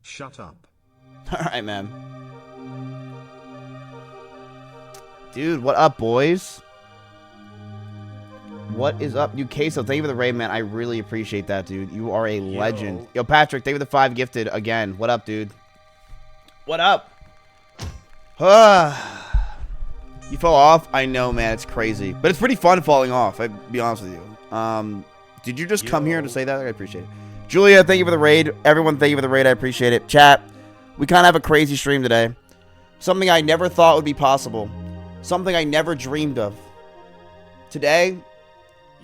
Shut up. Alright, man. Dude, what up, boys? What is up? Dude, Queso, thank you for the raid, man. I really appreciate that, dude. You are a legend. Yo, Patrick, thank you for the 5 gifted again. What up, dude? What up? You fell off? I know, man. It's crazy. But it's pretty fun falling off, I'll be honest with you. Did you just come here to say that? I appreciate it. Julia, thank you for the raid. Everyone, thank you for the raid. I appreciate it. Chat, we kind of have a crazy stream today. Something I never thought would be possible. Something I never dreamed of. Today,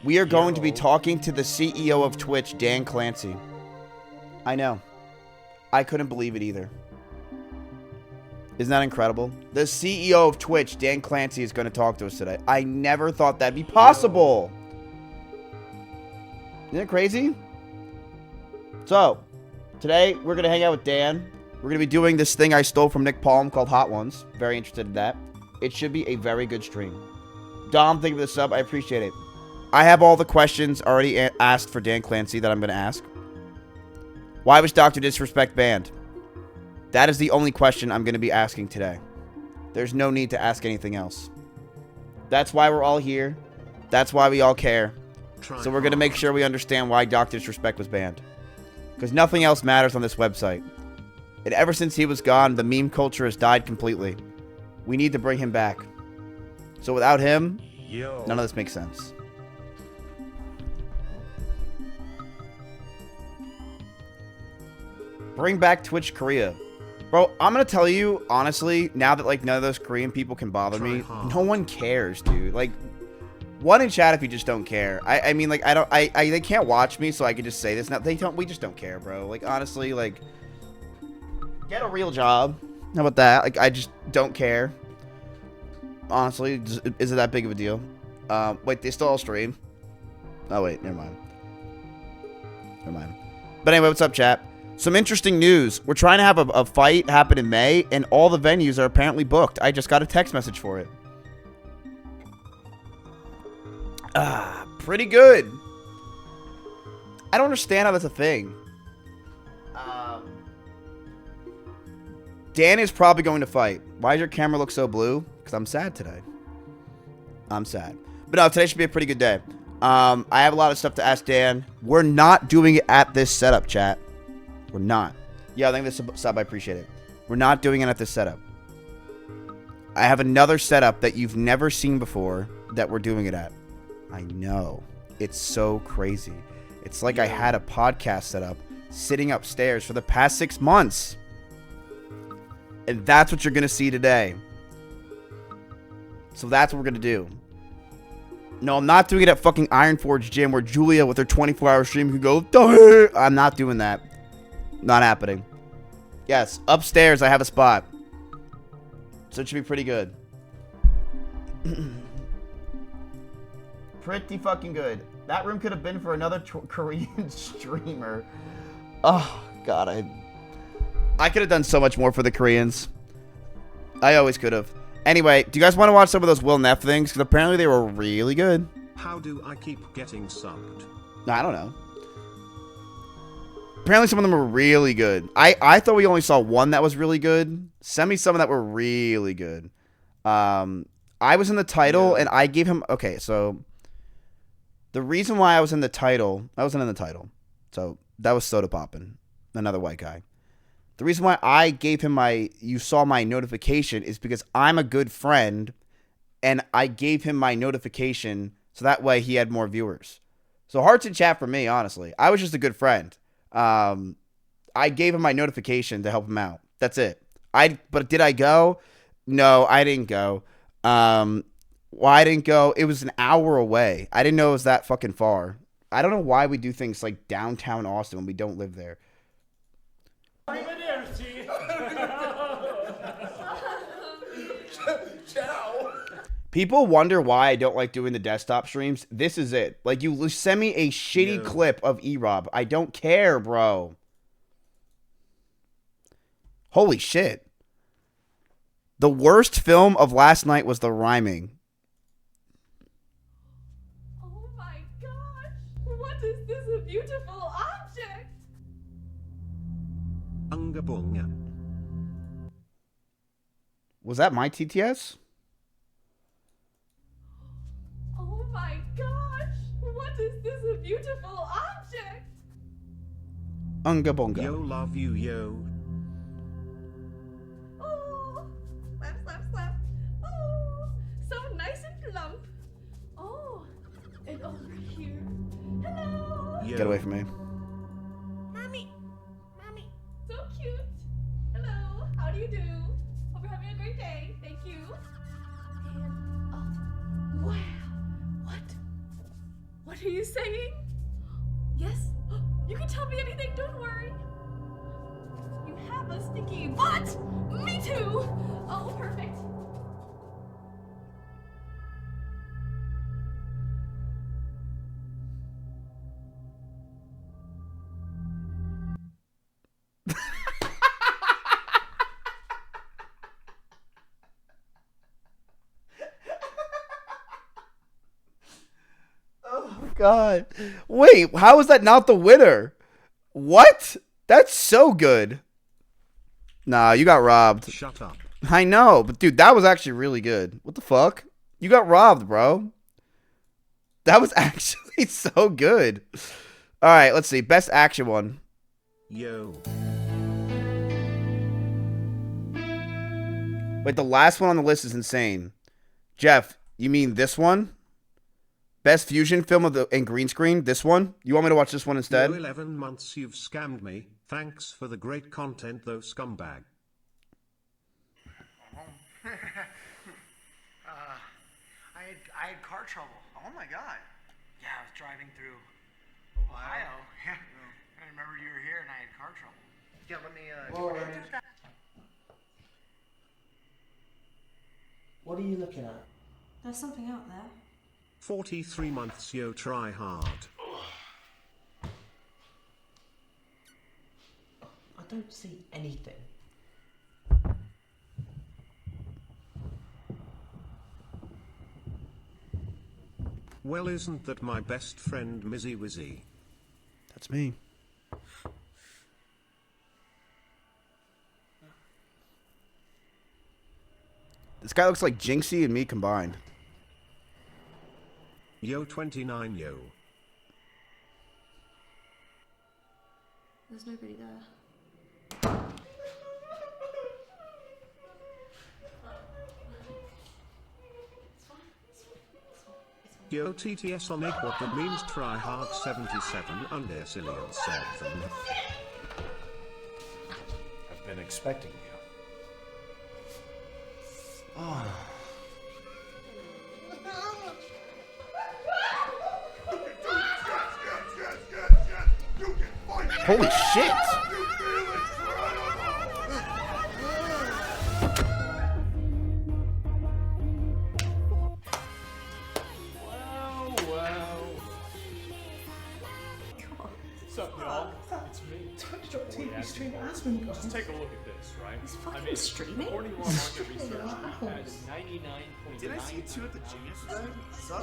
we are going to be talking to the CEO of Twitch, Dan Clancy. I know. I couldn't believe it either. Isn't that incredible? The CEO of Twitch, Dan Clancy, is going to talk to us today. I never thought that'd be possible. Isn't it crazy? So, today, we're going to hang out with Dan. We're going to be doing this thing I stole from Nick Palm called Hot Ones. Very interested in that. It should be a very good stream. Dom, thank you for the sub. I appreciate it. I have all the questions already asked for Dan Clancy that I'm going to ask. Why was Dr. Disrespect banned? That is the only question I'm going to be asking today. There's no need to ask anything else. That's why we're all here. That's why we all care. So we're going to make sure we understand why Dr. Disrespect was banned. Because nothing else matters on this website. And ever since he was gone, the meme culture has died completely. We need to bring him back. So without him, none of this makes sense. Bring back Twitch Korea. Bro, I'm going to tell you, honestly, now that, like, none of those Korean people can bother me, no one cares, dude. Like, one in chat if you just don't care. I mean, like, they can't watch me, so I can just say this. Now, we just don't care, bro. Like, honestly, like, get a real job. How about that? Like, I just don't care. Honestly, is it that big of a deal? Wait, they still all stream? Oh, wait, never mind. Never mind. But anyway, what's up, chat? Some interesting news. We're trying to have a fight happen in May, and all the venues are apparently booked. I just got a text message for it. Pretty good. I don't understand how that's a thing. Dan is probably going to fight. Why does your camera look so blue? Because I'm sad today. I'm sad. But no, today should be a pretty good day. I have a lot of stuff to ask Dan. We're not doing it at this setup, chat. We're not. Yeah, I think this sub, I appreciate it. We're not doing it at this setup. I have another setup that you've never seen before that we're doing it at. I know. It's so crazy. It's like I had a podcast set up sitting upstairs for the past 6 months. And that's what you're going to see today. So that's what we're going to do. No, I'm not doing it at fucking Ironforge Gym where Julia with her 24-hour stream can go, duh! I'm not doing that. Not happening. Yes, upstairs I have a spot. So it should be pretty good. Pretty fucking good. That room could have been for another Korean streamer. Oh, God, I could have done so much more for the Koreans. I always could have. Anyway, do you guys want to watch some of those Will Neff things? Because apparently they were really good. How do I keep getting subbed? No, I don't know. Apparently some of them were really good. I thought we only saw one that was really good. Send me some that were really good. I was in the title, and I gave him... Okay, so... The reason why I was in the title... I wasn't in the title. So, that was Soda Poppin'. Another white guy. The reason why I gave him my... You saw my notification is because I'm a good friend, and I gave him my notification so that way he had more viewers. So, hearts in chat for me, honestly. I was just a good friend. I gave him my notification to help him out. That's it. But did I go? No, I didn't go. Why I didn't go? It was an hour away. I didn't know it was that fucking far. I don't know why we do things like downtown Austin when we don't live there. People wonder why I don't like doing the desktop streams. This is it. Like, you send me a shitty clip of E-Rob. I don't care, bro. Holy shit. The worst film of last night was The Rhyming. Oh my gosh. What is this? A beautiful object. Unga bunga. Was that my TTS? Oh my gosh! What is this a beautiful object? Unga bunga. Yo love you yo. Oh, slap, slap, slap. Oh, so nice and plump. Oh, and over here. Hello. Yo. Get away from me. Mommy. Mommy. So cute. Hello. How do you do? Hope you're having a great day. Thank you. And, oh, wow. What? What are you saying? Yes? You can tell me anything, don't worry. You have a sticky butt! Me too! Oh, perfect. God. Wait, how is that not the winner? What? That's so good. Nah, you got robbed. Shut up. I know, but dude, that was actually really good. What the fuck? You got robbed, bro. That was actually so good. All right, let's see. Best action one. Yo. Wait, the last one on the list is insane. Jeff, you mean this one? Best fusion film of the in green screen? This one? You want me to watch this one instead? Yo, 11 months you've scammed me. Thanks for the great content though, scumbag. I had car trouble. Oh my god. Yeah, I was driving through Ohio. Yeah. And I remember you were here and I had car trouble. Yeah, let me What are you looking at? There's something out there. 43 months yo, try hard. I don't see anything. Well, isn't that my best friend Mizzy Wizzy? That's me. This guy looks like Jinxie and me combined. Yo 29 yo. There's nobody there. Yo TTS on egg what that means try hard 77 under Cillian 7. I've been expecting you. Holy shit! What's up, y'all? It's me. TV stream Aspen. Just take a look at this, right? He's fucking streaming? According to our market research, we had 99.9. Did I see you two at the gym yesterday? No,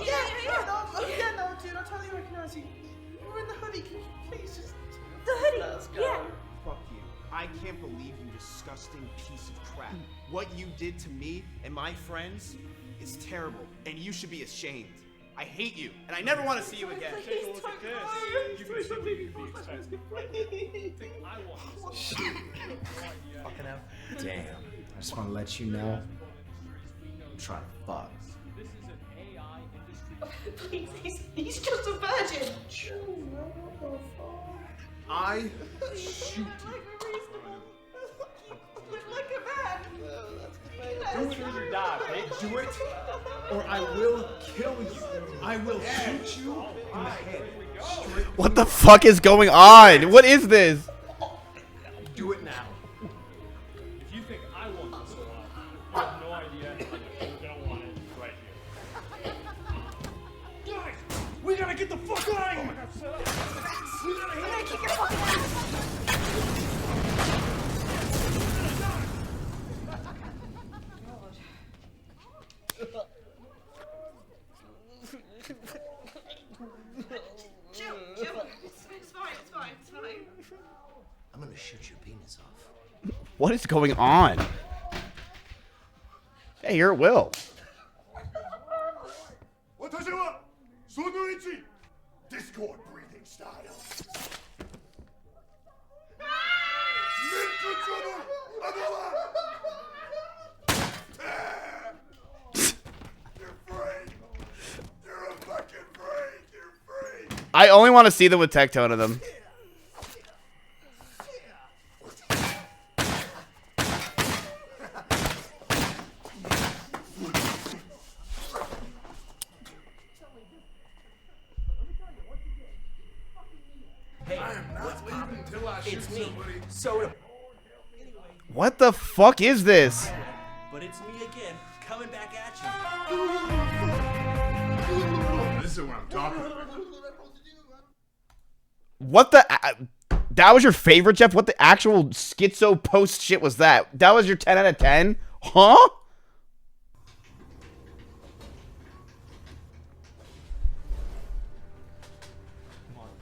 dude, I totally recognize you. You were in the hoodie. Can you please just... The hoodie! Let's go. Yeah! Fuck you. I can't believe you disgusting piece of crap. What you did to me and my friends is terrible, and you should be ashamed. I hate you, and I never want to see you again. Take a look at this. You can see what you'd be expecting. Right there. You think I want this? Fucking hell. Damn. I just want to let you know. I'm trying to fuck. This is an AI industry. Please, he's just a virgin! I shoot you. Like a man! Do it or you die, bitch. Do it, or I will kill you. I will shoot you in the head. What the fuck is going on? What is this? Do it now. If you think I want this alive, you have no idea how you're gonna want it right here. Guys, we gotta get the fuck out of here! We gotta hit Keep your fucking ass! Chill. It's fine. gonna shoot your penis off. What is going on? Hey, here it will. Discord breathing style. You're free. You're a fucking free. You're free. I only want to see them with Tectone in them. It's me, Soda. What the fuck is this? But it's me again, coming back at you. This is what I'm talking about. What the? That was your favorite, Jeff? What the actual schizo post shit was that? That was your 10 out of 10? Huh?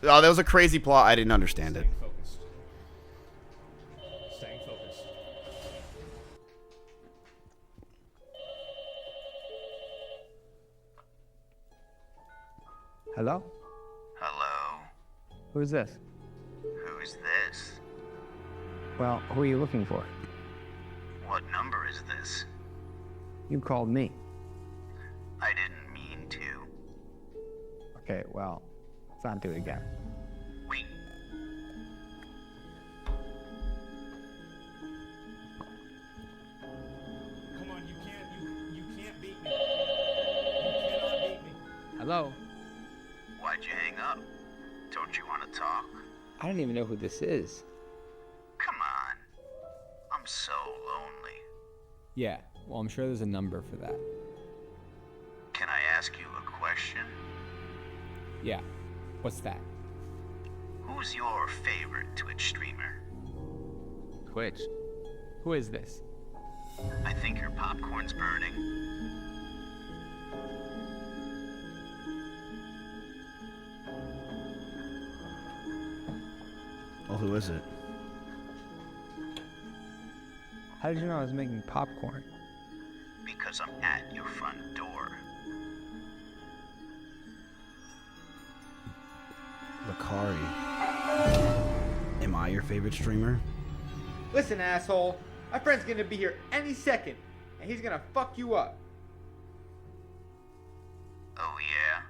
Oh, that was a crazy plot. I didn't understand it. Staying focused. Hello? Hello? Who's this? Who's this? Well, who are you looking for? What number is this? You called me. I didn't mean to. Okay, well, let's not do it again. Wait. Come on, you can't beat me. You cannot beat me. Hello? Why'd you hang up? Don't you want to talk? I don't even know who this is. Come on. I'm so lonely. Yeah, well, I'm sure there's a number for that. Can I ask you a question? Yeah, what's that? Who's your favorite Twitch streamer? Twitch. Who is this? I think your popcorn's burning. Well, who is it? How did you know I was making popcorn? Because I'm at your front door. Lakari. Am I your favorite streamer? Listen, asshole. My friend's gonna be here any second, and he's gonna fuck you up. Oh, yeah?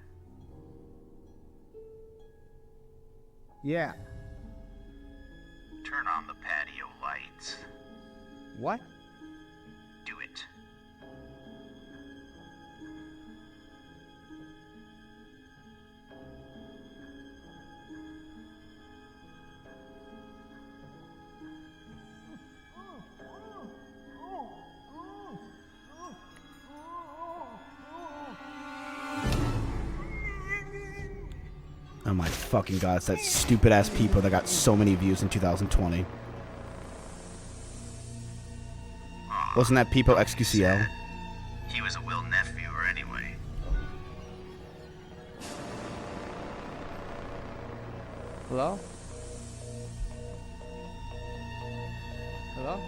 Yeah. Turn on the patio lights. What? Do it. Oh my fucking god, it's that stupid ass people that got so many views in 2020. Wasn't that Peepo XQCL? He was a Will Neff viewer anyway. Hello? Hello?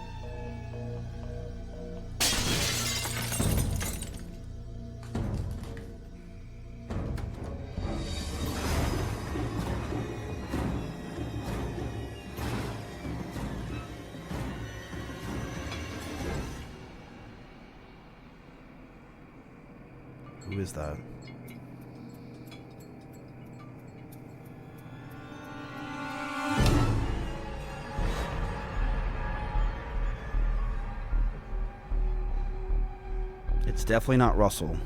Who is that? It's definitely not Russell.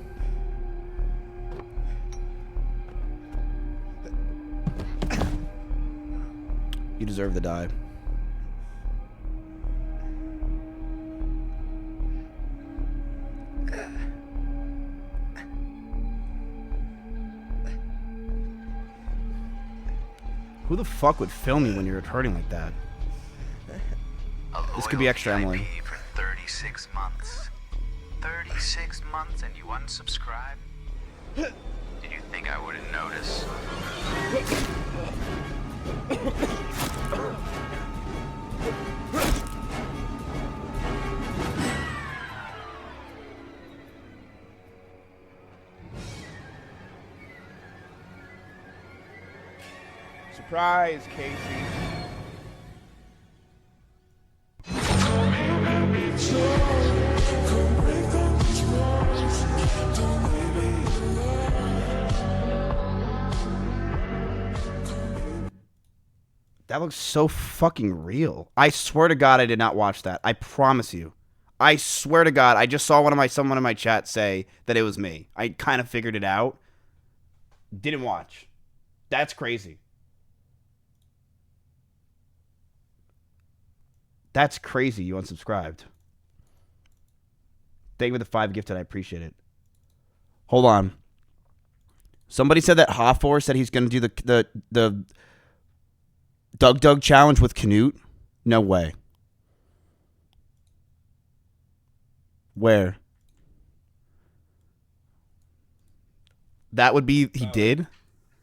You deserve to die. Who the fuck would film you when you're hurting like that? This could be extra, Emily. For 36 months. 36 months and you unsubscribe? Did you think I wouldn't notice? Surprise, Casey. That looks so fucking real. I swear to God I did not watch that. I promise you. I swear to God, I just saw someone in my chat say that it was me. I kind of figured it out. Didn't watch. That's crazy. That's crazy. You unsubscribed. Thank you for the 5 gifted. I appreciate it. Hold on. Somebody said that Hoffor said he's going to do the Doug challenge with Canute. No way. Where? That would be he did.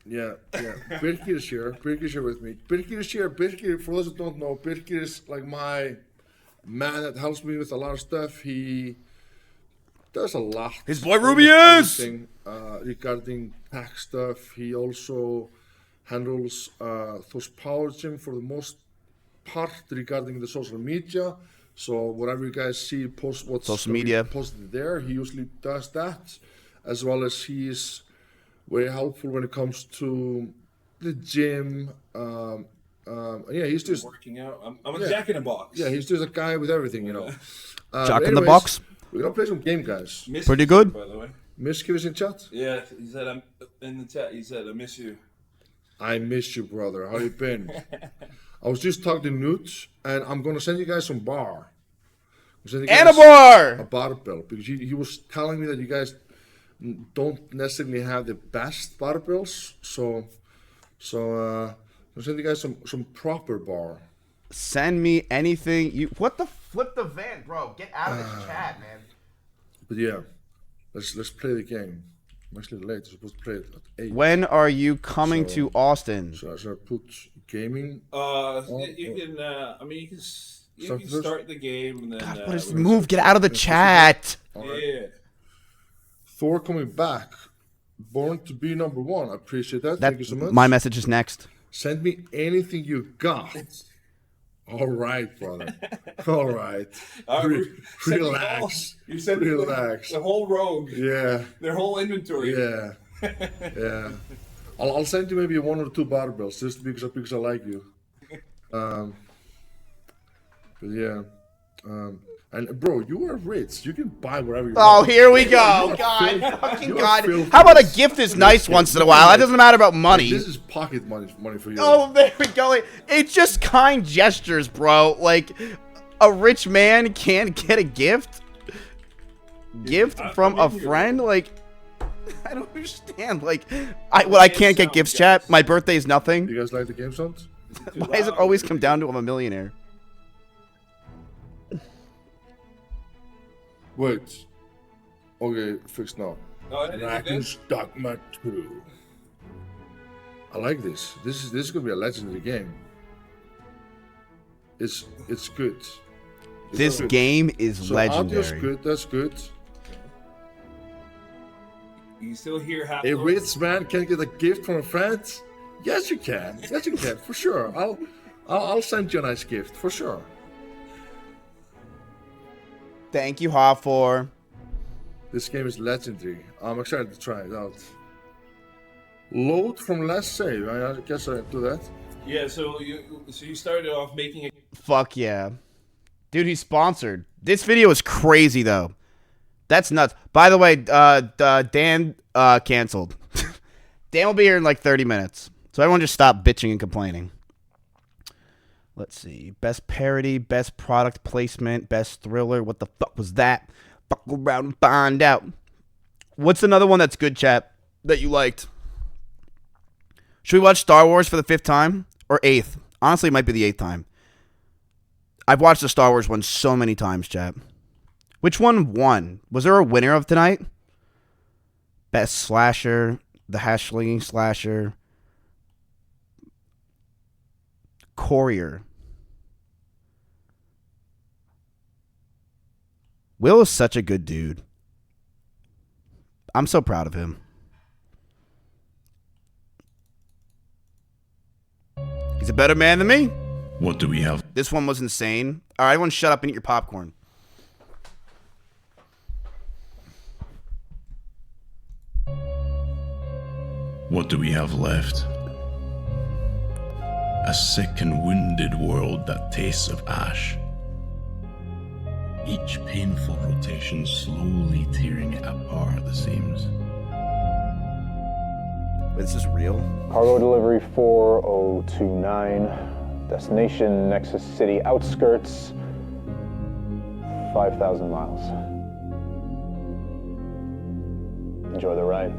Yeah. Birkir is here. Birkir is here with me. Birkir is here. Birkir, for those that don't know, Birkir is like my man that helps me with a lot of stuff. He does a lot. His boy Rubius! Regarding pack stuff. He also handles those power gym for the most part regarding the social media. So whatever you guys see post what's social media posted there, he usually does that, as well as he is very helpful when it comes to the gym. Yeah, he's just working out. I'm a jack in a box. Yeah, he's just a guy with everything, you know. Jack in the box. We're gonna play some game, guys. Pretty good. By the way. Mizkif is in chat. Yeah, he said I'm in the chat. He said I miss you. I miss you, brother. How you been? I was just talking to Newt, and I'm gonna send you guys some bar. And a bar! A barbell, because he was telling me that you guys don't necessarily have the best barbells, so I'll send you guys some proper bar. Send me anything you. What the flip the van, bro? Get out of this chat, man. But yeah, let's play the game. I'm actually late. I'm supposed to play it at 8. When are you coming to Austin? So I put gaming. You can. I mean, you can start the game and then. God, what is move? Get out of the chat. Yeah. Thor coming back. Born to be number 1. I appreciate that. Thank you so much. My message is next. Send me anything you got. All right, brother. All right. Relax. You said relax. The whole rogue. Yeah. Their whole inventory. Yeah. Yeah. I'll send you maybe 1 or 2 barbells just because I like you. But yeah. And bro, you are rich. You can buy whatever you want. Oh, here we go. God, fucking God. How about a gift is nice once in a while? It doesn't matter about money. This is pocket money for you. Oh, there we go. It's just kind gestures, bro. Like, a rich man can't get a gift? Gift from a friend? Like, I don't understand. Like, I can't get gifts, chat. My birthday is nothing. You guys like the game sounds? Why does it always come down to I'm a millionaire? Wait. Okay, fixed now. Dragon's Dogma 2. I like this. This is gonna be a legendary game. It's good. This game is legendary. Audio's good. That's good. You still hear half. A rich man can get a gift from a friend. Yes, you can. Yes, you can for sure. I'll send you a nice gift for sure. Thank you, Hoffor. This game is legendary. I'm excited to try it out. Load from last save. I guess I do that. Yeah. So you started off making a. Fuck yeah, dude. He's sponsored. This video is crazy though. That's nuts. By the way, Dan canceled. Dan will be here in like 30 minutes. So everyone just stop bitching and complaining. Let's see. Best parody, best product placement, best thriller. What the fuck was that? Fuck around and find out. What's another one that's good, chat, that you liked? Should we watch Star Wars for the 5th time? Or 8th? Honestly, it might be the 8th time. I've watched the Star Wars one so many times, chat. Which one won? Was there a winner of tonight? Best slasher, the hash-slinging slasher, Courier. Will is such a good dude. I'm so proud of him. He's a better man than me. What do we have? This one was insane. All right, everyone shut up and eat your popcorn. What do we have left? A sick and wounded world that tastes of ash. Each painful rotation slowly tearing it apart at the seams. This is real? Cargo delivery 4029. Destination Nexus City outskirts. 5,000 miles. Enjoy the ride.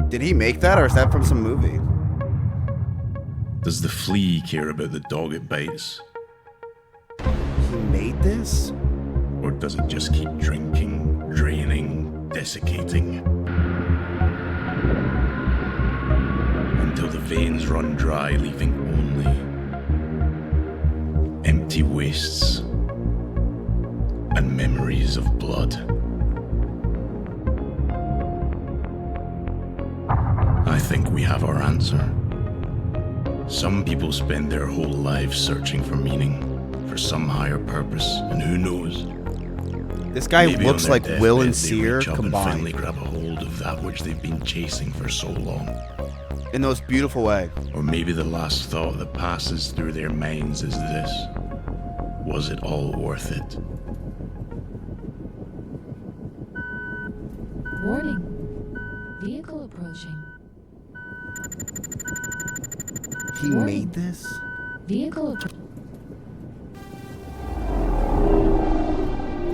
Did he make that, or is that from some movie? Does the flea care about the dog it bites? He made this? Or does it just keep drinking, draining, desiccating? Until the veins run dry, leaving only empty wastes and memories of blood. I think we have our answer. Some people spend their whole lives searching for meaning, for some higher purpose, and who knows? This guy Maybe looks on their like Will and deathbed, they Sear reach up and finally combined. grab a hold of that which they've been chasing for so long. In the most beautiful way. Or maybe the last thought that passes through their minds is this: was it all worth it? Warning. Vehicle approaching. He made this? Vehicle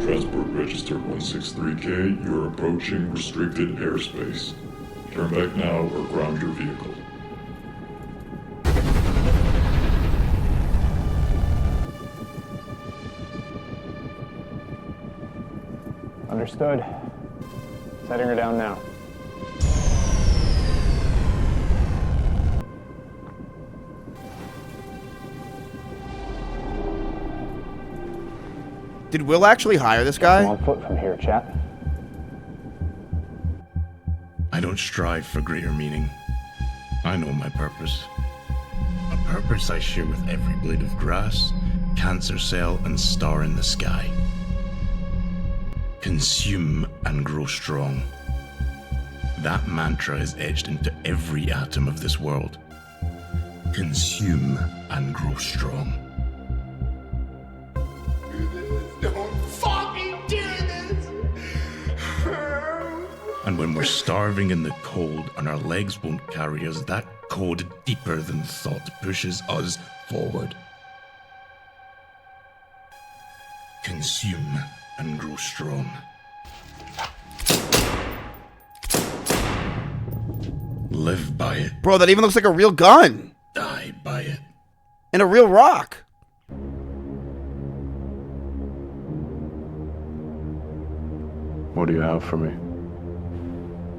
Transport register 163K, you're approaching restricted airspace. Turn back now or ground your vehicle. Understood. Setting her down now. Did Will actually hire this guy? On foot from here, chap. I don't strive for greater meaning. I know my purpose. A purpose I share with every blade of grass, cancer cell, and star in the sky. Consume and grow strong. That mantra is etched into every atom of this world. Consume and grow strong. Don't fucking do this! And when we're starving in the cold and our legs won't carry us, that code deeper than thought pushes us forward. Consume and grow strong. Live by it. Bro, that even looks like a real gun. Die by it. And a real rock. What do you have for me?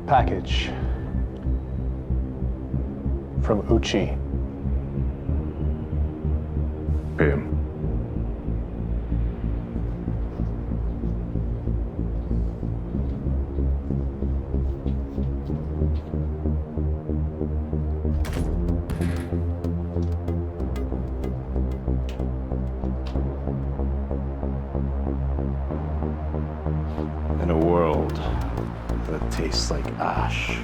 Package. From Uchi. Pay him. In a world that tastes like ash,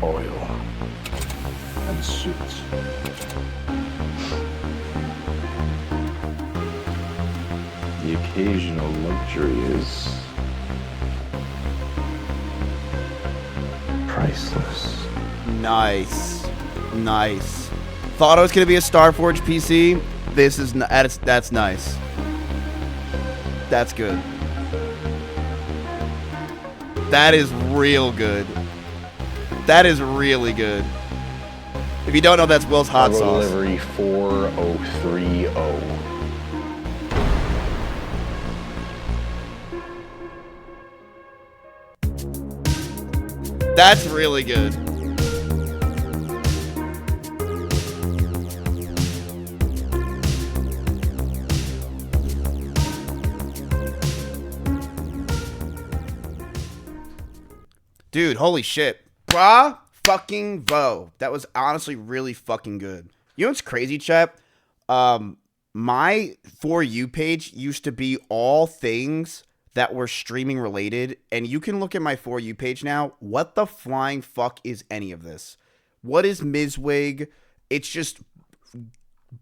oil, and suits. The occasional luxury is priceless. Nice. Nice. Thought it was going to be a Starforge PC. This is that's nice. That's good. That is real good. That is really good. If you don't know, that's Will's hot sauce. Delivery 4030. That's really good. Dude, holy shit. Bra fucking vo. That was honestly really fucking good. You know what's crazy, chat? My For You page used to be all things that were streaming related, and you can look at my For You page now. What the flying fuck is any of this? What is Mizwig? It's just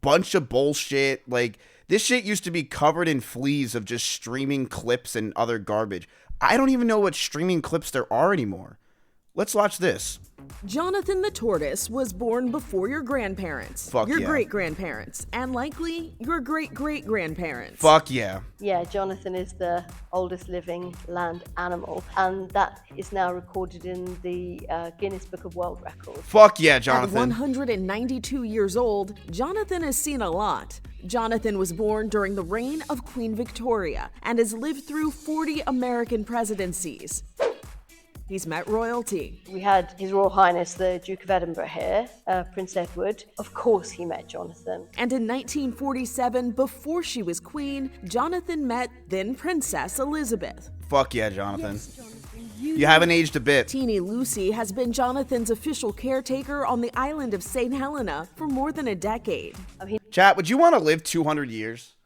bunch of bullshit. Like, this shit used to be covered in fleas of just streaming clips and other garbage. I don't even know what streaming clips there are anymore. Let's watch this. Jonathan the Tortoise was born before your grandparents, Fuck your yeah. great-grandparents, and likely your great-great-grandparents. Fuck yeah. Yeah, Jonathan is the oldest living land animal, and that is now recorded in the Guinness Book of World Records. Fuck yeah, At Jonathan. 192 years old, Jonathan has seen a lot. Jonathan was born during the reign of Queen Victoria and has lived through 40 American presidencies. He's met royalty. We had His Royal Highness the Duke of Edinburgh here, Prince Edward. Of course he met Jonathan. And in 1947, before she was queen, Jonathan met then Princess Elizabeth. Fuck yeah, Jonathan. You haven't aged a bit. Teeny Lucy has been Jonathan's official caretaker on the island of St. Helena for more than a decade. Chat, would you want to live 200 years?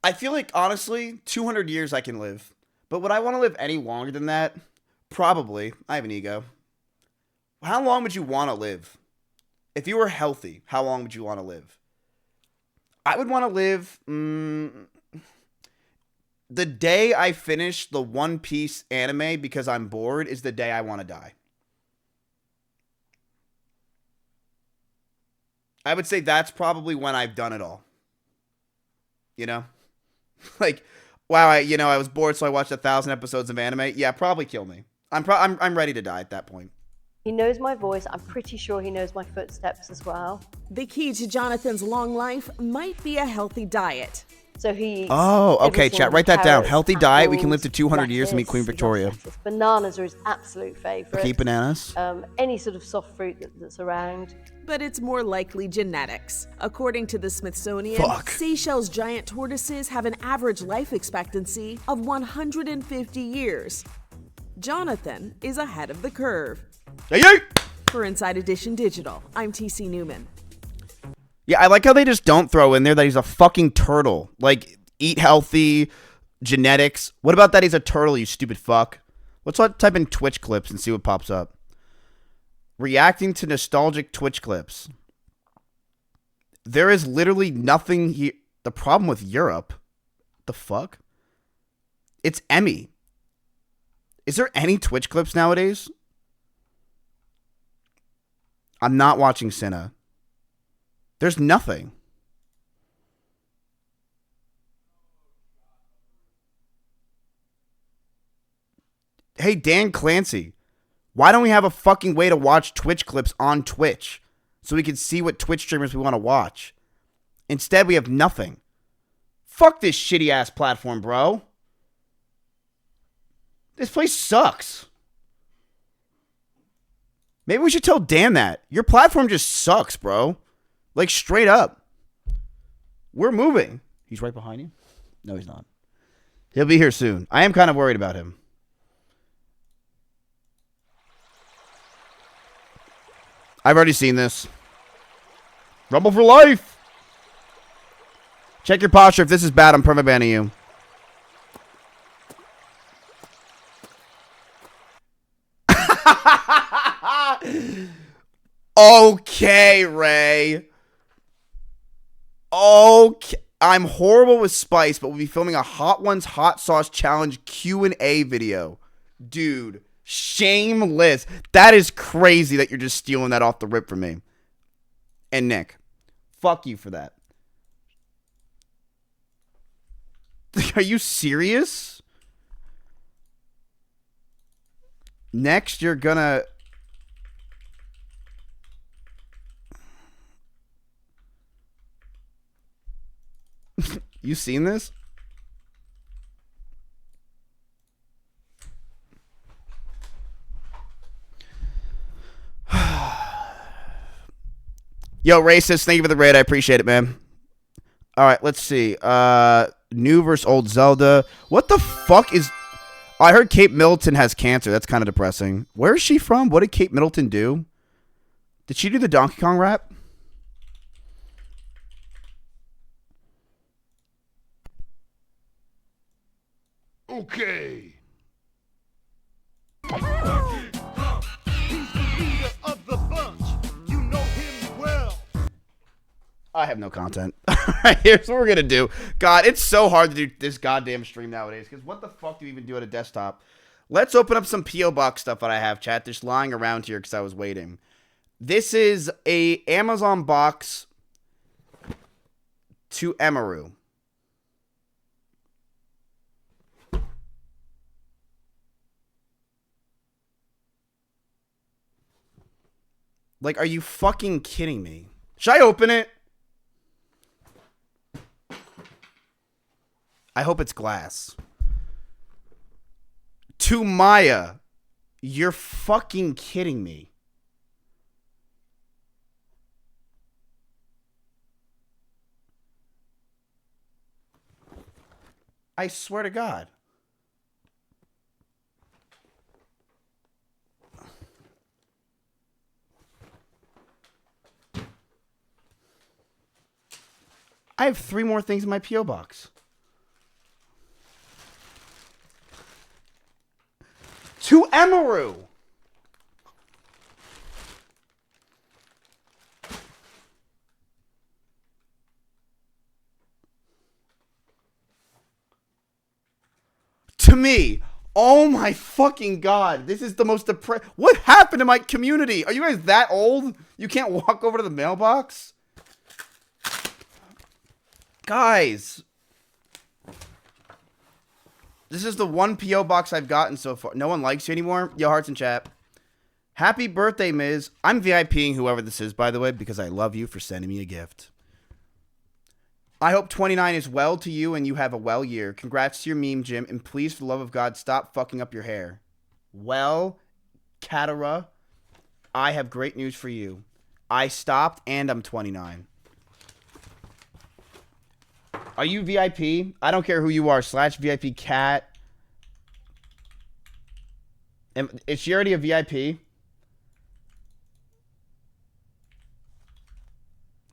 I feel like, honestly, 200 years I can live. But would I want to live any longer than that? Probably. I have an ego. How long would you want to live? If you were healthy, how long would you want to live? I would want to live... the day I finish the One Piece anime because I'm bored is the day I want to die. I would say that's probably when I've done it all. You know? Like, wow, I was bored, so I watched 1,000 episodes of anime. Yeah, probably kill me. I'm ready to die at that point. He knows my voice. I'm pretty sure he knows my footsteps as well. The key to Jonathan's long life might be a healthy diet. So he. Oh, okay, chat. Write that down. Carrots, Healthy diet. We can live to apples, 200 years and meet lettuce, Queen Victoria. Bananas are his absolute favorite. Okay, bananas. Any sort of soft fruit that's around. But it's more likely genetics. According to the Smithsonian, Fuck. Seychelles giant tortoises have an average life expectancy of 150 years. Jonathan is ahead of the curve. Hey, hey! For Inside Edition Digital, I'm TC Newman. Yeah, I like how they just don't throw in there that he's a fucking turtle. Like, eat healthy, genetics. What about that he's a turtle, you stupid fuck? Let's type in Twitch clips and see what pops up. Reacting to nostalgic Twitch clips. There is literally nothing here. The problem with Europe. The fuck? It's Emmy. Is there any Twitch clips nowadays? I'm not watching Cinna. There's nothing. Hey, Dan Clancy. Why don't we have a fucking way to watch Twitch clips on Twitch so we can see what Twitch streamers we want to watch? Instead, we have nothing. Fuck this shitty ass platform, bro. This place sucks. Maybe we should tell Dan that. Your platform just sucks, bro. Like, straight up. We're moving. He's right behind you? No, he's not. He'll be here soon. I am kind of worried about him. I've already seen this. Rumble for life. Check your posture. If this is bad, I'm permabanning you. Okay, Ray. Okay. I'm horrible with spice, but we'll be filming a Hot Ones Hot Sauce Challenge Q&A video. Dude, shameless. That is crazy that you're just stealing that off the rip from me. And Nick, fuck you for that. Are you serious? Next, you're gonna... You seen this? Yo, racist, thank you for the raid. I appreciate it, man. All right, let's see. New versus old Zelda. What the fuck is... I heard Kate Middleton has cancer. That's kind of depressing. Where is she from? What did Kate Middleton do? Did she do the Donkey Kong rap? Okay. I have no content. Alright, here's what we're going to do. God, it's so hard to do this goddamn stream nowadays, because what the fuck do you even do at a desktop? Let's open up some P.O. Box stuff that I have, chat. Just lying around here because I was waiting. This is a Amazon box to Emaru. Like, are you fucking kidding me? Should I open it? I hope it's glass. To Maya. You're fucking kidding me. I swear to God. I have 3 more things in my P.O. box. To Emaru. To me. Oh my fucking God. This is the most depressing. What happened to my community? Are you guys that old? You can't walk over to the mailbox? Guys. This is the one P.O. box I've gotten so far. No one likes you anymore? Yo, hearts in chat. Happy birthday, Miz. I'm VIPing whoever this is, by the way, because I love you for sending me a gift. I hope 29 is well to you and you have a well year. Congrats to your meme, Jim. And please, for the love of God, stop fucking up your hair. Well, Katara, I have great news for you. I stopped and I'm 29. Are you VIP? I don't care who you are. /VIP cat. Is she already a VIP?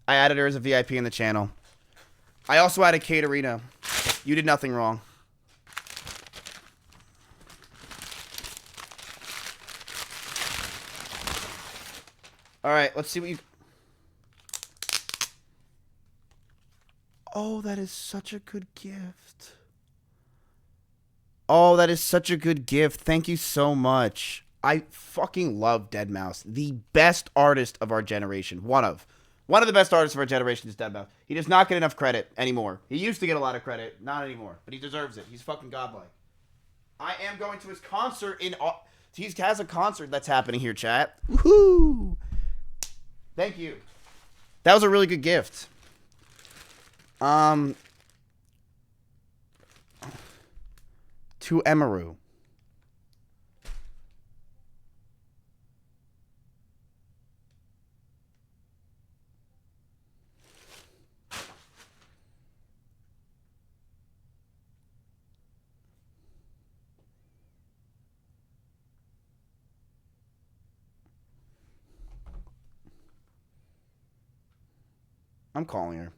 I added her as a VIP in the channel. I also added Katerina. You did nothing wrong. All right, let's see what you... Oh, that is such a good gift. Oh, that is such a good gift. Thank you so much. I fucking love Deadmau5. The best artist of our generation. One of the best artists of our generation is Deadmau5. He does not get enough credit anymore. He used to get a lot of credit. Not anymore. But he deserves it. He's fucking godlike. I am going to his concert in... He has a concert that's happening here, chat. Woohoo! Thank you. That was a really good gift. To Emaru. I'm calling her.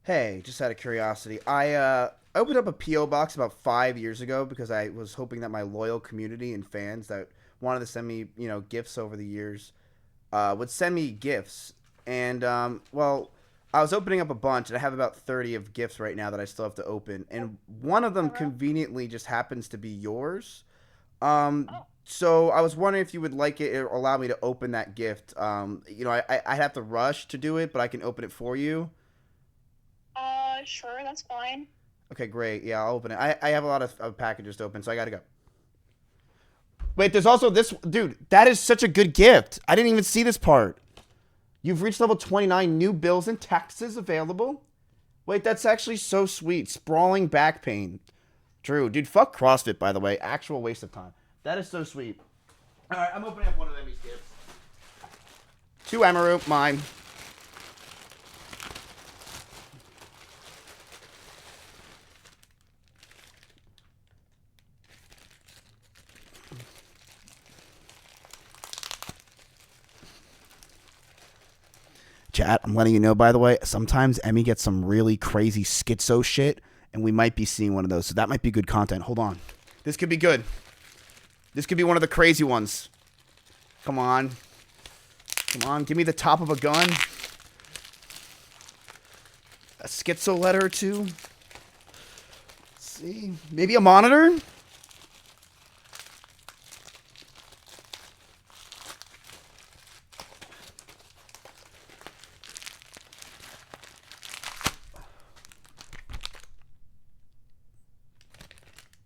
Hey, just out of curiosity, I opened up a P.O. box about 5 years ago because I was hoping that my loyal community and fans that wanted to send me, gifts over the years would send me gifts. And, well, I was opening up a bunch, and I have about 30 of gifts right now that I still have to open. And one of them conveniently just happens to be yours. So I was wondering if you would like it or allow me to open that gift. I'd have to rush to do it, but I can open it for you. Sure, that's fine. Okay, great. Yeah, I'll open it. I have a lot of packages to open, so I gotta go. Wait, there's also this... Dude, that is such a good gift. I didn't even see this part. You've reached level 29. New bills and taxes available. Wait, that's actually so sweet. Sprawling back pain. True. Dude, fuck CrossFit, by the way. Actual waste of time. That is so sweet. All right, I'm opening up one of them Mizkifs. 2 Amaru, mine. Chat, I'm letting you know, by the way, sometimes Emmy gets some really crazy schizo shit, and we might be seeing one of those, so that might be good content. Hold on. This could be good. This could be one of the crazy ones. Come on. Come on, give me the top of a gun. A schizo letter or two. Let's see. Maybe a monitor?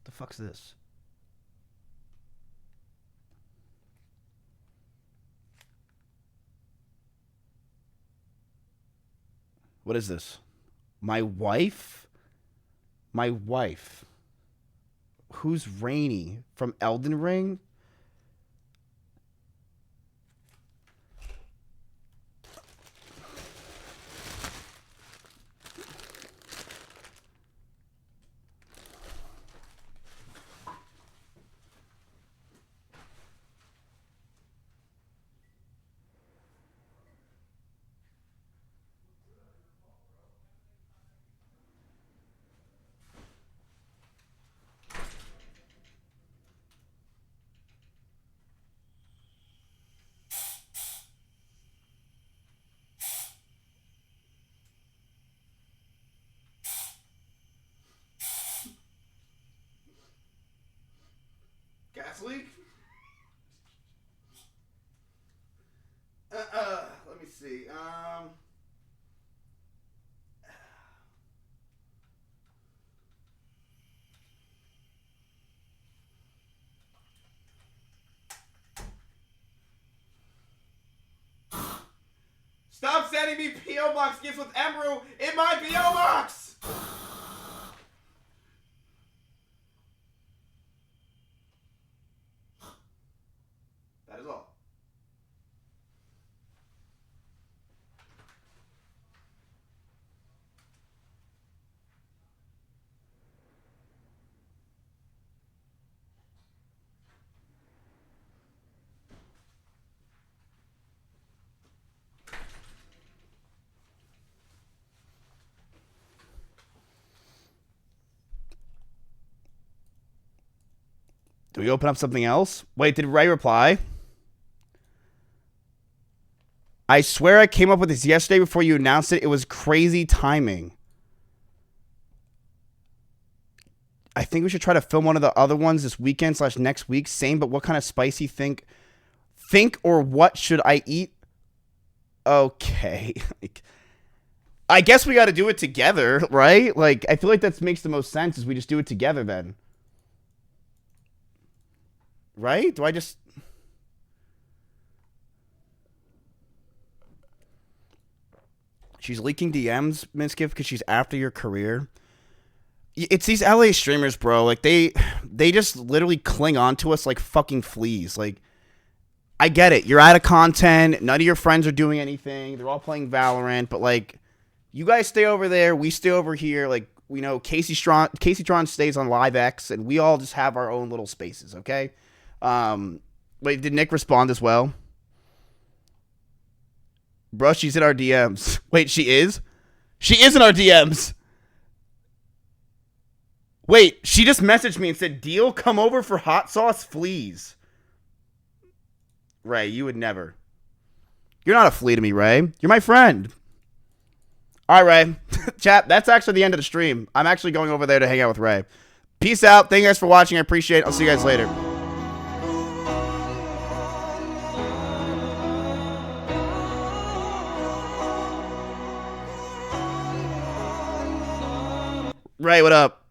The fuck's this? What is this? My wife? My wife. Who's Rainey? From Elden Ring? Gas leak? Let me see. Stop sending me P.O. Box gifts with Emru in my P.O. Box! That is all. Do we open up something else? Wait, did Ray reply? I swear I came up with this yesterday before you announced it. It was crazy timing. I think we should try to film one of the other ones this weekend / next week. Same, but what kind of spicy think or what should I eat? Okay. I guess we got to do it together, right? Like, I feel like that makes the most sense is we just do it together then. Right? Do I just... She's leaking DMs, Mizkif, because she's after your career. It's these LA streamers, bro. Like, they just literally cling on to us like fucking fleas. Like, I get it. You're out of content. None of your friends are doing anything. They're all playing Valorant. But, like, you guys stay over there. We stay over here. Like, we know Casey Tron stays on Live X, and we all just have our own little spaces, okay? Wait, did Nick respond as well? Bro, she's in our DMs. Wait, she is? She is in our DMs. Wait, she just messaged me and said, deal, come over for hot sauce, fleas. Ray, you would never. You're not a flea to me, Ray. You're my friend. All right, Ray. Chat, that's actually the end of the stream. I'm actually going over there to hang out with Ray. Peace out. Thank you guys for watching. I appreciate it. I'll see you guys later. Ray, what up?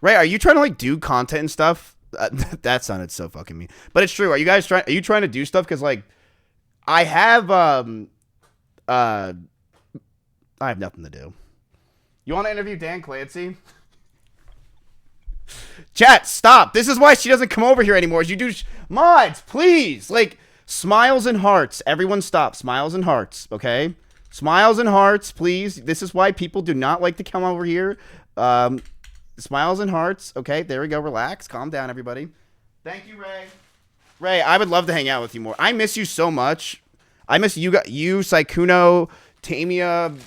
Ray, are you trying to like do content and stuff? That sounded so fucking mean. But it's true. Are you guys trying? Are you trying to do stuff? Because like, I have nothing to do. You want to interview Dan Clancy? Chat, stop. This is why she doesn't come over here anymore. You do mods, please. Like, smiles and hearts. Everyone stop. Smiles and hearts, okay? Smiles and hearts, please. This is why people do not like to come over here. Smiles and hearts. Okay, there we go. Relax. Calm down, everybody. Thank you, Ray. Ray, I would love to hang out with you more. I miss you so much. I miss you, Saikuno, Tamia,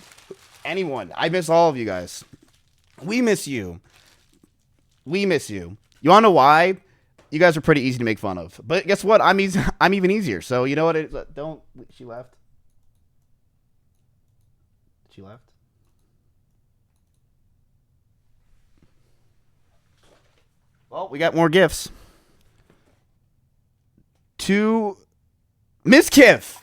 anyone. I miss all of you guys. We miss you. We miss you. You want to know why? You guys are pretty easy to make fun of. But guess what? I'm even easier. So you know what? Don't. She left. She left. Well, we got more gifts. To Mizkif.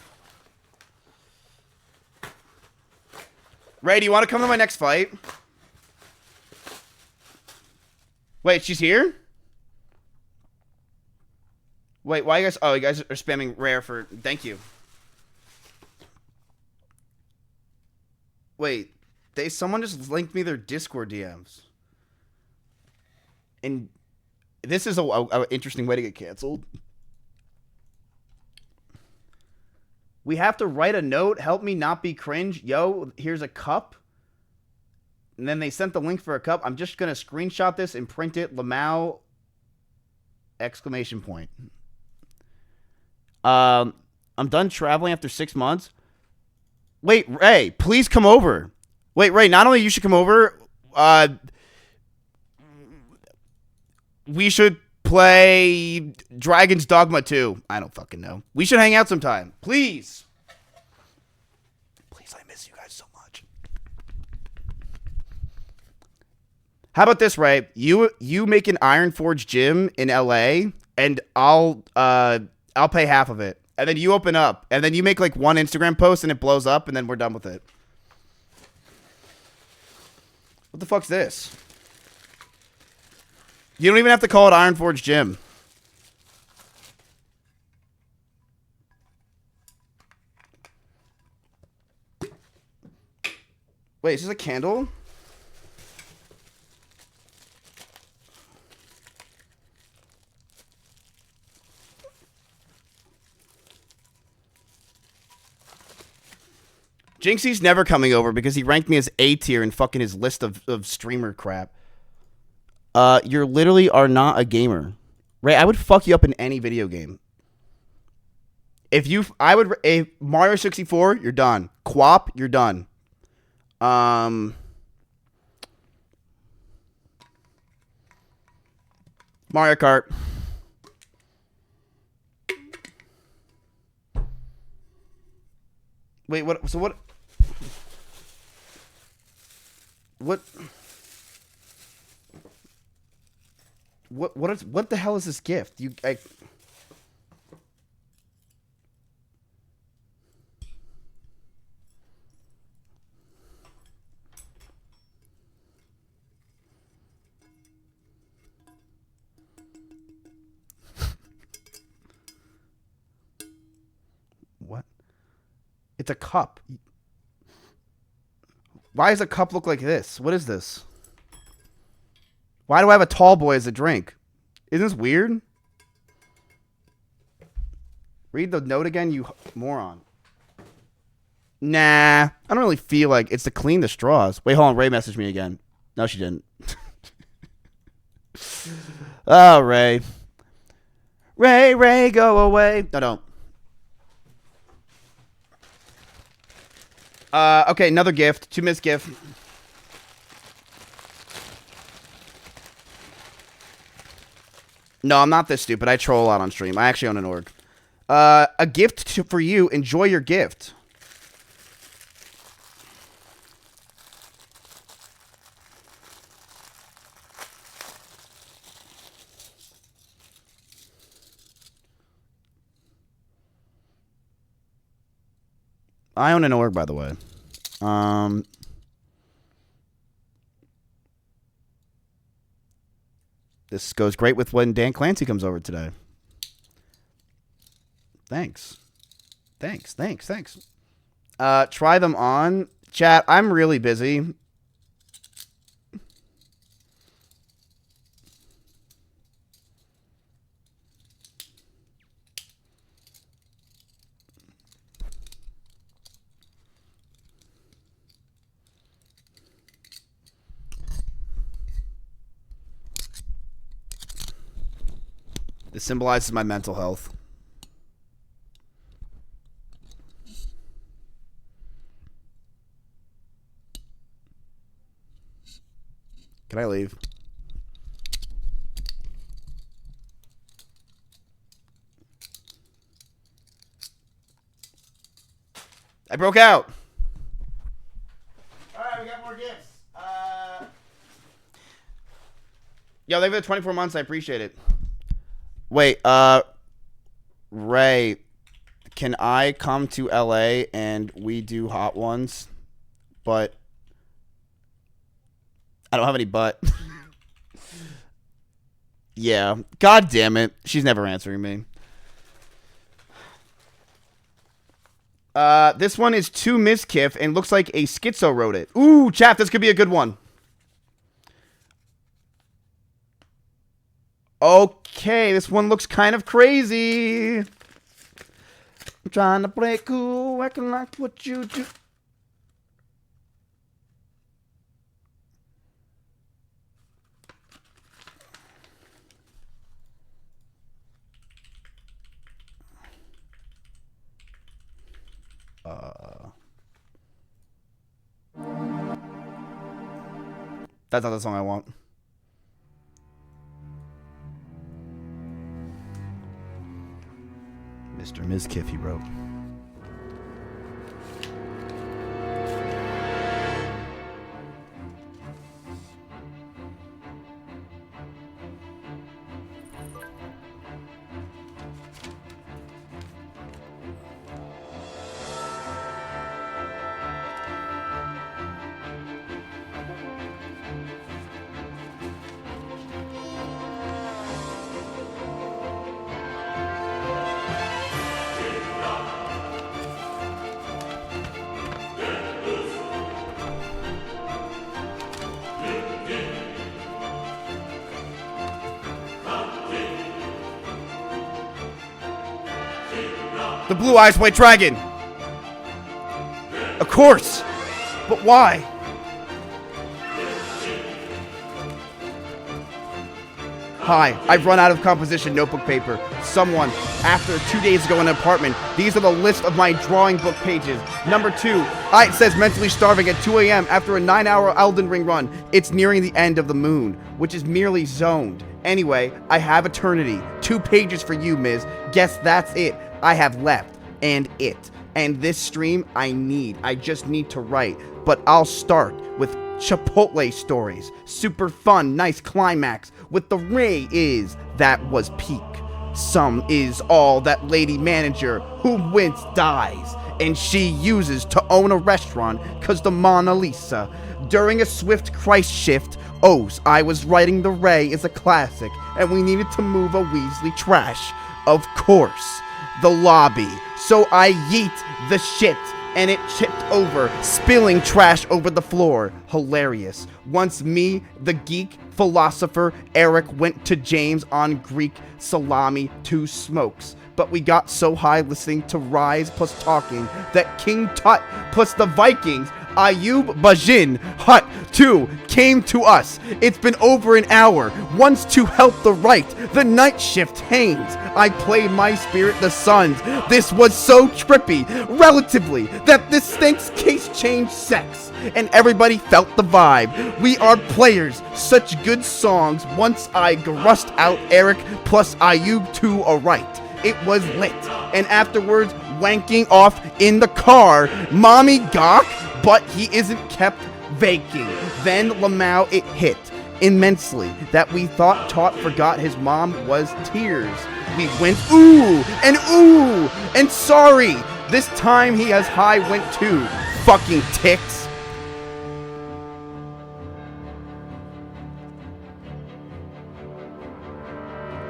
Ray, do you want to come to my next fight? Wait, she's here? Wait, why you guys... Oh, you guys are spamming Rare for... Thank you. Wait, someone just linked me their Discord DMs. And this is a interesting way to get canceled. We have to write a note. Help me not be cringe. Yo, here's a cup. And then they sent the link for a cup. I'm just going to screenshot this and print it. Lamau! Exclamation point. I'm done traveling after 6 months. Wait, Ray, please come over. Wait, Ray, not only you should come over, we should play Dragon's Dogma 2. I don't fucking know. We should hang out sometime. Please. Please, I miss you guys so much. How about this, Ray? You make an Iron Forge gym in LA, and I'll pay half of it. And then you open up, and then you make like one Instagram post, and it blows up, and then we're done with it. What the fuck's this? You don't even have to call it Iron Forge Gym. Wait, is this a candle? Jinxie's never coming over because he ranked me as A tier in fucking his list of streamer crap. You literally are not a gamer. Ray, I would fuck you up in any video game. If Mario 64, you're done. Quap, you're done. Mario Kart. Wait, what? So what? What the hell is this gift? What? It's a cup. Why does a cup look like this? What is this? Why do I have a tall boy as a drink? Isn't this weird? Read the note again, you moron. Nah, I don't really feel like it's to clean the straws. Wait, hold on. Ray messaged me again. No, she didn't. Oh, Ray. Ray, go away. No, don't. Okay, another gift. To Mizkif. No, I'm not this stupid. I troll a lot on stream. I actually own an org. A gift for you. Enjoy your gift. I own an org, by the way. This goes great with when Dan Clancy comes over today. Thanks. Try them on. Chat, I'm really busy. This symbolizes my mental health. Can I leave? I broke out. All right, we got more gifts. Yo, they've been 24 months. I appreciate it. Wait, Ray, can I come to LA and we do hot ones? But I don't have any butt. Yeah. God damn it. She's never answering me. This one is to Mizkif and looks like a schizo wrote it. Ooh, chat, this could be a good one. Okay, this one looks kind of crazy. I'm trying to play cool, acting like what you do. That's not the song I want. Mr. Mizkif, he wrote. The Blue Eyes White Dragon. Of course. But why? Hi, I've run out of composition notebook paper. Someone, after 2 days ago in an apartment, these are the list of my drawing book pages. Number 2, it says mentally starving at 2 a.m. after a 9-hour Elden Ring run. It's nearing the end of the moon, which is merely zoned. Anyway, I have eternity. 2 pages for you, Miz. Guess that's it. I have left, and it. And this stream, I just need to write. But I'll start with Chipotle stories. Super fun, nice climax. With the Ray is, that was peak. Some is all that lady manager who wins dies. And she uses to own a restaurant cause the Mona Lisa. During a swift Christ shift, I was writing the Ray is a classic. And we needed to move a Weasley trash. Of course. The lobby. So I yeet the shit and it chipped over, spilling trash over the floor. Hilarious. Once me, the geek, philosopher, Eric went to James on Greek salami 2 smokes. But we got so high listening to Rise plus talking that King Tut plus the Vikings, Ayub Bajin, Hut 2 came to us. It's been over an hour. Once to help the right, the night shift hangs. I played my spirit the Suns. This was so trippy, relatively, that this thanks case changed sex. And everybody felt the vibe. We are players, such good songs. Once I grussed out Eric plus Ayub to a right. It was lit. And afterwards, wanking off in the car. Mommy gawk, but he isn't kept vaking. Then Lamau it hit immensely that we thought Tot forgot his mom was tears. We went ooh, and sorry. This time he has high went too. Fucking ticks.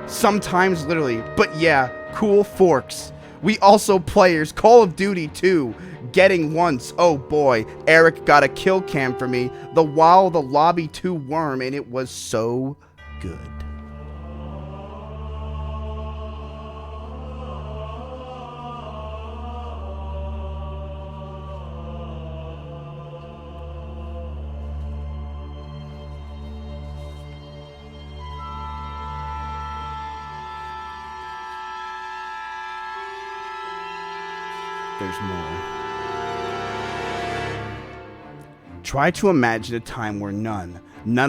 Sometimes literally, but yeah, cool forks. We also players, Call of Duty 2, getting once, oh boy, Eric got a kill cam for me, the while the lobby 2 worm, and it was so good. there's more. Try to imagine a time where none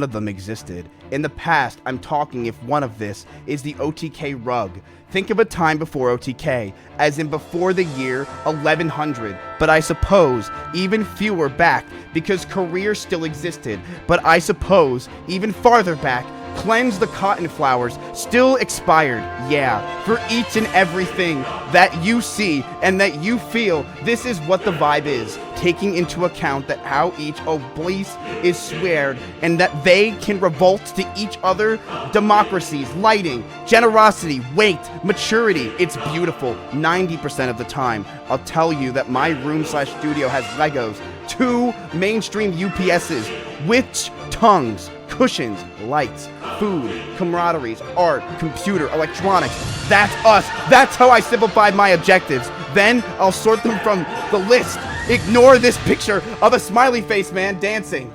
of them existed. In the past, I'm talking if one of this is the OTK rug. Think of a time before OTK, as in before the year 1100, but I suppose even fewer back because career still existed, but I suppose even farther back, cleanse the cotton flowers, still expired, yeah, for each and everything that you see and that you feel. This is what the vibe is, taking into account that how each obelisk is squared and that they can revolt to each other. Democracies, lighting, generosity, weight, maturity. It's beautiful 90% of the time. I'll tell you that my room/studio has Legos, 2 mainstream UPSs, witch tongues, cushions, lights, food, camaraderies, art, computer, electronics. That's us. That's how I simplified my objectives. Then I'll sort them from the list. Ignore this picture of a smiley face man dancing.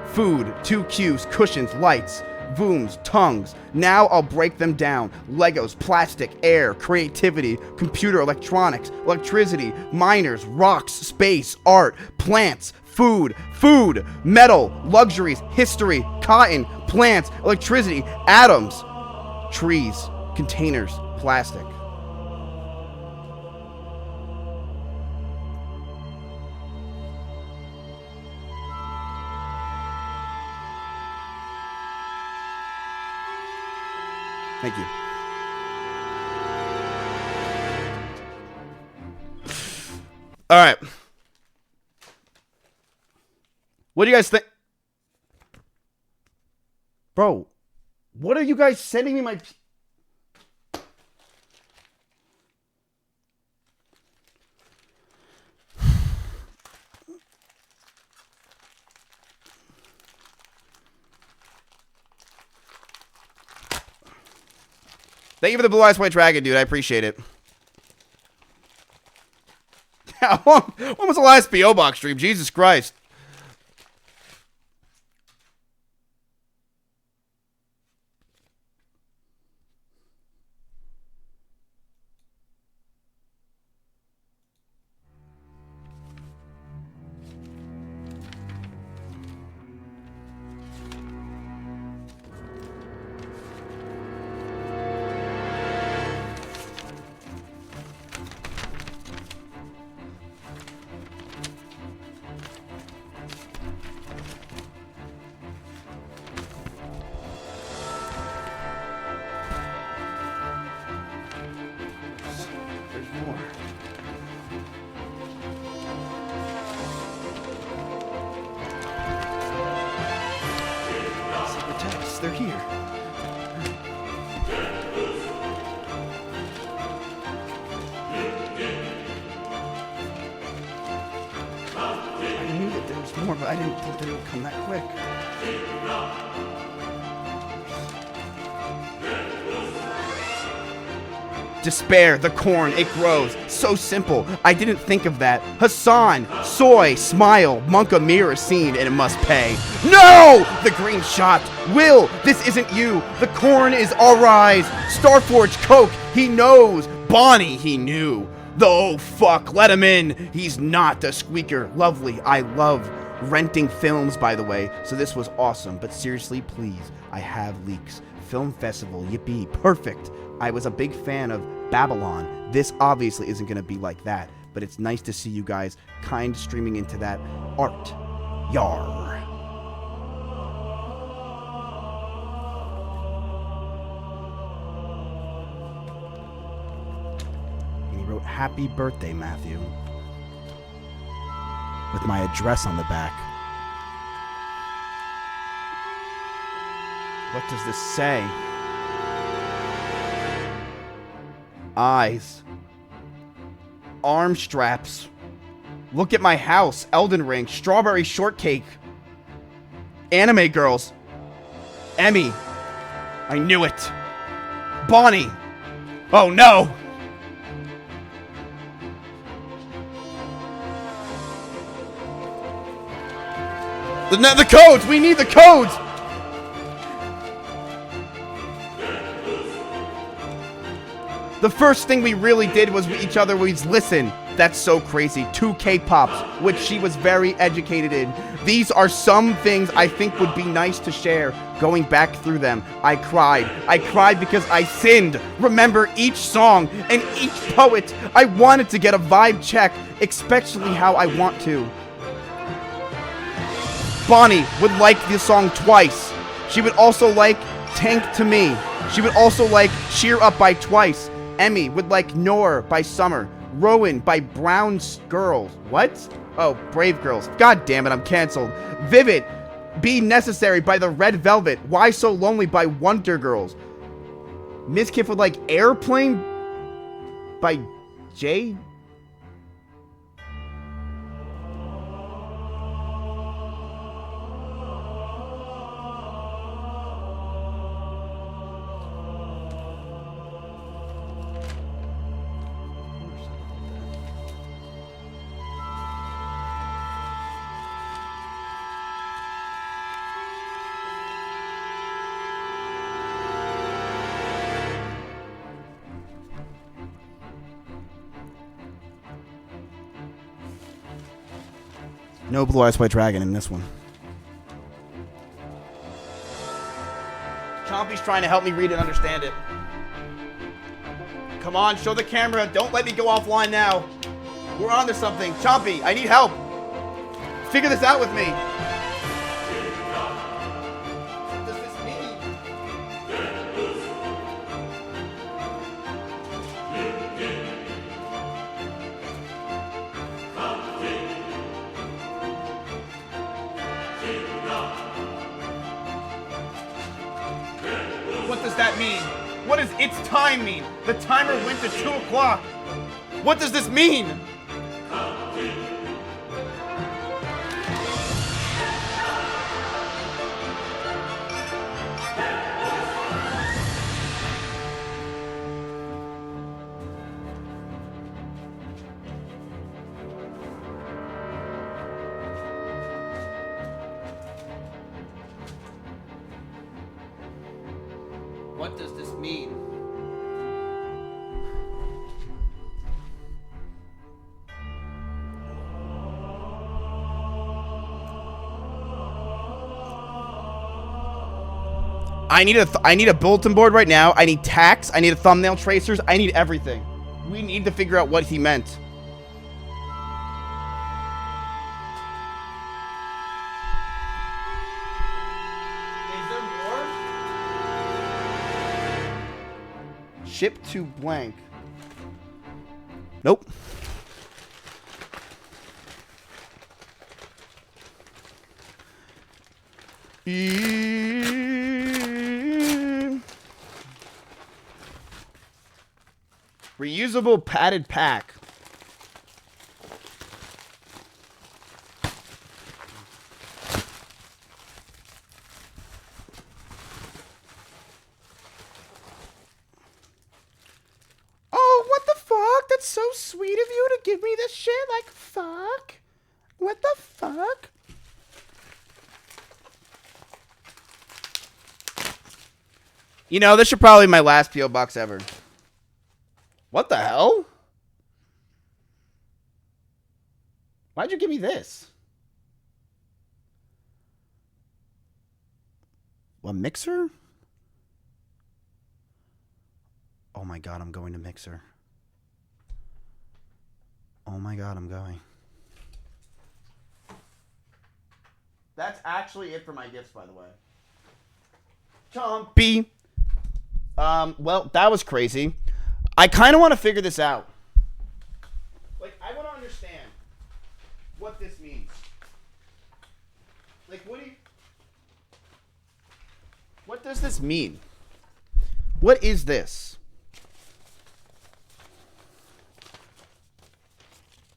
Food, 2 cues, cushions, lights, booms, tongues. Now I'll break them down. Legos, plastic, air, creativity, computer, electronics, electricity, miners, rocks, space, art, plants, food, metal, luxuries, history, cotton, plants, electricity, atoms, trees, containers, plastic. Thank you. All right. What do you guys think? Bro, what are you guys sending me my... Thank you for the Blue Eyes White Dragon, dude. I appreciate it. When was the last P.O. Box stream? Jesus Christ. They're here. I knew that there was more, but I didn't think that it would come that quick. Despair, the corn, it grows. So simple. I didn't think of that. Hassan, soy, smile, monk a mirror scene, and it must pay. No! The green shot. Will, this isn't you. The corn is our eyes. Starforge, Coke, he knows. Bonnie, he knew. The oh fuck, let him in. He's not a squeaker. Lovely. I love renting films, by the way. So this was awesome. But seriously, please, I have leaks. Film festival, yippee, perfect. I was a big fan of Babylon. This obviously isn't going to be like that, but it's nice to see you guys kind streaming into that art. Yar. And he wrote, "Happy birthday, Matthew," with my address on the back. What does this say? Eyes. Arm straps. Look at my house. Elden Ring. Strawberry shortcake. Anime girls. Emmy. I knew it. Bonnie. Oh no. The codes. We need the codes. The first thing we really did was with each other was listen. That's so crazy. 2 K-pops, which she was very educated in. These are some things I think would be nice to share. Going back through them, I cried. I cried because I sinned. Remember each song and each poet. I wanted to get a vibe check, especially how I want to. Bonnie would like the song Twice. She would also like Tank to Me. She would also like Cheer Up by Twice. Emmy would like Noor by Summer. Rowan by Brown Girls. What? Oh, Brave Girls. God damn it, I'm canceled. Vivid. Be Necessary by the Red Velvet. Why So Lonely by Wonder Girls. Mizkif would like Airplane by Jay. No Blue Eyes White Dragon in this one. Chompy's trying to help me read and understand it. Come on, show the camera. Don't let me go offline now. We're on to something. Chompy, I need help. Figure this out with me. What does this mean? What does that mean? What does its time mean? The timer went to 2 o'clock. What does this mean? What does this mean? I need a bulletin board right now. I need tacks. I need a thumbnail tracers. I need everything. We need to figure out what he meant. Is there more? Ship to blank. Nope. Reusable padded pack. Oh, what the fuck? That's so sweet of you to give me this shit. Like, fuck. What the fuck? You know, this should probably be my last P.O. box ever. What the hell? Why'd you give me this? A mixer? Oh my god, I'm going to Mixer. Oh my god, I'm going. That's actually it for my gifts, by the way. Chompy. Well, that was crazy. I kind of want to figure this out. Like, I want to understand what this means. Like, what does this mean? What is this?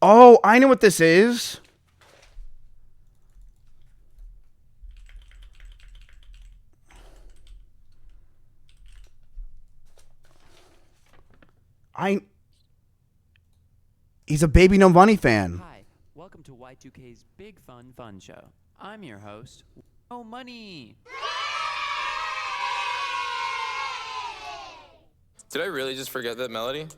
Oh, I know what this is. He's a Baby No Money fan. Hi, welcome to Y2K's Big Fun Show. I'm your host, No Money. Did I really just forget that melody?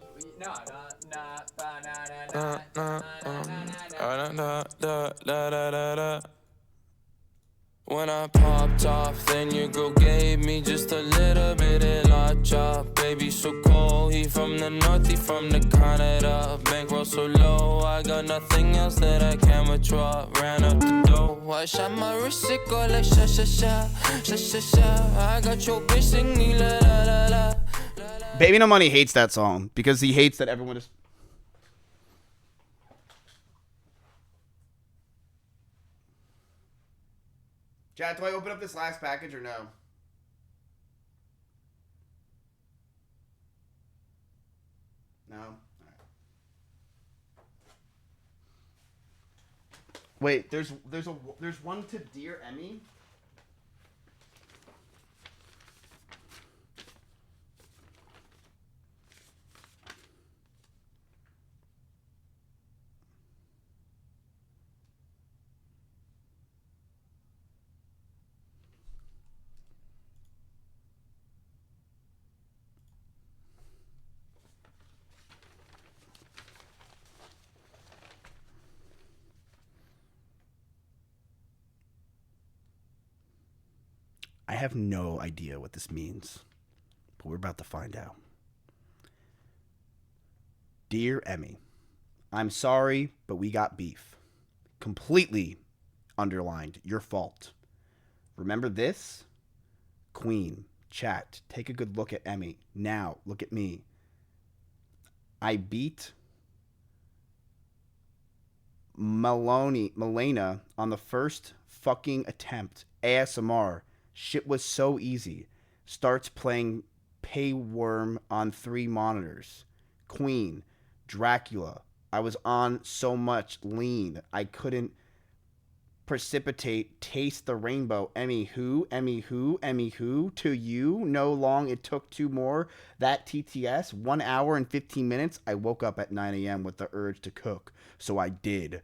When I popped off, then your girl gave me just a little bit of la chop. Baby, so cold, he from the north, he from the Canada. Bankroll so low, I got nothing else that I can withdraw. Ran up the dough, I shot my wrist, it go like sha sha sha, sha sha sha. I got your bitch singing la la la la. Baby No Money hates that song because he hates that everyone is. Chad, do I open up this last package or no? No? All right. Wait, there's one to Dear Emmy? I have no idea what this means, but we're about to find out. Dear Emmy, I'm sorry, but we got beef. Completely underlined. Your fault. Remember this? Queen, chat, take a good look at Emmy. Now, look at me. I beat Melena on the first fucking attempt. ASMR. Shit was so easy. Starts playing Payworm on 3 monitors. Queen. Dracula. I was on so much lean. I couldn't precipitate. Taste the rainbow. Emmy who? Emmy who? Emmy who? To you? No long. It took 2 more. That TTS. 1 hour and 15 minutes. I woke up at 9 a.m. with the urge to cook. So I did.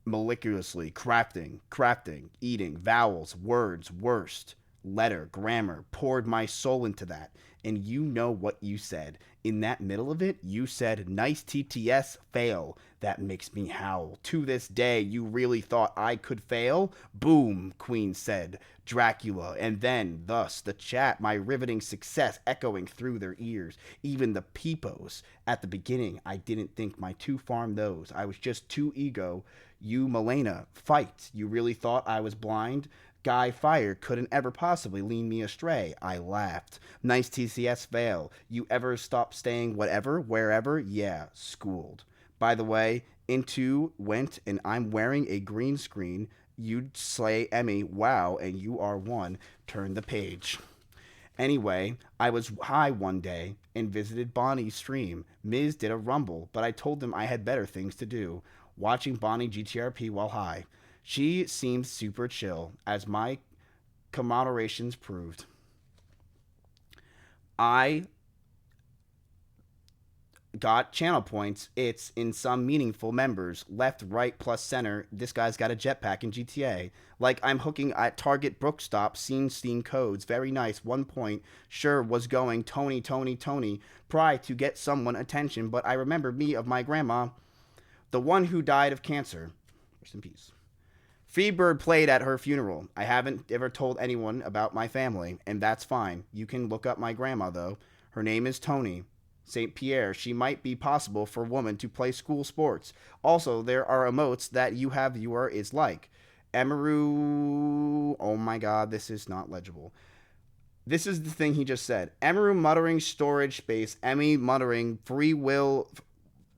Meticulously crafting, eating, vowels, words, worst, letter, grammar, poured my soul into that. And you know what you said. In that middle of it, you said, nice TTS, fail. That makes me howl. To this day, you really thought I could fail? Boom, Queen said. Dracula. And then, thus, the chat, my riveting success echoing through their ears. Even the peepos. At the beginning, I didn't think my two farm those. I was just too ego. You, Melena, fight. You really thought I was blind? Guy Fire couldn't ever possibly lead me astray. I laughed. Nice TCS fail. You ever stop staying whatever, wherever? Yeah, schooled. By the way, into went and I'm wearing a green screen. You'd slay Emmy. Wow, and you are one. Turn the page. Anyway, I was high one day and visited Bonnie's stream. Miz did a rumble, but I told him I had better things to do. Watching Bonnie GTRP while high. She seemed super chill, as my commemorations proved. I got channel points. It's in some meaningful members. Left, right, plus center. This guy's got a jetpack in GTA. Like I'm hooking at Target Brookstop. Scene codes. Very nice. 1 point. Sure was going Tony. Pry to get someone attention, but I remember me of my grandma. The one who died of cancer. Rest in peace. Freebird played at her funeral. I haven't ever told anyone about my family, and that's fine. You can look up my grandma, though. Her name is Tony St. Pierre. She might be possible for a woman to play school sports. Also, there are emotes that you have viewer is like. Emeru... Oh my god, this is not legible. This is the thing he just said. Emeru muttering storage space. Emmy muttering free will...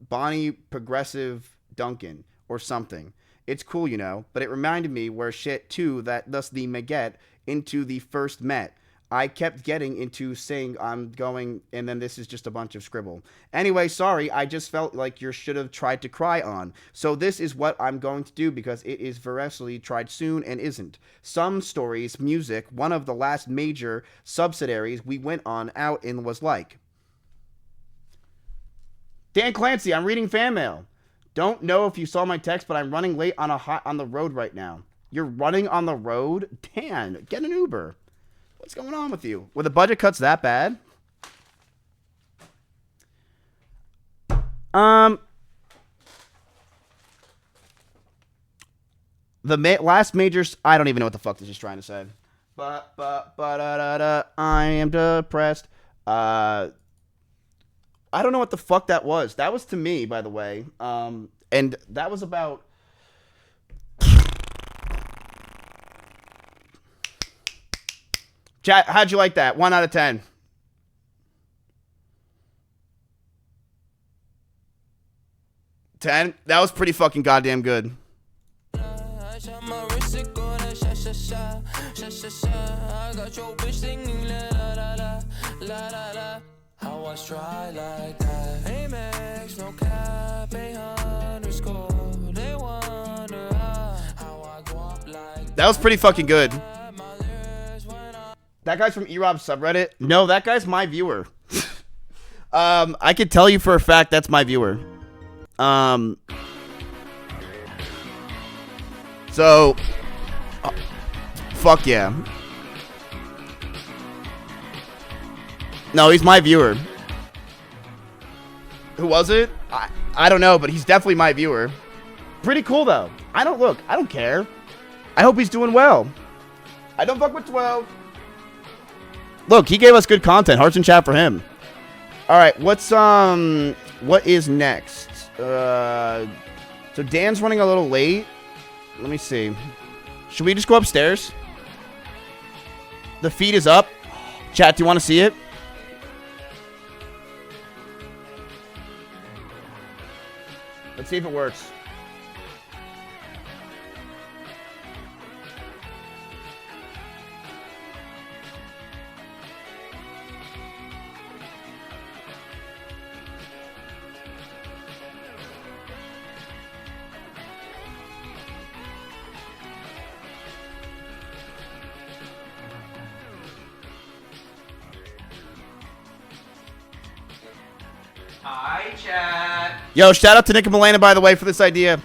Bonnie Progressive Duncan or something. It's cool, you know, but it reminded me where shit too that thus the Maget into the first met. I kept getting into saying I'm going and then this is just a bunch of scribble. Anyway, sorry, I just felt like you should have tried to cry on. So this is what I'm going to do because it is variously tried soon and isn't. Some stories, music, one of the last major subsidiaries we went on out in was like. Dan Clancy, I'm reading fan mail. Don't know if you saw my text, but I'm running late on the road right now. You're running on the road? Dan, get an Uber. What's going on with you? Were the budget cuts that bad? The last majors, I don't even know what the fuck this is trying to say. I am depressed. I don't know what the fuck that was. That was to me, by the way. And that was about. Chat, how'd you like that? 1 out of 10. 10? That was pretty fucking goddamn good. That was pretty fucking good. That guy's from E-Rob's subreddit? No, that guy's my viewer. I could tell you for a fact that's my viewer. So, fuck yeah. No, he's my viewer. Who was it? I don't know, but he's definitely my viewer. Pretty cool, though. I don't care. I hope he's doing well. I don't fuck with 12. Look, he gave us good content. Hearts in chat for him. All right, what is next? So Dan's running a little late. Let me see. Should we just go upstairs? The feed is up. Chat, do you want to see it? Let's see if it works. Hi, chat. Yo, shout out to Nick and Milena, by the way, for this idea.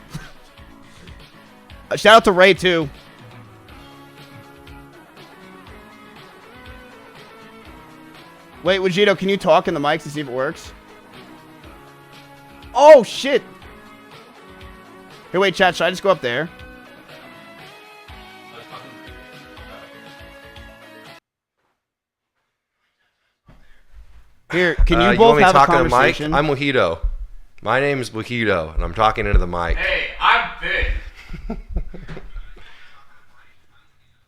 Shout out to Ray, too. Wait, Vegito, can you talk in the mics to see if it works? Oh, shit. Hey, wait, chat, should I just go up there? Here, can you both have a conversation? I'm Mojito. My name is Mojito, and I'm talking into the mic. Hey, I'm Finn.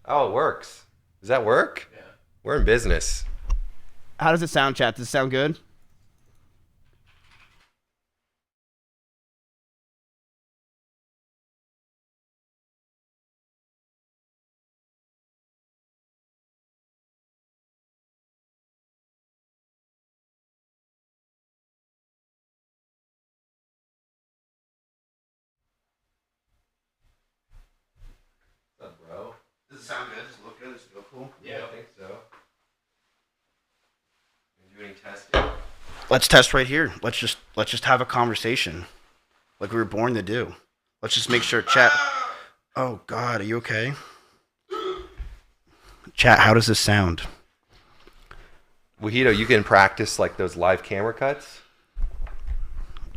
Oh, it works. Does that work? Yeah. We're in business. How does it sound, chat? Does it sound good? What's up, bro? Does it sound good? Does it look good? Does it feel cool? Yeah, I think so. You doing testing? Let's test right here. Let's just have a conversation, like we were born to do. Let's just make sure chat. Oh God, are you okay? Chat, how does this sound? Mojito, you can practice like those live camera cuts.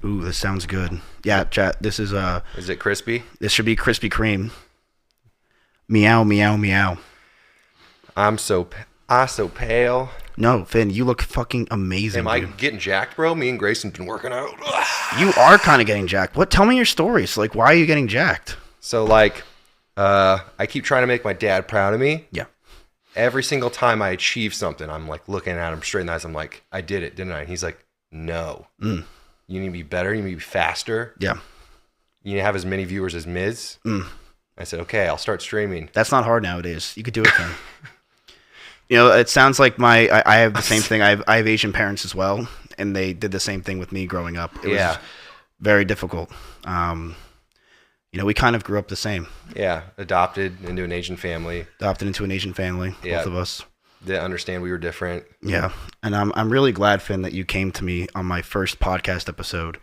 Ooh, this sounds good. Yeah, chat. This is Is it crispy? This should be Krispy Kreme. Meow, meow, meow. I'm so pale. No, Finn, you look fucking amazing. Am I dude. getting jacked, bro? Me and Grayson's been working out. You are kind of getting jacked. What? Tell me your stories. Like, why are you getting jacked? So, like, I keep trying to make my dad proud of me. Yeah. Every single time I achieve something, I'm like looking at him straight in the eyes. I'm like, I did it, didn't I? And he's like, no. You need to be better. You need to be faster. Yeah. You need to have as many viewers as Miz. I said, okay, I'll start streaming. That's not hard nowadays. You could do it, Ken. You know, it sounds like I have the same thing. I have Asian parents as well, and they did the same thing with me growing up. It was very difficult. You know, we kind of grew up the same. Yeah, adopted into an Asian family. Both of us. They understand we were different. Yeah, and I'm really glad, Finn, that you came to me on my first podcast episode.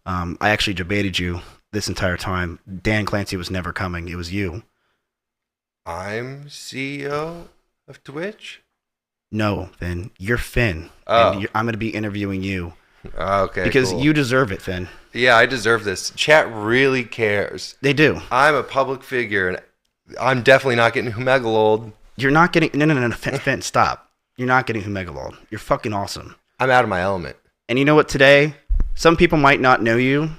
I actually debated you this entire time. Dan Clancy was never coming. It was you. I'm CEO of Twitch? No, Finn. You're Finn. Oh. And I'm going to be interviewing you Okay, because cool. you deserve it, Finn. Yeah, I deserve this. Chat really cares. They do. I'm a public figure, and I'm definitely not getting Humegalold. You're not getting... No, Finn, stop. You're not getting Humegalold. You're fucking awesome. I'm out of my element. And you know what? Today, some people might not know you,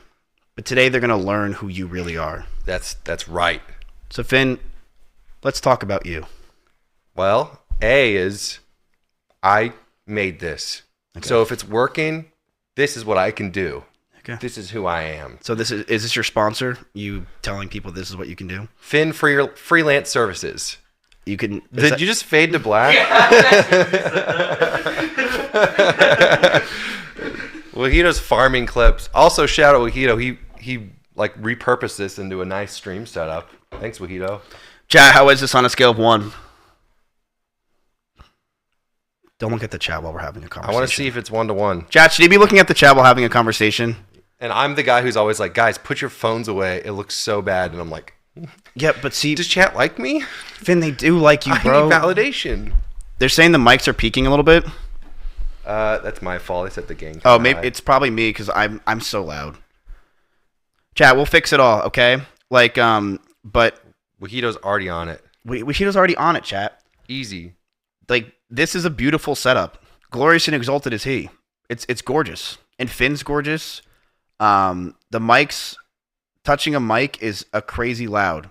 but today they're going to learn who you really are. That's right. So, Finn, let's talk about you. Well, A is I made this. Okay. So if it's working, this is what I can do. Okay. This is who I am. So is this your sponsor? You telling people this is what you can do? Finn freelance services. You can. Did you just fade to black? Wahito's farming clips. Also, shout out Wahito. He like repurposed this into a nice stream setup. Thanks, Wahito. Chat, how is this on a scale of 1? Don't look at the chat while we're having a conversation. I want to see if it's 1-to-1. Chat, should you be looking at the chat while having a conversation? And I'm the guy who's always like, guys, put your phones away. It looks so bad. And I'm like, yeah, but see, does chat like me? Finn, they do like you, bro. I need validation. They're saying the mics are peaking a little bit. That's my fault. I set the gain. Oh, maybe it's probably me because I'm so loud. Chat, we'll fix it all, okay? Like, but Wahito's already on it. Wahito's already on it, chat. Easy. Like, this is a beautiful setup. Glorious and exalted is he. It's gorgeous. And Finn's gorgeous. The mics, touching a mic is a crazy loud.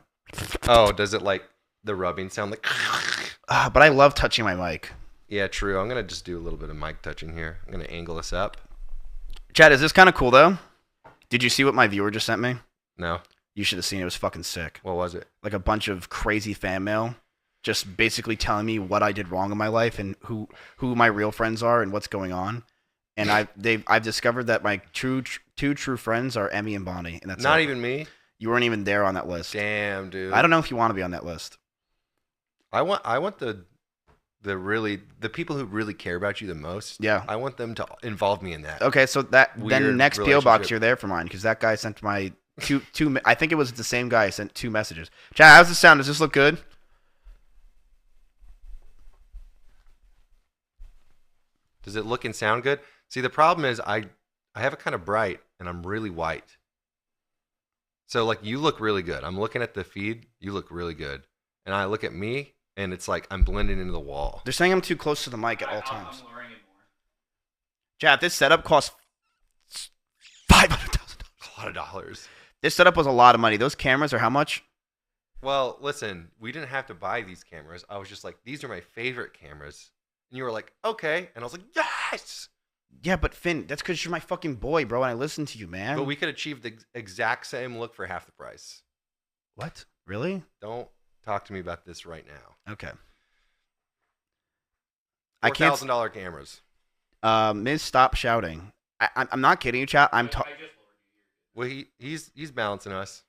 Oh, does it like the rubbing sound like? But I love touching my mic. Yeah, true. I'm going to just do a little bit of mic touching here. I'm going to angle this up. Chad, is this kind of cool, though? Did you see what my viewer just sent me? No. You should have seen it. It was fucking sick. What was it? Like a bunch of crazy fan mail. Just basically telling me what I did wrong in my life and who my real friends are and what's going on. And I've discovered that my two true friends are Emmy and Bonnie, and that's not even me. You weren't even there on that list. Damn, dude. I don't know if you want to be on that list. I want the people who really care about you the most. Yeah. I want them to involve me in that. Okay, so then next PO box you're there for mine because that guy sent my two. I think it was the same guy sent 2 messages. Chad, how's this sound? Does this look good? Does it look and sound good? See, the problem is I have it kind of bright and I'm really white. So like you look really good. I'm looking at the feed. You look really good. And I look at me and it's like I'm blending into the wall. They're saying I'm too close to the mic at all times. Chad, this setup cost $500,000. A lot of dollars. This setup was a lot of money. Those cameras are how much? Well, listen, we didn't have to buy these cameras. I was just like, these are my favorite cameras. And you were like, okay. And I was like, yes! Yeah, but Finn, that's because you're my fucking boy, bro, and I listen to you, man. But we could achieve the exact same look for half the price. What? Really? Don't talk to me about this right now. Okay. $4,000 cameras. Miz, stop shouting. I'm not kidding you, chat. Well, he's balancing us.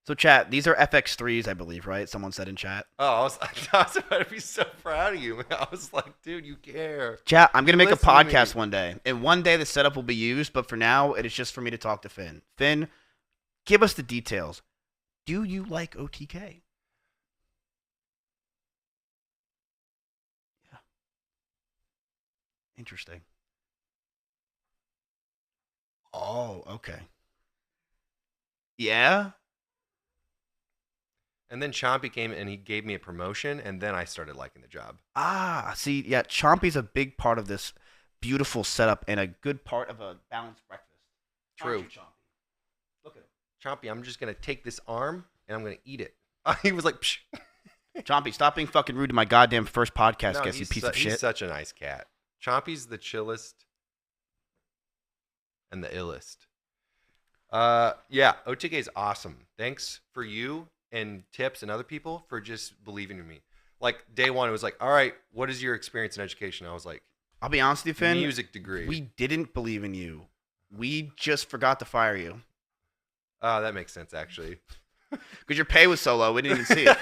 So, chat, these are FX3s, I believe, right? Someone said in chat. Oh, I was about to be so proud of you, man. I was like, dude, you care. Chat, I'm going to make a podcast one day. And one day the setup will be used, but for now, it is just for me to talk to Finn. Finn, give us the details. Do you like OTK? Yeah. Interesting. Oh, okay. Yeah? And then Chompy came and he gave me a promotion, and then I started liking the job. Ah, see, yeah, Chompy's a big part of this beautiful setup and a good part of a balanced breakfast. True. Chompy? Look at him. Chompy, I'm just going to take this arm, and I'm going to eat it. He was like, psh. Chompy, stop being fucking rude to my goddamn first podcast guest, you piece of shit. He's such a nice cat. Chompy's the chillest and the illest. Yeah, OTK is awesome. Thanks for you and Tips and other people for just believing in me. Like day one, it was like, all right, what is your experience in education? I was like, I'll be honest with you, Finn. Music degree. We didn't believe in you. We just forgot to fire you. Oh, that makes sense, actually. Because your pay was so low, we didn't even see it.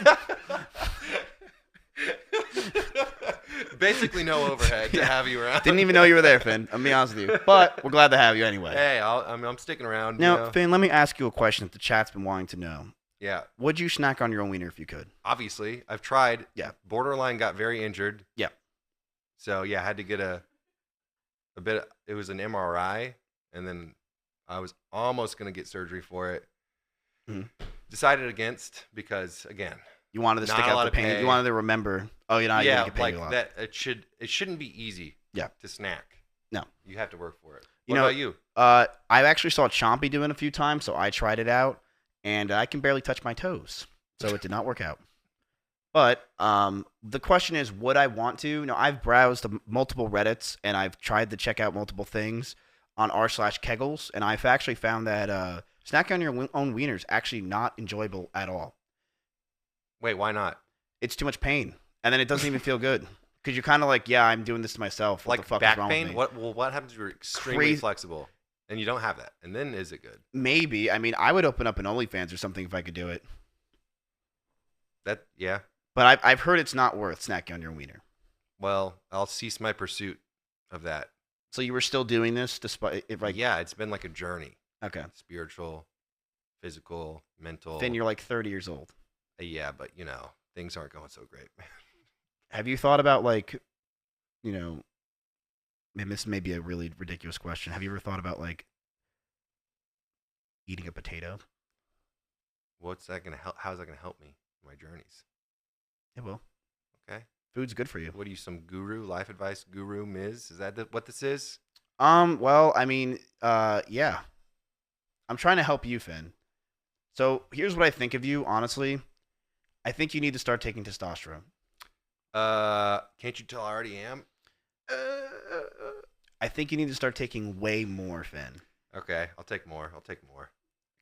Basically no overhead to have you around. Didn't even know you were there, Finn. I'll be honest with you. But we're glad to have you anyway. Hey, I'm sticking around. Now, you know? Finn, let me ask you a question that the chat's been wanting to know. Yeah. Would you snack on your own wiener if you could? Obviously. I've tried. Yeah. Borderline got very injured. Yeah. So, yeah, I had to get a a bit. It was an MRI, and then I was almost gonna get surgery for it. Mhm. Decided against because again, You wanted to not stick a out lot the of pain. pay. You wanted to remember. Oh, you're not yeah, gonna get paid like a lot. that. It shouldn't be easy. Yeah. To snack. No. You have to work for it. You What know, about you? I actually saw Chompy doing it a few times, so I tried it out, and I can barely touch my toes, so it did not work out. But the question is, would I want to? No, I've browsed multiple Reddits, and I've tried to check out multiple things on r/Kegels, and I've actually found that snacking on your own wiener is actually not enjoyable at all. Wait, why not? It's too much pain, and then it doesn't even feel good. Because you're kind of like, yeah, I'm doing this to myself. What Like the fuck back is wrong pain? with me? What happens if you're extremely Crazy- flexible and you don't have that? And then is it good? Maybe. I mean, I would open up an OnlyFans or something if I could do it. Yeah. But I've heard it's not worth snacking on your wiener. Well, I'll cease my pursuit of that. So you were still doing this despite it, like? Yeah, it's been like a journey. Okay. Spiritual, physical, mental. Then you're like 30 years old. Yeah, but things aren't going so great. Have you thought about like, and this may be a really ridiculous question. Have you ever thought about like eating a potato? What's that gonna help? How's that gonna help me in my journeys? It will. Okay. Food's good for you. What are you, some guru, life advice guru, Miz? Is that what this is? Well, I mean, yeah. I'm trying to help you, Finn. So here's what I think of you, honestly. I think you need to start taking testosterone. Can't you tell I already am? I think you need to start taking way more, Finn. Okay, I'll take more.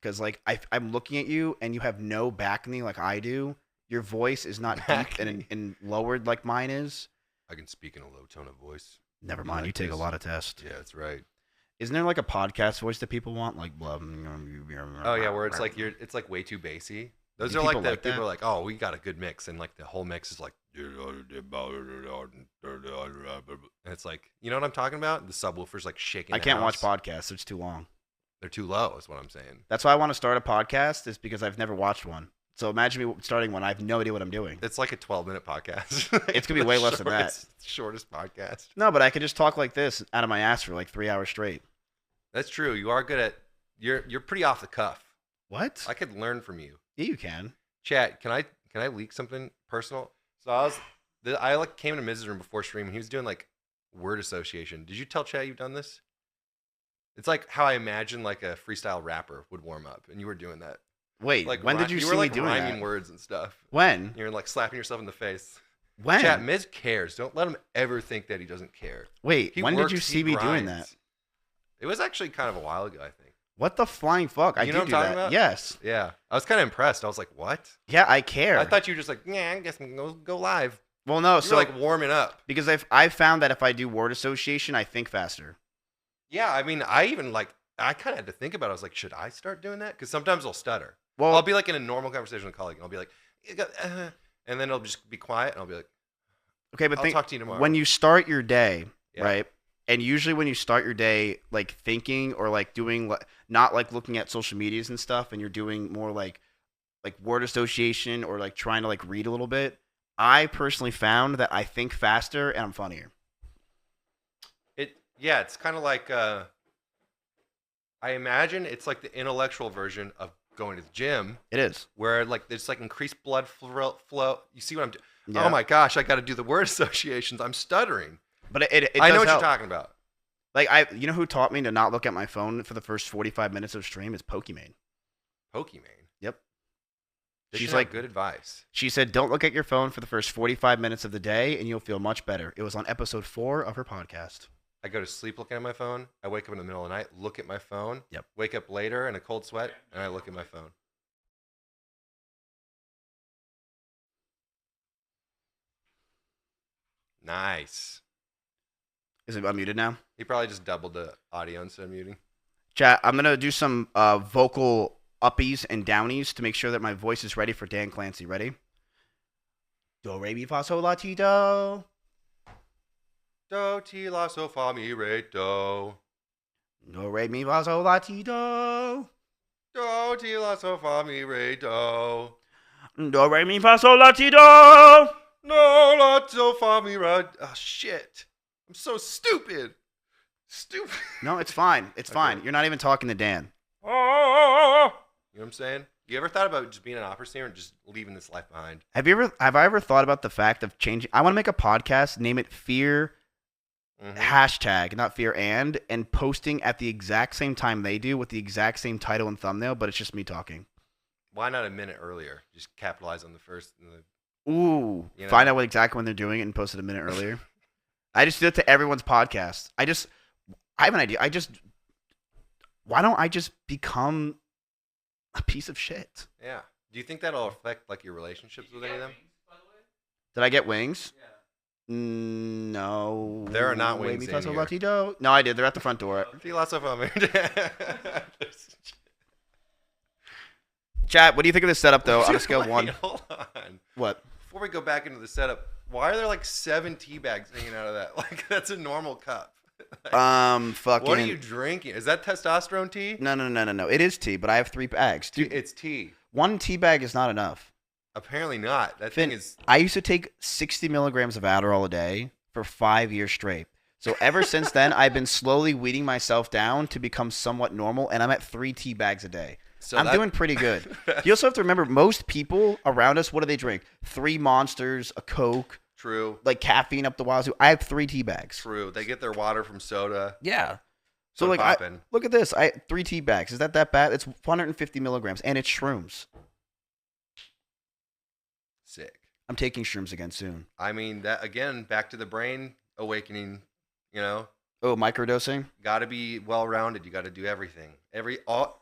Because like I'm looking at you and you have no back knee like I do. Your voice is not deep and lowered like mine is. I can speak in a low tone of voice. Never mind, you take a lot of tests. Yeah, that's right. Isn't there like a podcast voice that people want? Like, oh yeah, where it's like it's like way too bassy. Those Do are like people the like that? people are like, oh, we got a good mix, and like the whole mix is like, and it's like, you know what I'm talking about? The subwoofer's like shaking. I the can't watch house. podcasts. It's too long. They're too low, is what I'm saying. That's why I want to start a podcast, is because I've never watched one. So imagine me starting one. I have no idea what I'm doing. It's like a 12-minute podcast. It's going to be way less than that. Shortest podcast. No, but I could just talk like this out of my ass for like 3 hours straight. That's true. You are good at. You're pretty off the cuff. What? I could learn from you. Yeah, you can. Chat. Can I leak something personal? So I like came into Miz's room before stream, and he was doing like word association. Did you tell Chat you've done this? It's like how I imagine like a freestyle rapper would warm up, and you were doing that. Wait, like when did you you see were me like doing rhyming that? words and stuff? When? You're like slapping yourself in the face. When? Chat, Miz cares. Don't let him ever think that he doesn't care. Wait, He when did works, you he see me doing grinds. that? It was actually kind of a while ago, I think. What the flying fuck? I You did know what do I'm that. talking about? Yes. Yeah. I was kind of impressed. I was like, what? Yeah, I care. I thought you were just like, yeah, I guess I'm going to go live. Well, no, You so were like warming up. because I've found that if I do word association, I think faster. Yeah, I mean, I kind of had to think about it. I was like, should I start doing that? Because sometimes I'll stutter. Well, I'll be like in a normal conversation with a colleague, and I'll be like, and then it'll just be quiet, and I'll be like, okay, but I'll talk to you tomorrow. When you start your day, Yeah. right? And usually when you start your day, like thinking or like doing, not like looking at social medias and stuff, and you're doing more like word association or like trying to like read a little bit, I personally found that I think faster and I'm funnier. It's kind of like, I imagine it's like the intellectual version of going to the gym. It is. Where like there's like increased blood flow. You see what I'm doing? Yeah. Oh my gosh, I got to do the word associations. I'm stuttering. But it I know does what help. you're talking about. Like you know who taught me to not look at my phone for the first 45 minutes of stream is Pokimane. Pokimane. Yep. She's like good advice. She said, "Don't look at your phone for the first 45 minutes of the day, and you'll feel much better." It was on episode 4 of her podcast. I go to sleep looking at my phone. I wake up in the middle of the night, look at my phone. Yep. Wake up later in a cold sweat, and I look at my phone. Nice. Is it unmuted now? He probably just doubled the audio instead of muting. Chat, I'm going to do some vocal uppies and downies to make sure that my voice is ready for Dan Clancy. Ready? Do, re, mi, fa, sol, la, ti, do. Do, ti, la, so, fa, mi, re, do. Do, re, mi, fa, sol, la, ti, do. Do, ti, la, so, fa, mi, re, do. Do, re, mi, fa, sol, la, ti, do. No, la, so, fa, mi, re. Oh, shit. I'm so stupid. Stupid. No, it's fine. It's fine. You're not even talking to Dan. You know what I'm saying? You ever thought about just being an opera singer and just leaving this life behind? Have I ever thought about the fact of changing? I want to make a podcast, name it Fear hashtag, not Fear and posting at the exact same time they do with the exact same title and thumbnail, but it's just me talking. Why not a minute earlier? Just capitalize on the first. Ooh, You know? find out exactly when they're doing it and post it a minute earlier. I just do it to everyone's podcast. I have an idea. Why don't I just become a piece of shit? Yeah. Do you think that'll affect like your relationships with any of them? Did I get wings? Yeah. No. There are not wings in here. No, I did. They're at the front door. See lots of them. Chat, what do you think of this setup, though, on a scale of 1? Hold on. What? Before we go back into the setup, why are there like 7 tea bags hanging out of that? Like, that's a normal cup. Fucking. What are you drinking? Is that testosterone tea? No. It is tea, but I have 3 bags. Dude, it's tea. 1 tea bag is not enough. Apparently not. That Finn, thing is. I used to take 60 milligrams of Adderall a day for 5 years straight. So ever since then, I've been slowly weeding myself down to become somewhat normal, and I'm at 3 tea bags a day. So I'm doing pretty good. You also have to remember, most people around us, what do they drink? 3 Monsters, a Coke. True. Like caffeine up the wazoo. I have 3 tea bags. True. They get their water from soda. Yeah. So like, look at this. I 3 tea bags. Is that bad? It's 150 milligrams, and it's shrooms. Sick. I'm taking shrooms again soon. I mean, that again, back to the brain awakening, you know? Oh, microdosing? Got to be well-rounded. You got to do everything. You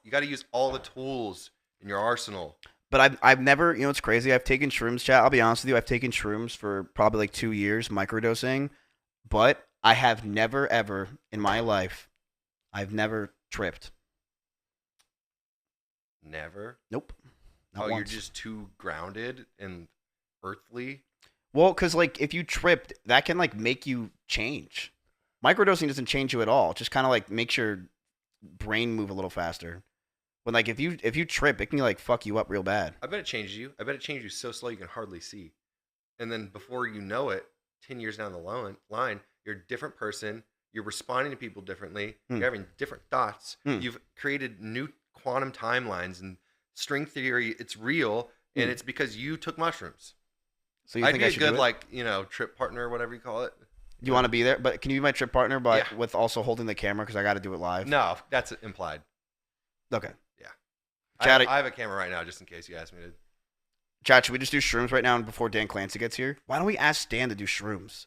got to use all the tools in your arsenal. But I've never, you know, it's crazy. I've taken shrooms, chat. I'll be honest with you. I've taken shrooms for probably like 2 years, microdosing. But I have never, ever in my life, I've never tripped. Never? Nope. Not once. You're just too grounded and earthly? Well, because like if you tripped, that can like make you change. Microdosing doesn't change you at all. It just kind of like makes your brain move a little faster. When like if you trip, it can like fuck you up real bad. I bet it changes you. I bet it changes you so slow you can hardly see. And then before you know it, 10 years down the line, you're a different person. You're responding to people differently. You're having different thoughts. You've created new quantum timelines and string theory. It's real, and it's because you took mushrooms. So you think I should be a do good, it? like, you know, trip partner or whatever you call it. Do you want to be there? But can you be my trip partner, but with also holding the camera because I got to do it live? No, that's implied. Okay. Yeah. Chat, I have a camera right now just in case you ask me to. Chat, should we just do shrooms right now before Dan Clancy gets here? Why don't we ask Dan to do shrooms?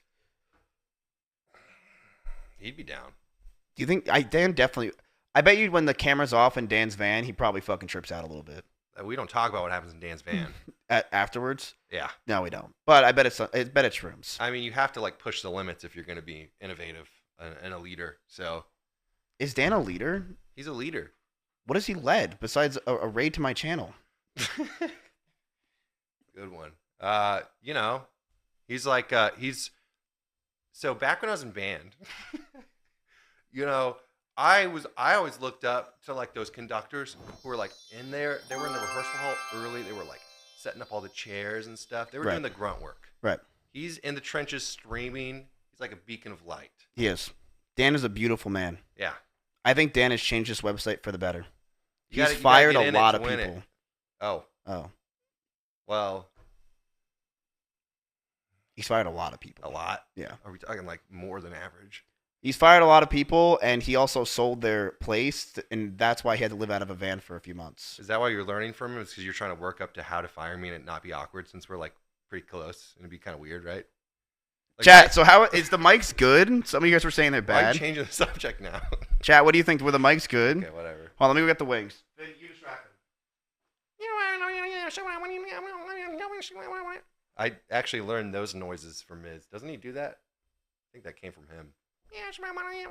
He'd be down. Do you think Dan definitely? I bet you when the camera's off in Dan's van, he probably fucking trips out a little bit. We don't talk about what happens in Dan's van. Afterwards? Yeah. No, we don't. But I bet it's shrooms. I mean, you have to like push the limits if you're going to be innovative and a leader. So, is Dan a leader? He's a leader. What has he led besides a raid to my channel? Good one. You know, he's like so back when I was in band, you know, I always looked up to like those conductors who were like in there. They were in the rehearsal hall early. They were like setting up all the chairs and stuff. They were doing the grunt work. Right. He's in the trenches streaming. He's like a beacon of light. He is. Dan is a beautiful man. Yeah. I think Dan has changed this website for the better. You He's fired gotta a lot of people. It. Oh. Well. He's fired a lot of people. A lot? Yeah. Are we talking like more than average? He's fired a lot of people, and he also sold their place, and that's why he had to live out of a van for a few months. Is that why you're learning from him? It's because you're trying to work up to how to fire me and it not be awkward, since we're like pretty close, and it'd be kind of weird, right? Like, Chat, so how is the mics good? Some of you guys were saying they're bad. Why are you changing the subject now? Chat, what do you think? Were the mics good? Okay, whatever. Hold on, let me go get the wings. You distract him. I actually learned those noises from Miz. Doesn't he do that? I think that came from him. Some people say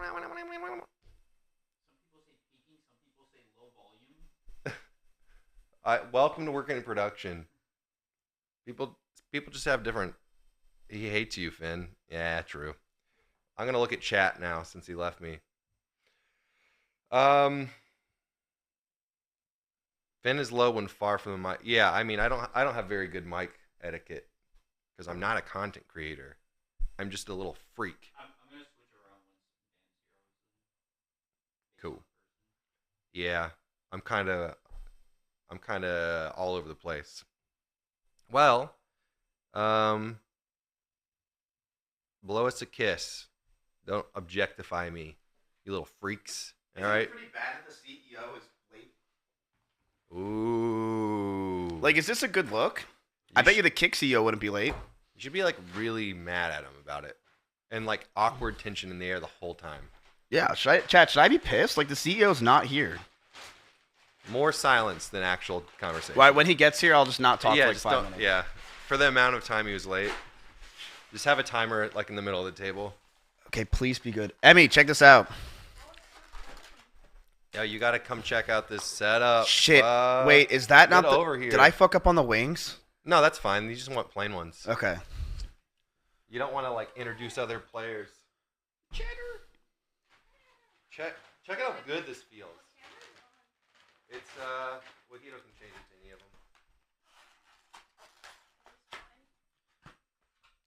peaking, some people say low volume. Welcome to working in production. People just have different. He hates you, Finn. Yeah, true. I'm gonna look at chat now since he left me. Finn is low when far from the mic. Yeah, I mean, I don't have very good mic etiquette because I'm not a content creator. I'm just a little freak. I'm gonna switch around once Cool. Yeah, I'm kind of all over the place. Well, um, blow us a kiss. Don't objectify me, you little freaks. All right. Pretty bad that the CEO is late. Ooh. Like, is this a good look? I bet you the kick CEO wouldn't be late. You should be like really mad at him about it, and like awkward tension in the air the whole time. Yeah, should I be pissed? Like, the CEO's not here. More silence than actual conversation. Why? When he gets here, I'll just not talk for like 5 minutes. Yeah, for the amount of time he was late, just have a timer like in the middle of the table. Okay, please be good. Emmy, check this out. Yo, you gotta come check out this setup. Shit. Wait, is that not Get the... over here. Did I fuck up on the wings? No, that's fine. You just want plain ones. Okay. You don't want to like introduce other players. Cheddar. Check out how good this feels. It's Wahito can change it to any of them.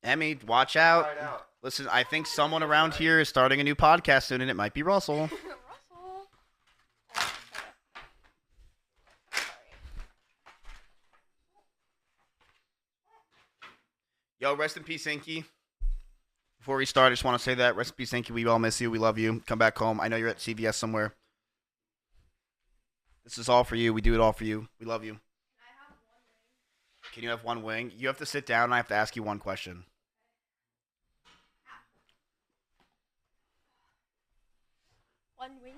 Emmy, watch out. Try it out. Listen, I think someone around here is starting a new podcast soon, and it might be Russell. Yo, rest in peace, Inky. Before we start, I just want to say that. Rest in peace, Inky. We all miss you. We love you. Come back home. I know you're at CVS somewhere. This is all for you. We do it all for you. We love you. Can you have one wing? You have to sit down, and I have to ask you one question. One wing.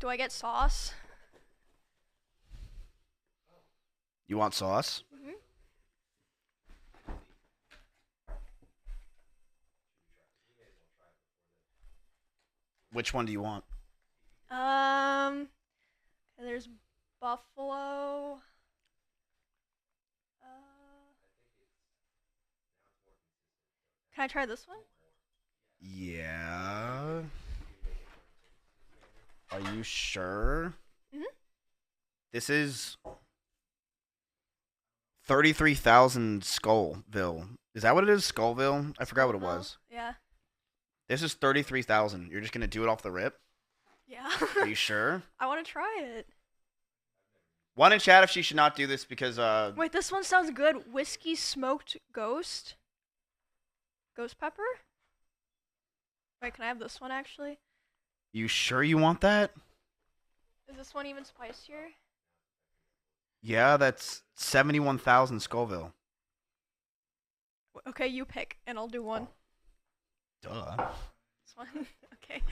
Do I get sauce? You want sauce? Mm-hmm. Which one do you want? There's buffalo. Can I try this one? Yeah. Are you sure? Mhm. This is 33,000 Skullville. Is that what it is? Skullville? I forgot what it was. Yeah. This is 33,000. You're just gonna do it off the rip? Yeah. Are you sure? I want to try it. One in chat if she should not do this because Wait, this one sounds good. Whiskey smoked ghost. Ghost pepper? Wait, can I have this one actually? you sure you want that? Is this one even spicier? Yeah, that's 71,000 Scoville. Okay, you pick, and I'll do one. Duh. This one? Okay.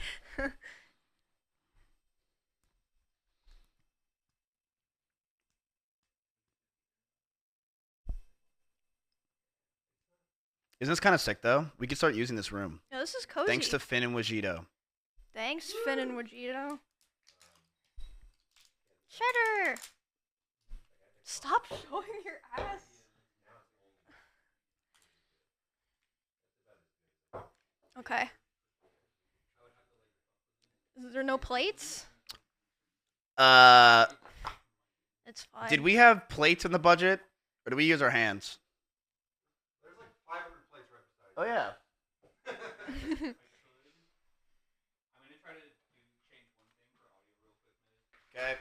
Isn't this kind of sick, though? We could start using this room. Yeah, this is cozy. Thanks to Finn and Wajito. Thanks, Finn and Wajito. Cheddar! Stop showing your ass. Okay. Is there no plates? It's fine. Did we have plates in the budget, or do we use our hands? There's like 500 plates right beside. Oh yeah. I'm gonna try to change one thing for audio real quick. Okay.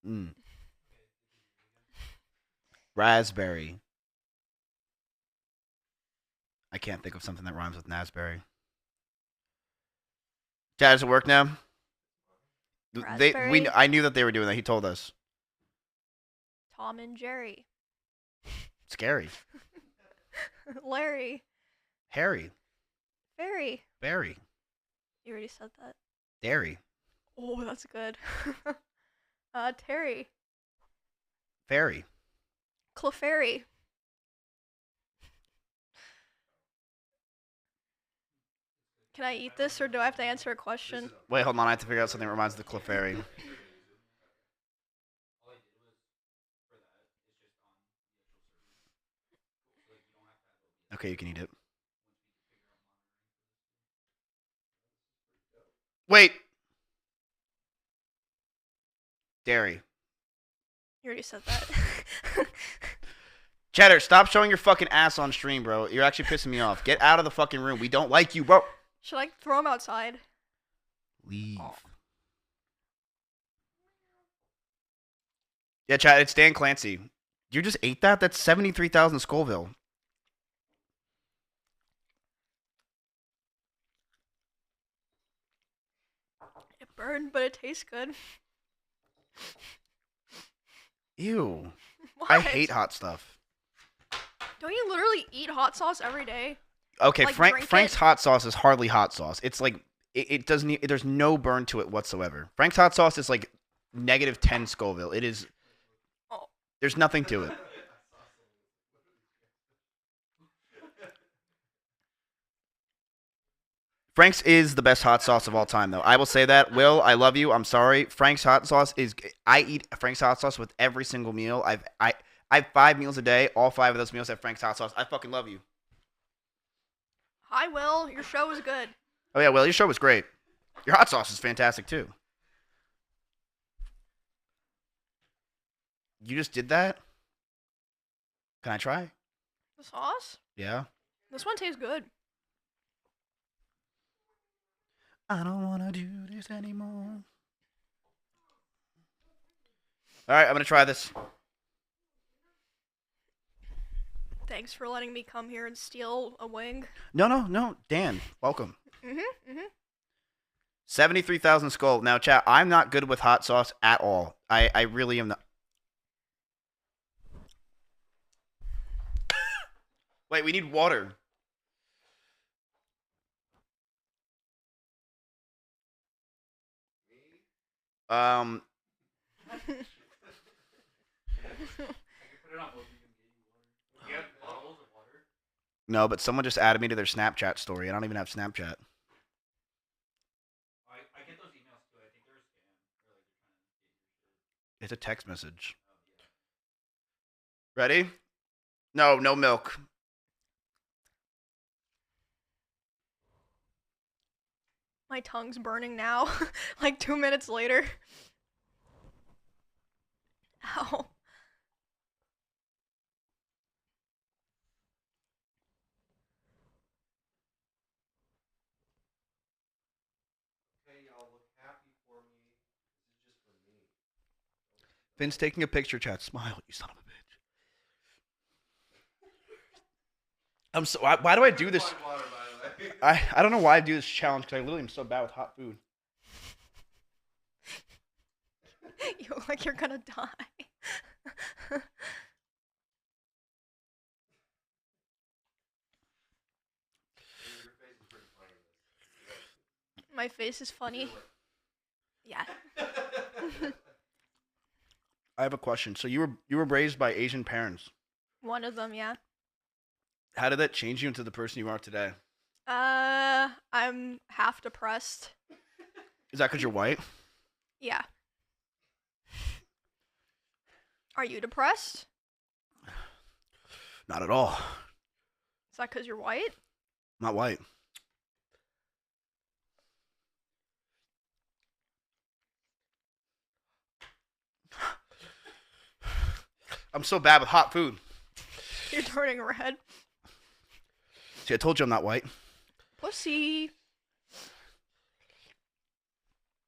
Mm. Raspberry. I can't think of something that rhymes with Nasberry. Chad, does it work now? Raspberry? I knew that they were doing that. He told us. Tom and Jerry. Scary. Larry. Harry. Fairy. Barry. You already said that. Dairy. Oh, that's good. Terry. Fairy. Clefairy. Can I eat this or do I have to answer a question? Wait, hold on. I have to figure out something that reminds of the Clefairy. Okay, you can eat it. Wait. Dairy. You already said that. Cheddar, stop showing your fucking ass on stream, bro. You're actually pissing me off. Get out of the fucking room. We don't like you, bro. Should I throw him outside? Leave. Oh. Yeah, Chad, it's Dan Clancy. You just ate that? That's 73,000 Scoville. It burned, but it tastes good. Ew. What? I hate hot stuff. Don't you literally eat hot sauce every day? Okay, Like, Frank's hot sauce is hardly hot sauce. It's like it doesn't. There's no burn to it whatsoever. Frank's hot sauce is like -10 Scoville. It is. Oh. There's nothing to it. Frank's is the best hot sauce of all time, though. I will say that. Will, I love you. I'm sorry. Frank's hot sauce is. I eat Frank's hot sauce with every single meal. I have 5 meals a day. All 5 of those meals have Frank's hot sauce. I fucking love you. Hi, Will. Your show was good. Oh yeah, Will, your show was great. Your hot sauce is fantastic too. You just did that? Can I try? The sauce? Yeah. This one tastes good. I don't want to do this anymore. All right, I'm going to try this. Thanks for letting me come here and steal a wing. No. Dan, welcome. 73,000 skull. Now, chat, I'm not good with hot sauce at all. I really am not. Wait, we need water. No, but someone just added me to their Snapchat story. I don't even have Snapchat. I get those emails too. I think they're a scam. It's a text message. Ready? No milk. My tongue's burning now. Like 2 minutes later. Ow. Finn's taking a picture, chat. Smile, you son of a bitch. I'm so. Why do I do this? I don't know why I do this challenge because I literally am so bad with hot food. You look like you're gonna die. My face is funny. Yeah. I have a question. So you were raised by Asian parents. One of them, yeah. How did that change you into the person you are today? I'm half depressed. Is that because you're white? Yeah. Are you depressed? Not at all. Is that because you're white? Not white. I'm so bad with hot food. You're turning red. See, I told you I'm not white. Pussy.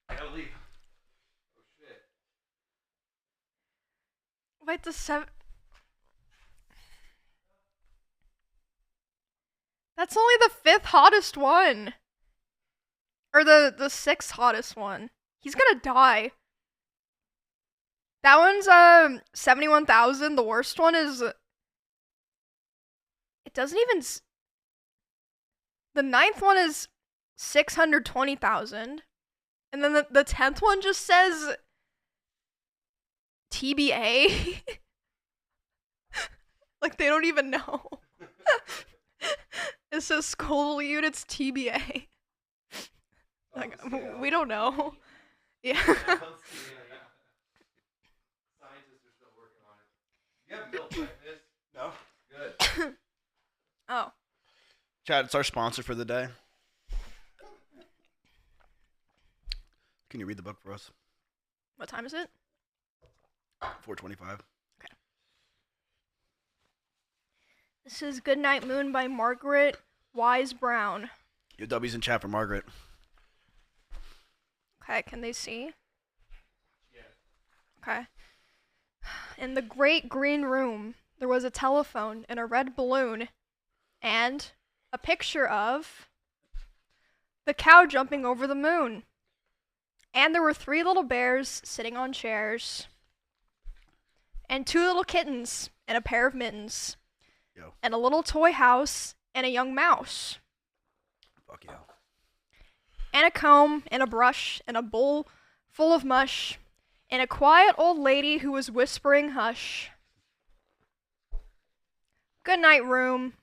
I gotta leave. Oh shit. Wait, the 7. That's only the 5th hottest one. Or the 6th hottest one. He's gonna die. That one's 71,000. The worst one is. It doesn't even. The 9th one is 620,000. And then the 10th one just says TBA. Like they don't even know. It says skull units TBA. Like we don't know. Yeah. Scientists are still working on it. You have milk like this? No. Good. Oh. Chad, it's our sponsor for the day. Can you read the book for us? What time is it? 4:25. This is Goodnight Moon by Margaret Wise Brown. Your W's in chat for Margaret. Okay, can they see? Okay. In the great green room, there was a telephone and a red balloon and a picture of the cow jumping over the moon. And there were 3 little bears sitting on chairs and 2 little kittens and a pair of mittens. Yo. And a little toy house and a young mouse. Fuck yeah. And a comb and a brush and a bowl full of mush and a quiet old lady who was whispering hush. Good night, room.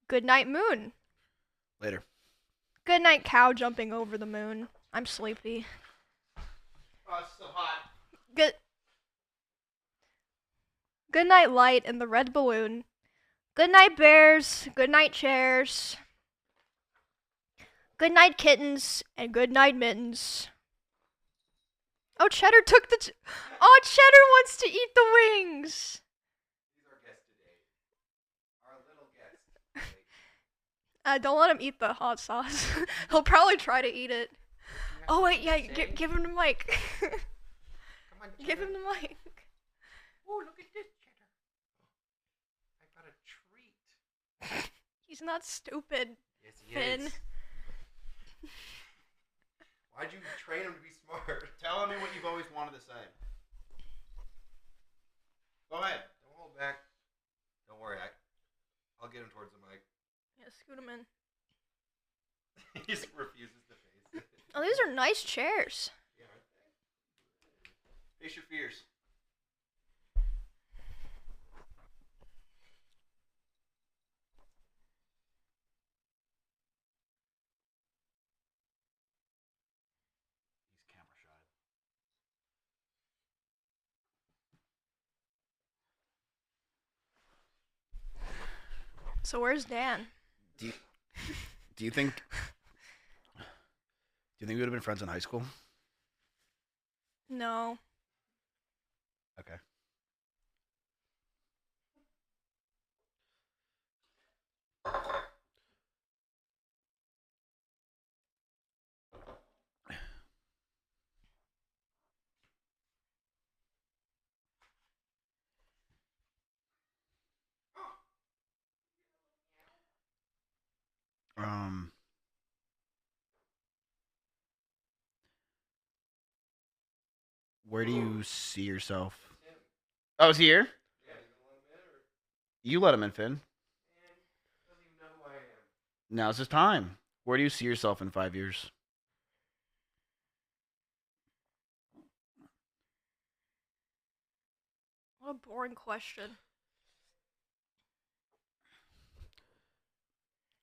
Good night, moon. Later. Good night, cow jumping over the moon. I'm sleepy. Oh, it's so hot. Good night, light and the red balloon. Good night, bears. Good night, chairs. Good night, kittens. And good night, mittens. Oh, Cheddar took the. Oh, Cheddar wants to eat the wings. He's our guest today. Our little guest. Don't let him eat the hot sauce. He'll probably try to eat it. Oh wait, yeah, give him the mic. Come on, Give him the mic. Oh, look at this, Cheddar. I got a treat. He's not stupid. Yes, he Finn. is. Why'd you train him to be smart? Tell me what you've always wanted to say. Go ahead. Don't hold back. Don't worry, I'll get him towards the mic. Yeah, scoot him in. He just refuses to face it. Oh, these are nice chairs. Yeah, aren't they? Face your fears. He's camera shy. So where's Dan? Do you think we would have been friends in high school? No. Okay. Where do you see yourself? Oh, it's here? You let him in, Finn. Now's his time. Where do you see yourself in 5 years? What a boring question.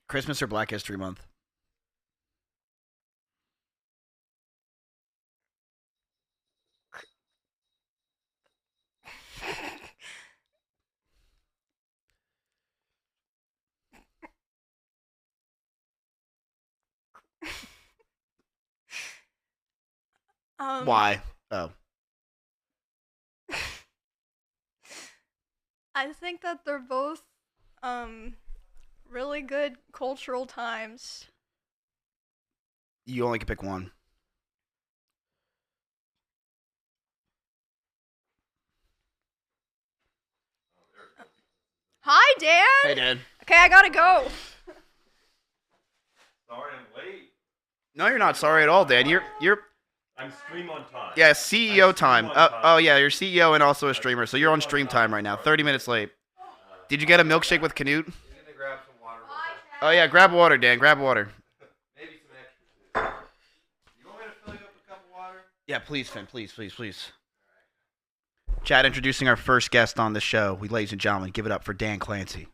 Christmas or Black History Month? Why? Oh. I think that they're both really good cultural times. You only can pick one. Hi, Dan. Hey, Dan. Okay, I gotta go. Sorry I'm late. No, you're not sorry at all, Dan. You're. I'm stream on time. Yeah, CEO time. Oh, yeah, you're CEO and also a streamer, so you're on stream time right now. 30 minutes late. Did you get a milkshake with Canute? He's gonna grab some water. Oh, yeah, grab water, Dan. Grab water. Maybe some extra. You want me to fill you up a cup of water? Yeah, please, Finn. Please. Chad, introducing our first guest on the show. Ladies and gentlemen, give it up for Dan Clancy.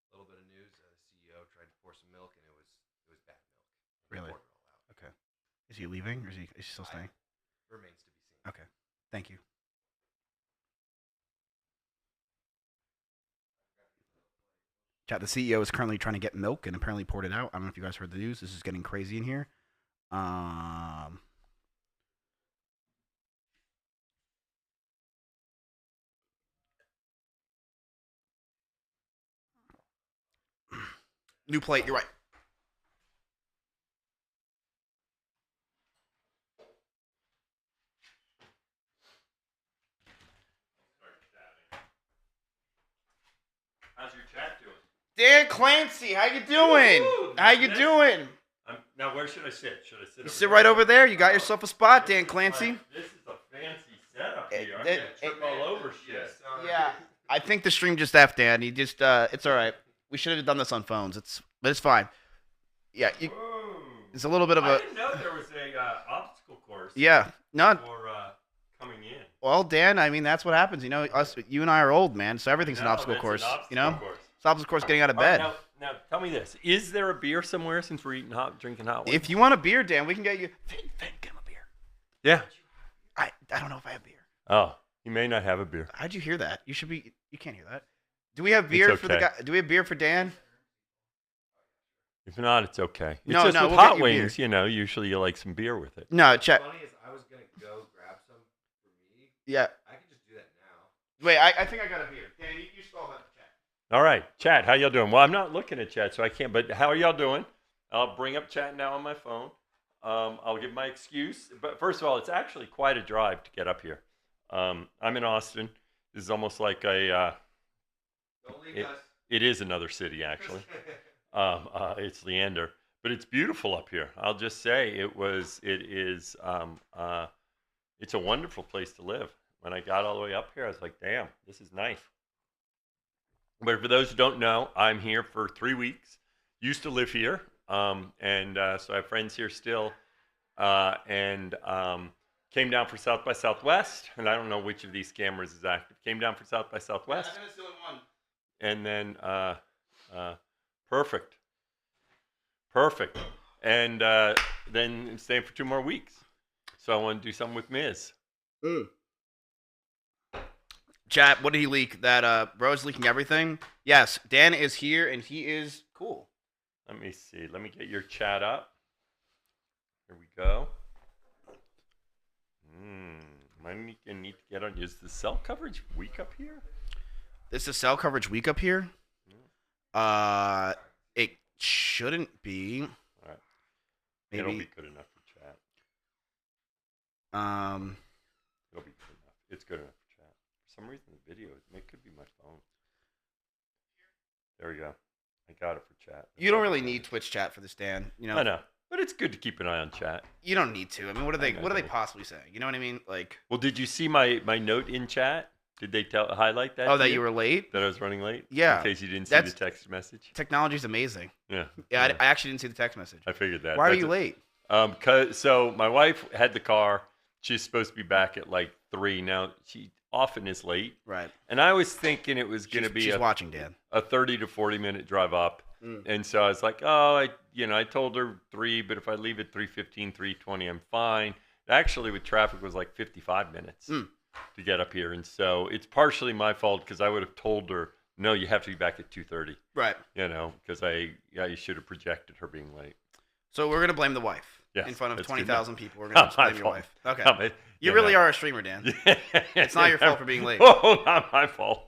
A little bit of news. The CEO tried to pour some milk, and it was bad milk. Really? Poured it all out. Okay. Is he leaving, or is he still staying? Remains to be seen. Okay. Thank you. Chat, the CEO is currently trying to get milk and apparently poured it out. I don't know if you guys heard the news. This is getting crazy in here. New plate, you're right. How's your chat doing? Dan Clancy, how you doing? How you doing? Now, where should I sit? Should I sit? You sit right over there. You got yourself a spot, Dan Clancy. This is a fancy setup here. I'm gonna trip all over shit. Yeah, I think the stream just effed, Dan. You just, it's all right. We should have done this on phones. But it's fine. Yeah, it's a little bit of a. I didn't know there was a obstacle course. Yeah, not. For coming in. Well, Dan, I mean that's what happens. You know, you and I are old, man. So everything's an obstacle course. You know, it's obstacle course getting out of bed. Now, tell me this: is there a beer somewhere since we're drinking hot wings? If you want a beer, Dan, we can get you. Finn, get him a beer. Yeah. I don't know if I have beer. Oh, you may not have a beer. How'd you hear that? You can't hear that. Do we have beer for the guy? Do we have beer for Dan? If not, it's okay. It's No, just no, with we'll hot get you wings, you know, usually you like some beer with it. No, check. What's funny is I was gonna go grab some for me. Yeah. I can just do that now. Wait, I think I got a beer. Dan, you stall that chat. All right, chat, how y'all doing? Well, I'm not looking at chat, so I can't, but how are y'all doing? I'll bring up chat now on my phone. I'll give my excuse. But first of all, it's actually quite a drive to get up here. I'm in Austin. This is almost like a... it is another city, actually. It's Leander. But it's beautiful up here. I'll just say it's a wonderful place to live. When I got all the way up here, I was like, damn, this is nice. But for those who don't know, I'm here for 3 weeks. Used to live here, so I have friends here still, and came down for South by Southwest, and I don't know which of these cameras is active. Came down for South by Southwest. I think it's the only one. And then, perfect. And then staying for 2 more weeks. So I want to do something with Miz. Chat, what did he leak? That bro's leaking everything? Yes, Dan is here, and he is cool. Let me see. Let me get your chat up. Here we go. Might need to get on. Is the cell coverage weak up here? Is the cell coverage weak up here? It shouldn't be. All right. Maybe. It'll be good enough for chat. It'll be good enough. It's good enough for chat. For some reason, the video, it could be my phone. There we go. I got it for chat. You don't really need Twitch chat for this, Dan. You know. I know, but it's good to keep an eye on chat. You don't need to. I mean, what are they possibly saying? You know what I mean? Like. Well, did you see my note in chat? Did they highlight that? Oh, to that you were late? That I was running late? Yeah. In case you didn't see the text message. Technology's amazing. Yeah. Yeah, I actually didn't see the text message. I figured that. Why are you late? So my wife had the car. She's supposed to be back at like 3. Now, she often is late. Right. And I was thinking it was going to be she's watching, Dan. a 30 to 40 minute drive up. Mm. And so I was like, I told her 3, but if I leave at 3:15, 3:20, I'm fine. Actually, with traffic, it was like 55 minutes to get up here. And so it's partially my fault because I would have told her, no, you have to be back at 2:30. Right. Because I should have projected her being late. So we're going to blame the wife. Yes, in front of that's 20,000 good. people. We're going to blame your fault. wife. Okay. No, you really are a streamer, Dan. It's not your fault for being late. Oh, not my fault.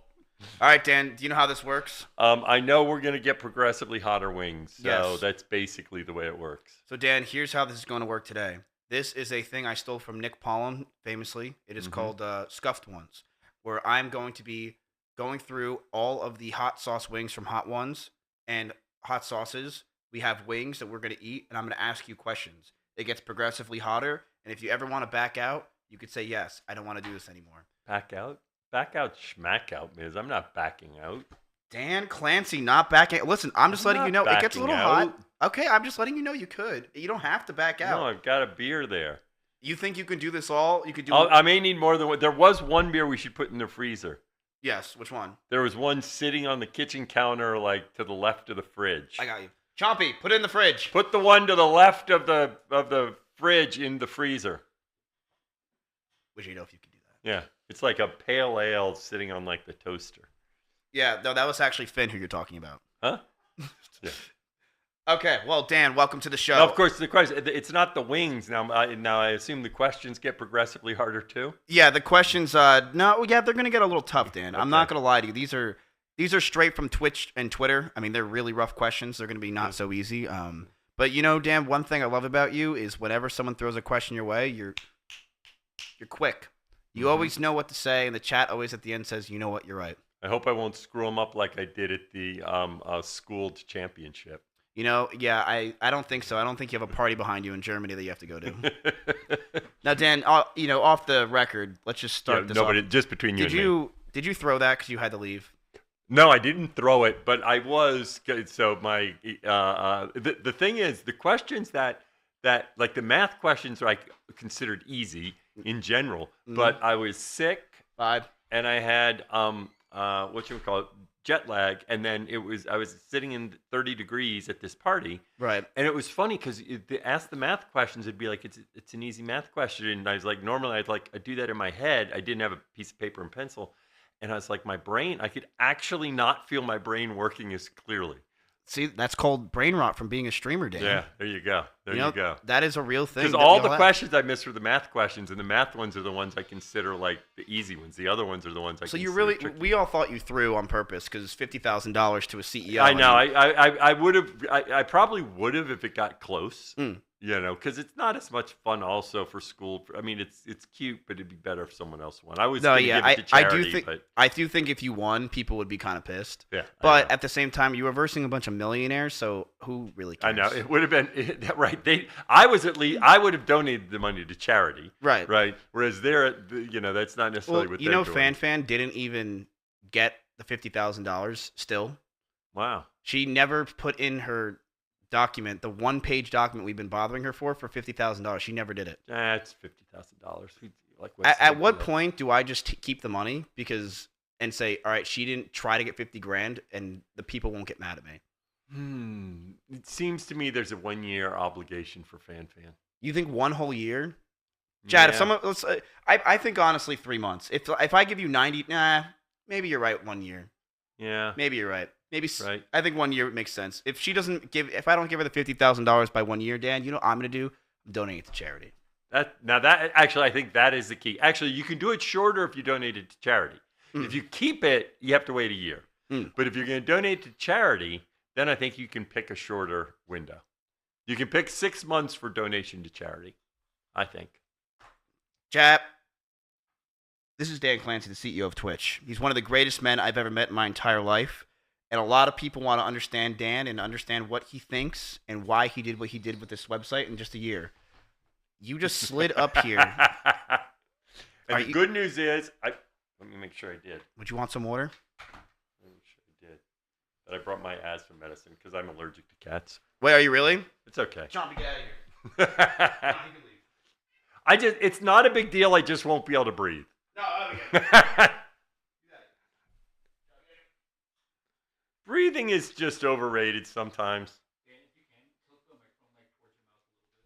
All right, Dan, do you know how this works? I know we're going to get progressively hotter wings. So Yes. that's basically the way it works. So, Dan, here's how this is going to work today. This is a thing I stole from Nick Pollum, famously. It is called Scuffed Ones, where I'm going to be going through all of the hot sauce wings from Hot Ones and hot sauces. We have wings that we're going to eat, and I'm going to ask you questions. It gets progressively hotter, and if you ever want to back out, you could say, yes, I don't want to do this anymore. Back out? Back out, schmack out, Miz. I'm not backing out. Dan Clancy, not backing. Listen, I'm just letting you know it gets a little hot. out. Okay, I'm just letting you know you could. You don't have to back out. No, I've got a beer there. You think you can do this all? You could do. I may need more than one. There was one beer we should put in the freezer. Yes, which one? There was one sitting on the kitchen counter, like to the left of the fridge. I got you. Chompy, put it in the fridge. Put the one to the left of the fridge in the freezer. Wish you know if you could do that. Yeah, it's like a pale ale sitting on like the toaster. Yeah, no, that was actually Finn who you're talking about. Huh? Yeah. Okay, well, Dan, welcome to the show. Now, of course, the question, it's not the wings. Now I assume the questions get progressively harder too? Yeah, the questions, they're going to get a little tough, Dan. I'm not going to lie to you. These are straight from Twitch and Twitter. I mean, they're really rough questions. They're going to be not so easy. But Dan, one thing I love about you is whenever someone throws a question your way, you're quick. You always know what to say, and the chat always at the end says, you know what, you're right. I hope I won't screw them up like I did at the schooled championship. I don't think so. I don't think you have a party behind you in Germany that you have to go to. Now, Dan, off the record, let's just start this off. Just between you and me. Did you throw that because you had to leave? No, I didn't throw it, but I was. So my the thing is, the questions that like the math questions are considered easy in general, but I was sick, and I had jet lag, and then I was sitting in 30 degrees at this party, right? And it was funny because they asked the math questions, it'd be like it's an easy math question, and I was like, normally I'd do that in my head. I didn't have a piece of paper and pencil. And I was like, my brain, I could actually not feel my brain working as clearly. See, that's called brain rot from being a streamer, Dan. Yeah, there you go. There you go. That is a real thing. Because all the questions I missed were the math questions, and the math ones are the ones I consider like the easy ones. The other ones are the ones I consider tricky. We all thought you threw on purpose because it's $50,000 to a CEO. I know. I would have. I probably would have if it got close. Because it's not as much fun also for school. I mean, it's cute, but it'd be better if someone else won. I was going to give it to charity, I do think if you won, people would be kind of pissed. Yeah. But at the same time, you were versing a bunch of millionaires, so who really cares? I know. It would have been right. I would have donated the money to charity. Right. Right. Whereas that's not necessarily what they're doing. Fan didn't even get the $50,000 still. Wow. She never put in her document, the one-page document we've been bothering her for $50,000. She never did it. That's $50,000. At what point do I just keep the money and say, all right, she didn't try to get $50,000, and the people won't get mad at me? It seems to me there's a 1-year obligation for fan. You think 1 whole year? Chad, if someone, I think honestly 3 months. If I give you 90, maybe you're right. 1 year. Yeah. Maybe you're right. Maybe right. I think 1 year makes sense. If I don't give her the $50,000 by 1 year, Dan, you know what I'm gonna do? I'm donating it to charity. I think that is the key. Actually, you can do it shorter if you donate it to charity. If you keep it, you have to wait a year. But if you're going to donate to charity, then I think you can pick a shorter window. You can pick 6 months for donation to charity, I think. Chap, this is Dan Clancy, the CEO of Twitch. He's one of the greatest men I've ever met in my entire life. And a lot of people want to understand Dan and understand what he thinks and why he did what he did with this website in just a year. You just slid up here. And the good news is, Let me make sure I did. Would you want some water? Let me make sure I did. But I brought my asthma medicine because I'm allergic to cats. Wait, are you really? It's okay. John, get out of here. It's not a big deal. I just won't be able to breathe. No, okay. Breathing is just overrated sometimes.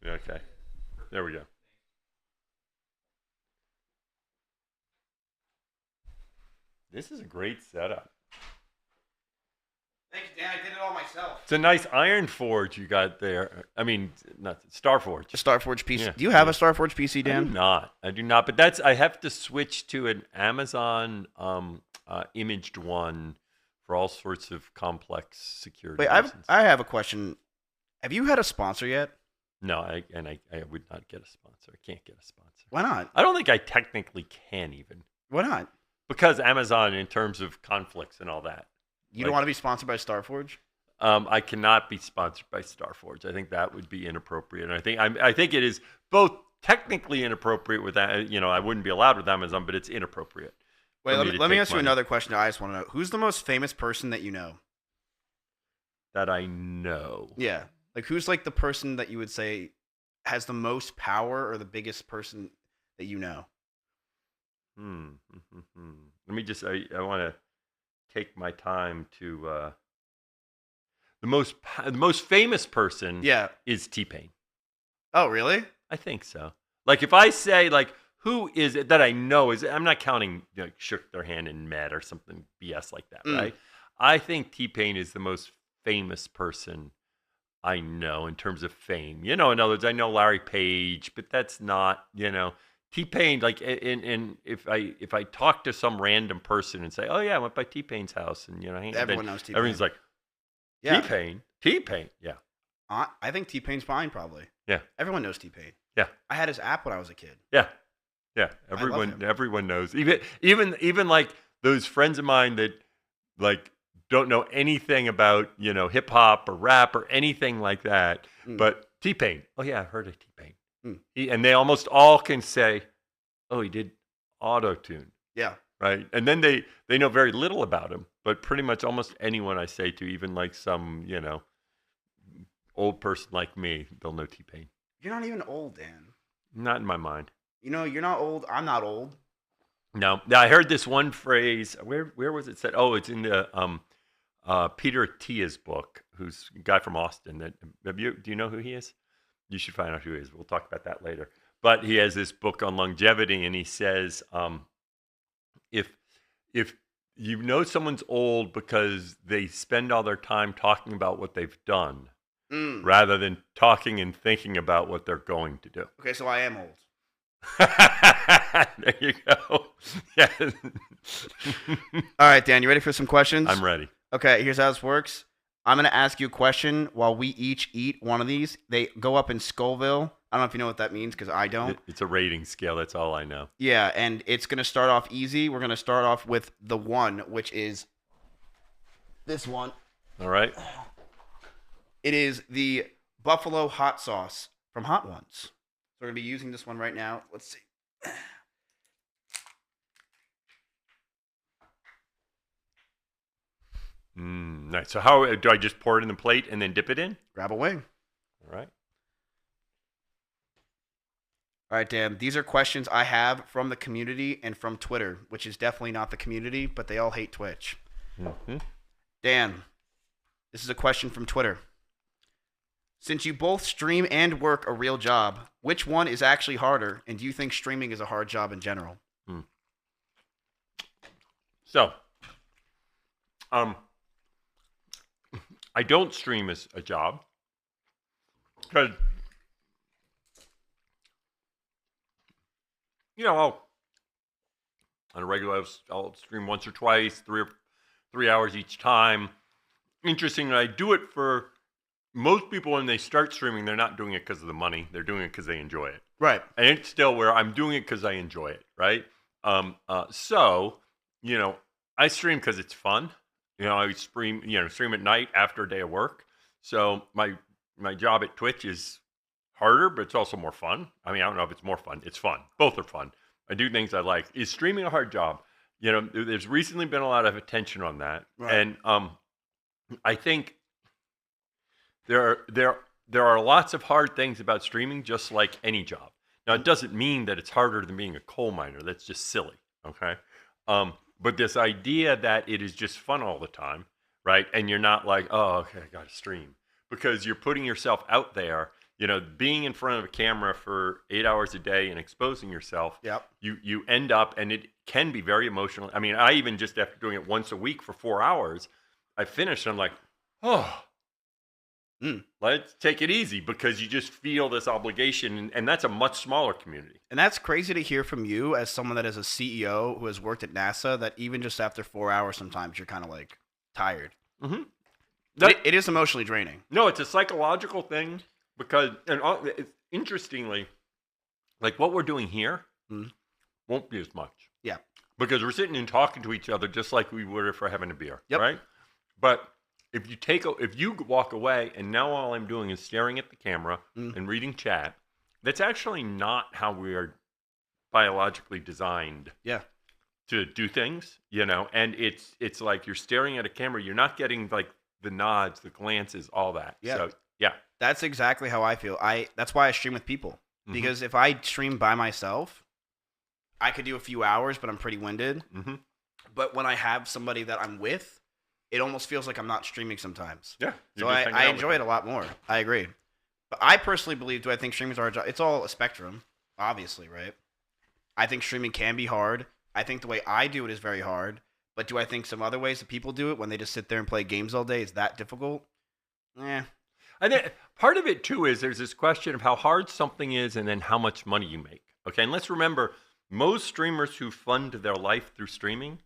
Okay. There we go. This is a great setup. Thank you, Dan. I did it all myself. It's a nice iron forge you got there. I mean, not Starforge. A Starforge PC. Yeah. Do you have a Starforge PC, Dan? I do not. But I have to switch to an Amazon imaged one for all sorts of complex security Wait, reasons. I have a question. Have you had a sponsor yet? No, I would not get a sponsor. I can't get a sponsor. Why not? I don't think I technically can even. Why not? Because Amazon, in terms of conflicts and all that. You don't want to be sponsored by Starforge? I cannot be sponsored by Starforge. I think that would be inappropriate. And I think it is both technically inappropriate with that. I wouldn't be allowed with Amazon, but it's inappropriate. Wait, let me ask you another question. I just want to know, who's the most famous person that you know? That I know. Yeah. Like, who's like the person that you would say has the most power or the biggest person that you know? Let me just, I want to take my time to, the most famous person is T-Pain. Oh, really? I think so. Like, if I say, like, who is it that I know is, I'm not counting, shook their hand and met or something BS like that, right? I think T-Pain is the most famous person I know in terms of fame. In other words, I know Larry Page, but that's not, T-Pain, like, and if I talk to some random person and say, oh yeah, I went by T-Pain's house, and everyone knows T-Pain. Everyone's like, T-Pain, yeah. I think T-Pain's fine, probably. Yeah. Everyone knows T-Pain. Yeah. I had his app when I was a kid. Yeah. Everyone knows. Even like those friends of mine that like don't know anything about hip hop or rap or anything like that, but T-Pain. Oh yeah, I've heard of T-Pain. And they almost all can say, oh, he did auto-tune. Yeah. Right. And then they know very little about him, but pretty much almost anyone I say to, even like some, old person like me, they'll know T-Pain. You're not even old, Dan. Not in my mind. You're not old. I'm not old. No. Now, I heard this one phrase. Where was it said? Oh, it's in the Peter Attia's book, who's a guy from Austin. Do you know who he is? You should find out who he is. We'll talk about that later. But he has this book on longevity, and he says, if you know someone's old because they spend all their time talking about what they've done, rather than talking and thinking about what they're going to do. Okay, so I am old. There you go. Yeah. All right, Dan, you ready for some questions? I'm ready. Okay, here's how this works. I'm going to ask you a question while we each eat one of these. They go up in Scoville. I don't know if you know what that means because I don't. It's a rating scale. That's all I know. Yeah, and it's going to start off easy. We're going to start off with the one, which is this one. All right. It is the Buffalo hot sauce from Hot Ones. So we're going to be using this one right now. Let's see. Nice. So how do I just pour it in the plate and then dip it in? Grab away. All right. All right, Dan. These are questions I have from the community and from Twitter, which is definitely not the community, but they all hate Twitch. Dan, this is a question from Twitter. Since you both stream and work a real job, which one is actually harder, and do you think streaming is a hard job in general? So, I don't stream as a job because, on a regular, I'll stream once or twice, 3 hours each time. Interesting, I do it for most people when they start streaming, they're not doing it because of the money. They're doing it because they enjoy it. Right. And it's still where I'm doing it because I enjoy it, right? So, I stream because it's fun. I stream at night after a day of work. So my job at Twitch is harder, but it's also more fun. I mean, I don't know if it's more fun. It's fun. Both are fun. I do things I like. Is streaming a hard job? You know, there's recently been a lot of attention on that, Right. and I think there are lots of hard things about streaming, just like any job. Now, it doesn't mean that it's harder than being a coal miner. That's just silly. Okay. But this idea that it is just fun all the time, right? And you're not like, oh, okay, I got to stream, because you're putting yourself out there. You know, being in front of a camera for 8 hours a day and exposing yourself. Yep. You end up, and it can be very emotional. I mean, I even just after doing it once a week for 4 hours, I finished. And I'm like, oh. Let's take it easy, because you just feel this obligation, and that's a much smaller community. And that's crazy to hear from you as someone that is a CEO who has worked at NASA, that even just after 4 hours, sometimes you're kind of like tired. Mm-hmm. It is emotionally draining. No, it's a psychological thing, because, and interestingly, like what we're doing here won't be as much. Yeah. Because we're sitting and talking to each other just like we would if we're having a beer, Yep. right? But if you walk away and now all I'm doing is staring at the camera and reading chat, that's actually not how we are biologically designed. Yeah. To do things, you know, and it's like you're staring at a camera. You're not getting like the nods, the glances, all that. Yeah. So yeah, That's exactly how I feel. That's why I stream with people, because if I stream by myself, I could do a few hours, but I'm pretty winded. But when I have somebody that I'm with, it almost feels like I'm not streaming sometimes. Yeah. So I enjoy it a lot more. I agree. But I personally believe, do I think streaming is a hard job? It's all a spectrum, obviously, right? I think streaming can be hard. I think the way I do it is very hard. But do I think some other ways that people do it, when they just sit there and play games all day, is that difficult? Eh. I think part of it too is there's this question of how hard something is and then how much money you make. Okay, and let's remember, most streamers who fund their life through streaming,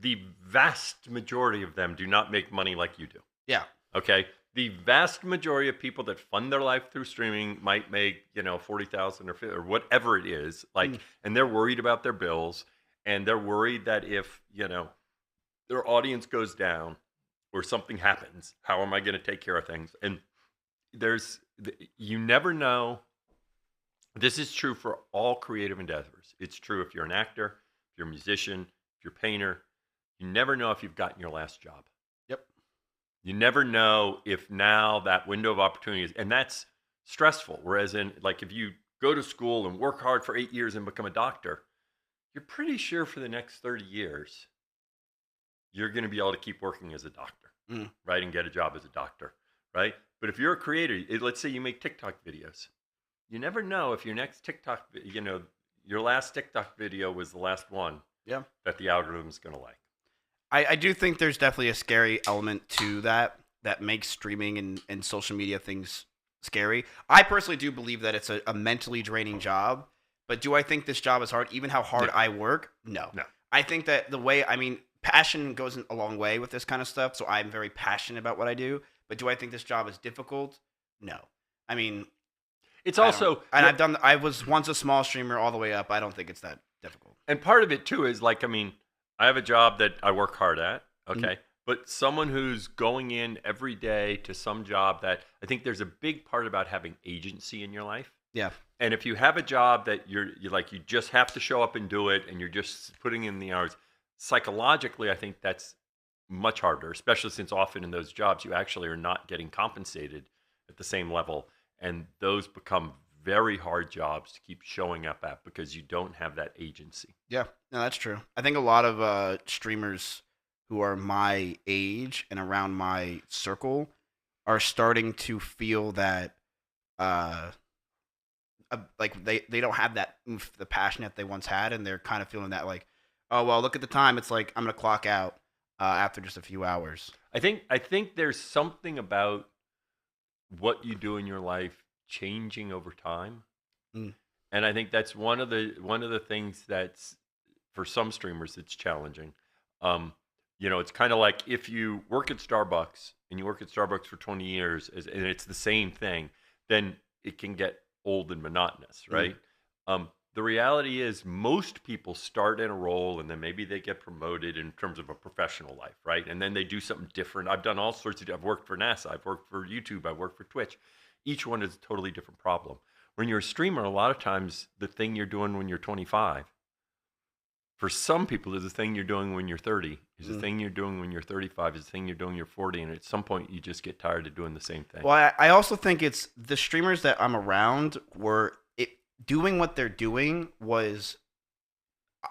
the vast majority of them do not make money like you do. Yeah. Okay. The vast majority of people that fund their life through streaming might make, you know, 40,000 or whatever it is, like, and they're worried about their bills, and they're worried that if, you know, their audience goes down or something happens, how am I going to take care of things? And you never know. This is true for all creative endeavors. It's true if you're an actor, if you're a musician, if you're a painter. You never know if you've gotten your last job. Yep. You never know if now that window of opportunity is, and that's stressful. Whereas in, like, if you go to school and work hard for 8 years and become a doctor, you're pretty sure for the next 30 years, you're going to be able to keep working as a doctor, right? And get a job as a doctor, right? But if you're a creator, let's say you make TikTok videos, you never know if your next TikTok, you know, your last TikTok video was the last one that the algorithm's going to like. I do think there's definitely a scary element to that makes streaming and social media things scary. I personally do believe that it's a mentally draining job, but do I think this job is hard, even how hard I work? No. I think that passion goes a long way with this kind of stuff, so I'm very passionate about what I do, but do I think this job is difficult? No. I mean, it's also, and I was once a small streamer all the way up. I don't think it's that difficult. And part of it too is like, I mean, I have a job that I work hard at, okay? But someone who's going in every day to some job, that I think there's a big part about having agency in your life. Yeah. And if you have a job that you're like, you just have to show up and do it, and you're just putting in the hours, psychologically, I think that's much harder, especially since often in those jobs, you actually are not getting compensated at the same level. And those become very hard jobs to keep showing up at because you don't have that agency. Yeah, no, that's true. I think a lot of streamers who are my age and around my circle are starting to feel that like they don't have that oomph, the passion that they once had, and they're kind of feeling that like, oh, well, look at the time. It's like I'm going to clock out after just a few hours. I think there's something about what you do in your life changing over time. And I think that's one of the things that's, for some streamers, it's challenging. You know, it's kind of like if you work at Starbucks and you work at Starbucks for 20 years and it's the same thing, then it can get old and monotonous, right? The reality is most people start in a role and then maybe they get promoted in terms of a professional life, right? And then they do something different. I've done all sorts of, I've worked for NASA, I've worked for YouTube, I've worked for Twitch. Each one is a totally different problem. When you're a streamer, a lot of times the thing you're doing when you're 25 for some people, there's a thing you're doing when you're 30. There's a thing you're doing when you're 35. There's a thing you're doing when you're 40. And at some point, you just get tired of doing the same thing. Well, I also think it's the streamers that I'm around doing what they're doing was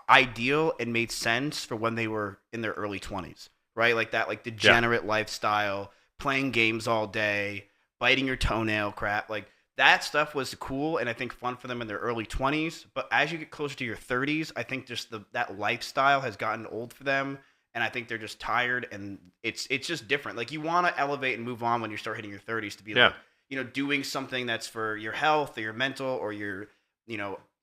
ideal and made sense for when they were in their early 20s, right? Like that, like degenerate lifestyle, playing games all day, biting your toenail crap. Like that stuff was cool and I think fun for them in their early 20s. But as you get closer to your 30s, I think just that lifestyle has gotten old for them. And I think they're just tired and it's just different. Like you want to elevate and move on when you start hitting your 30s to be like, doing something that's for your health or your mental or your,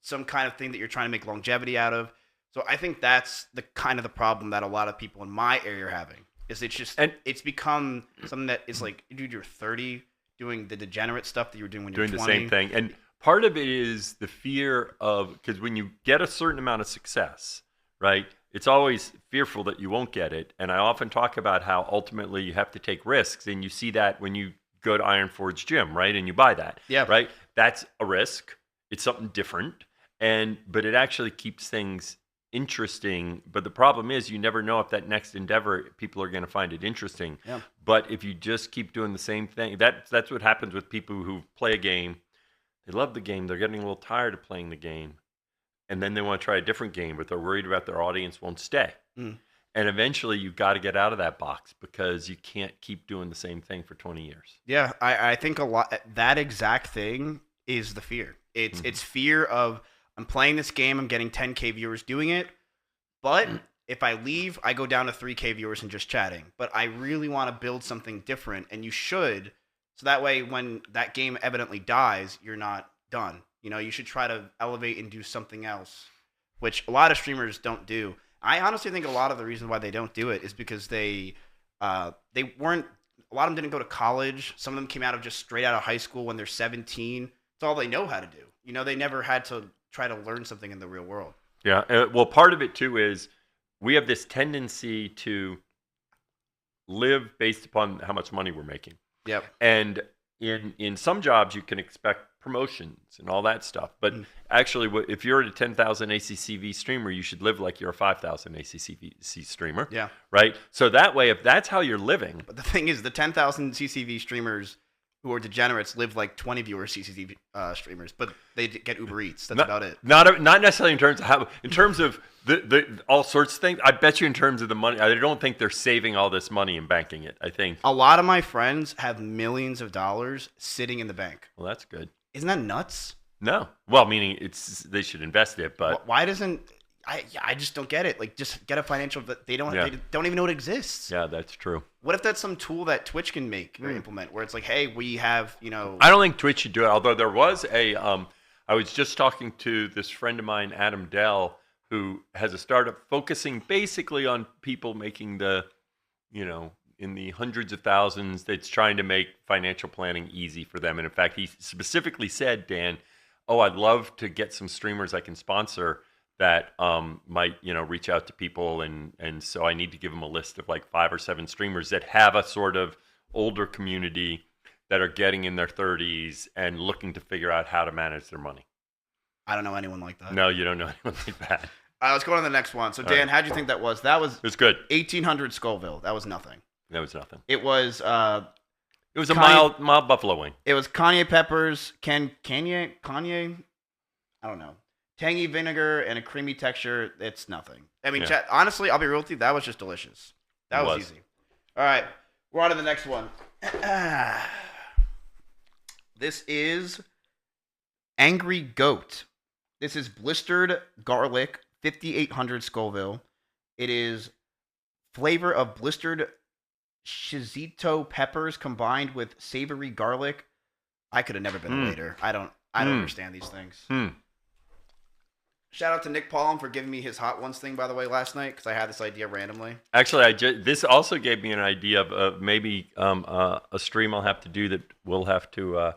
some kind of thing that you're trying to make longevity out of. So I think that's the kind of the problem that a lot of people in my area are having. Is it's become something that is like, dude, you're 30 doing the degenerate stuff that you were doing when you were 20. Doing the same thing. And part of it is the fear of, because when you get a certain amount of success, right, it's always fearful that you won't get it. And I often talk about how ultimately you have to take risks. And you see that when you go to Iron Forge Gym, right, and you buy that. Yeah. Right? That's a risk. It's something different. But it actually keeps things interesting, but the problem is you never know if that next endeavor people are going to find it interesting. Yeah. But if you just keep doing the same thing, that's what happens with people who play a game. They love the game, they're getting a little tired of playing the game, and then they want to try a different game, but they're worried about their audience won't stay. And eventually you've got to get out of that box because you can't keep doing the same thing for 20 years. Yeah, I think a lot that exact thing is the fear. It's fear of I'm playing this game, I'm getting 10K viewers doing it, but if I leave, I go down to 3K viewers and just chatting. But I really want to build something different, and you should, so that way when that game evidently dies, you're not done. You should try to elevate and do something else, which a lot of streamers don't do. I honestly think a lot of the reason why they don't do it is because they weren't, a lot of them didn't go to college. Some of them came out of just straight out of high school when they're 17. It's all they know how to do. They never had to try to learn something in the real world. Yeah. Well, part of it too is we have this tendency to live based upon how much money we're making. Yep. And in some jobs you can expect promotions and all that stuff. But actually, if you're a 10,000 ACCV streamer, you should live like you're a 5,000 ACCV streamer. Yeah. Right? So that way, if that's how you're living. But the thing is, the 10,000 CCV streamers who are degenerates live like 20 viewer CCTV streamers, but they get Uber Eats. That's about it. Not necessarily in terms of how, in terms of the all sorts of things. I bet you in terms of the money, I don't think they're saving all this money and banking it. I think a lot of my friends have millions of dollars sitting in the bank. Well, that's good. Isn't that nuts? No. Well, meaning they should invest it, but why doesn't I just don't get it. Like, just get a financial. They don't even know it exists. Yeah, that's true. What if that's some tool that Twitch can make or implement, where it's like, hey, we have, I don't think Twitch should do it. Although there was I was just talking to this friend of mine, Adam Dell, who has a startup focusing basically on people making the, in the hundreds of thousands. That's trying to make financial planning easy for them. And in fact, he specifically said, Dan, I'd love to get some streamers I can sponsor that might, reach out to people. And so I need to give them a list of like 5 or 7 streamers that have a sort of older community that are getting in their 30s and looking to figure out how to manage their money. I don't know anyone like that. No, you don't know anyone like that. Let's go on to the next one. So, Dan, how'd you think that was? That was... It was good. 1800 Scoville. That was nothing. That was nothing. It was... it was a mild buffalo wing. It was Kanye peppers, Kanye? I don't know. Tangy vinegar and a creamy texture. It's nothing. I mean, chat, honestly, I'll be real with you. That was just delicious. That was easy. All right. We're on to the next one. This is Angry Goat. This is blistered garlic, 5800 Scoville. It is flavor of blistered shizito peppers combined with savory garlic. I could have never been a waiter. I don't understand these things. Shout out to Nick Paulum for giving me his Hot Ones thing, by the way, last night, because I had this idea randomly. Actually, this also gave me an idea of maybe a stream I'll have to do that we'll have to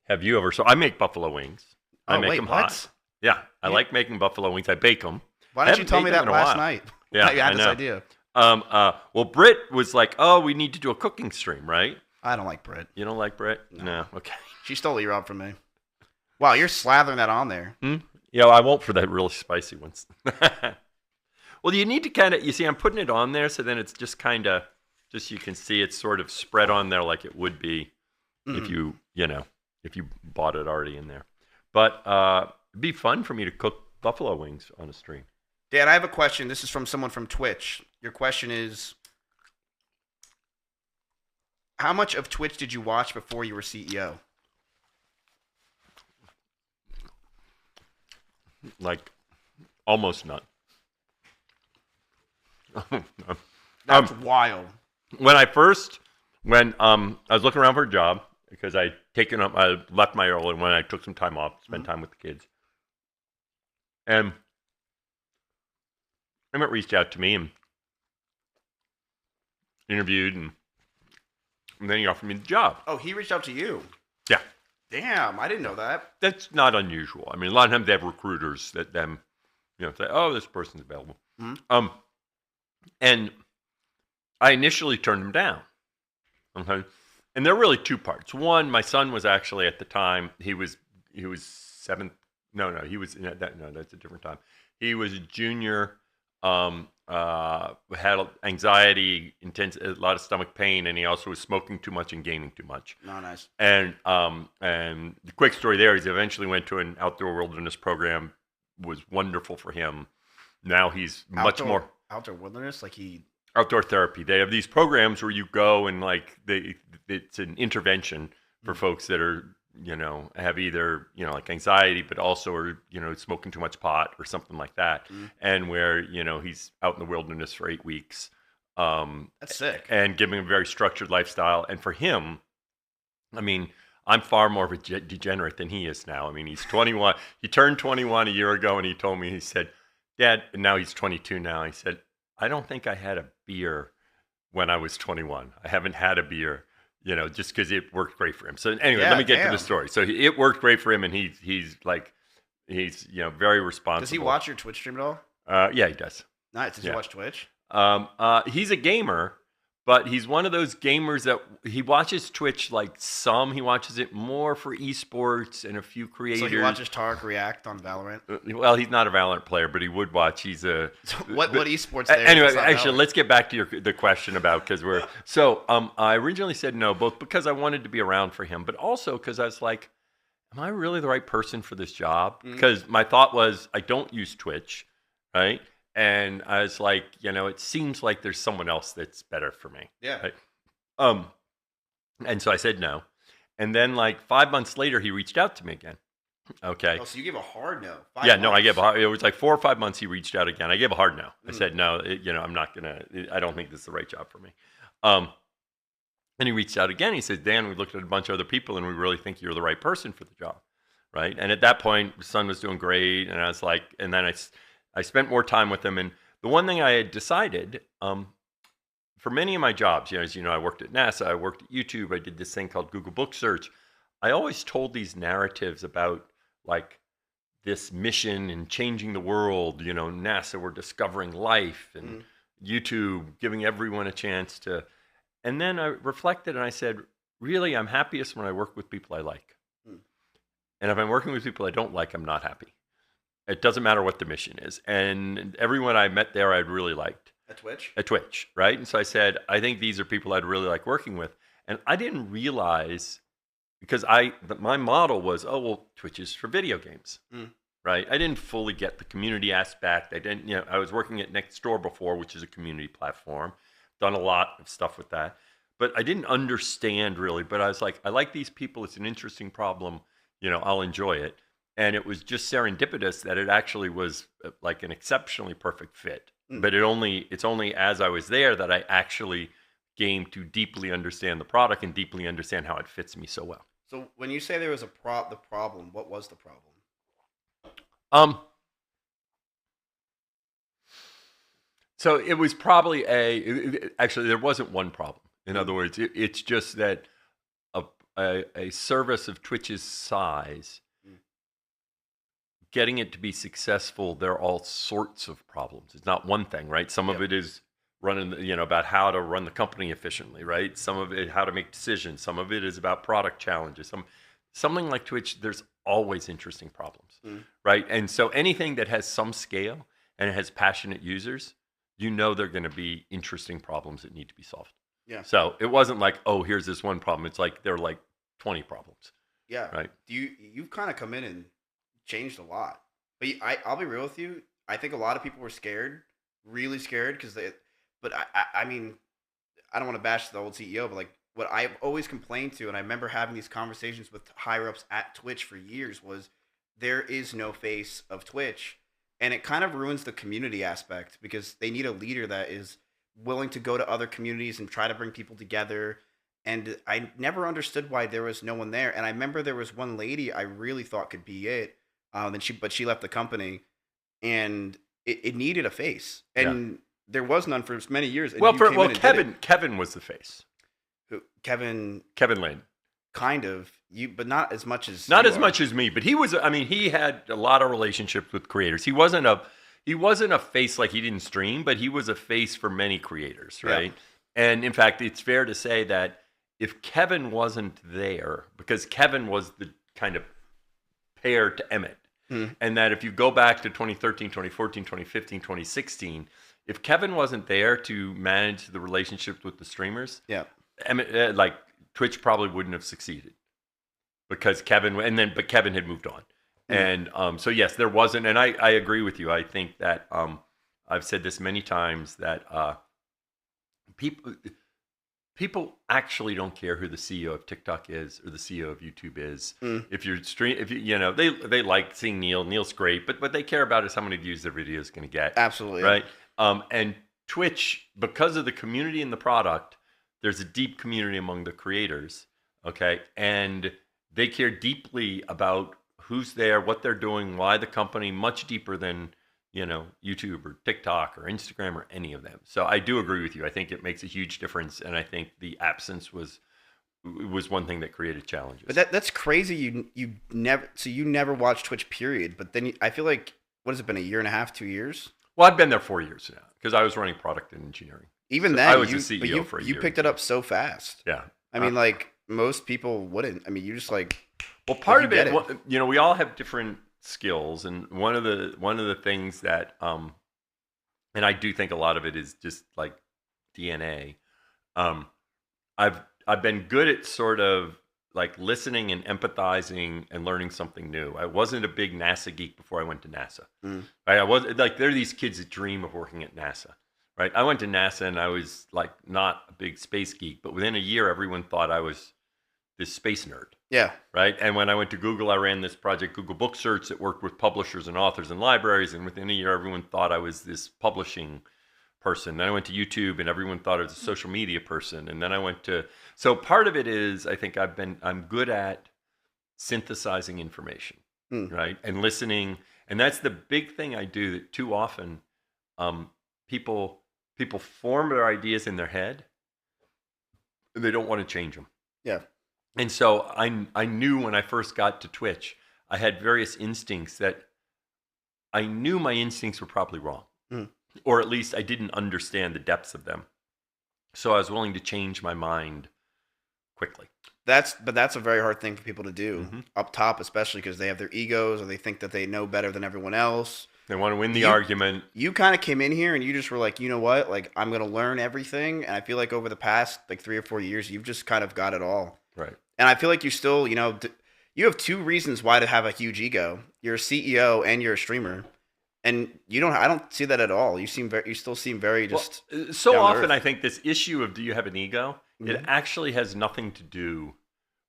have you over. So I make buffalo wings. I make them hot. Yeah, I like making buffalo wings. I bake them. Why didn't you tell me that last night? Yeah, I had this idea. Well, Britt was like, we need to do a cooking stream, right? I don't like Britt. You don't like Britt? No. Okay. She stole the job from me. Wow, you're slathering that on there. Yeah, I won't for that really spicy ones. Well, you need to kind of, you see, I'm putting it on there, so then it's just kind of, just you can see it's sort of spread on there like it would be if you bought it already in there. But it'd be fun for me to cook buffalo wings on a stream. Dan, I have a question. This is from someone from Twitch. Your question is, how much of Twitch did you watch before you were CEO? Like, almost none. That's wild. When I was looking around for a job, because I left my role, and when I took some time off to spend time with the kids. And Emmett reached out to me and interviewed, and then he offered me the job. Oh, he reached out to you? Yeah. Damn, I didn't know that. That's not unusual. I mean, a lot of times they have recruiters that say, oh, this person's available. And I initially turned him down. Okay. And there are really two parts. One, my son was actually at the time, he was seventh. No, that's a different time. He was a junior, had anxiety, a lot of stomach pain, and he also was smoking too much and gaming too much. Oh, nice. And the quick story there is he eventually went to an outdoor wilderness program, was wonderful for him. Now he's much more outdoor wilderness, outdoor therapy. They have these programs where you go and it's an intervention for folks that are, have either, like anxiety, but also are, smoking too much pot or something like that. And where, he's out in the wilderness for 8 weeks. That's sick. And giving him a very structured lifestyle. And for him, I mean, I'm far more of a degenerate than he is now. I mean, he's 21. He turned 21 a year ago, and he told me, he said, Dad, and now he's 22 now. He said, I don't think I had a beer when I was 21. I haven't had a beer, just because it worked great for him. So anyway, let me get to the story. So it worked great for him, and he's very responsible. Does he watch your Twitch stream at all? Yeah, he does. Nice. Does he watch Twitch? He's a gamer, but he's one of those gamers that he watches Twitch like some. He watches it more for esports and a few creators. So he watches Tarek react on Valorant? Well, he's not a Valorant player, but he would watch. He's a... What esports there? Anyway, actually, let's get back to the question about, because we're... So I originally said no, both because I wanted to be around for him, but also because I was like, am I really the right person for this job? Because my thought was, I don't use Twitch, right? And I was like, it seems like there's someone else that's better for me. Yeah. Right? And so I said no. And then 5 months later, he reached out to me again. Okay. Oh, so you gave a hard no. No, I gave a hard, it was 4 or 5 months he reached out again. I gave a hard no. I said, no, I'm not going to, I don't think this is the right job for me. And he reached out again. He said, Dan, we looked at a bunch of other people and we really think you're the right person for the job. Right. And at that point, my son was doing great. And I was like, and then I spent more time with him. And the one thing I had decided, for many of my jobs, as you know, I worked at NASA, I worked at YouTube, I did this thing called Google Book Search. I always told these narratives about this mission and changing the world, NASA, we're discovering life, and YouTube, giving everyone a chance to. And then I reflected and I said, really, I'm happiest when I work with people I like. And if I'm working with people I don't like, I'm not happy. It doesn't matter what the mission is. And everyone I met there, I'd really liked. At Twitch? At Twitch, right? And so I said, I think these are people I'd really like working with. And I didn't realize, because my model was, Twitch is for video games, right? I didn't fully get the community aspect. I was working at Nextdoor before, which is a community platform. Done a lot of stuff with that. But I didn't understand really. But I was like, I like these people. It's an interesting problem. I'll enjoy it. And it was just serendipitous that it actually was an exceptionally perfect fit. But it's only as I was there that I actually came to deeply understand the product and deeply understand how it fits me so well. So when you say there was the problem, what was the problem? So it was probably actually there wasn't one problem. In other words, it's just that a service of Twitch's size, getting it to be successful, there are all sorts of problems. It's not one thing, right? Some of it is running, about how to run the company efficiently, right? Some of it, how to make decisions. Some of it is about product challenges. Something like Twitch, there's always interesting problems, right? And so anything that has some scale and it has passionate users, you know they're going to be interesting problems that need to be solved. Yeah. So it wasn't like, oh, here's this one problem. It's like there are like 20 problems. Yeah. Right. You've kind of come in and changed a lot. But I'll be real with you. I think a lot of people were scared, really scared, because they. But I mean, I don't want to bash the old CEO, but like what I've always complained to, and I remember having these conversations with higher ups at Twitch for years, was there is no face of Twitch, and it kind of ruins the community aspect because they need a leader that is willing to go to other communities and try to bring people together. And I never understood why there was no one there. And I remember there was one lady I really thought could be it, but she left the company, and it needed a face, and there was none for many years. And Kevin was the face. Who, Kevin Lane. Kind of but not as much as much as me. But he was. I mean, he had a lot of relationships with creators. He wasn't a face like he didn't stream, but he was a face for many creators, right? Yeah. And in fact, it's fair to say that if Kevin wasn't there, because Kevin was the kind of pair to Emmett, and that if you go back to 2013, 2014, 2015, 2016, if Kevin wasn't there to manage the relationships with the streamers, Emmett, like Twitch probably wouldn't have succeeded because Kevin had moved on. And so yes, there wasn't, and I agree with you. I think that I've said this many times that people actually don't care who the CEO of TikTok is or the CEO of YouTube is. If they like seeing Neil. Neil's great, but what they care about is how many views their video is going to get. Absolutely, right. And Twitch, because of the community and the product, there's a deep community among the creators. Okay, and they care deeply about who's there, what they're doing, why the company, much deeper than, YouTube or TikTok or Instagram or any of them. So I do agree with you. I think it makes a huge difference, and I think the absence was one thing that created challenges. But that's crazy. You never watched Twitch, period. But then I feel like, what has it been, a year and a half, 2 years? Well, I've been there 4 years now because I was running product and engineering. Even then, I was the CEO for a year. You picked it up so fast. Yeah. I mean, like most people wouldn't. I mean, you just like. Well, part of it, we all have different skills, and one of the things that, and I do think a lot of it is just like DNA. I've been good at sort of like listening and empathizing and learning something new. I wasn't a big NASA geek before I went to NASA. Right? I was like, there are these kids that dream of working at NASA. Right? I went to NASA and I was like not a big space geek, but within a year, everyone thought I was this space nerd. Yeah. Right. And when I went to Google, I ran this project, Google Book Search, that worked with publishers and authors and libraries. And within a year, everyone thought I was this publishing person. Then I went to YouTube and everyone thought I was a social media person. And then I went to, so part of it is, I think I'm good at synthesizing information, right? And listening. And that's the big thing I do, that too often people form their ideas in their head and they don't want to change them. Yeah. And so I knew when I first got to Twitch, I had various instincts that I knew my instincts were probably wrong, or at least I didn't understand the depths of them. So I was willing to change my mind quickly. That's a very hard thing for people to do up top, especially because they have their egos or they think that they know better than everyone else. They want to win the argument. You kind of came in here and you just were like, you know what? Like, I'm going to learn everything. And I feel like over the past like 3 or 4 years, you've just kind of got it all. Right. And I feel like you still, you have 2 reasons why to have a huge ego. You're a CEO and you're a streamer. And I don't see that at all. You still seem very just. Well, so often I think this issue of do you have an ego? It actually has nothing to do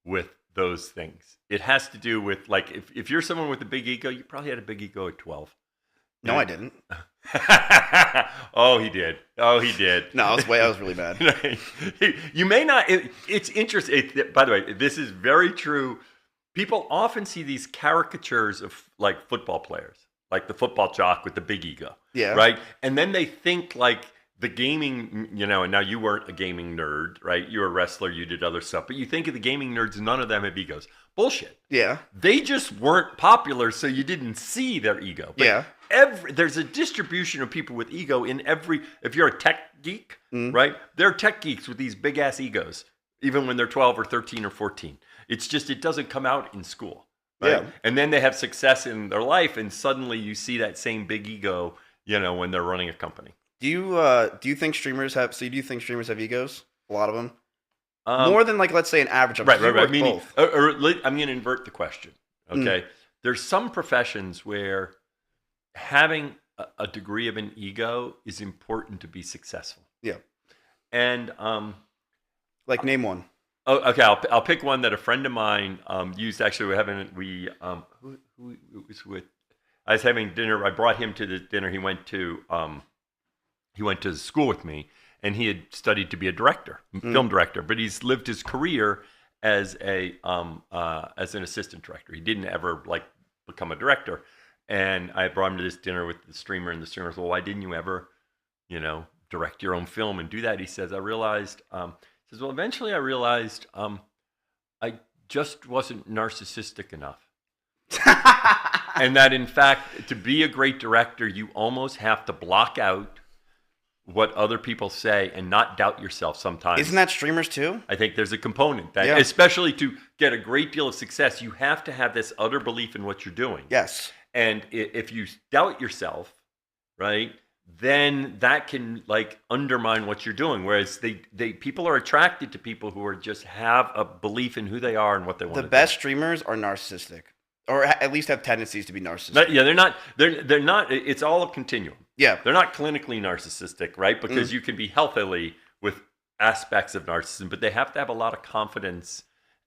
with those things. It has to do with, like, if you're someone with a big ego, you probably had a big ego at 12. No, I didn't. Oh, he did. No, I was really bad. You may not. It's interesting. By the way, this is very true. People often see these caricatures of like football players, like the football jock with the big ego. Yeah. Right. And then they think like the gaming, and now you weren't a gaming nerd, right? You're a wrestler. You did other stuff. But you think of the gaming nerds, none of them have egos. Bullshit. Yeah. They just weren't popular, so you didn't see their ego. But yeah. There's a distribution of people with ego in every. If you're a tech geek, right? There are tech geeks with these big ass egos, even when they're 12 or 13 or 14. It's just it doesn't come out in school, right? Yeah. And then they have success in their life, and suddenly you see that same big ego when they're running a company. Do you think streamers have? So do you think streamers have egos? A lot of them. More than let's say an average. Right. Meaning, I'm going to invert the question. Okay. There's some professions where having a degree of an ego is important to be successful. Yeah. And name one. Oh, okay. I'll pick one that a friend of mine used. Actually, who was with? I was having dinner. I brought him to the dinner. He went to school with me, and he had studied to be a director, film director. But he's lived his career as an assistant director. He didn't ever become a director. And I brought him to this dinner with the streamer, and the streamer was, well, why didn't you ever, direct your own film and do that? He says, eventually I realized I just wasn't narcissistic enough. And that, in fact, to be a great director, you almost have to block out what other people say and not doubt yourself sometimes. Isn't that streamers too? I think there's a component that, especially to get a great deal of success, you have to have this utter belief in what you're doing. Yes. And if you doubt yourself, right, then that can undermine what you're doing. Whereas people are attracted to people who are just have a belief in who they are and what they want to do. The best streamers are narcissistic, or at least have tendencies to be narcissistic. Yeah, they're not. It's all a continuum. Yeah, they're not clinically narcissistic, right? Because you can be healthily with aspects of narcissism, but they have to have a lot of confidence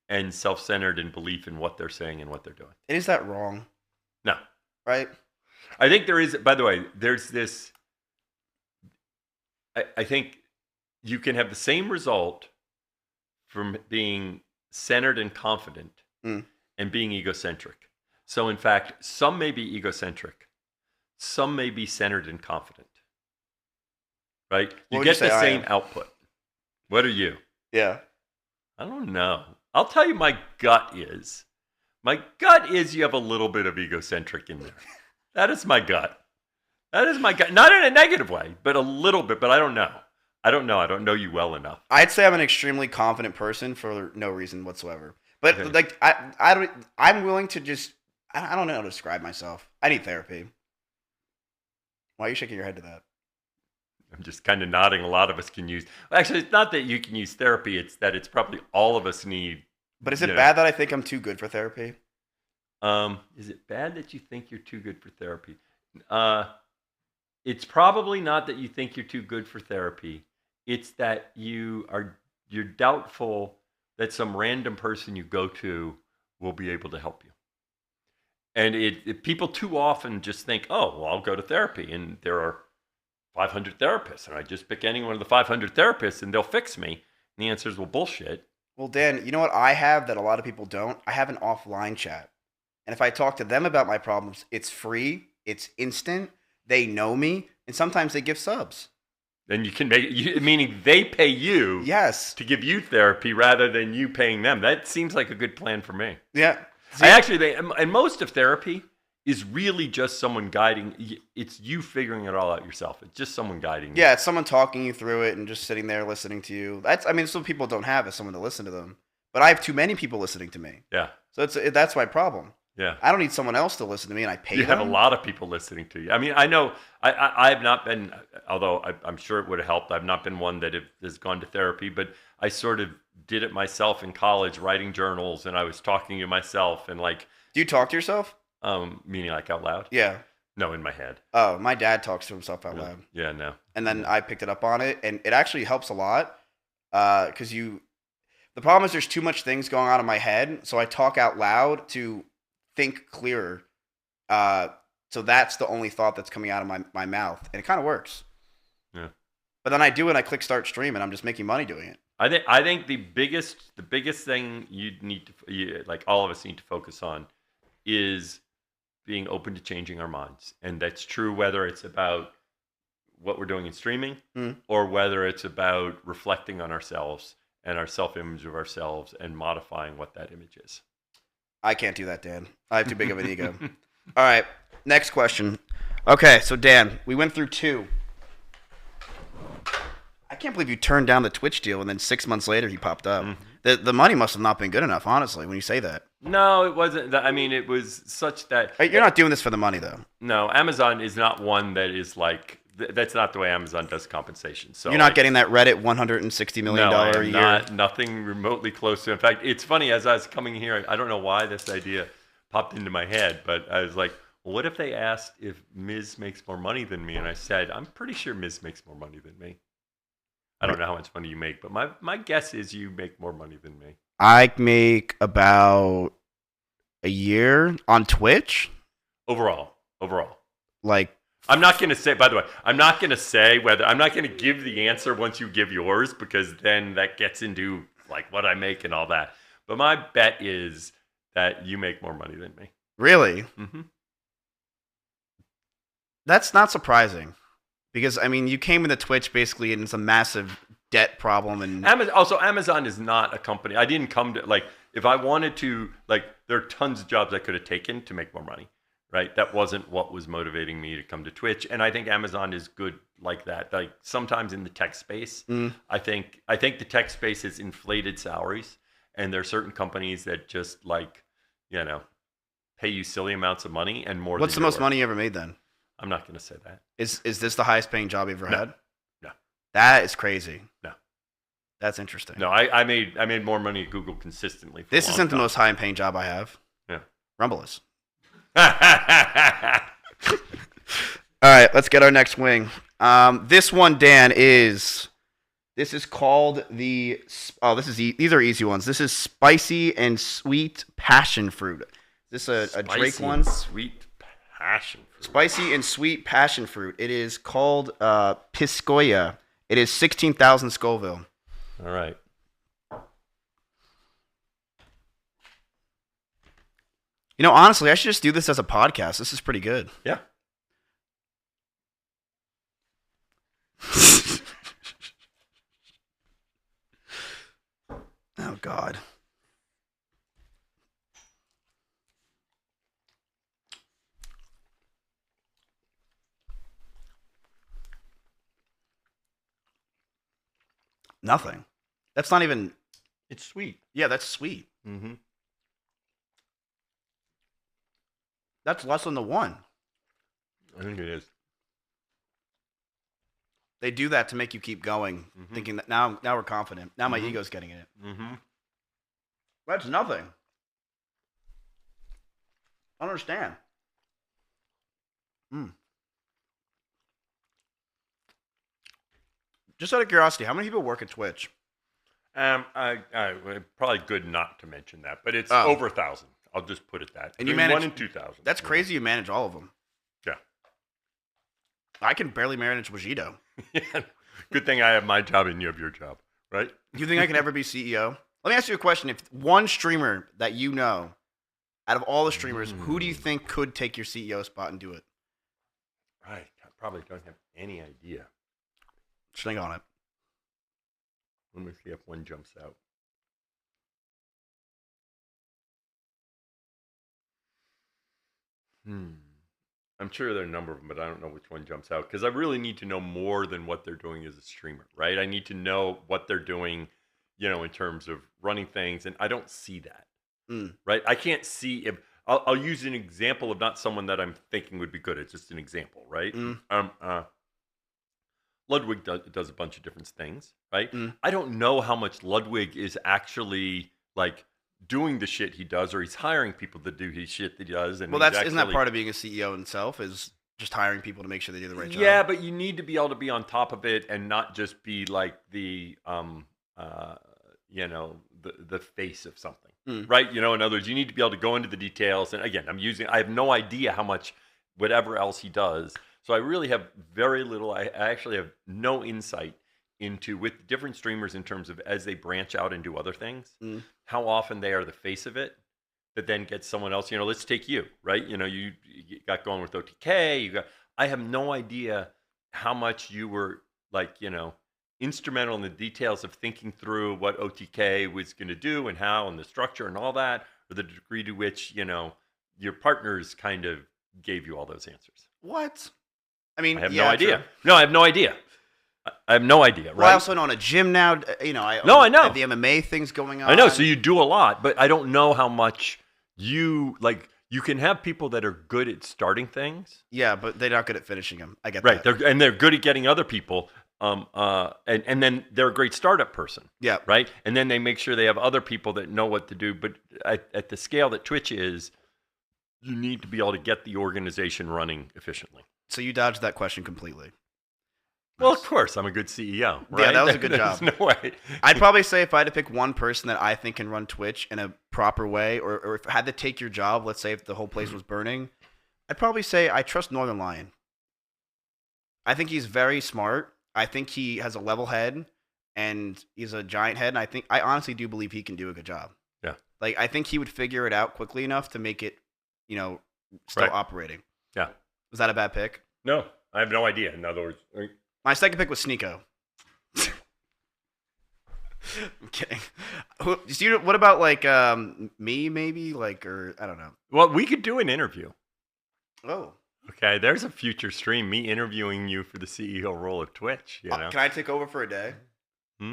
and self-centered and belief in what they're saying and what they're doing. And is that wrong? No. Right? I think there is, by the way, there's this, I think you can have the same result from being centered and confident and being egocentric. So in fact, some may be egocentric. Some may be centered and confident. Right? You get the same output. What are you? Yeah. I don't know. I'll tell you my gut is. My gut is you have a little bit of egocentric in there. That is my gut. That is my gut. Not in a negative way, but a little bit. But I don't know. I don't know you well enough. I'd say I'm an extremely confident person for no reason whatsoever. But I'm willing to just, I don't know how to describe myself. I need therapy. Why are you shaking your head to that? I'm just kind of nodding. A lot of us can use. Actually, it's not that you can use therapy. It's that it's probably all of us need. But is it bad that I think I'm too good for therapy? Is it bad that you think you're too good for therapy? It's probably not that you think you're too good for therapy. It's that you're doubtful that some random person you go to will be able to help you. And people too often just think, oh, well, I'll go to therapy, and there are 500 therapists, and I just pick any one of the 500 therapists, and they'll fix me. And the answer is, well, bullshit. Well, Dan, you know what I have that a lot of people don't? I have an offline chat. And if I talk to them about my problems, it's free, it's instant, they know me, and sometimes they give subs. Then you can meaning they pay you to give you therapy rather than you paying them. That seems like a good plan for me. Yeah. And most of therapy is really just someone guiding. It's you figuring it all out yourself. It's just someone guiding you. Yeah, it's someone talking you through it and just sitting there listening to you. Some people don't have someone to listen to them. But I have too many people listening to me. Yeah. So that's my problem. Yeah. I don't need someone else to listen to me, and I pay them. You have a lot of people listening to you. I mean, I know I have not been, although I'm sure it would have helped, I've not been one that has gone to therapy, but I sort of did it myself in college, writing journals, and I was talking to myself and like. Do you talk to yourself? Meaning like out loud? Yeah. No, in my head. Oh, my dad talks to himself out loud. Yeah, no. And then I picked it up on it, and it actually helps a lot because the problem is there's too much things going on in my head, so I talk out loud to think clearer. So that's the only thought that's coming out of my mouth, and it kind of works. Yeah. But then I do it, I click start stream, and I'm just making money doing it. I think the biggest thing you need to like all of us need to focus on is being open to changing our minds, and that's true whether it's about what we're doing in streaming or whether it's about reflecting on ourselves and our self-image of ourselves and modifying what that image is. I can't do that, Dan. I have too big of an ego. All right, next question. Okay, so Dan, we went through 2. I can't believe you turned down the Twitch deal and then 6 months later he popped up. The money must have not been good enough, honestly, when you say that. No, it wasn't. I mean, it was such that You're not doing this for the money, though. No, Amazon is not one that is like. That's not the way Amazon does compensation. So you're not getting that Reddit $160 million a year. Nothing remotely close to. In fact, it's funny, as I was coming here, I don't know why this idea popped into my head, but I was like, well, what if they asked if Miz makes more money than me? And I said, I'm pretty sure Miz makes more money than me. I don't know how much money you make, but my guess is you make more money than me. I make about a year on Twitch. Overall. Like, I'm not going to say, by the way, I'm not going to say whether, I'm not going to give the answer once you give yours, because then that gets into like what I make and all that. But my bet is that you make more money than me. Really? Mm-hmm. That's not surprising, because I mean, you came into Twitch basically and it's a massive debt problem, and Amazon is not a company. I didn't come to, like, if I wanted to, like, there are tons of jobs I could have taken to make more money. Right, that wasn't what was motivating me to come to Twitch, and I think Amazon is good like that. Like sometimes in the tech space, I think the tech space has inflated salaries, and there are certain companies that just like, pay you silly amounts of money and more. What's the most money you ever made then? I'm not going to say that. Is this the highest paying job you ever had? No, that is crazy. No, that's interesting. No, I made more money at Google consistently. This isn't the most high paying job I have. Yeah, Rumble is. All right, let's get our next wing. This one, Dan, this is called these are easy ones. This is spicy and sweet passion fruit. Is this a Drake one? Sweet passion fruit. Spicy and sweet passion fruit. It is called Piscoya. It is 16,000 Scoville. All right. Honestly, I should just do this as a podcast. This is pretty good. Yeah. Oh, God. Nothing. That's not even... It's sweet. Yeah, that's sweet. Mm-hmm. That's less than the one. I think it is. They do that to make you keep going, thinking that now we're confident. Now my ego's getting in it. Mm-hmm. That's nothing. I don't understand. Just out of curiosity, how many people work at Twitch? I probably good not to mention that, but it's over 1,000. I'll just put it that. And you manage 1 in 2,000. That's crazy. You manage all of them. Yeah. I can barely manage Wajido. Yeah. Good thing I have my job and you have your job, right? Do you think I can ever be CEO? Let me ask you a question. If one streamer that you know, out of all the streamers, who do you think could take your CEO spot and do it? I probably don't have any idea. Just think on it. Let me see if one jumps out. I'm sure there are a number of them, but I don't know which one jumps out, because I really need to know more than what they're doing as a streamer, right? I need to know what they're doing, in terms of running things, and I don't see that, right? I can't see if I'll use an example of not someone that I'm thinking would be good. It's just an example, right? Ludwig does a bunch of different things, right? I don't know how much Ludwig is actually like doing the shit he does, or he's hiring people to do his shit that he does. And isn't that part of being a CEO himself, is just hiring people to make sure they do the right job? Yeah, but you need to be able to be on top of it and not just be like the the face of something, right? In other words, you need to be able to go into the details. And again, I have no idea how much whatever else he does. So I really have very little. I actually have no insight into, with different streamers, in terms of as they branch out and do other things, how often they are the face of it that then gets someone else. Let's take you, right? You got going with OTK. I have no idea how much you were like, instrumental in the details of thinking through what OTK was going to do and how, and the structure and all that, or the degree to which, your partners kind of gave you all those answers. What? I mean, I have no idea. True. No, I have no idea. I have no idea, right? Well, I also own a gym now. You know, I know. the MMA things going on. I know. So you do a lot, but I don't know how much you like. You can have people that are good at starting things. Yeah, but they're not good at finishing them. I get Right. that. They're good at getting other people. And then they're a great startup person. Yeah. Right. And then they make sure they have other people that know what to do. But at the scale that Twitch is, you need to be able to get the organization running efficiently. So you dodged that question completely. Well, of course, I'm a good CEO, right? Yeah, that was a good There's job. no way. I'd probably say if I had to pick one person that I think can run Twitch in a proper way, or if I had to take your job, let's say if the whole place was burning, I'd probably say I trust Northern Lion. I think he's very smart. I think he has a level head, and he's a giant head, and I honestly do believe he can do a good job. Yeah. Like, I think he would figure it out quickly enough to make it, still Right. operating. Yeah. Was that a bad pick? No, I have no idea. In other words, My second pick was Sneeko. I'm kidding. What about me maybe or I don't know. well, we could do an interview. Oh, Okay, there's a future stream, me interviewing you for the CEO role of Twitch. You know, can I take over for a day? There's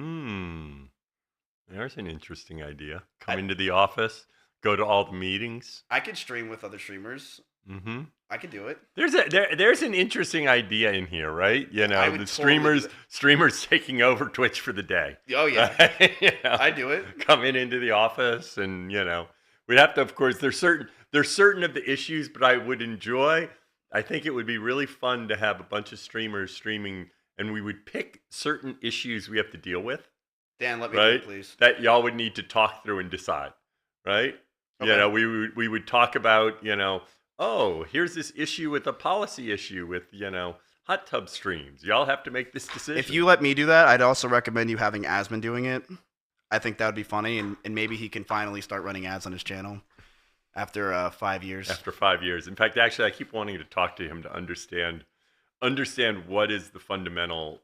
an interesting idea. Come into the office, go to all the meetings. I could stream with other streamers. Mm-hmm. I could do it. There's an interesting idea in here, right? You know, I would the totally do streamers taking over Twitch for the day. Oh yeah, I'd do it. Coming into the office, and we'd have to. Of course, there's certain of the issues, but I would enjoy. I think it would be really fun to have a bunch of streamers streaming, and we would pick certain issues we have to deal with. Dan, let me do Right? it, please. That y'all would need to talk through and decide, right? Okay. We would talk about, oh, here's this issue with a policy issue with, hot tub streams. Y'all have to make this decision. If you let me do that, I'd also recommend you having Asman doing it. I think that would be funny, and maybe he can finally start running ads on his channel after 5 years. After 5 years. In fact, actually, I keep wanting to talk to him to understand what is the fundamental.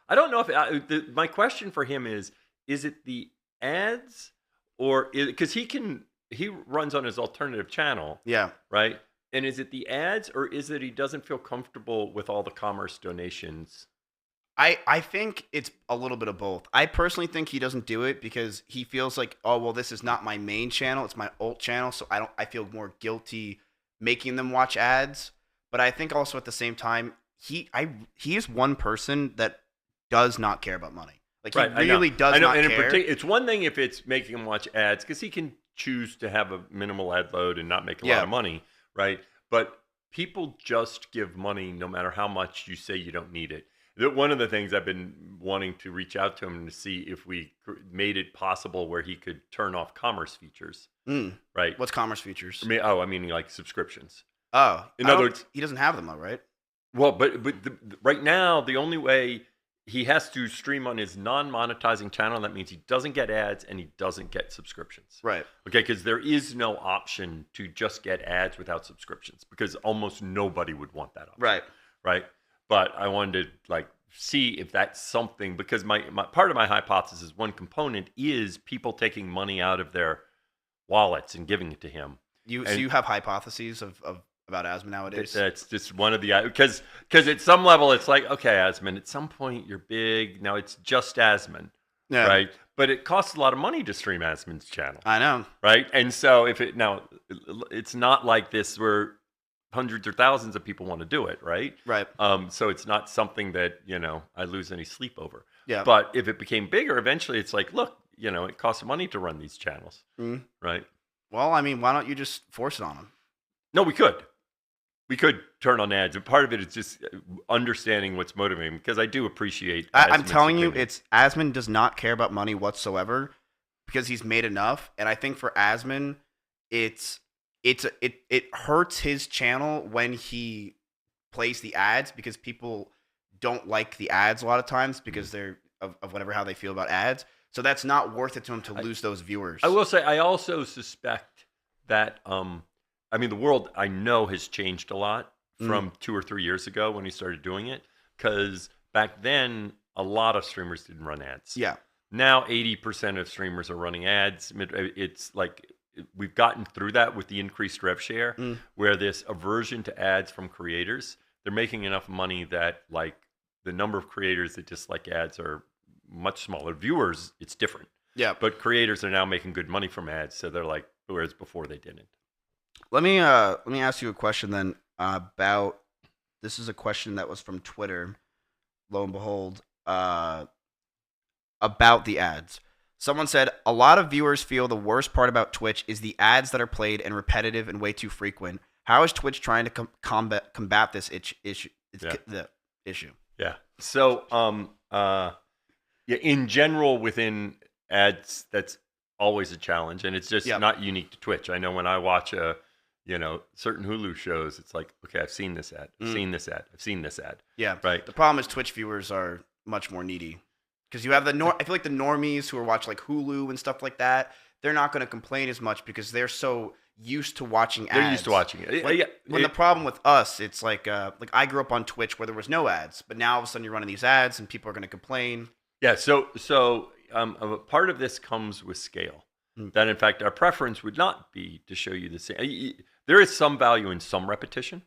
I don't know if my question for him is it the ads or because he runs on his alternative channel. Yeah. Right. And is it the ads or is it he doesn't feel comfortable with all the commerce donations? I think it's a little bit of both. I personally think he doesn't do it because he feels like, oh well, this is not my main channel; it's my alt channel, so I feel more guilty making them watch ads. But I think also at the same time, he is one person that does not care about money. Like he really does not care. It's one thing if it's making him watch ads because he can choose to have a minimal ad load and not make a lot of money, right? But people just give money no matter how much you say you don't need it. One of the things I've been wanting to reach out to him to see if we made it possible where he could turn off commerce features. Right? What's commerce features? I mean like subscriptions. Oh, in other words, he doesn't have them though, right? Well, but right now the only way he has to stream on his non-monetizing channel. That means he doesn't get ads and he doesn't get subscriptions. Right. Okay, because there is no option to just get ads without subscriptions because almost nobody would want that option. Right. Right. But I wanted to see if that's something because my part of my hypothesis, one component is people taking money out of their wallets and giving it to him. So you have hypotheses of about Asman nowadays? That's just one of the because at some level it's like, okay, Asman, at some point you're big. Now it's just Asman, right? But it costs a lot of money to stream Asman's channel. I know, right? And so it's not like this where hundreds or thousands of people want to do it, right? Right. So it's not something that I lose any sleep over. Yeah. But if it became bigger, eventually it's like, look, it costs money to run these channels, right? Well, I mean, why don't you just force it on them? No, we could. We could turn on ads, and part of it is just understanding what's motivating. Because I do appreciate. I'm telling you, Asman does not care about money whatsoever, because he's made enough. And I think for Asman, it hurts his channel when he plays the ads because people don't like the ads a lot of times because they're of whatever how they feel about ads. So that's not worth it to him to lose those viewers. I will say, I also suspect that. I mean, the world I know has changed a lot from 2 or 3 years ago when he started doing it. Because back then, a lot of streamers didn't run ads. Yeah. Now, 80% of streamers are running ads. It's like we've gotten through that with the increased rev share, where this aversion to ads from creators, they're making enough money that the number of creators that dislike ads are much smaller. Viewers, it's different. Yeah. But creators are now making good money from ads, so they're like, whereas before they didn't. Let me ask you a question then about. This is a question that was from Twitter. Lo and behold, about the ads. Someone said a lot of viewers feel the worst part about Twitch is the ads that are played and repetitive and way too frequent. How is Twitch trying to combat this issue? The issue. Yeah. So, in general, within ads, that's always a challenge, and it's just not unique to Twitch. I know when I watch certain Hulu shows, it's like, okay, I've seen this ad, I've seen this ad, I've seen this ad. Yeah. Right. The problem is Twitch viewers are much more needy because you have I feel like the normies who are watching like Hulu and stuff like that, they're not going to complain as much because they're so used to watching ads. They're used to watching it. When the problem with us, it's like I grew up on Twitch where there was no ads, but now all of a sudden you're running these ads and people are going to complain. Yeah. So a part of this comes with scale. That in fact our preference would not be to show you the same. There is some value in some repetition,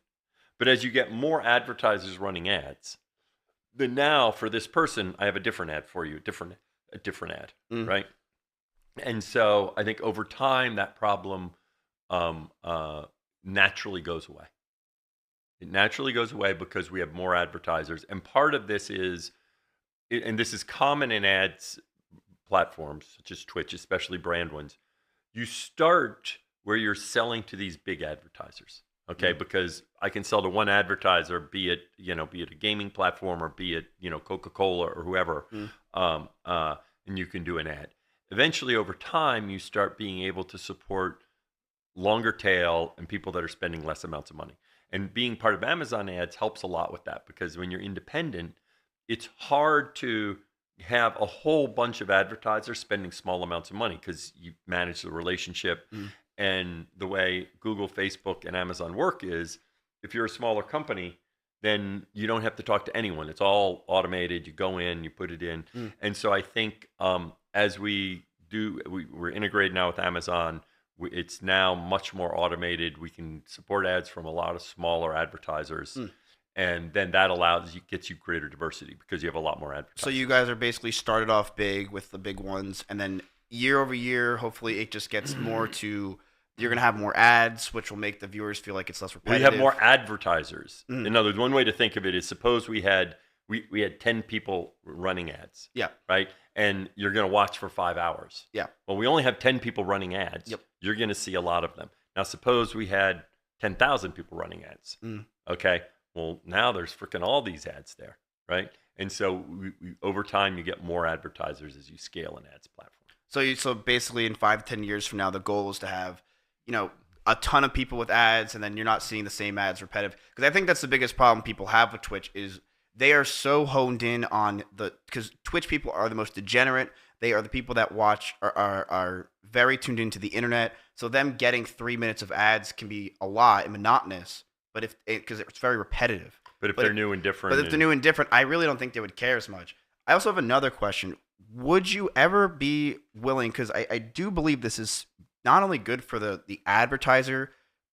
but as you get more advertisers running ads, then now for this person, I have a different ad for you, a different ad, right? And so I think over time that problem naturally goes away. It naturally goes away because we have more advertisers, and part of this is, and this is common in ads platforms such as Twitch, especially brand ones. You start where you're selling to these big advertisers, okay? Because I can sell to one advertiser, be it a gaming platform or be it Coca-Cola or whoever, and you can do an ad. Eventually, over time, you start being able to support longer tail and people that are spending less amounts of money. And being part of Amazon ads helps a lot with that, because when you're independent, it's hard to have a whole bunch of advertisers spending small amounts of money because you manage the relationship. And the way Google, Facebook, and Amazon work is, if you're a smaller company, then you don't have to talk to anyone. It's all automated. You go in, you put it in. And so I think as we're integrated now with Amazon, it's now much more automated. We can support ads from a lot of smaller advertisers. And then that gets you greater diversity because you have a lot more advertisers. So you guys are basically started off big with the big ones, and then year over year, hopefully it just gets more to, you're going to have more ads, which will make the viewers feel like it's less repetitive. We have more advertisers. In other words, one way to think of it is, suppose we had 10 people running ads. Yeah. Right? And you're going to watch for 5 hours. Yeah. Well, we only have 10 people running ads. Yep. You're going to see a lot of them. Now, suppose we had 10,000 people running ads. Okay. Well, now there's freaking all these ads there, right? And so we over time, you get more advertisers as you scale an ads platform. So basically, in 5 to 10 years from now, the goal is to have, a ton of people with ads, and then you're not seeing the same ads repetitive. Because I think that's the biggest problem people have with Twitch is they are so honed in on because Twitch people are the most degenerate. They are the people that watch are very tuned into the internet. So them getting 3 minutes of ads can be a lot and monotonous. But because it's very repetitive. But if they're new and different. But if they're new and different, I really don't think they would care as much. I also have another question. Would you ever be willing, because I do believe this is not only good for the advertiser,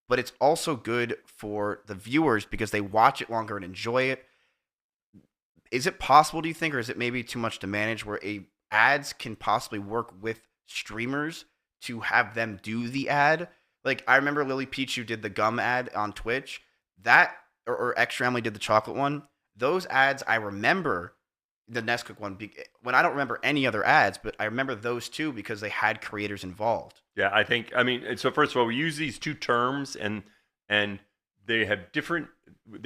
but it's also good for the viewers because they watch it longer and enjoy it. Is it possible, do you think, or is it maybe too much to manage, where ads can possibly work with streamers to have them do the ad? Like, I remember Lily Pichu did the gum ad on Twitch. That, or Extra Emily did the chocolate one. Those ads, I remember the Nesquik one, when I don't remember any other ads, but I remember those two because they had creators involved. Yeah, so first of all, we use these two terms and they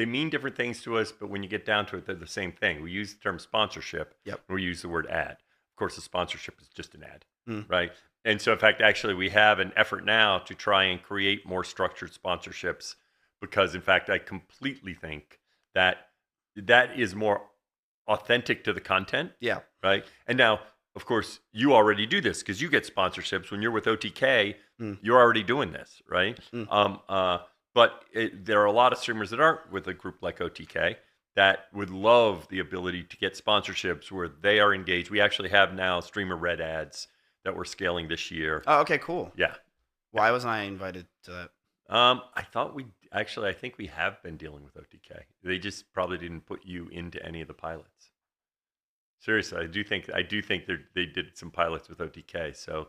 mean different things to us, but when you get down to it, they're the same thing. We use the term sponsorship. Yep. And we use the word ad. Of course, the sponsorship is just an ad, right? And so, in fact, actually, we have an effort now to try and create more structured sponsorships because, in fact, I completely think that is more authentic to the content. Yeah. Right? And now, of course, you already do this because you get sponsorships. When you're with OTK, you're already doing this, right? But there are a lot of streamers that aren't with a group like OTK that would love the ability to get sponsorships where they are engaged. We actually have now streamer red ads that we're scaling this year. Oh, okay, cool. Yeah. Why wasn't I invited to that? I thought Actually, I think we have been dealing with OTK. They just probably didn't put you into any of the pilots. Seriously, I do think they did some pilots with OTK. So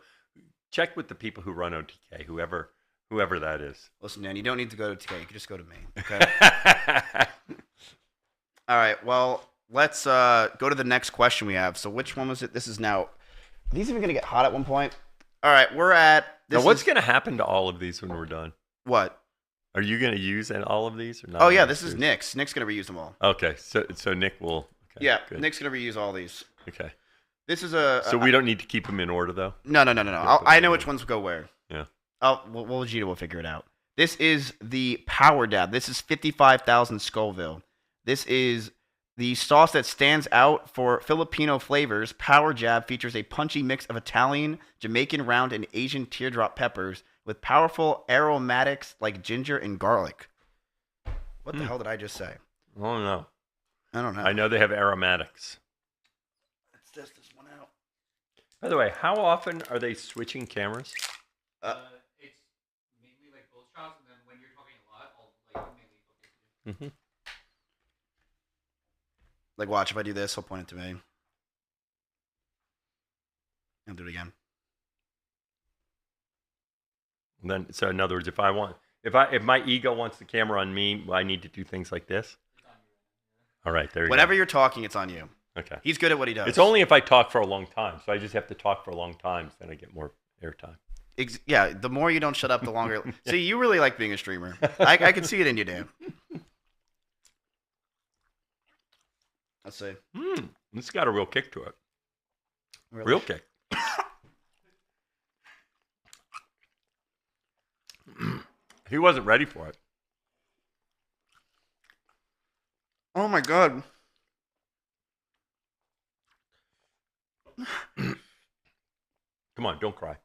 check with the people who run OTK, whoever that is. Listen, Dan, you don't need to go to OTK. You can just go to me. Okay. All right. Well, let's go to the next question we have. So which one was it? This is now. Are these even gonna get hot at one point? All right, we're at. Now, what's going to happen to all of these when we're done? What? Are you going to use all of these or not? Oh yeah, this is Nick's. Nick's gonna reuse them all. Okay, so Nick will. Okay, yeah, good. Nick's gonna reuse all these. Okay. This is a. So we don't need to keep them in order, though. No. I know which ones go where. Yeah. We'll figure it out. This is the Power Dab. This is 55,000 Scoville. This is the sauce that stands out for Filipino flavors. Power Jab features a punchy mix of Italian, Jamaican round, and Asian teardrop peppers with powerful aromatics like ginger and garlic. What the hell did I just say? I don't know. I don't know. I know they have aromatics. Let's test this one out. By the way, how often are they switching cameras? It's mainly like both shots, and then when you're talking a lot, I'll mainly focus you. Like, watch, if I do this, he'll point it to me. I'll do it again. Then, so in other words, if my ego wants the camera on me, I need to do things like this. All right, there you go. Whenever you're talking, it's on you. Okay. He's good at what he does. It's only if I talk for a long time, so I just have to talk for a long time, then I get more airtime. Yeah, the more you don't shut up, the longer. See, you really like being a streamer. I can see it in you, Dan. Let's see. It's got a real kick to it. Really? Real kick. He wasn't ready for it. Oh my god. Come on, don't cry.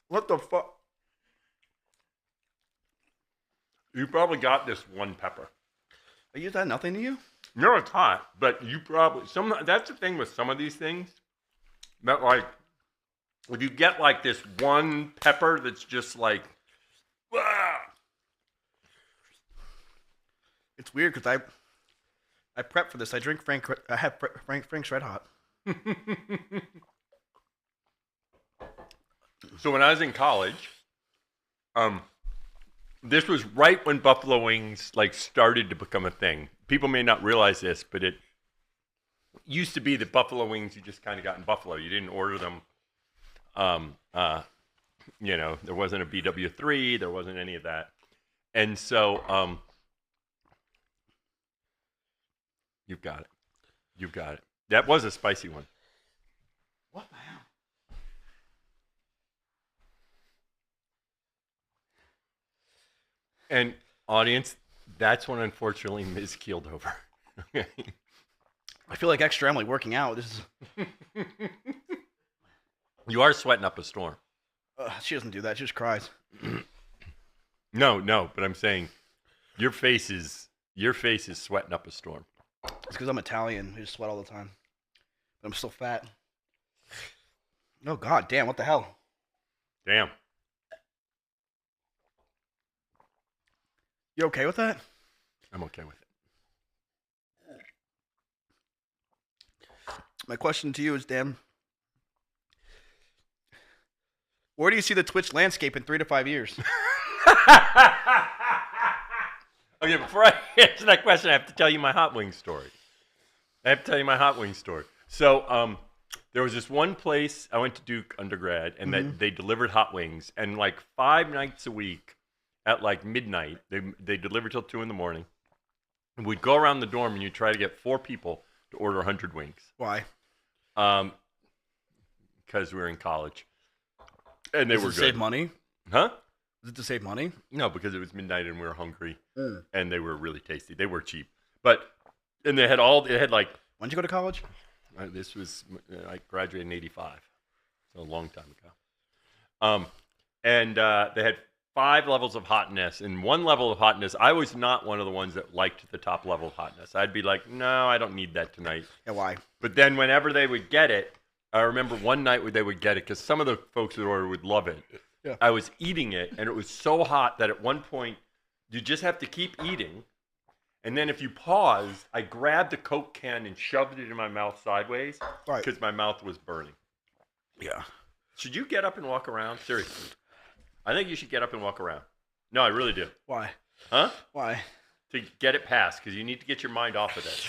What the fuck? You probably got this one pepper. Is that nothing to you? No, it's hot, but you probably that's the thing with some of these things. That like if you get like this one pepper that's just like It's weird because I prep for this. I drink I have Frank's Red Hot. So when I was in college, this was right when buffalo wings like started to become a thing. People may not realize this, but it used to be that buffalo wings you just kind of got in Buffalo. You didn't order them. There wasn't a BW3. There wasn't any of that. And so you've got it. You've got it. That was a spicy one. What the hell? And audience, that's when unfortunately Miz keeled over. I feel like extra. I'm like working out. This is. You are sweating up a storm. She doesn't do that. She just cries. No, but I'm saying your face is sweating up a storm. It's because I'm Italian. I just sweat all the time. But I'm still fat. Oh god, damn! What the hell? Damn. You okay with that? I'm okay with it. My question to you is, Dan, where do you see the Twitch landscape in 3 to 5 years? Okay, before I answer that question, I have to tell you my hot wing story. So, there was this one place I went to Duke undergrad, and they delivered hot wings, and like 5 nights a week at like midnight, they delivered till 2 a.m. And we'd go around the dorm, and you'd try to get 4 people to order 100 wings. Why? Because we were in college, and they were good. Save money? Huh? Is it to save money? No, because it was midnight and we were hungry, and they were really tasty. They were cheap, and they had like. When did you go to college? This was I graduated in '85, so a long time ago. And they had 5 levels of hotness, and 1 level of hotness. I was not one of the ones that liked the top level of hotness. I'd be like, no, I don't need that tonight. Yeah, why? But then whenever they would get it, I remember one night where they would get it because some of the folks that ordered would love it. Yeah. I was eating it, and it was so hot that at one point you just have to keep eating. And then if you pause, I grabbed the Coke can and shoved it in my mouth sideways because my mouth was burning. Yeah. Should you get up and walk around? Seriously. I think you should get up and walk around. No, I really do. Why? Huh? Why? To get it past, because you need to get your mind off of this.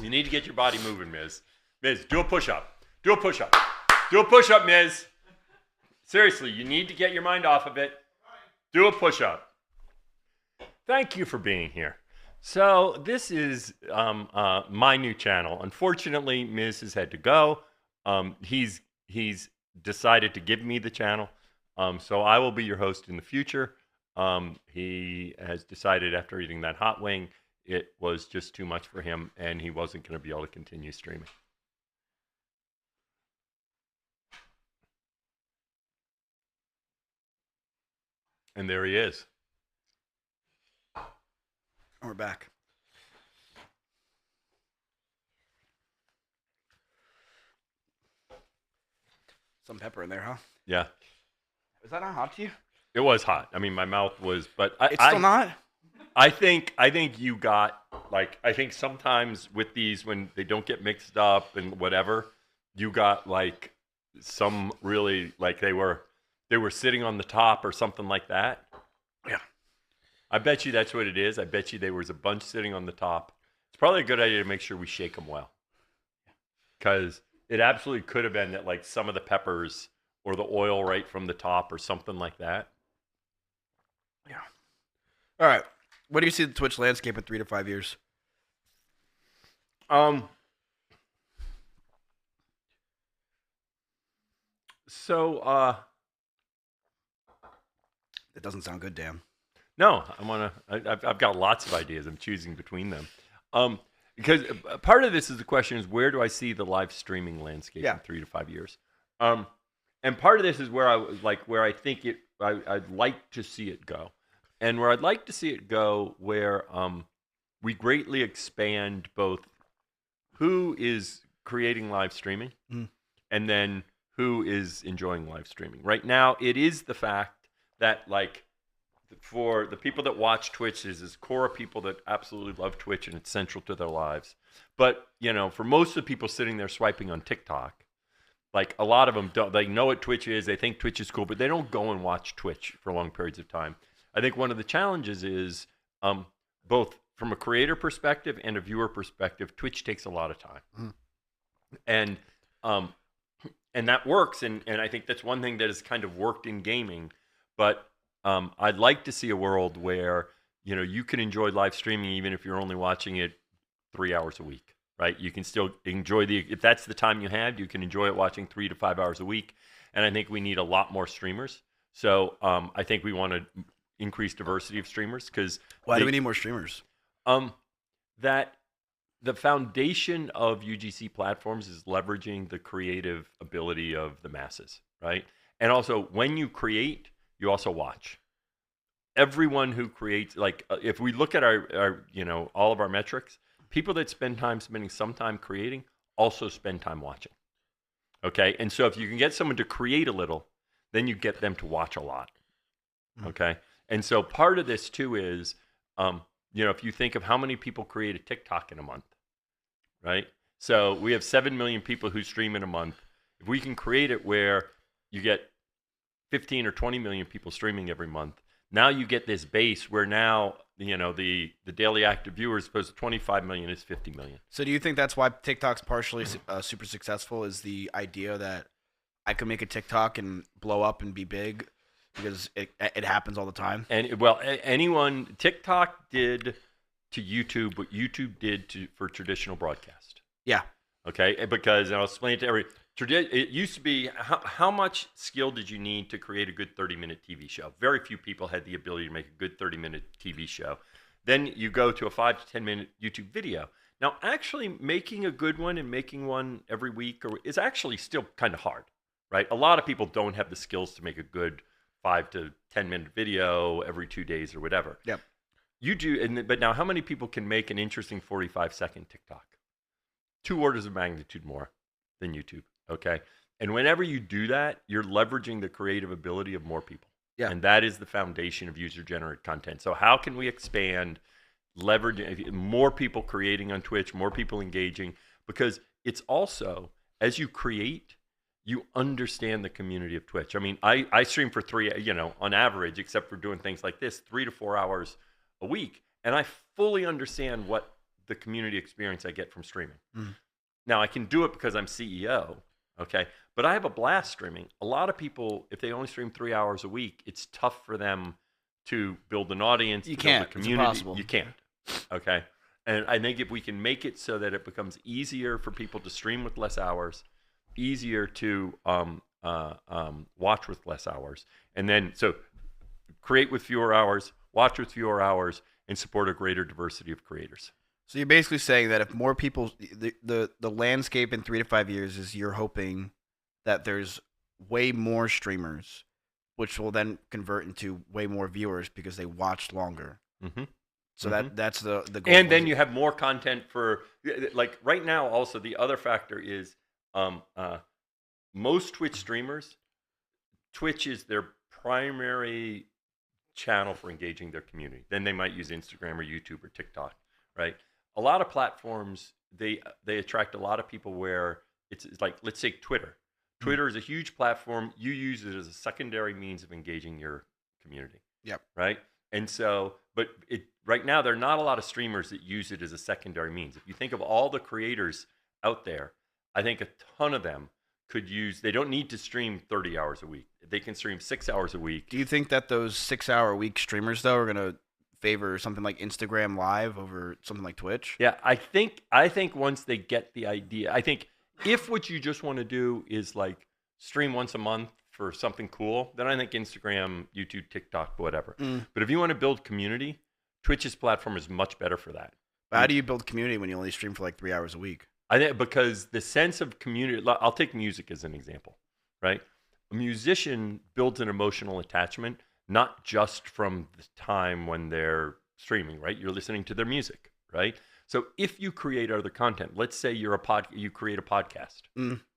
You need to get your body moving, Miz. Miz, do a push-up. Do a push-up. Do a push-up, Miz. Seriously, you need to get your mind off of it. Do a push-up. Thank you for being here. So this is my new channel. Unfortunately, Miz has had to go. He's decided to give me the channel. So I will be your host in the future. He has decided after eating that hot wing, it was just too much for him, and he wasn't going to be able to continue streaming. And there he is. We're back. Some pepper in there, huh? Yeah. Is that not hot to you? It was hot. I mean, my mouth was, but It's still not? I think you got, like, I think sometimes with these, when they don't get mixed up and whatever, you got like some really, like they were sitting on the top or something like that. Yeah. I bet you that's what it is. I bet you there was a bunch sitting on the top. It's probably a good idea to make sure we shake them well. Because it absolutely could have been that like some of the peppers or the oil right from the top or something like that. Yeah. All right. What do you see the Twitch landscape in 3 to 5 years? So it doesn't sound good, Dan. No, I've got lots of ideas. I'm choosing between them. Because part of this is the question is, where do I see the live streaming landscape in 3 to 5 years? And part of this is where I think I'd like to see it go. And where I'd like to see it go, where we greatly expand both who is creating live streaming and then who is enjoying live streaming. Right now, it is the fact that, like, for the people that watch Twitch, there's this core of people that absolutely love Twitch and it's central to their lives. But, you know, for most of the people sitting there swiping on TikTok, like a lot of them don't, they know what Twitch is, they think Twitch is cool, but they don't go and watch Twitch for long periods of time. I think one of the challenges is both from a creator perspective and a viewer perspective, Twitch takes a lot of time. And that works, and I think that's one thing that has kind of worked in gaming. But I'd like to see a world where, you know, you can enjoy live streaming even if you're only watching it 3 hours a week, right? You can still enjoy if that's the time you had, you can enjoy it watching 3 to 5 hours a week. And I think we need a lot more streamers. So I think we want to increase diversity of streamers because why do we need more streamers? That the foundation of UGC platforms is leveraging the creative ability of the masses, right? And also, when you create, you also watch. Everyone who creates, like, if we look at our, you know, all of our metrics, people that spend time spending some time creating also spend time watching. Okay, and so if you can get someone to create a little, then you get them to watch a lot. Okay, and so part of this too is, you know, if you think of how many people create a TikTok in a month, right? So we have 7 million people who stream in a month. If we can create it where you get 15 or 20 million people streaming every month, now you get this base where now, you know, the daily active viewers opposed to 25 million is 50 million. So do you think that's why TikTok's partially super successful, is the idea that I could make a TikTok and blow up and be big because it happens all the time? And TikTok did to YouTube what YouTube did for traditional broadcast. Yeah. Okay, because, and I'll explain it to it used to be, how much skill did you need to create a good 30-minute TV show? Very few people had the ability to make a good 30-minute TV show. Then you go to a 5 to 10-minute YouTube video. Now, actually making a good one and making one every week is actually still kind of hard, right? A lot of people don't have the skills to make a good 5 to 10-minute video every 2 days or whatever. Yep. You do, but now how many people can make an interesting 45-second TikTok? 2 orders of magnitude more than YouTube. Okay. And whenever you do that, you're leveraging the creative ability of more people. Yeah. And that is the foundation of user-generated content. So how can we expand, leveraging more people creating on Twitch, more people engaging? Because it's also, as you create, you understand the community of Twitch. I mean, I stream for 3, on average, except for doing things like this, 3 to 4 hours a week. And I fully understand what the community experience I get from streaming. Now, I can do it because I'm CEO, okay? But I have a blast streaming. A lot of people, if they only stream 3 hours a week, it's tough for them to build an audience, You to can't. build a It's community. impossible. You can't, okay? And I think if we can make it so that it becomes easier for people to stream with less hours, easier to watch with less hours, and then so create with fewer hours, watch with fewer hours, and support a greater diversity of creators. So you're basically saying that if more people, the landscape in 3 to 5 years is you're hoping that there's way more streamers, which will then convert into way more viewers because they watch longer. Mm-hmm. So that's the goal. And then you have more content for, like right now also the other factor is most Twitch streamers, Twitch is their primary channel for engaging their community. Then they might use Instagram or YouTube or TikTok, right? A lot of platforms, they attract a lot of people where it's like, let's say Twitter. Twitter is a huge platform. You use it as a secondary means of engaging your community. Yep. Right? And so, but right now, there are not a lot of streamers that use it as a secondary means. If you think of all the creators out there, I think a ton of them could use, they don't need to stream 30 hours a week. They can stream 6 hours a week. Do you think that those 6 hour a week streamers though are going to favor something like Instagram Live over something like Twitch? Yeah, I think once they get the idea, I think if what you just want to do is like stream once a month for something cool, then I think Instagram, YouTube, TikTok, whatever. But if you want to build community, Twitch's platform is much better for that. But how do you build community when you only stream for like 3 hours a week? I think because the sense of community, I'll take music as an example, right? A musician builds an emotional attachment, not just from the time when they're streaming, right? You're listening to their music, right? So if you create other content, let's say you create a podcast,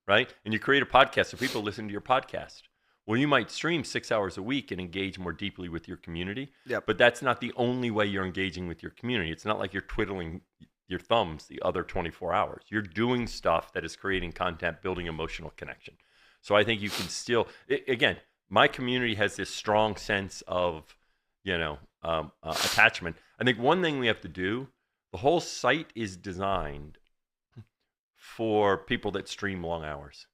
right? And you create a podcast so people listen to your podcast. Well, you might stream 6 hours a week and engage more deeply with your community. Yep. But that's not the only way you're engaging with your community. It's not like you're twiddling your thumbs the other 24 hours. You're doing stuff that is creating content, building emotional connection. So I think you can still, again, my community has this strong sense of, attachment. I think one thing we have to do, the whole site is designed for people that stream long hours.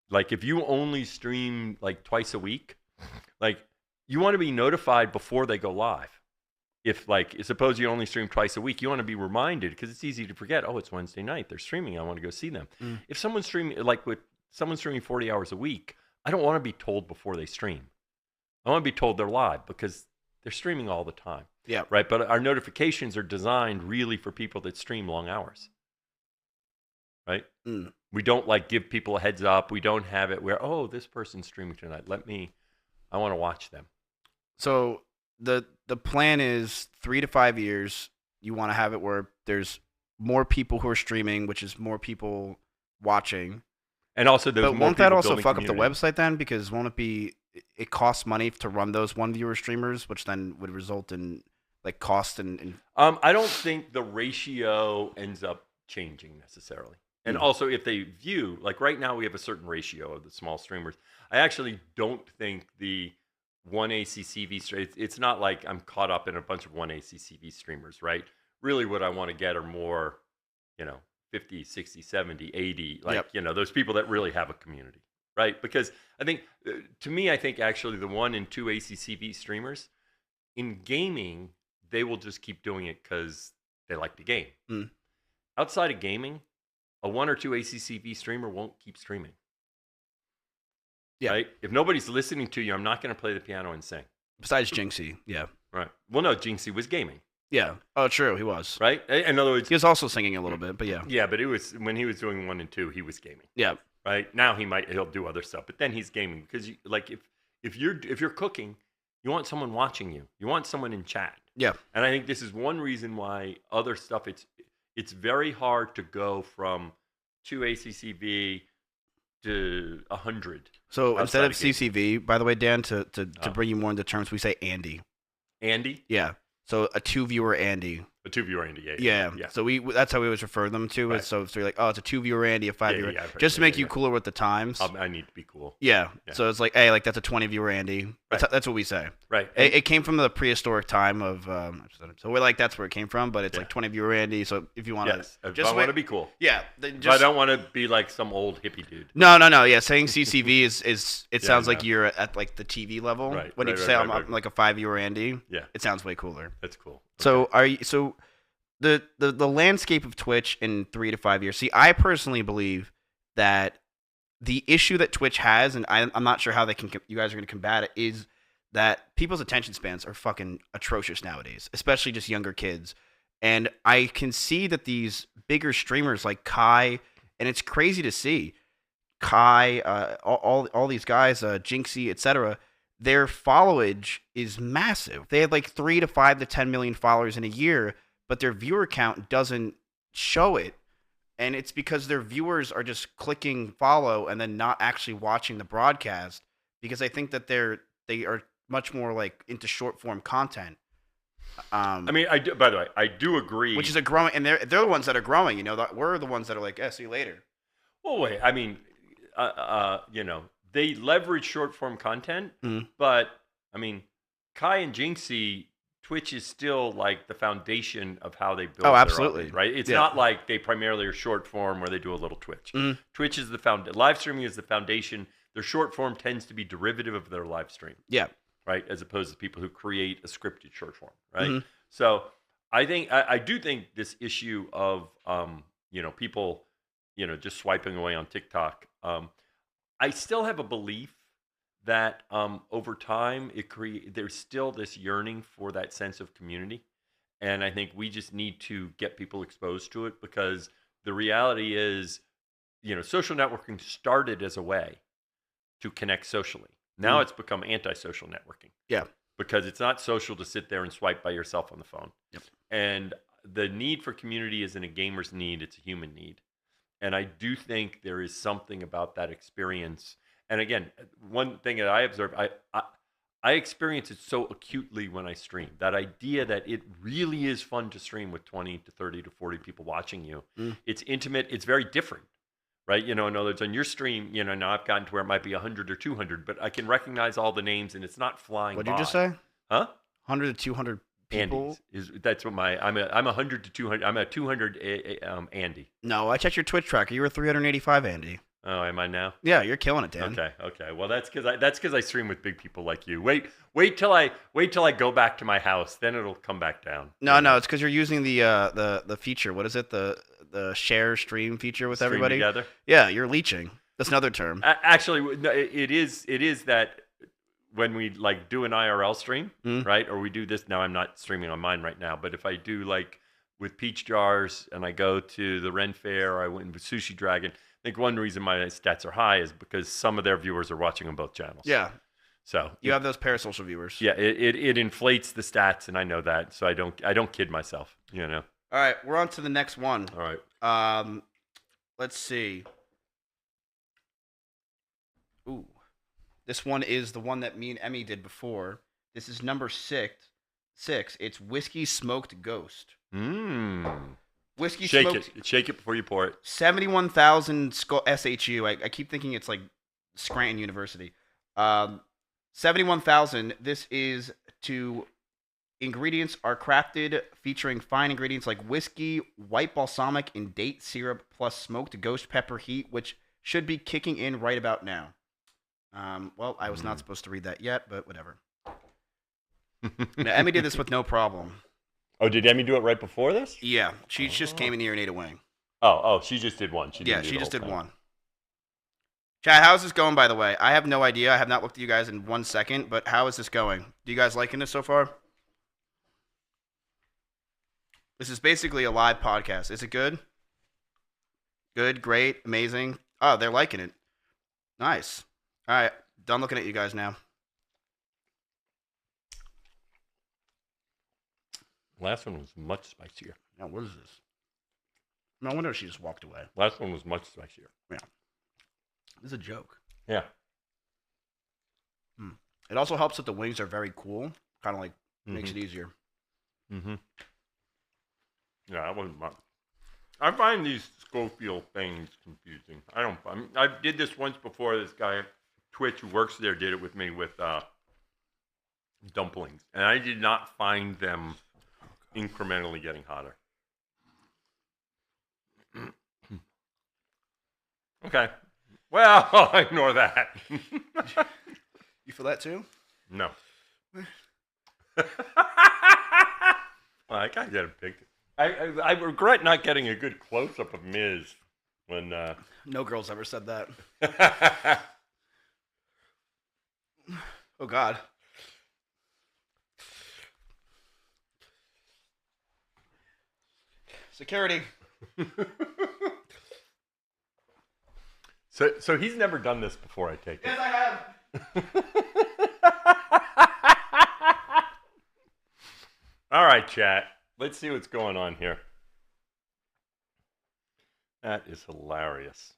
Like if you only stream like twice a week, like you want to be notified before they go live. If like, suppose you only stream twice a week, you want to be reminded because it's easy to forget. Oh, it's Wednesday night. They're streaming. I want to go see them. If someone's streaming, like with someone streaming 40 hours a week, I don't want to be told before they stream. I want to be told they're live because they're streaming all the time. Yeah. Right. But our notifications are designed really for people that stream long hours. Right. We don't like give people a heads up. We don't have it where, oh, this person's streaming tonight. I want to watch them. So the plan is 3 to 5 years. You want to have it where there's more people who are streaming, which is more people watching. And also, but won't that also fuck up the website then? Because won't it be? It costs money to run those one viewer streamers, which then would result in like cost and. I don't think the ratio ends up changing necessarily. And also, if they view, like right now, we have a certain ratio of the small streamers. I actually don't think the one ACCV it's not like I'm caught up in a bunch of one ACCV streamers, right? Really, what I want to get are more, 50, 60, 70, 80, like, those people that really have a community, right? Because I think, to me, I think actually the 1 and 2 ACCV streamers in gaming, they will just keep doing it because they like the game. Outside of gaming, a 1 or 2 ACCV streamer won't keep streaming. Yeah. Right? If nobody's listening to you, I'm not going to play the piano and sing. Besides Jinxie, yeah. Right. Well, no, Jinxie was gaming. Yeah. Oh, true. He was. Right? In other words, he was also singing a little bit, but yeah. Yeah, but it was when he was doing 1 and 2, he was gaming. Yeah. Right? Now he'll do other stuff, but then he's gaming because if you're cooking, you want someone watching you. You want someone in chat. Yeah. And I think this is one reason why other stuff it's very hard to go from 2 ACCV to 100. So instead outside of CCV, by the way, Dan, to bring you more into terms, we say Andy. Andy? Yeah. So a 2-viewer Andy. A 2-viewer Andy, Yeah. So that's how we always refer them to. Right. So you're like, oh, it's a 2-viewer Andy, a 5-viewer. Yeah, just to make you cooler with the times. I need to be cool. Yeah. So it's like, hey, like that's a 20-viewer Andy. That's what we say. Right. It came from the prehistoric time of. So we're like, that's where it came from, but it's like 20-viewer Andy. So if you want to, if I want to be cool. Yeah. But I don't want to be like some old hippie dude. No. Yeah, saying CCV is it sounds like you're at like the TV level. Right. When you say I'm like a 5-viewer Andy. Yeah. It sounds way cooler. That's cool. So the landscape of Twitch in 3 to 5 years. See, I personally believe that the issue that Twitch has, and I'm not sure how you guys are going to combat it, is that people's attention spans are fucking atrocious nowadays, especially just younger kids. And I can see that these bigger streamers like Kai, and it's crazy to see Kai, all these guys, Jinxie, etc. Their followage is massive. They have like 3 to 5 to 10 million followers in a year, but their viewer count doesn't show it. And it's because their viewers are just clicking follow and then not actually watching the broadcast, because I think that they are much more like into short form content. I mean, by the way, I do agree. Which is a growing, and they're the ones that are growing. You know, we're the ones that are like, see you later. Well, wait. I mean, they leverage short form content, but I mean, Kai and Jinxie, Twitch is still like the foundation of how they build. Oh, absolutely. Their audience, right? It's not like they primarily are short form where they do a little Twitch. Twitch is live streaming is the foundation. Their short form tends to be derivative of their live stream. Yeah. Right. As opposed to people who create a scripted short form. Right. So I do think this issue of people just swiping away on TikTok. I still have a belief that over time there's still this yearning for that sense of community, and I think we just need to get people exposed to it, because the reality is, social networking started as a way to connect socially. Now it's become antisocial networking. Yeah, because it's not social to sit there and swipe by yourself on the phone. Yep. And the need for community isn't a gamer's need; it's a human need. And I do think there is something about that experience. And again, one thing that I observe, I experience it so acutely when I stream. That idea that it really is fun to stream with 20 to 30 to 40 people watching you. It's intimate. It's very different, right? In other words, on your stream, now I've gotten to where it might be 100 or 200, but I can recognize all the names and it's not flying What by. did you just say? Huh? 100 to 200 people? That's what I'm 100 to 200. I'm a 200 Andy. No, I checked your Twitch tracker. You were 385 Andy. Oh, am I now? Yeah, you're killing it, Dan. Okay. Well, that's because I stream with big people like you. Wait till I go back to my house, then it'll come back down. No, it's because you're using the feature. What is it? The share stream feature with Stream everybody together? Yeah, you're leeching. That's another term. Actually, no, it is that when we like do an IRL stream, right? Or we do this now. I'm not streaming on mine right now, but if I do like with Peach Jars and I go to the Ren Fair, or I went with Sushi Dragon. I think one reason my stats are high is because some of their viewers are watching on both channels. Yeah. So you have those parasocial viewers. Yeah, it inflates the stats, and I know that, so I don't kid myself. All right, we're on to the next one. All right. Let's see. Ooh, this one is the one that me and Emmy did before. This is number 6. It's Whiskey Smoked Ghost. Whiskey smoked. Shake it before you pour it. 71,000 SHU. I keep thinking it's like Scranton University. 71,000. This is to ingredients are crafted featuring fine ingredients like whiskey, white balsamic, and date syrup, plus smoked ghost pepper heat, which should be kicking in right about now. Well, I was not supposed to read that yet, but whatever. Now, Emmy did this with no problem. Oh, did Emmy do it right before this? Yeah, she just came in here and ate a wing. Oh, she just did one. She just did one. Chad, how's this going, by the way? I have no idea. I have not looked at you guys in 1 second, but how is this going? Do you guys liking this so far? This is basically a live podcast. Is it good? Good, great, amazing. Oh, they're liking it. Nice. All right, done looking at you guys now. Last one was much spicier. Now, what is this? No wonder she just walked away. Last one was much spicier. Yeah. This is a joke. Yeah. It also helps that the wings are very cool. Kind of like makes it Mhm. easier. Mm-hmm. Yeah, that wasn't much. I find these Schofield things confusing. I did this once before. This guy at Twitch who works there did it with me with dumplings, and I did not find them incrementally getting hotter. Okay. Well, I'll ignore that. You feel that too? No. Well, I gotta get a big. I regret not getting a good close up of Miz when. No girl's ever said that. Oh God. Security. So he's never done this before, I take it. Yes, I have. All right, chat. Let's see what's going on here. That is hilarious.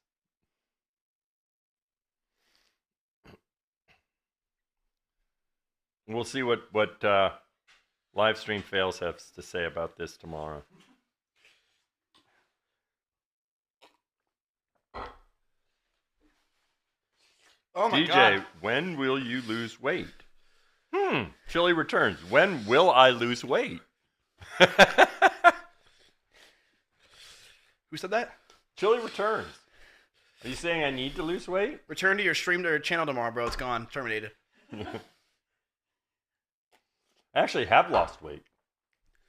We'll see what live stream fails has to say about this tomorrow. Oh my DJ, God. when will you lose weight? Chili returns. When will I lose weight? Who said that? Chili returns. Are you saying I need to lose weight? Return to your stream to your channel tomorrow, bro. It's gone. Terminated. I actually have lost weight.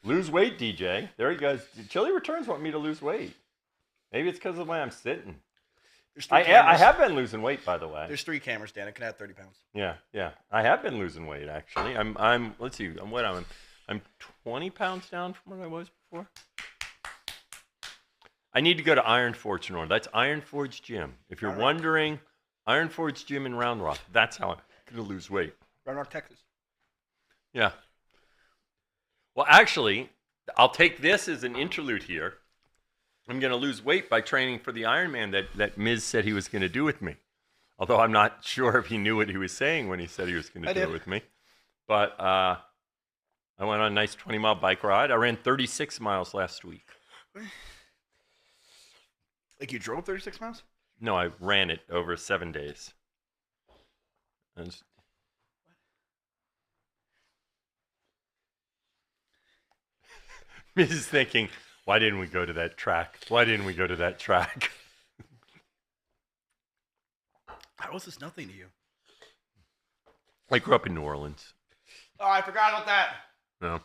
Lose weight, DJ. There he goes. Chili returns want me to lose weight. Maybe it's because of the way I'm sitting. I have been losing weight, by the way. There's 3 cameras, Dan. I can add 30 pounds. Yeah. I have been losing weight actually. I'm. Let's see. I'm 20 pounds down from what I was before. I need to go to Iron Forge in order. That's Iron Forge Gym. If you're wondering, Iron Forge Gym in Round Rock. That's how I'm going to lose weight. Round Rock, Texas. Yeah. Well, actually, I'll take this as an interlude here. I'm going to lose weight by training for the Ironman that Miz said he was going to do with me. Although I'm not sure if he knew what he was saying when he said he was going to do it with me. But I went on a nice 20-mile bike ride. I ran 36 miles last week. Like you drove 36 miles? No, I ran it over 7 days. And Miz is thinking, why didn't we go to that track? Why didn't we go to that track? How is this nothing to you? I grew up in New Orleans. Oh, I forgot about that. No.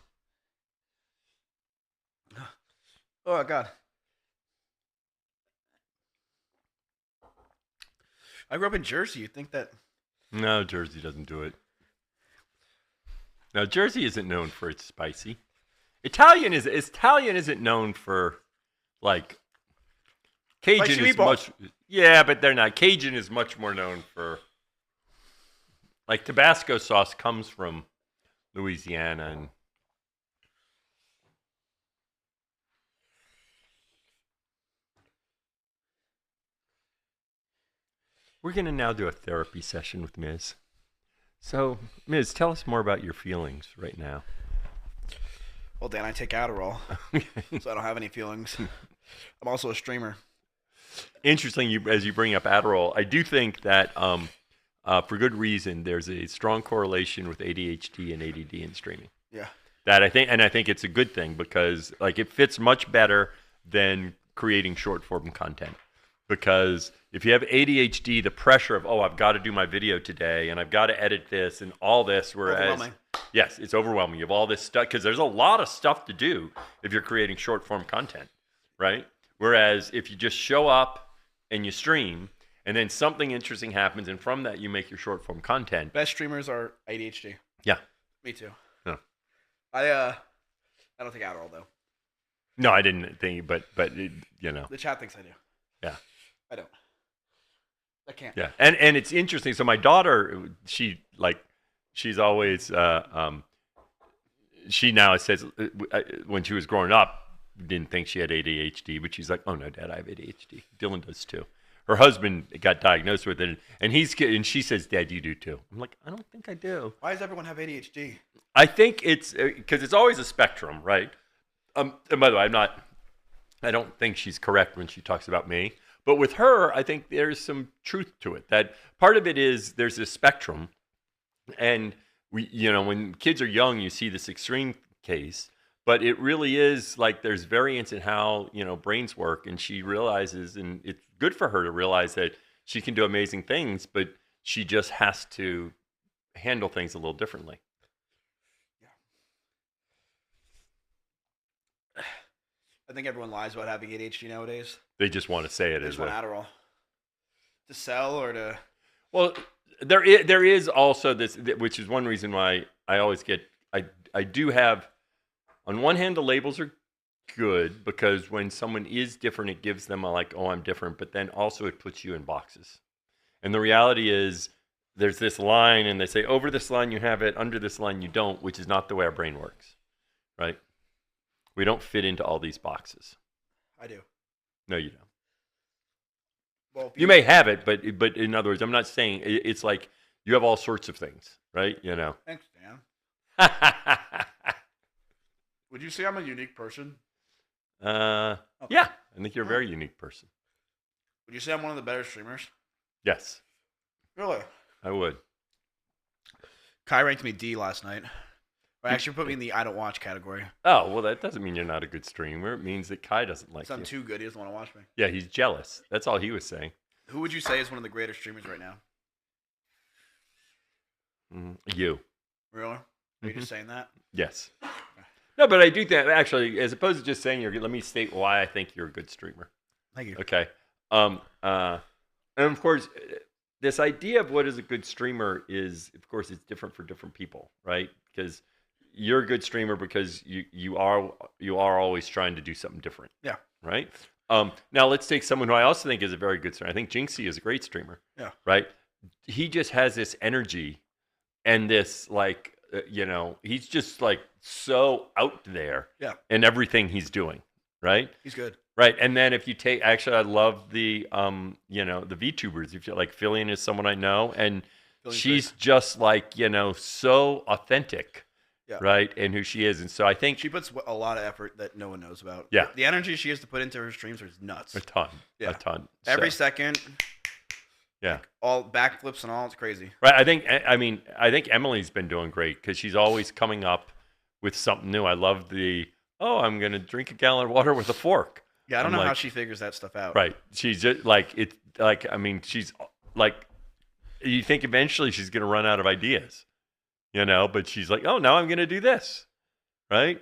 Oh, God. I grew up in Jersey. You'd think that... No, Jersey doesn't do it. No, Jersey isn't known for its spicy. Italian isn't known for, like, Cajun Spicy is meatballs. much... Yeah, but they're not. Cajun is much more known for... Like, Tabasco sauce comes from Louisiana and... We're going to now do a therapy session with Miz. So, Miz, tell us more about your feelings right now. Well, Dan, I take Adderall, so I don't have any feelings. I'm also a streamer. Interesting, as you bring up Adderall, I do think that, for good reason, there's a strong correlation with ADHD and ADD in streaming. Yeah. That I think it's a good thing because, like, it fits much better than creating short form content. Because if you have ADHD, the pressure of, I've got to do my video today and I've got to edit this and all this, whereas, overwhelming. Yes, it's overwhelming. You have all this stuff because there's a lot of stuff to do if you're creating short form content, right? Whereas if you just show up and you stream and then something interesting happens and from that you make your short form content. Best streamers are ADHD. Yeah. Me too. Yeah. I don't take Adderall though. No, I didn't think, but it, you know. The chat thinks I do. Yeah. I don't. I can't. Yeah, and it's interesting. So my daughter, she's always, she now says when she was growing up, didn't think she had ADHD, but she's like, oh no, Dad, I have ADHD. Dylan does too. her husband got diagnosed with it, and she says, "Dad, you do too." I'm like, I don't think I do. Why does everyone have ADHD? I think it's because it's always a spectrum, right? And by the way, I don't think she's correct when she talks about me, but with her, I think there's some truth to it. That part of it is there's a spectrum, and when kids are young, you see this extreme case, but it really is like there's variance in how brains work, and she realizes, and it's good for her to realize that she can do amazing things, but she just has to handle things a little differently. I think everyone lies about having ADHD nowadays. They just want to say it They as just want Adderall to sell or to. Well, there is also this, which is one reason why I always get. I do have, on one hand, the labels are good because when someone is different, it gives them a like, oh, I'm different, but then also it puts you in boxes. And the reality is, there's this line, and they say over this line you have it, under this line you don't, which is not the way our brain works, right? We don't fit into all these boxes. I do. No, you don't. Well, you may have it, but in other words, I'm not saying it's like you have all sorts of things, right? Thanks, Dan. Would you say I'm a unique person? Yeah, I think you're a very unique person. Would you say I'm one of the better streamers? Yes. Really? I would. Kai ranked me D last night. Or actually put me in the I don't watch category. Oh, well, that doesn't mean you're not a good streamer. It means that Kai doesn't like you. I'm too good. He doesn't want to watch me. Yeah, he's jealous. That's all he was saying. Who would you say is one of the greatest streamers right now? You. Really? Are you just saying that? Yes. No, but I do think, actually, as opposed to just saying you're good, let me state why I think you're a good streamer. Thank you. Okay. And of course, this idea of what is a good streamer is, of course, it's different for different people, right? Because you're a good streamer because you are always trying to do something different. Yeah. Right? Now let's take someone who I also think is a very good streamer. I think Jinxie is a great streamer. Yeah. Right? He just has this energy and this he's just like so out there. Yeah. In everything he's doing, right? He's good. Right. And then if you take, actually, I love the the VTubers. If you like, Fillion is someone I know, and she's just like, so authentic. Yeah. Right. And who she is. And so I think she puts a lot of effort that no one knows about. Yeah. The energy she has to put into her streams is nuts. A ton. Yeah. A ton. Every second. Yeah. Like all backflips and all. It's crazy. Right. I think Emily's been doing great because she's always coming up with something new. I love I'm going to drink a gallon of water with a fork. Yeah. I don't know how she figures that stuff out. Right. She's just she's like, you think eventually she's going to run out of ideas. But she's like, oh, now I'm going to do this, right?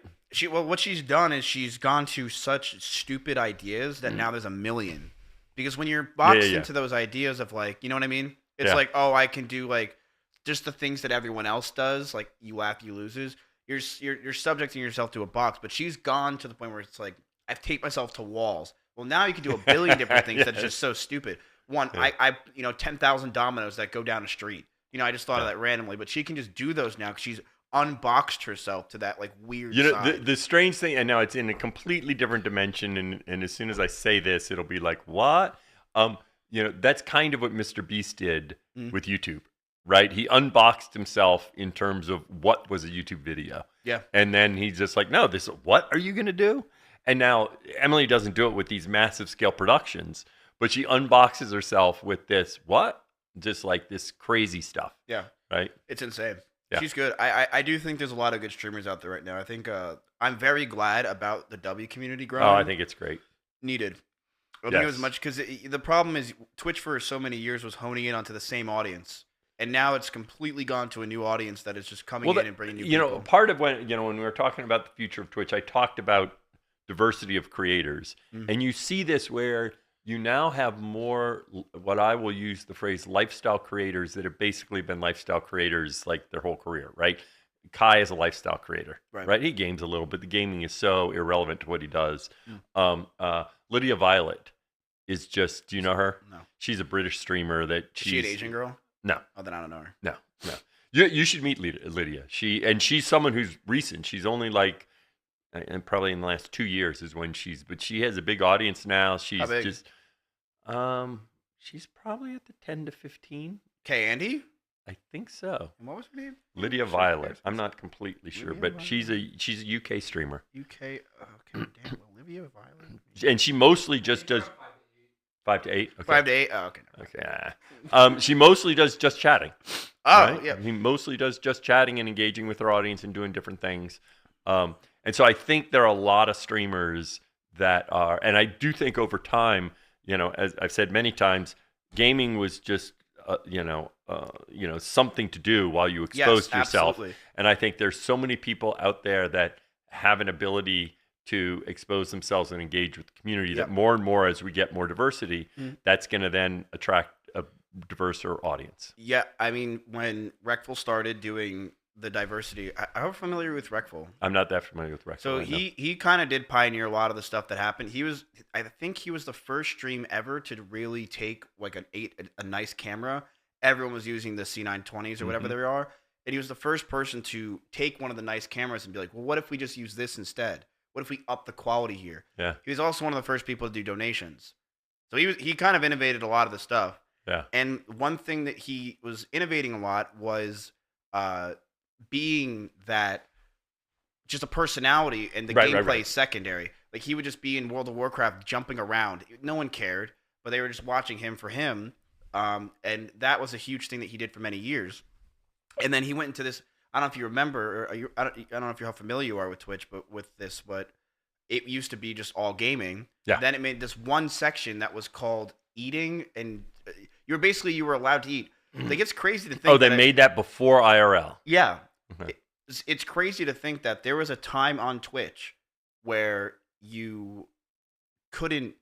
What she's done is she's gone to such stupid ideas that now there's a million. Because when you're boxed into those ideas of like, you know what I mean? It's like, oh, I can do like just the things that everyone else does. Like you laugh, you loses. You're subjecting yourself to a box. But she's gone to the point where it's like, I've taped myself to walls. Well, now you can do a billion different things that are just so stupid. One, I 10,000 dominoes that go down a street. I just thought of that randomly, but she can just do those now because she's unboxed herself to that like weird side. The strange thing, and now it's in a completely different dimension, and as soon as I say this, it'll be like, what? That's kind of what Mr. Beast did with YouTube, right? He unboxed himself in terms of what was a YouTube video. Yeah. And then he's just like, no, what are you going to do? And now Emily doesn't do it with these massive scale productions, but she unboxes herself with this, what? Just like this crazy stuff. Yeah. Right? It's insane. Yeah. She's good. I do think there's a lot of good streamers out there right now. I think I'm very glad about the W community growing. Oh, I think it's great. Needed. I don't think it was much because the problem is Twitch for so many years was honing in onto the same audience. And now it's completely gone to a new audience that is just coming in and bringing new people. Part of when we were talking about the future of Twitch, I talked about diversity of creators. And you see this where you now have more, what I will use the phrase, lifestyle creators that have basically been lifestyle creators like their whole career, right? Kai is a lifestyle creator, right? He games a little, but the gaming is so irrelevant to what he does. Lydia Violet is just, do you know her? No. She's a British streamer that Is she an Asian girl? No. Oh, then I don't know her. No. You should meet Lydia. She's someone who's recent. She's only like, and probably in the last 2 years is when but she has a big audience now. She's How big? just, She's probably at the 10 to 15. Okay, Andy. I think so. And what was her name? Lydia Violet. I'm not completely sure, Lydia but she's a UK streamer. UK. Okay, damn. Olivia Violet. And she mostly just does 5 to 8. Okay. 5 to 8. Oh, okay. Okay. She mostly does just chatting. Oh, right? yeah. He mostly does just chatting and engaging with her audience and doing different things. And so I think there are a lot of streamers that are, and I do think over time, as I've said many times, gaming was just, something to do while you exposed yourself. Absolutely. And I think there's so many people out there that have an ability to expose themselves and engage with the community that more and more, as we get more diversity, that's going to then attract a diverser audience. Yeah, I mean, when Reckful started doing the diversity, I'm familiar with Reckful. I'm not that familiar with Reckful. So he kind of did pioneer a lot of the stuff that happened. I think he was the first stream ever to really take like a nice camera. Everyone was using the C920s or whatever they are. And he was the first person to take one of the nice cameras and be like, well, what if we just use this instead? What if we up the quality here? Yeah. He was also one of the first people to do donations. So he kind of innovated a lot of the stuff. Yeah. And one thing that he was innovating a lot was being that just a personality, and the gameplay is secondary. Like, he would just be in World of Warcraft jumping around. No one cared, but they were just watching him for him. And that was a huge thing that he did for many years. And then he went into this, I don't know if you remember, or I don't know if how familiar you are with Twitch, but with this, but it used to be just all gaming. Yeah. Then it made this one section that was called eating, and you were allowed to eat. Like, it's crazy to think. Oh, they made that before IRL. Yeah. It's crazy to think that there was a time on Twitch where you couldn't,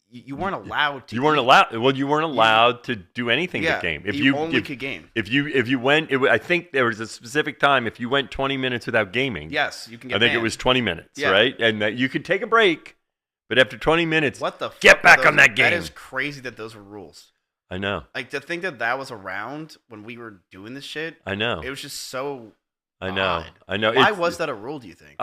you weren't allowed to. You weren't allowed. Well, you weren't allowed to do anything but game. If you only could game. If you went, I think there was a specific time. If you went 20 minutes without gaming, yes, you can get. I think banned. it was 20 minutes, right? And that you could take a break, but after 20 minutes, what the fuck get back those, on that game. That is crazy that those were rules. I know. Like, to think that was around when we were doing this shit. I know. It was just so. I know. Odd. I know. Why was that a rule, do you think?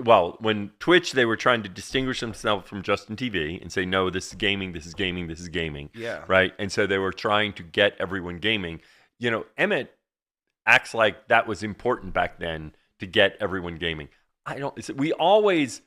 Well, when Twitch, they were trying to distinguish themselves from Justin TV and say, no, this is gaming, this is gaming, this is gaming. Yeah. Right? And so they were trying to get everyone gaming. Emmett acts like that was important back then to get everyone gaming. We always,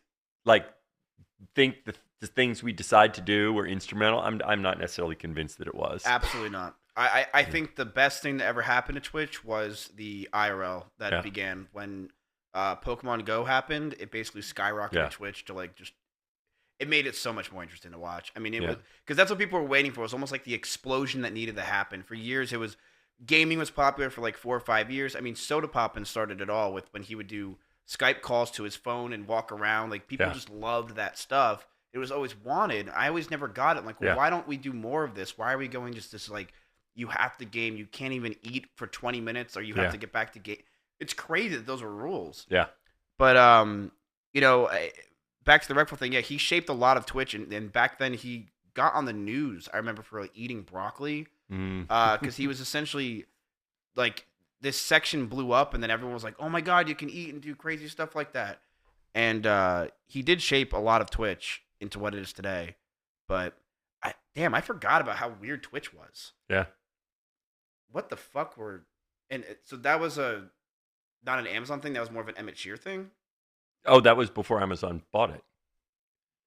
think the things we decide to do were instrumental. I'm not necessarily convinced that it was. Absolutely not. I think the best thing that ever happened to Twitch was the IRL that began when Pokemon Go happened. It basically skyrocketed Twitch to it made it so much more interesting to watch. I mean, it was, because that's what people were waiting for. It was almost like the explosion that needed to happen. For years, gaming was popular for like 4 or 5 years. I mean, Soda Poppin started it all with when he would do Skype calls to his phone and walk around. Like, people just loved that stuff. It was always wanted. I always never got it. Like, well, why don't we do more of this? Why are we going just this, like, you have to game, you can't even eat for 20 minutes, or you have to get back to game. It's crazy that those are rules. Yeah. But, back to the Reckful thing, he shaped a lot of Twitch, and back then he got on the news, I remember, for like eating broccoli, because he was essentially, like, this section blew up, and then everyone was like, oh my god, you can eat and do crazy stuff like that. And he did shape a lot of Twitch into what it is today. But, I forgot about how weird Twitch was. Yeah. What the fuck so that was not an Amazon thing, that was more of an Emmett Shear thing? Oh, that was before Amazon bought it.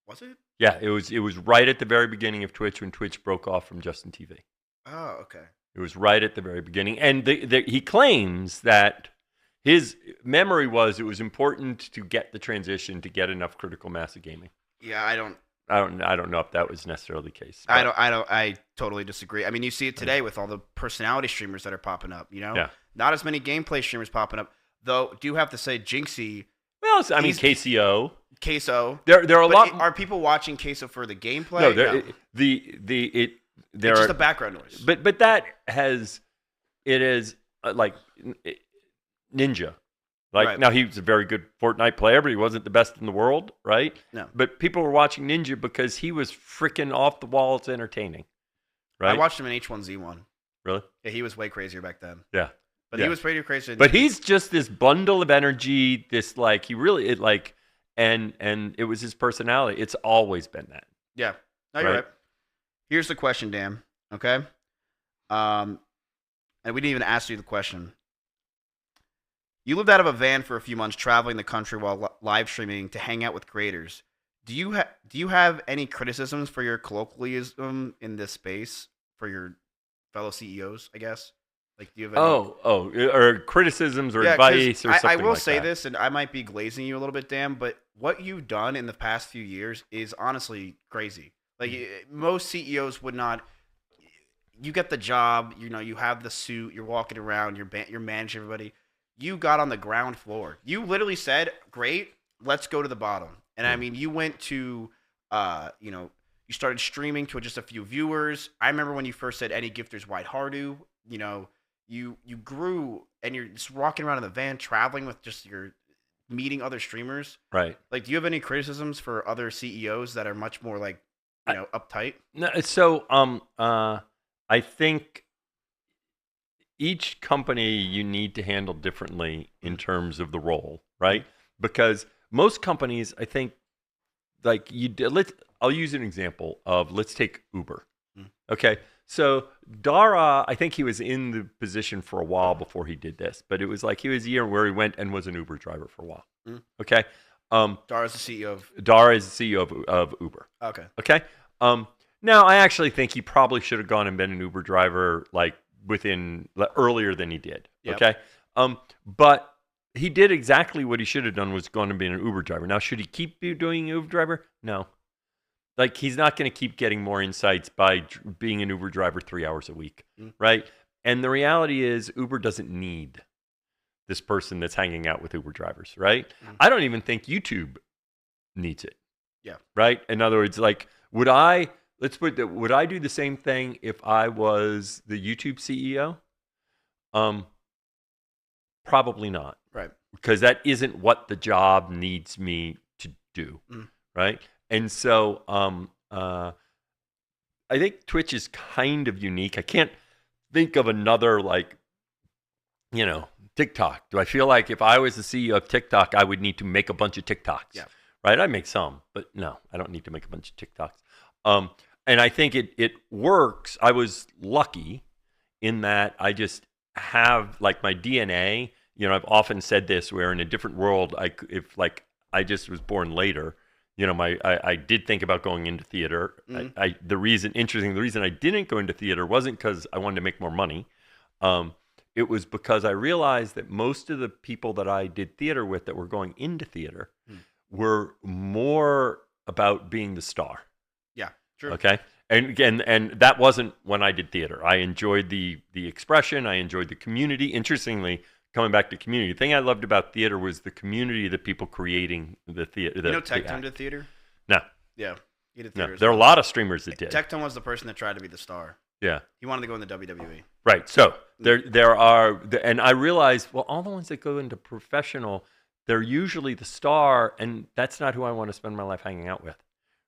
Was it? Yeah, it was right at the very beginning of Twitch when Twitch broke off from Justin TV. Oh, okay. It was right at the very beginning. And he claims that his memory was it was important to get the transition to get enough critical mass of gaming. Yeah, I don't know if that was necessarily the case. I totally disagree. I mean, you see it today with all the personality streamers that are popping up, Yeah. Not as many gameplay streamers popping up, though. Do have to say Jinxie. Well, I mean, KCO. Queso. There are a lot. Are people watching Queso for the gameplay? No, it's just a background noise. But that is like Ninja. Like, now, he was a very good Fortnite player, but he wasn't the best in the world, right? No. But people were watching Ninja because he was freaking off the walls entertaining, right? I watched him in H1Z1. Really? Yeah, he was way crazier back then. Yeah. But he was pretty crazy. But he's just this bundle of energy, this, like, and it was his personality. It's always been that. Yeah. No, you're right. Here's the question, Dan. Okay. And we didn't even ask you the question. You lived out of a van for a few months, traveling the country while live streaming to hang out with creators. Do you have any criticisms for your colloquialism in this space for your fellow CEOs? I guess. Like, do you have any... or criticisms or advice or something I will like say that. this, and I might be glazing you a little bit, Dan, but what you've done in the past few years is honestly crazy. Like, most CEOs would not. You get the job, you have the suit, you're walking around, you're managing everybody. You got on the ground floor. You literally said, "Great, let's go to the bottom." And I mean, you went to, you started streaming to just a few viewers. I remember when you first said, "Any gifters white hardu," you grew, and you're just walking around in the van, traveling with just your meeting other streamers. Right. Like, do you have any criticisms for other CEOs that are much more like, uptight? No, so I think each company you need to handle differently in terms of the role, right? Because most companies, I think, like I'll use an example of, let's take Uber. Okay, so Dara, I think he was in the position for a while before he did this, but it was like he was a year where he went and was an Uber driver for a while. Okay, Dara's the CEO of... Dara is the CEO of Uber. Okay. Okay. Now I actually think he probably should have gone and been an Uber driver like earlier than he did. Yep. Okay. But he did exactly what he should have done, was gone and been an Uber driver. Now, should he keep doing Uber driver? No. Like, he's not going to keep getting more insights by being an Uber driver 3 hours a week, right? And the reality is, Uber doesn't need this person that's hanging out with Uber drivers, right? I don't even think YouTube needs it. Yeah. Right? In other words, like, would I do the same thing if I was the YouTube CEO? Probably not. Right. Because that isn't what the job needs me to do, right? And so I think Twitch is kind of unique. I can't think of another, like, TikTok. Do I feel like if I was the CEO of TikTok, I would need to make a bunch of TikToks? Yeah. Right? I make some, but no, I don't need to make a bunch of TikToks. And I think it works. I was lucky in that I just have, like, my DNA. I've often said this, where in a different world, I just was born later. I did think about going into theater. The reason I didn't go into theater wasn't because I wanted to make more money. It was because I realized that most of the people that I did theater with that were going into theater were more about being the star. Yeah, true. Okay. And again, that wasn't when I did theater. I enjoyed the expression. I enjoyed the community. Interestingly, coming back to community, the thing I loved about theater was the community, the people creating the theater. Tectone did theater? No. Yeah. He did No. theater. There are a lot of streamers that did. Tectone was the person that tried to be the star. Yeah. He wanted to go in the WWE. Right. So there are, and I realized, well, all the ones that go into professional, they're usually the star, and that's not who I want to spend my life hanging out with.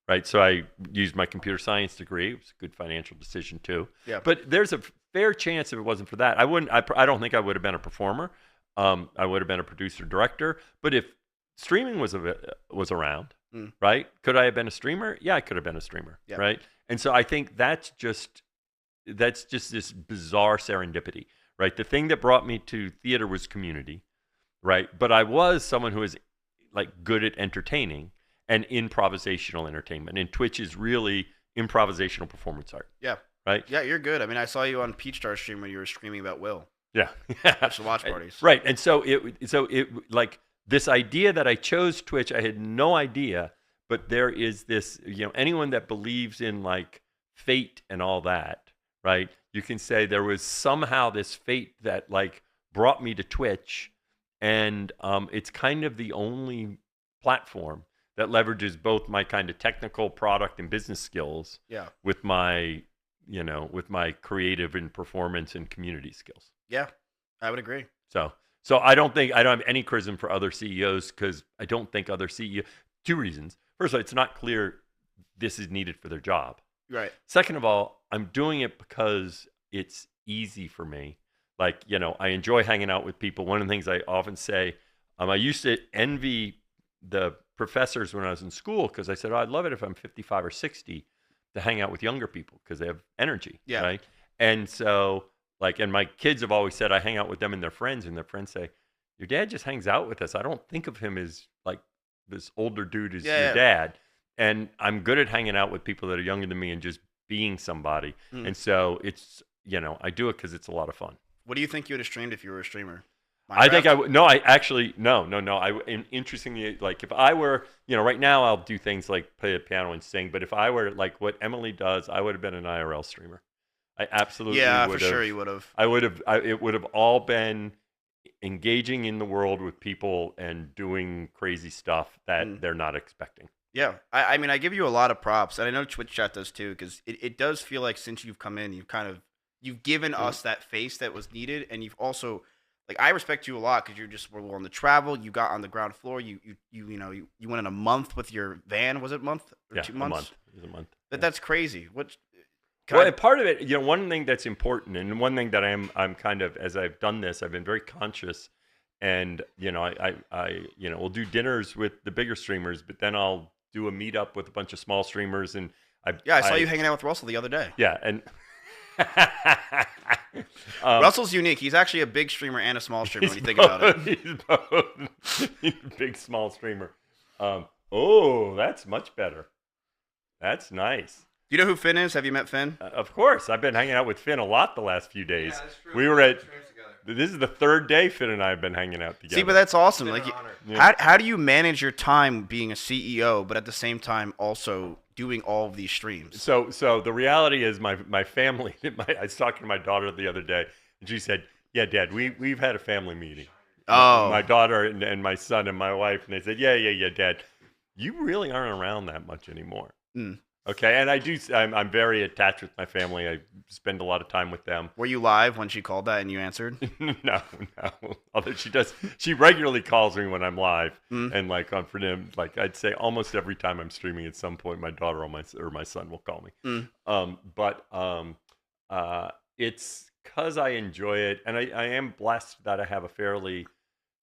Right. So I used my computer science degree. It was a good financial decision too. Yeah. But there's a fair chance if it wasn't for that, I don't think I would have been a performer. I would have been a producer director. But if streaming was around, right? Could I have been a streamer? Yeah, I could have been a streamer. Yeah. Right. And so I think that's just this bizarre serendipity, right? The thing that brought me to theater was community, right? But I was someone who was, like, good at entertaining and improvisational entertainment. And Twitch is really improvisational performance art. Yeah. Right? Yeah, you're good. I mean, I saw you on Peach Star stream when you were screaming about Will. Yeah. At the watch parties. Right. And so it like, this idea that I chose Twitch, I had no idea, but there is this, anyone that believes in, like, fate and all that, right? You can say there was somehow this fate that, like, brought me to Twitch, and it's kind of the only platform that leverages both my kind of technical product and business skills with my, with my creative and performance and community skills. Yeah, I would agree. So I don't have any criticism for other CEOs, because I don't think other CEOs, two reasons. First of all, it's not clear this is needed for their job. Right. Second of all, I'm doing it because it's easy for me. Like, I enjoy hanging out with people. One of the things I often say, I used to envy the professors when I was in school, because I said, I'd love it if I'm 55 or 60. to hang out with younger people because they have energy, Yeah. right? And so, like, and my kids have always said I hang out with them and their friends, and their friends say, your dad just hangs out with us. I don't think of him as, like, this older dude as your dad. And I'm good at hanging out with people that are younger than me and just being somebody. Mm. And so it's, I do it because it's a lot of fun. What do you think you would have streamed if you were a streamer? I think I would. No, I actually, no. Interestingly, like if I were, right now I'll do things like play the piano and sing. But if I were like what Emily does, I would have been an IRL streamer. I absolutely would have. Yeah, for sure you would have. I would have. It would have all been engaging in the world with people and doing crazy stuff that they're not expecting. Yeah, I mean, I give you a lot of props, and I know Twitch chat does too, because it does feel like since you've come in, you've given us that face that was needed, and you've also, like, I respect you a lot because you're just were willing to travel. You got on the ground floor. You went in a month with your van. Was it a month or 2 months? A month. It was a month. But that's crazy. Part of it, one thing that's important, and one thing that I'm kind of, as I've done this, I've been very conscious, and I we'll do dinners with the bigger streamers, but then I'll do a meetup with a bunch of small streamers, and I saw you hanging out with Russell the other day. Yeah, and Russell's unique. He's actually a big streamer and a small streamer when you think about it. He's both. He's a big, small streamer. Oh, that's much better. That's nice. Do you know who Finn is? Have you met Finn? Of course. I've been hanging out with Finn a lot the last few days. Yeah, that's true. We were at. This is the third day Finn and I have been hanging out together. See, but that's awesome. Like, how do you manage your time being a CEO, but at the same time also doing all of these streams? So the reality is, my family. I was talking to my daughter the other day, and she said, "Yeah, Dad, we've had a family meeting." Oh, my daughter and my son and my wife, and they said, "Yeah, Dad, you really aren't around that much anymore." Mm. Okay, and I'm very attached with my family. I spend a lot of time with them. Were you live when she called that and you answered? No. Although she regularly calls me when I'm live, and like for them, like I'd say almost every time I'm streaming, at some point my daughter or my son will call me. It's because I enjoy it, and I am blessed that I have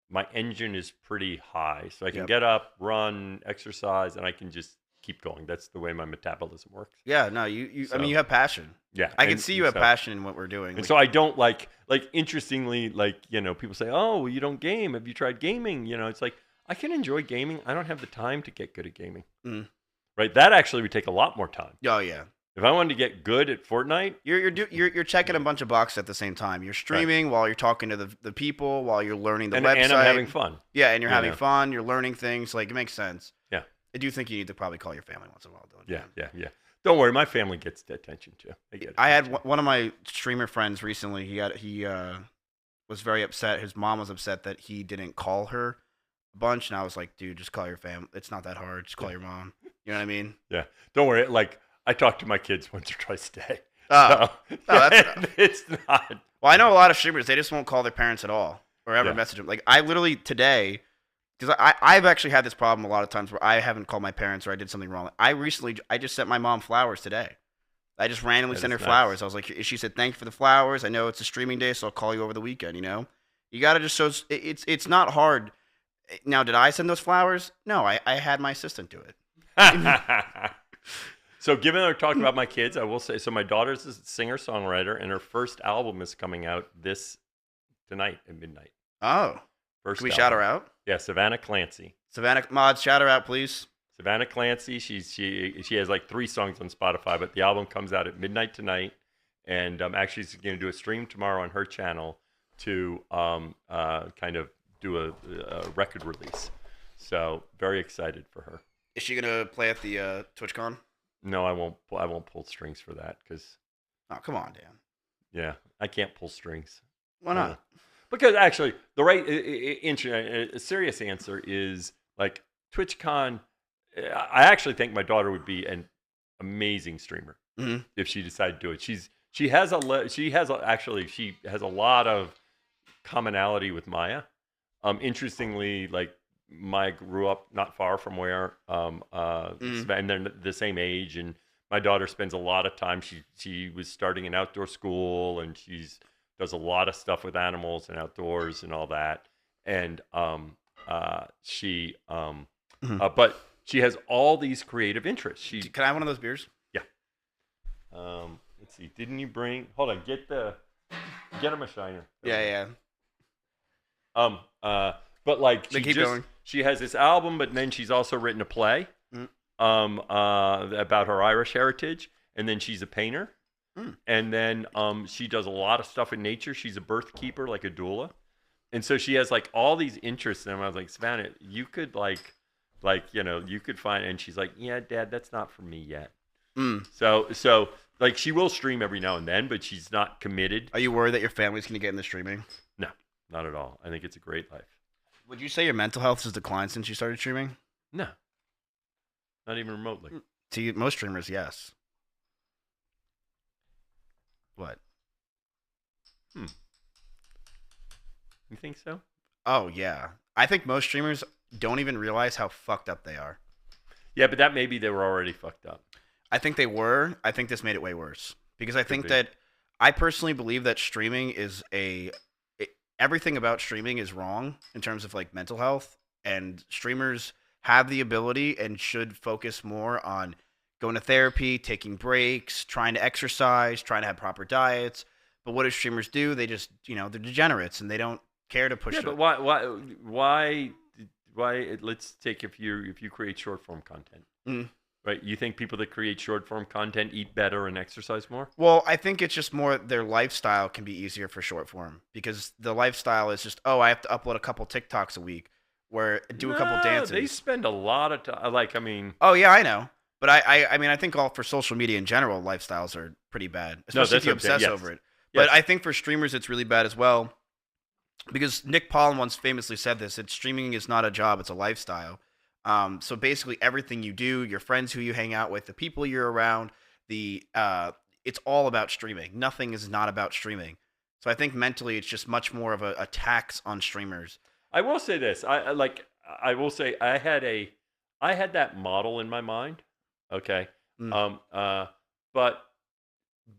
my engine is pretty high, so I can get up, run, exercise, and I can just keep going. That's the way my metabolism works. Yeah, no, I mean, you have passion. Yeah, I can see you have passion in what we're doing. And so I don't like interestingly, people say, "Oh, well, you don't game. Have you tried gaming?" It's like I can enjoy gaming. I don't have the time to get good at gaming. Right? That actually would take a lot more time. Oh yeah. If I wanted to get good at Fortnite, you're checking a bunch of boxes at the same time. You're streaming while you're talking to the people, while you're learning the website, and I'm having fun. Yeah, and you're having fun. You're learning things. Like, it makes sense. Yeah. I do think you need to probably call your family once in a while, don't you? Yeah. Don't worry, my family gets attention too. I had one of my streamer friends recently. He was very upset. His mom was upset that he didn't call her a bunch, and I was like, dude, just call your family. It's not that hard. Just call your mom. You know what I mean? Yeah. Don't worry. Like, I talk to my kids once or twice a day. That's enough. It's not. Well, I know a lot of streamers, they just won't call their parents at all or ever message them. Like, I literally today, because I've actually had this problem a lot of times where I haven't called my parents or I did something wrong. I just sent my mom flowers today. I just randomly sent her flowers. I was like, she said, "Thank you for the flowers. I know it's a streaming day, so I'll call you over the weekend." You got to just show it's not hard. Now, did I send those flowers? No, I had my assistant do it. So, given that we're talking about my kids, I will say, so my daughter's a singer-songwriter, and her first album is coming out tonight at midnight. Oh. First Can we album. shout her out? Yeah, Savannah Clancy. Savannah Mods, shout her out, please. Savannah Clancy. She has like 3 songs on Spotify, but the album comes out at midnight tonight, and actually she's going to do a stream tomorrow on her channel to kind of do a record release. So very excited for her. Is she going to play at the TwitchCon? No, I won't pull strings for that because. Oh, come on, Dan. Yeah, I can't pull strings. Why not? Because actually, the right a serious answer is like TwitchCon. I actually think my daughter would be an amazing streamer if she decided to do it. She has a lot of commonality with Maya. Interestingly, like Maya grew up not far from where and they're the same age, and my daughter spends a lot of time. She was starting an outdoor school, and does a lot of stuff with animals and outdoors and all that. And but she has all these creative interests. Can I have one of those beers? Yeah. Let's see. Didn't you bring? Hold on. Get him a shiner. Yeah. But like They keep going. she has this album, but then she's also written a play, about her Irish heritage, and then she's a painter, and then she does a lot of stuff in nature. She's a birth keeper, like a doula, and so she has like all these interests. And I was like, Savannah, you could you could find. And she's like, yeah, Dad, that's not for me yet. So like she will stream every now and then, but she's not committed. Are you worried that your family's going to get into streaming? No, not at all. I think it's a great life. Would you say your mental health has declined since you started streaming? No, not even remotely. To most streamers, yes. What? You think so? Oh, yeah. I think most streamers don't even realize how fucked up they are. Yeah, but that maybe they were already fucked up. I think they were. I think this made it way worse. Because I think be. that I personally believe that streaming is everything about streaming is wrong in terms of like mental health, and streamers have the ability and should focus more on going to therapy, taking breaks, trying to exercise, trying to have proper diets. But what do streamers do? They just, they're degenerates and they don't care to push. Yeah, but why? Let's take if you create short form content, right? You think people that create short form content eat better and exercise more? Well, I think it's just more their lifestyle can be easier for short form, because the lifestyle is just, I have to upload a couple TikToks a week, a couple dances. They spend a lot of time. Oh yeah, I know. But I think all for social media in general, lifestyles are pretty bad, especially if you obsess over it. But I think for streamers, it's really bad as well, because Nick Paul once famously said this: that streaming is not a job, it's a lifestyle. So basically, everything you do, your friends who you hang out with, the people you're around, it's all about streaming. Nothing is not about streaming. So I think mentally, it's just much more of a tax on streamers. I will say this: I will say I had that model in my mind. Okay. But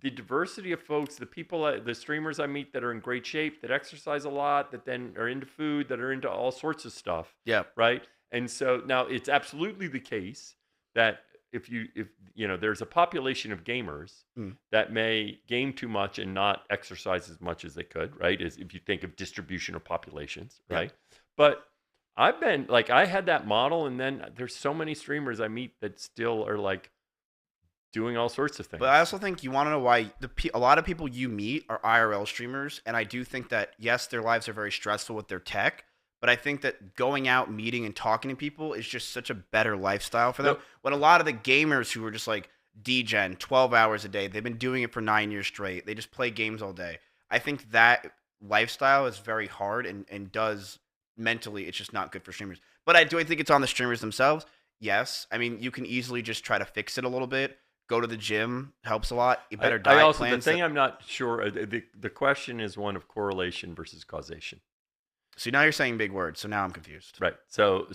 the diversity of folks, the streamers I meet that are in great shape, that exercise a lot, that then are into food, that are into all sorts of stuff. Yeah. Right. And so now it's absolutely the case that if there's a population of gamers that may game too much and not exercise as much as they could, right? As if you think of distribution of populations, right? Yeah. But I've been I had that model, and then there's so many streamers I meet that still are doing all sorts of things. But I also think you want to know why a lot of people you meet are IRL streamers, and I do think that yes, their lives are very stressful with their tech, but I think that going out, meeting, and talking to people is just such a better lifestyle for them. When a lot of the gamers who are just degen 12 hours a day, they've been doing it for 9 years straight. They just play games all day. I think that lifestyle is very hard and does mentally, it's just not good for streamers. But I think it's on the streamers themselves. Yes. I mean, you can easily just try to fix it a little bit. Go to the gym helps a lot. You better diet plans. The thing I'm not sure, the question is one of correlation versus causation. So now you're saying big words. So now I'm confused. Right. So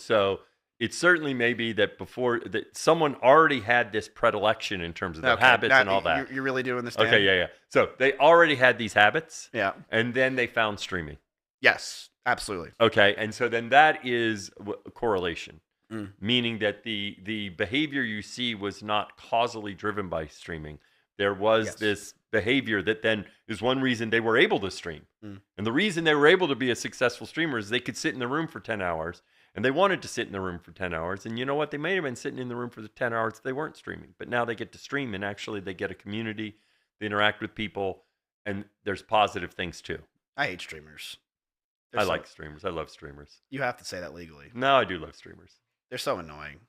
it certainly may be that before that someone already had this predilection in terms of their habits and all that. You're really doing this, Dan? Okay. Yeah. So they already had these habits. Yeah. And then they found streaming. Yes, absolutely. Okay. And so then that is a correlation. Meaning that the behavior you see was not causally driven by streaming. There was this behavior that then is one reason they were able to stream. And the reason they were able to be a successful streamer is they could sit in the room for 10 hours, and they wanted to sit in the room for 10 hours. And you know what? They may have been sitting in the room for the 10 hours if they weren't streaming. But now they get to stream, and actually they get a community, they interact with people, and there's positive things too. I hate streamers. I like streamers. I love streamers. You have to say that legally. No, I do love streamers. They're so annoying.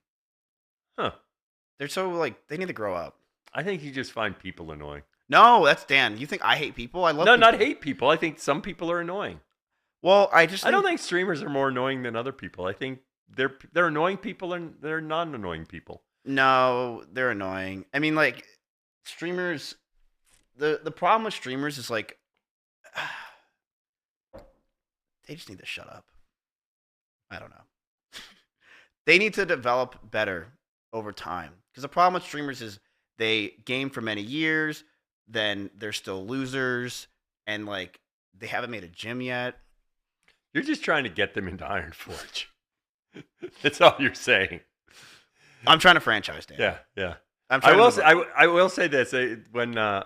Huh. They're so, they need to grow up. I think you just find people annoying. No, that's Dan. You think I hate people? I love No, people. not hate people. I think some people are annoying. Well, I don't think streamers are more annoying than other people. I think they're annoying people and they're non-annoying people. No, they're annoying. I mean, streamers, the problem with streamers is they just need to shut up. I don't know. They need to develop better over time. Because the problem with streamers is they game for many years, then they're still losers, and they haven't made a gym yet. You're just trying to get them into Iron Forge. That's all you're saying. I'm trying to franchise, Dan. Yeah. trying to move on. I will say this when I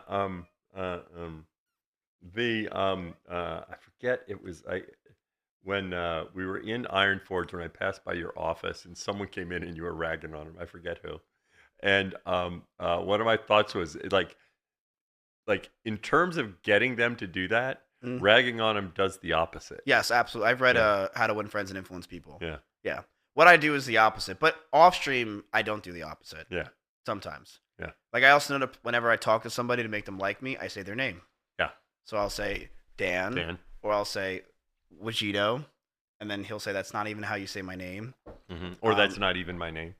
forget it was when we were in Iron Forge when I passed by your office and someone came in and you were ragging on him. I forget who. And one of my thoughts was like in terms of getting them to do that, ragging on them does the opposite. Yes, absolutely. I've read How to Win Friends and Influence People. Yeah. Yeah. What I do is the opposite, but off stream I don't do the opposite. Yeah. Sometimes. Yeah. Like I also know whenever I talk to somebody to make them like me, I say their name. Yeah. So I'll say Dan. Or I'll say Wajito, and then he'll say that's not even how you say my name. Or that's not even my name.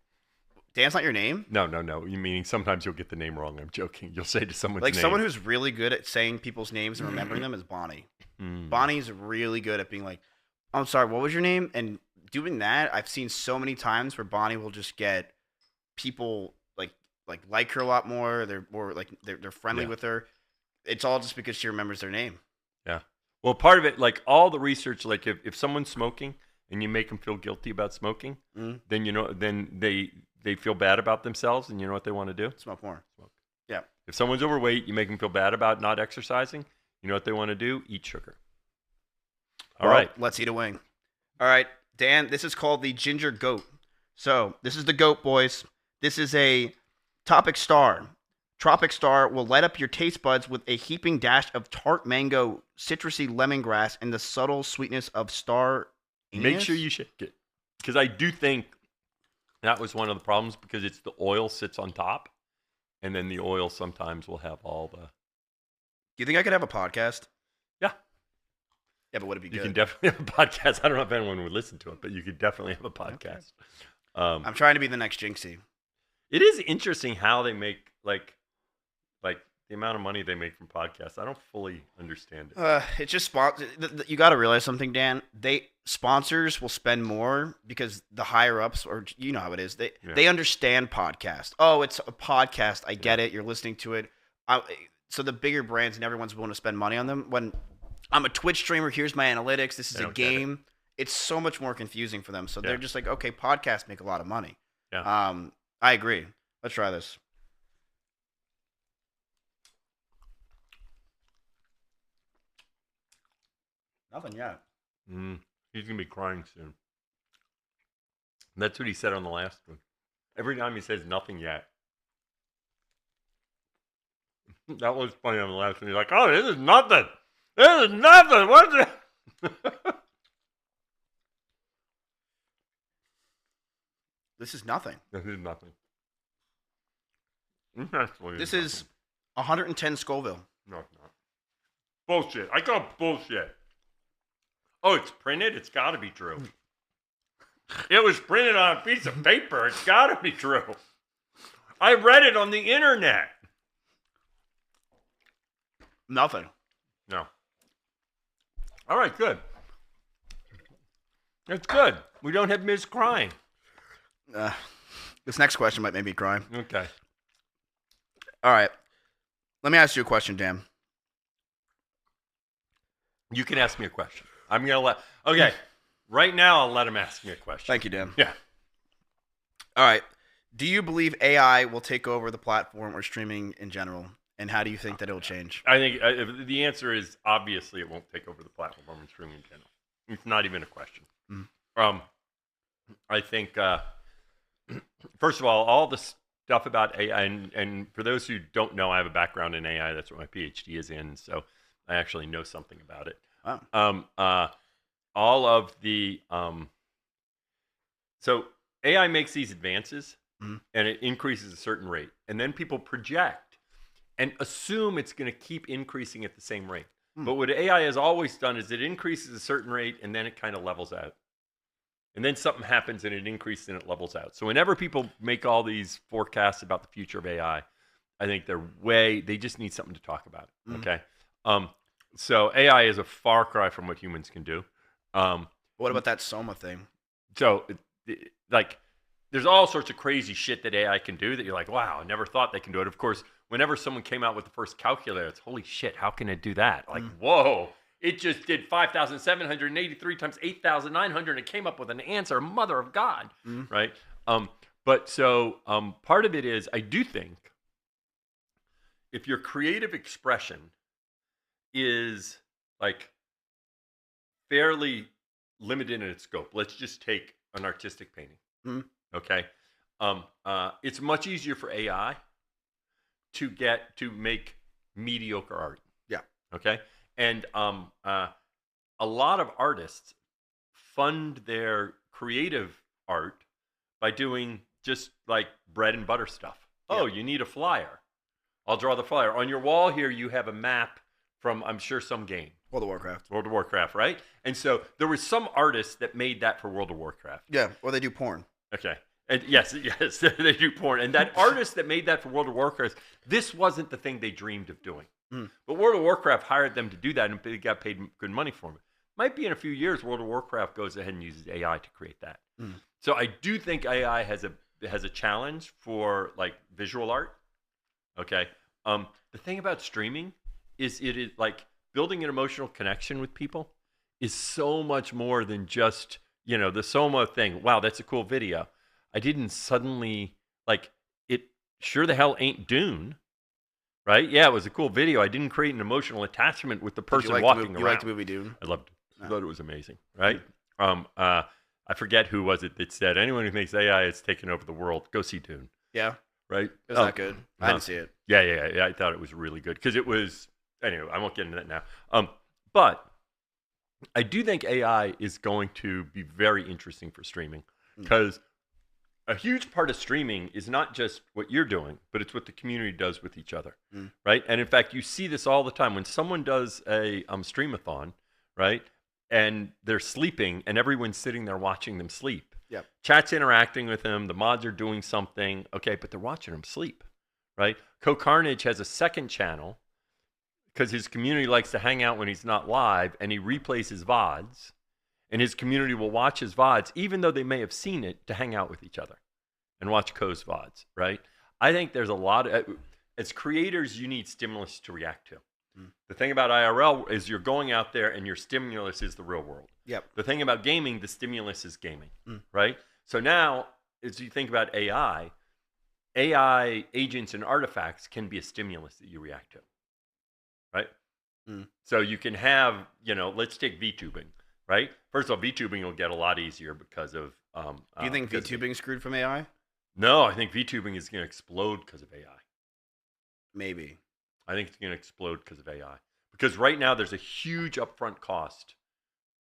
Dan's not your name? No. You meaning sometimes you'll get the name wrong. I'm joking. You'll say to someone's like name. Someone who's really good at saying people's names and remembering them is Bonnie. Bonnie's really good at being like, I'm sorry, what was your name? And doing that, I've seen so many times where Bonnie will just get people like her a lot more. They're more like they're friendly with her. It's all just because she remembers their name. Yeah. Well, part of it, like all the research, like if someone's smoking and you make them feel guilty about smoking, then then they feel bad about themselves, and you know what they want to do? Smoke more. Yeah. If someone's overweight, you make them feel bad about not exercising. You know what they want to do? Eat sugar. All right. Let's eat a wing. All right, Dan, this is called the Ginger Goat. So this is the goat, boys. This is a Tropic Star. Tropic Star will light up your taste buds with a heaping dash of tart mango, citrusy lemongrass, and the subtle sweetness of star anise. Make sure you shake it. Because I do think that was one of the problems, because it's the oil sits on top, and then the oil sometimes will have all the... Do you think I could have a podcast? Yeah. Yeah, but would it be good? You can definitely have a podcast. I don't know if anyone would listen to it, but you could definitely have a podcast. Okay. I'm trying to be the next Jinxie. It is interesting how they make, like the amount of money they make from podcasts. I don't fully understand it. It's just you got to realize something, Dan. Sponsors will spend more because the higher ups, or you know how it is. They understand podcast. Oh, it's a podcast. I get it. You're listening to it. So the bigger brands and everyone's willing to spend money on them. When I'm a Twitch streamer, here's my analytics. This is a game. It's so much more confusing for them. So they're just like, okay, podcasts make a lot of money. Yeah. I agree. Let's try this. Nothing yet. He's going to be crying soon. That's what he said on the last one. Every time he says nothing yet. That was funny on the last one. He's like, oh, this is nothing. This is nothing. What's it? This is nothing. This is nothing. This is 110 Scoville. No, it's not. Bullshit. I call bullshit. Oh, it's printed? It's got to be true. It was printed on a piece of paper. It's got to be true. I read it on the internet. Nothing. No. All right, good. It's good. We don't have Ms. crying. This next question might make me cry. Okay. All right. Let me ask you a question, Dan. You can ask me a question. I'm going to let... Okay. Right now, I'll let him ask me a question. Thank you, Dan. Yeah. All right. Do you believe AI will take over the platform or streaming in general? And how do you think that it'll change? I think the answer is obviously it won't take over the platform and streaming in general. It's not even a question. I think, first of all the stuff about AI, and for those who don't know, I have a background in AI. That's what my PhD is in, so I actually know something about it. Wow. All of the... so AI makes these advances, and it increases a certain rate. And then people project and assume it's going to keep increasing at the same rate. But what AI has always done is it increases a certain rate, and then it kind of levels out. And then something happens, and it increases, and it levels out. So whenever people make all these forecasts about the future of AI, I think they just need something to talk about. Okay? So AI is a far cry from what humans can do. What about that Soma thing? So, there's all sorts of crazy shit that AI can do that you're like, wow, I never thought they can do it. Of course, whenever someone came out with the first calculator, it's holy shit, how can it do that? Like, whoa, it just did 5,783 times 8,900 and it came up with an answer, mother of God, right? But so part of it is, I do think if your creative expression is like fairly limited in its scope, let's just take an artistic painting. Mhm. Okay. It's much easier for AI to make mediocre art. Yeah. Okay. And a lot of artists fund their creative art by doing just like bread and butter stuff. Oh, you need a flyer. I'll draw the flyer. On your wall here, you have a map from, I'm sure, some game. World of Warcraft. World of Warcraft, right? And so there was some artists that made that for World of Warcraft. Yeah, or they do porn. Okay. And yes, they do porn. And that artist that made that for World of Warcraft, this wasn't the thing they dreamed of doing. But World of Warcraft hired them to do that, and they got paid good money for it. Might be in a few years, World of Warcraft goes ahead and uses AI to create that. So I do think AI has a challenge for like visual art. Okay. The thing about streaming is it is like building an emotional connection with people is so much more than just, the Soma thing. Wow, that's a cool video. I didn't suddenly like it. Sure the hell ain't Dune, right? Yeah, it was a cool video. I didn't create an emotional attachment with the person walking around. You like the movie Dune? I loved it. I thought it was amazing, right? I forget who was it that said anyone who makes AI is taking over the world. Go see Dune. Yeah. Right? It was not good. I didn't see it. Yeah. I thought it was really good because it was. Anyway, I won't get into that now. But I do think AI is going to be very interesting for streaming because a huge part of streaming is not just what you're doing, but it's what the community does with each other, right? And in fact, you see this all the time when someone does a streamathon, right? And they're sleeping, and everyone's sitting there watching them sleep. Yep. Chat's interacting with them. The mods are doing something. Okay, but they're watching them sleep, right? Co-Carnage has a second channel because his community likes to hang out when he's not live, and he replays his VODs, and his community will watch his VODs, even though they may have seen it, to hang out with each other and watch Co's VODs, right? I think there's a lot of, as creators, you need stimulus to react to. The thing about IRL is you're going out there and your stimulus is the real world. Yep. The thing about gaming, the stimulus is gaming, right? So now, as you think about AI agents and artifacts can be a stimulus that you react to, right? So you can have, let's take VTubing, right? First of all, VTubing will get a lot easier because of... Do you think VTubing's screwed from AI? No, I think VTubing is going to explode because of AI. Maybe. I think it's going to explode because of AI. Because right now there's a huge upfront cost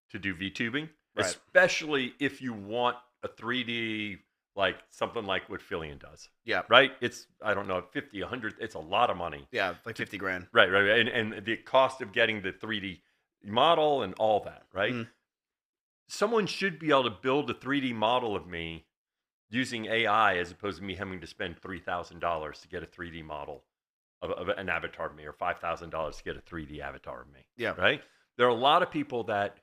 to do VTubing, especially if you want a 3D, like something like what Fillion does. Yeah. Right? It's, I don't know, 50, 100, it's a lot of money. Yeah, like 50 grand. Right. And the cost of getting the 3D model and all that, right? Someone should be able to build a 3D model of me using AI as opposed to me having to spend $3,000 to get a 3D model of an avatar of me, or $5,000 to get a 3D avatar of me. Yeah. Right? There are a lot of people that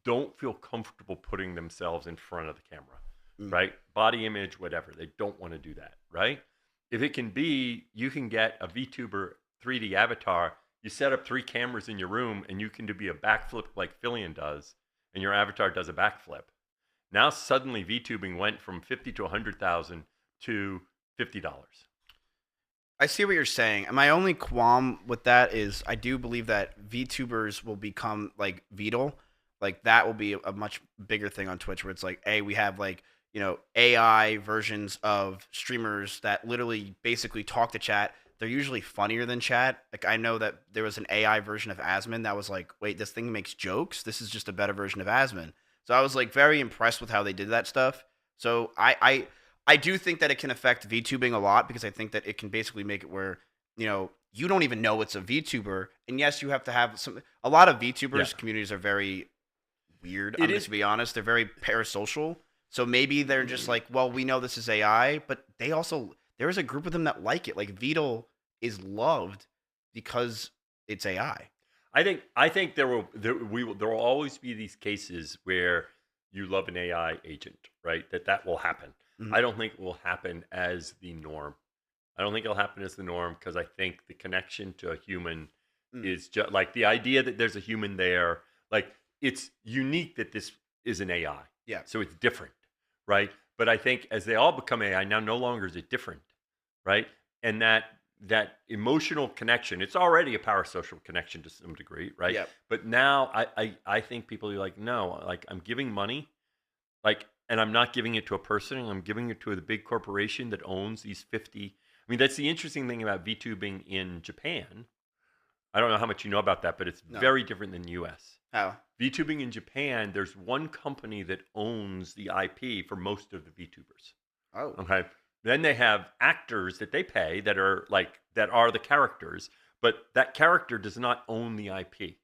don't feel comfortable putting themselves in front of the camera, right? Body image, whatever. They don't want to do that, right? If it can be, you can get a VTuber 3D avatar, you set up 3 cameras in your room, and you can be a backflip like Fillion does, and your avatar does a backflip. Now suddenly VTubing went from $50,000 to $100,000 to $50. I see what you're saying. And my only qualm with that is I do believe that VTubers will become like Vedal. Like that will be a much bigger thing on Twitch where it's like, we have like, AI versions of streamers that literally basically talk to chat. They're usually funnier than chat. Like I know that there was an AI version of Asmon that was like, wait, this thing makes jokes? This is just a better version of Asmon. So I was like very impressed with how they did that stuff. So I do think that it can affect VTubing a lot because I think that it can basically make it where, you don't even know it's a VTuber. And yes, you have to have a lot of VTubers communities are very weird. To be honest, they're very parasocial. So maybe they're just like, well, we know this is AI, but there is a group of them that like it. Like Vedal is loved because it's AI. I think there will always be these cases where you love an AI agent, right? That will happen. I don't think it will happen as the norm. I don't think it'll happen as the norm because I think the connection to a human is just like the idea that there's a human there. Like it's unique that this is an AI. Yeah. So it's different, right? But I think as they all become AI, now no longer is it different, right? And that emotional connection, it's already a parasocial connection to some degree, right? Yep. But now I think people are like, no, like I'm giving money, like, and I'm not giving it to a person, I'm giving it to the big corporation that owns these 50. I mean, that's the interesting thing about VTubing in Japan. I don't know how much you know about that, but it's very different than the US. How? VTubing in Japan, there's one company that owns the IP for most of the VTubers. Oh. Okay. Then they have actors that they pay that are the characters, but that character does not own the IP.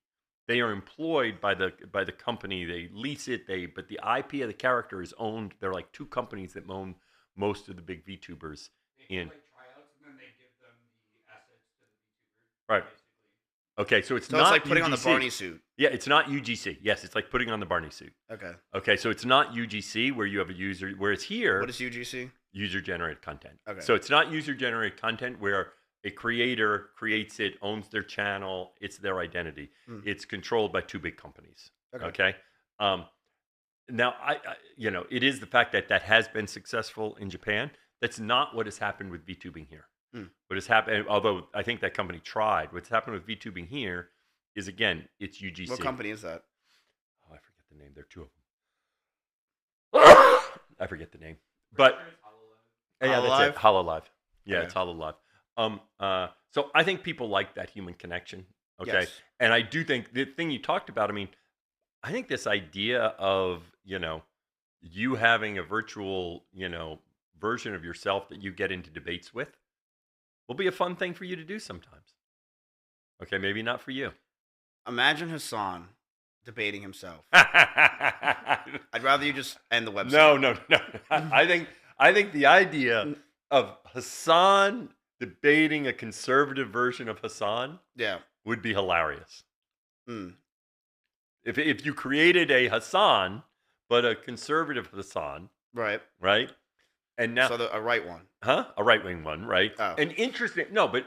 They are employed by the company. They lease it. But the IP of the character is owned. They're like two companies that own most of the big VTubers in. Tryouts, and then they give them the assets to the VTubers. Right. Okay, so it's So not it's like putting on the UGC. Barney suit. Yeah, it's not UGC. Yes, it's like putting on the Barney suit. Okay. Okay, so it's not UGC where you have a user, whereas here. What is UGC? User-generated content. Okay. So it's not user-generated content where a creator creates it, owns their channel, it's their identity. It's controlled by two big companies. Okay. Now, I it is the fact that has been successful in Japan. That's not what has happened with VTubing here. What has happened, although I think that company tried, what's happened with VTubing here is, again, it's UGC. What company is that? Oh, I forget the name. There are two of them. I forget the name. But yeah, that's it. HoloLive. Yeah, Okay. it's HoloLive. So I think people like that human connection. Okay. Yes. And I do think the thing you talked about, I mean, I think this idea of, you having a virtual, version of yourself that you get into debates with will be a fun thing for you to do sometimes. Okay, maybe not for you. Imagine Hassan debating himself. I'd rather you just end the website. No. I think the idea of Hassan debating a conservative version of Hassan would be hilarious. If you created a Hassan, but a conservative Hassan, right? And now a right one, a right-wing one, right? Oh. And interesting. No, but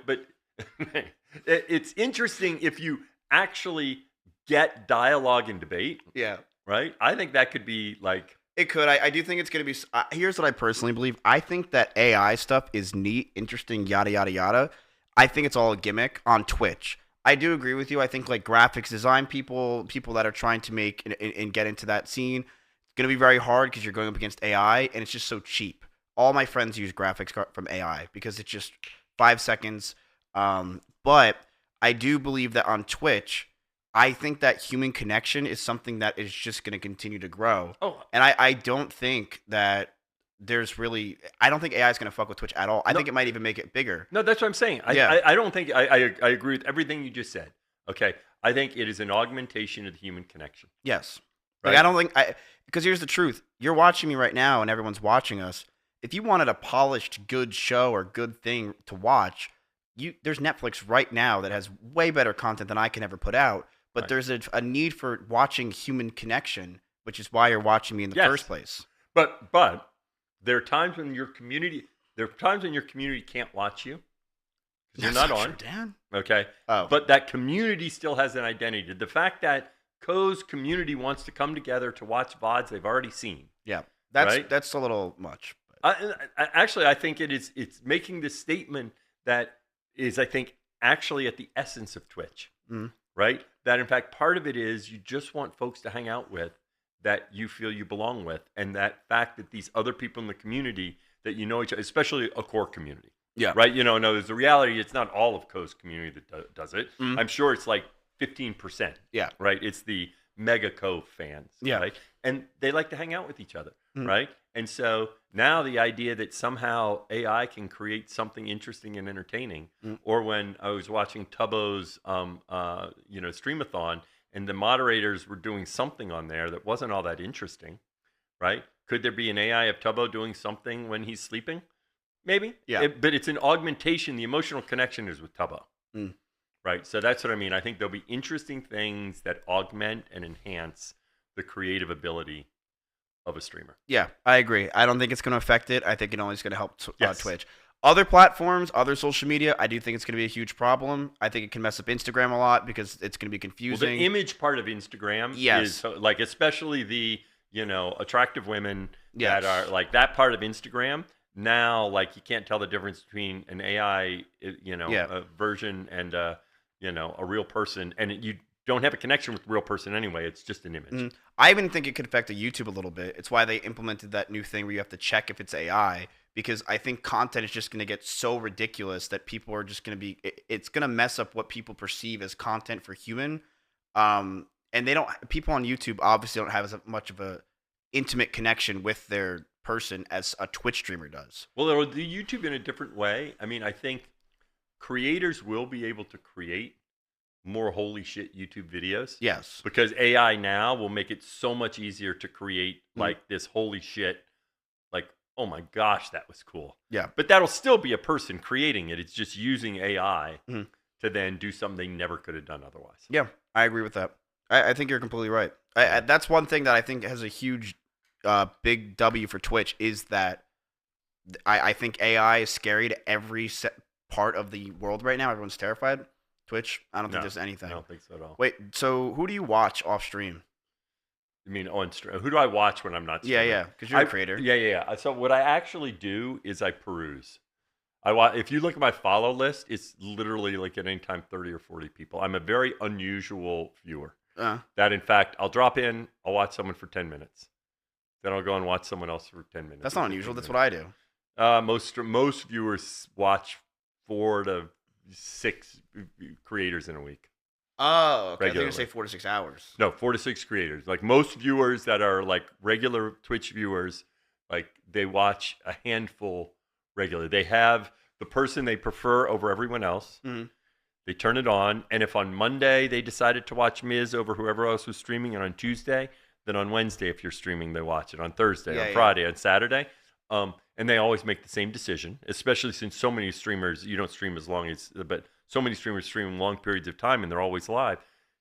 it's interesting if you actually get dialogue and debate. Yeah. Right. I think that could be like. It could. I do think it's going to be. Here's what I personally believe. I think that AI stuff is neat, interesting, yada, yada, yada. I think it's all a gimmick on Twitch. I do agree with you. I think like graphics design people that are trying to make and get into that scene, it's going to be very hard because you're going up against AI and it's just so cheap. All my friends use graphics from AI because it's just 5 seconds. But I do believe that on Twitch, I think that human connection is something that is just going to continue to grow. Oh. And I don't think that there's really, I don't think AI is going to fuck with Twitch at all. I think it might even make it bigger. No, that's what I'm saying. I don't think, I agree with everything you just said. Okay. I think it is an augmentation of the human connection. Yes. Right? Like, I don't think, because here's the truth. You're watching me right now and everyone's watching us. If you wanted a polished, good show or good thing to watch, there's Netflix right now that has way better content than I can ever put out. But there's a need for watching human connection, which is why you're watching me in the first place. But there are times when your community can't watch you because you're not on. Dan. Okay. But that community still has an identity. The fact that Co's community wants to come together to watch VODs they've already seen. Yeah, that's a little much. Actually, I think it's making this statement that is, I think, actually at the essence of Twitch. Right? That in fact, part of it is you just want folks to hang out with that you feel you belong with, and that fact that these other people in the community that you know each other, especially a core community. Yeah. Right? No, there's the reality. It's not all of Co's community that does it. I'm sure it's like 15%. Yeah. Right? It's the mega Co fans. Yeah. Right? And they like to hang out with each other. Right? And so now the idea that somehow AI can create something interesting and entertaining, or when I was watching Tubbo's, streamathon, and the moderators were doing something on there that wasn't all that interesting, right? Could there be an AI of Tubbo doing something when he's sleeping? Maybe. Yeah. But it's an augmentation. The emotional connection is with Tubbo. Right? So that's what I mean. I think there'll be interesting things that augment and enhance the creative ability of a streamer. Yeah, I agree. I don't think it's going to affect it. I think it only is going to help Yes. Twitch. Other platforms, other social media, I do think it's going to be a huge problem. I think it can mess up Instagram a lot because it's going to be confusing. Well, the image part of Instagram Yes. is like, especially the attractive women Yes. that are like that part of Instagram. Now, like you can't tell the difference between an AI, a version and a real person, and you don't have a connection with the real person anyway. It's just an image. I even think it could affect the YouTube a little bit. It's why they implemented that new thing where you have to check if it's AI, because I think content is just going to get so ridiculous that people are just going to be. It's going to mess up what people perceive as content for human. And people on YouTube obviously don't have as much of a intimate connection with their person as a Twitch streamer does. Well, they'll do YouTube in a different way. I mean, I think creators will be able to create more holy shit YouTube videos. Yes. Because AI now will make it so much easier to create like this holy shit, like, oh my gosh, that was cool. Yeah. But that'll still be a person creating it. It's just using AI to then do something they never could have done otherwise. Yeah, I agree with that. I think you're completely right. That's one thing that I think has a huge big W for Twitch is that I think AI is scary to every part of the world right now. Everyone's terrified. Twitch, I don't think there's anything. I don't think so at all. Wait, so who do you watch off stream? You mean on stream? Who do I watch when I'm not streaming? Yeah, because you're a creator. Yeah. So what I actually do is I peruse. If you look at my follow list, it's literally like at any time 30 or 40 people. I'm a very unusual viewer. That in fact, I'll drop in, I'll watch someone for 10 minutes. Then I'll go and watch someone else for 10 minutes. That's not unusual. That's what I do. Most viewers watch 4 to 6 creators in a week. Oh, okay. I think you Regularly. say 4 to 6 hours. No, 4 to 6 creators. Like most viewers that are like regular Twitch viewers, like they watch a handful regularly. They have the person they prefer over everyone else. They turn it on, and if on Monday they decided to watch Miz over whoever else was streaming, and on Tuesday, then on Wednesday, if you're streaming, they watch it. On Thursday, on Friday, on Saturday. And they always make the same decision, especially since so many streamers, you don't stream as long as, but so many streamers stream long periods of time and they're always live.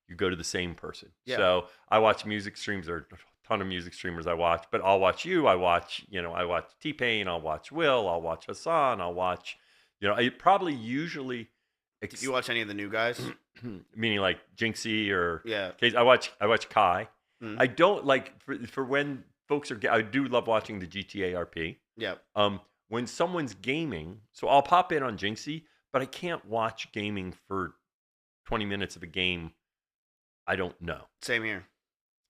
You go to the same person. Yeah. So I watch music streams. There are a ton of music streamers I watch, but I'll watch you. I watch T-Pain. I'll watch Will. I'll watch Hassan. I'll watch, I probably usually. Did you watch any of the new guys? Meaning like Jinxie or. Yeah. I watch Kai. I don't like, for when folks are, I do love watching the GTA RP. Yeah. When someone's gaming, so I'll pop in on Jinxie, but I can't watch gaming for 20 minutes of a game I don't know. Same here.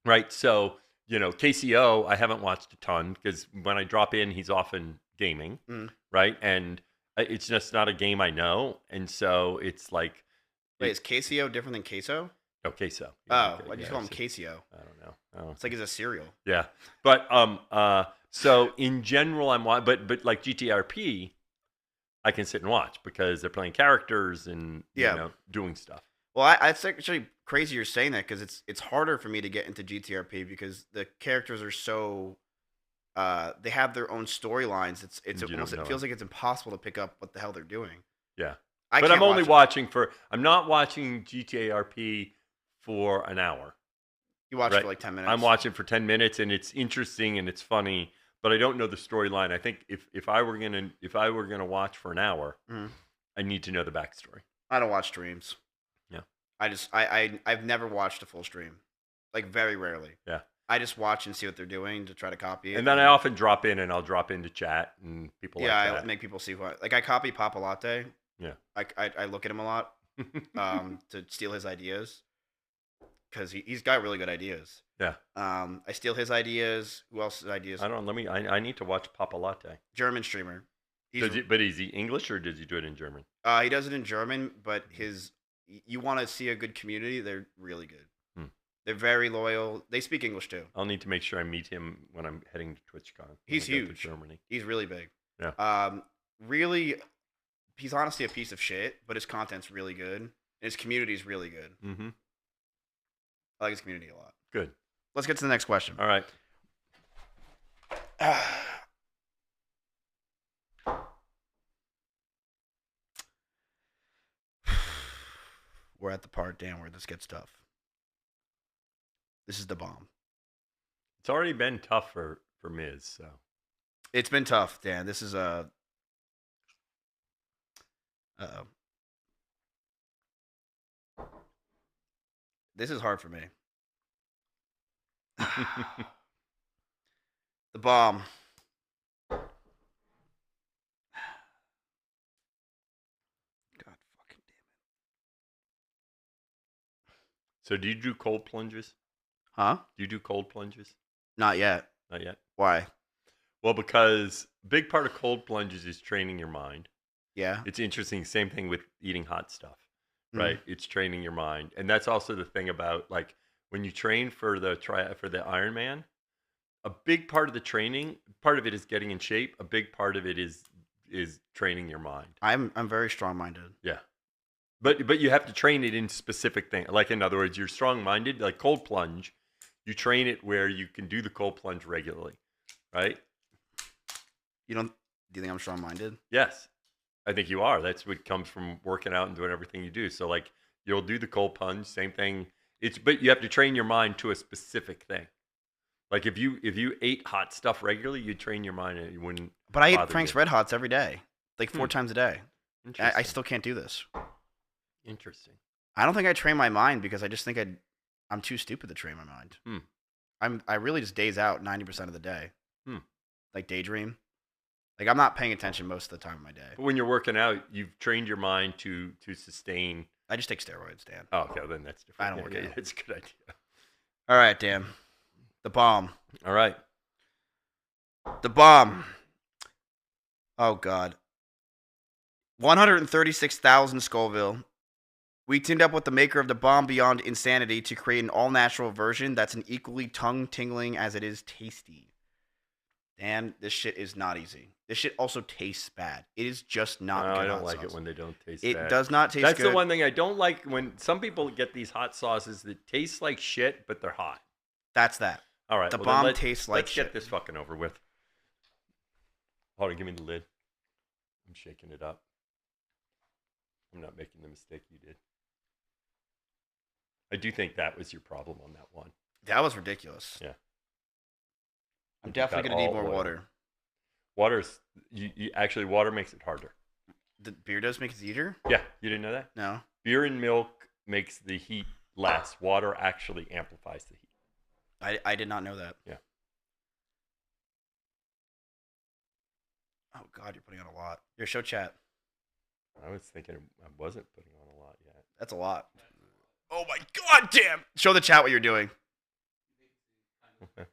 Right? So, KCO, I haven't watched a ton because when I drop in, he's often gaming, right? And it's just not a game I know. And so it's like. Wait, is KCO different than queso? No, queso. Oh, why'd you call him KCO? I don't know. It's like it's a cereal. Yeah. But, so in general, but like GTRP, I can sit and watch because they're playing characters and doing stuff. Well, it's actually crazy you're saying that because it's harder for me to get into GTRP because the characters are so they have their own storylines. It feels like it's impossible to pick up what the hell they're doing. Yeah, I'm not watching GTRP for an hour. You watch it for like 10 minutes. I'm watching for 10 minutes, and it's interesting and it's funny, but I don't know the storyline. I think if I were gonna watch for an hour, I need to know the backstory. I don't watch streams. Yeah, I've never watched a full stream, like very rarely. Yeah, I just watch and see what they're doing to try to copy it. And then I often drop in and I'll drop into chat and people. Yeah, like that. I make people see I copy Papa Latte. Yeah, I look at him a lot to steal his ideas. Because he's got really good ideas. Yeah. I steal his ideas. Who else's ideas? I don't. I need to watch Papa Latte. German streamer. But is he English or does he do it in German? He does it in German, but you want to see a good community, they're really good. They're very loyal. They speak English too. I'll need to make sure I meet him when I'm heading to TwitchCon. He's huge. Germany. He's really big. Yeah. Really, he's honestly a piece of shit, but his content's really good. And his community's really good. Mm-hmm. I like his community a lot. Good. Let's get to the next question. All right. We're at the part, Dan, where this gets tough. This is the bomb. It's already been tough for Miz, so. It's been tough, Dan. This is This is hard for me. The bomb. So do you do cold plunges? Huh? Do you do cold plunges? Not yet. Not yet. Why? Well, because a big part of cold plunges is training your mind. Yeah. It's interesting. Same thing with eating hot stuff, Mm. right? It's training your mind, and that's also the thing about like when you train for the Ironman. A big part of the training, part of it is getting in shape. A big part of it is training your mind. I'm very strong-minded. Yeah. But you have to train it in specific things. Like, in other words, you're strong-minded, like cold plunge. You train it where you can do the cold plunge regularly, right? Do you think I'm strong-minded? Yes. I think you are. That's what comes from working out and doing everything you do. So, like, you'll do the cold plunge, same thing. But you have to train your mind to a specific thing. Like, if you ate hot stuff regularly, you'd train your mind and you wouldn't. But I eat bother Frank's you. Red Hots every day, like 4 times a day. I still can't do this. Interesting. I don't think I train my mind because I just think I'm too stupid to train my mind. I really just daze out 90% of the day. Like daydream. Like I'm not paying attention most of the time of my day. But when you're working out, you've trained your mind to sustain. I just take steroids, Dan. Oh, okay, well, then that's different. I don't work out. It's a good idea. All right, Dan. The bomb. All right. The bomb. Oh God. 136,000 Scoville. We teamed up with the maker of the bomb Beyond Insanity to create an all-natural version that's an equally tongue-tingling as it is tasty. Dan, this shit is not easy. This shit also tastes bad. It is just not No, good. I don't hot like sauce. it when they don't taste It bad. does not taste That's good. the one thing I don't like when some people get these hot sauces that taste like shit, but they're hot. That's that. All right. The well, bomb then tastes like let's shit. get this fucking over with. Hold on, give me the lid. I'm shaking it up. I'm not making the mistake you did. I do think that was your problem on that one. That was ridiculous. Yeah. I'm definitely going to need more water. Water's actually water makes it harder. The beer does make it easier? Yeah, you didn't know that? No. Beer and milk makes the heat less. Water actually amplifies the heat. I did not know that. Yeah. Oh God, you're putting on a lot. Your show chat. I was thinking I wasn't putting on a lot yet. That's a lot. Oh my God, damn! Show the chat what you're doing. Okay.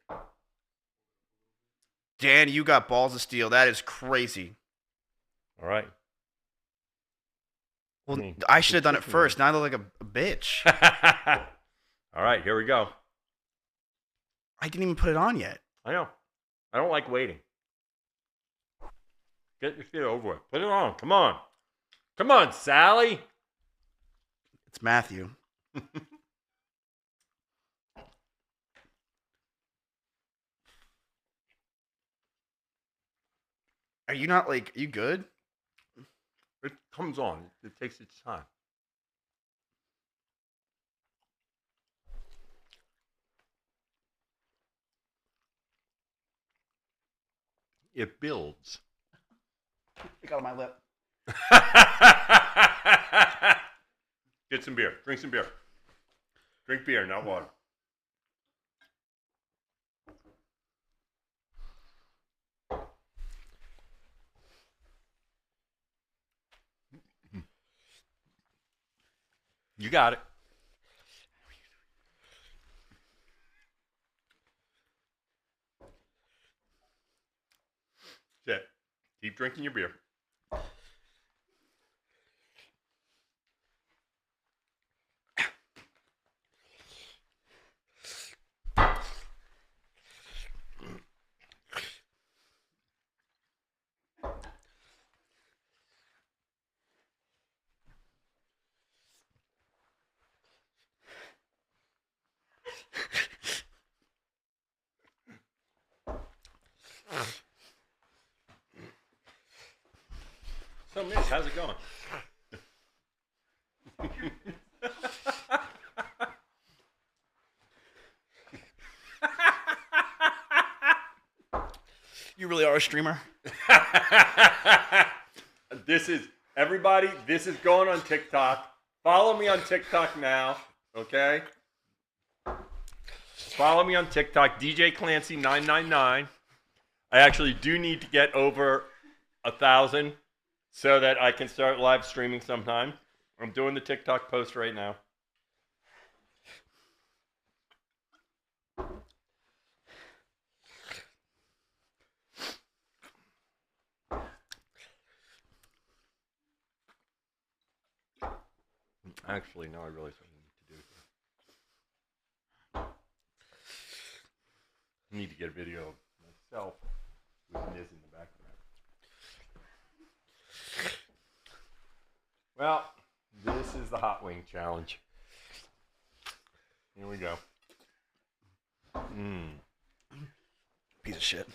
Dan, you got balls of steel. That is crazy. All right. Well, I should have done it first. Now I look like a bitch. All right, here we go. I didn't even put it on yet. I know. I don't like waiting. Get your shit over with. Put it on. Come on. Come on, Sally. It's Matthew. Are you not like, are you good? It comes on. It takes its time. It builds. It got on my lip. Get some beer. Drink some beer. Drink beer, not water. You got it. That's it. Keep drinking your beer. So, Mitch, how's it going? You really are a streamer? This is, everybody, this is going on TikTok. Follow me on TikTok now, okay? Follow me on TikTok, DJ Clancy 999. I actually do need to get over 1,000 so that I can start live streaming sometime. I'm doing the TikTok post right now. Actually, no, I realize what I need to do here. I need to get a video of myself with Miz in the background. Well, this is the hot wing challenge. Here we go. Piece of shit.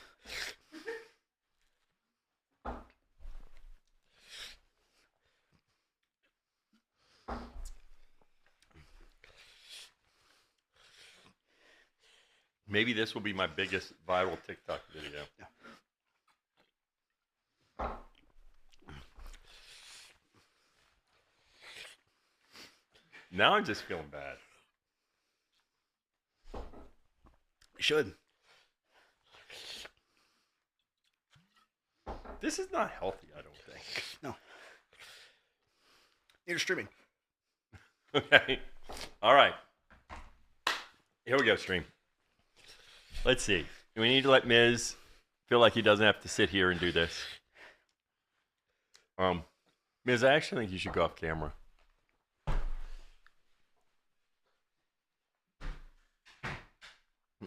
Maybe this will be my biggest viral TikTok video. Yeah. Now I'm just feeling bad. You should. This is not healthy, I don't think. No. You're streaming. Okay. All right. Here we go, stream. Let's see. We need to let Miz feel like he doesn't have to sit here and do this. Miz, I actually think you should go off camera.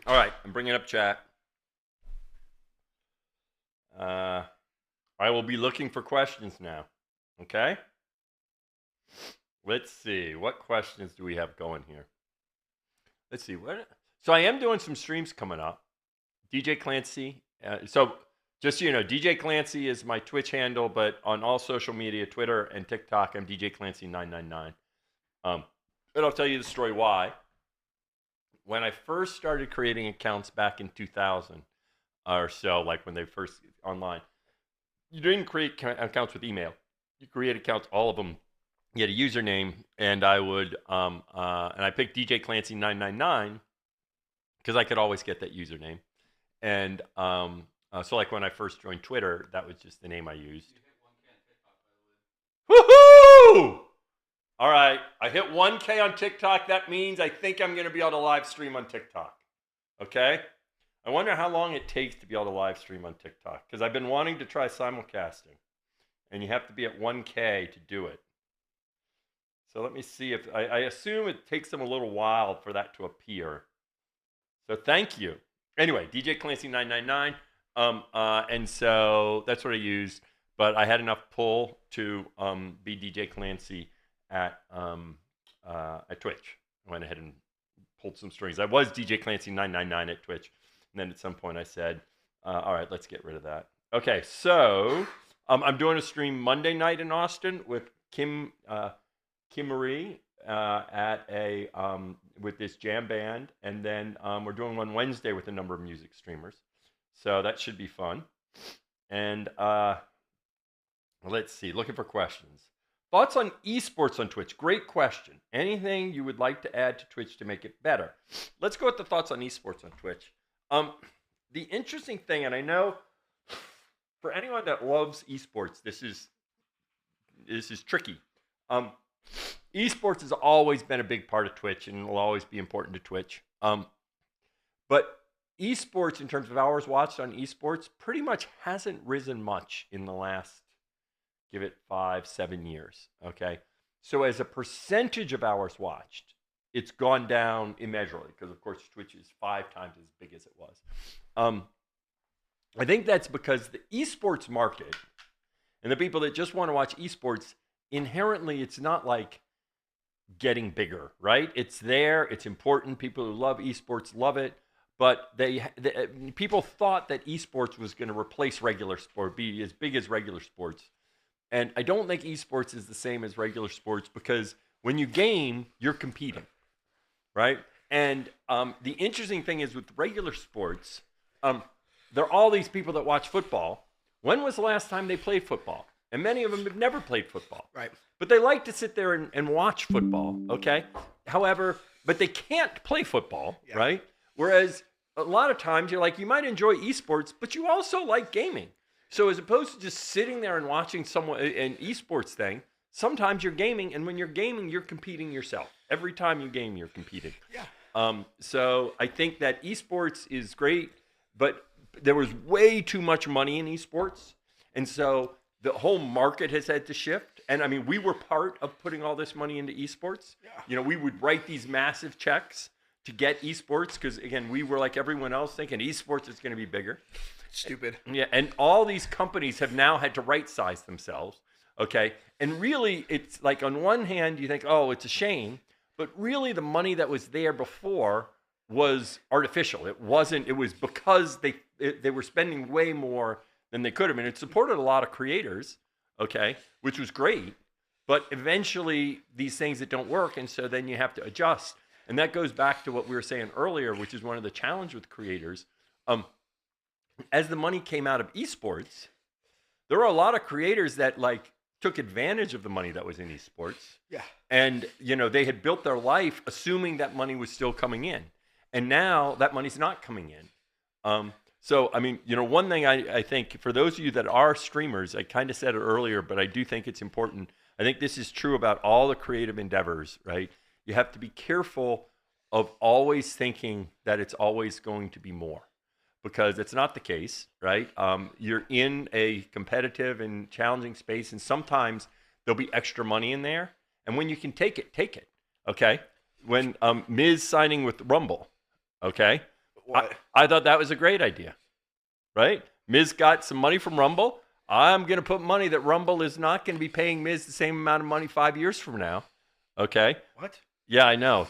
All right, I'm bringing up chat. I will be looking for questions now. Okay? Let's see. What questions do we have going here? Let's see. So I am doing some streams coming up. DJ Clancy. So just so you know, DJ Clancy is my Twitch handle, but on all social media, Twitter and TikTok, I'm DJ Clancy 999. And I'll tell you the story why. When I first started creating accounts back in 2000 or so, like when they first online, you didn't create accounts with email. You create accounts, all of them. You had a username, and I would, and I picked DJ Clancy 999 because I could always get that username. And so, like when I first joined Twitter, that was just the name I used. Woohoo! All right, I hit 1K on TikTok. That means I think I'm going to be able to live stream on TikTok. Okay? I wonder how long it takes to be able to live stream on TikTok, because I've been wanting to try simulcasting, and you have to be at 1K to do it. So let me see if I assume it takes them a little while for that to appear. So thank you. Anyway, DJ Clancy 999, and so that's what I used. But I had enough pull to be DJ Clancy at Twitch. I went ahead and pulled some strings. I was DJ Clancy 999 at Twitch, and then at some point I said, "All right, let's get rid of that." Okay, so I'm doing a stream Monday night in Austin with Kim Marie at a with this jam band, and then we're doing one Wednesday with a number of music streamers, so that should be fun. And let's see, looking for questions. Thoughts on esports on Twitch? Great question. Anything you would like to add to Twitch to make it better? Let's go with the thoughts on esports on Twitch. The interesting thing, and I know for anyone that loves esports, this is tricky. Esports has always been a big part of Twitch and will always be important to Twitch. But esports, in terms of hours watched on esports, pretty much hasn't risen much in the last, give it 5-7 years. Okay, so as a percentage of hours watched, it's gone down immeasurably because, of course, Twitch is 5 times as big as it was. I think that's because the esports market and the people that just want to watch esports, inherently, it's not like getting bigger, right? It's there, it's important. People who love esports love it, but people thought that esports was going to replace regular sport, be as big as regular sports. And I don't think esports is the same as regular sports because when you game, you're competing, right? And the interesting thing is with regular sports, there are all these people that watch football. When was the last time they played football? And many of them have never played football. Right. But they like to sit there and watch football, okay? However, but they can't play football, right? Whereas a lot of times you're like, you might enjoy esports, but you also like gaming. So as opposed to just sitting there and watching an esports thing, sometimes you're gaming, and when you're gaming, you're competing yourself. Every time you game, you're competing. Yeah. So I think that esports is great, but there was way too much money in esports, and so the whole market has had to shift. And I mean, we were part of putting all this money into esports. Yeah. You know, we would write these massive checks to get esports because, again, we were like everyone else thinking esports is going to be bigger. Stupid. Yeah, and all these companies have now had to right-size themselves, okay? And really, it's like on one hand, you think, oh, it's a shame, but really the money that was there before was artificial. It wasn't, it was because they were spending way more than they could have. And it supported a lot of creators, okay, which was great, but eventually these things that don't work, and so then you have to adjust. And that goes back to what we were saying earlier, which is one of the challenges with creators. As the money came out of esports, there were a lot of creators that like took advantage of the money that was in esports. Yeah. And, you know, they had built their life assuming that money was still coming in. And now that money's not coming in. So, I mean, you know, one thing I think for those of you that are streamers, I kind of said it earlier, but I do think it's important. I think this is true about all the creative endeavors, right? You have to be careful of always thinking that it's always going to be more, because it's not the case, right? You're in a competitive and challenging space, and sometimes there'll be extra money in there. And when you can take it, okay? When Miz signing with Rumble, okay? I thought that was a great idea, right? Miz got some money from Rumble. I'm going to put money that Rumble is not going to be paying Miz the same amount of money 5 years from now, okay? What? Yeah, I know.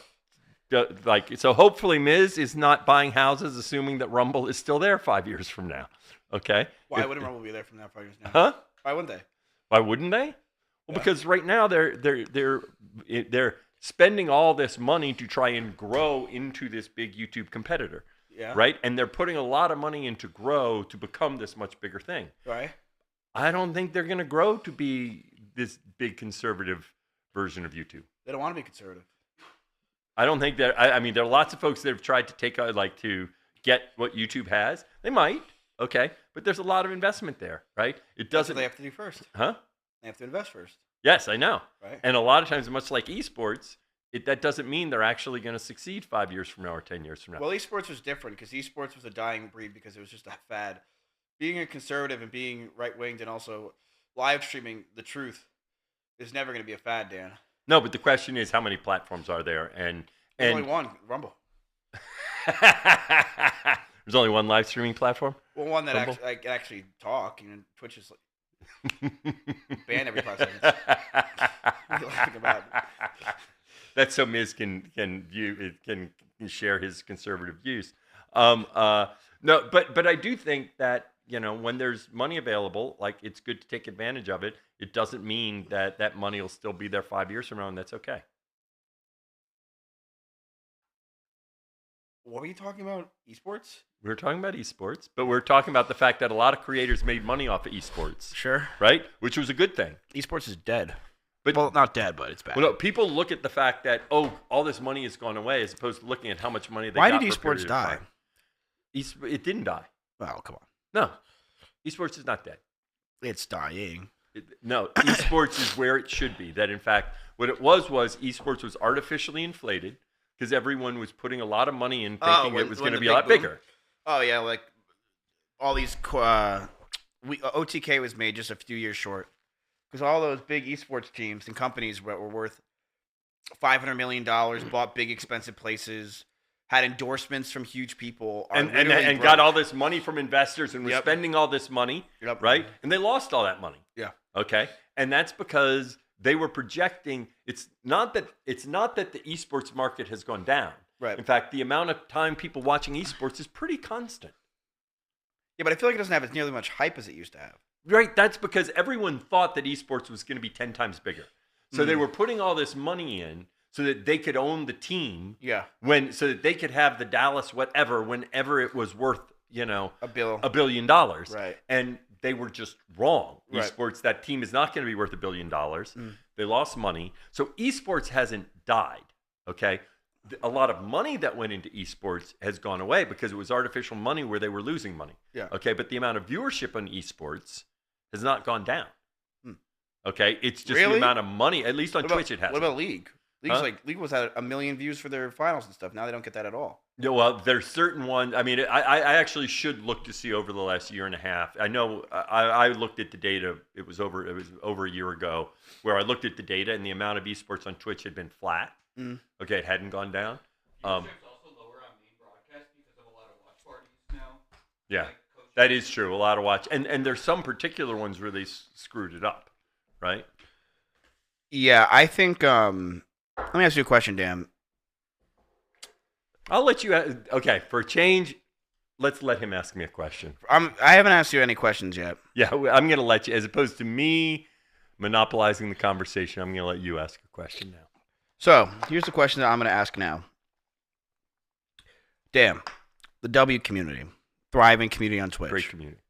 Like, so hopefully Miz is not buying houses assuming that Rumble is still there 5 years from now. Okay. Why wouldn't Rumble be there from now 5 years now? Huh? Why wouldn't they? Why wouldn't they? Well, because right now they're spending all this money to try and grow into this big YouTube competitor. Yeah. Right? And they're putting a lot of money into grow to become this much bigger thing. Right. I don't think they're going to grow to be this big conservative version of YouTube. They don't want to be conservative. I don't think that. I mean, there are lots of folks that have tried to take like to get what YouTube has. They might, okay, but there's a lot of investment there, right? It doesn't. That's what they have to do first. Huh? They have to invest first. Yes, I know. Right. And a lot of times, much like esports, that doesn't mean they're actually going to succeed 5 years from now or 10 years from now. Well, esports was different because esports was a dying breed because it was just a fad. Being a conservative and being right-winged and also live streaming the truth is never going to be a fad, Dan. No, but the question is, how many platforms are there? And There's only one, Rumble. There's only one live streaming platform? Well, one that Rumble? I can actually talk. You know, Twitch is like banned every 5 seconds. What are you laughing about? That's so Miz can share his conservative views. No, but I do think that, you know, when there's money available, like, it's good to take advantage of it. It doesn't mean that that money will still be there 5 years from now, and that's okay. What were you talking about? Esports? We were talking about esports, but we're talking about the fact that a lot of creators made money off of esports. Sure. Right? Which was a good thing. Esports is dead. But, well, not dead, but it's bad. Well, no, people look at the fact that, oh, all this money has gone away, as opposed to looking at how much money they Why got. did for a esports period of die? time. It didn't die. Oh, come on. No. Esports is not dead. It's dying. No, esports is where it should be. That, in fact, what it was esports was artificially inflated because everyone was putting a lot of money in thinking it was going to be a lot bigger. Oh, yeah, like all these OTK was made just a few years short because all those big esports teams and companies were worth $500 million, bought big expensive places, had endorsements from huge people, and got all this money from investors and was spending all this money, Yep. right? And they lost all that money. Yeah. Okay. And that's because they were projecting. It's not that the esports market has gone down. Right. In fact, the amount of time people watching esports is pretty constant. Yeah, but I feel like it doesn't have as nearly much hype as it used to have. Right. That's because everyone thought that esports was going to be 10 times bigger. So they were putting all this money in so that they could own the team. Yeah. So that they could have the Dallas whatever whenever it was worth, you know, $1 billion. Right. And they were just wrong. Right. Esports, that team is not going to be worth $1 billion. They lost money. So esports hasn't died. Okay. a lot of money that went into esports has gone away because it was artificial money where they were losing money. Yeah. Okay, but the amount of viewership on esports has not gone down. Hmm. Okay, it's just Really? the amount of money. At least on What about- Twitch, it has. What about League? League's Huh? League was at 1 million views for their finals and stuff. Now they don't get that at all. Yeah, well, there's certain ones. I mean, I actually should look to see over the last year and a half. I know I looked at the data. It was over a year ago where I looked at the data, and the amount of esports on Twitch had been flat. Mm. Okay, it hadn't gone down. Also lower on main broadcast because of a lot of watch parties now. Yeah, that is true. A lot of watch, and there's some particular ones where they screwed it up, right? Yeah, I think. Let me ask you a question, Dan. I'll let you. Okay, for a change, let's let him ask me a question. I haven't asked you any questions yet. Yeah, I'm going to let you, as opposed to me monopolizing the conversation, I'm going to let you ask a question now. So here's the question that I'm going to ask now. Dan, the W community, thriving community on Twitch. Great community.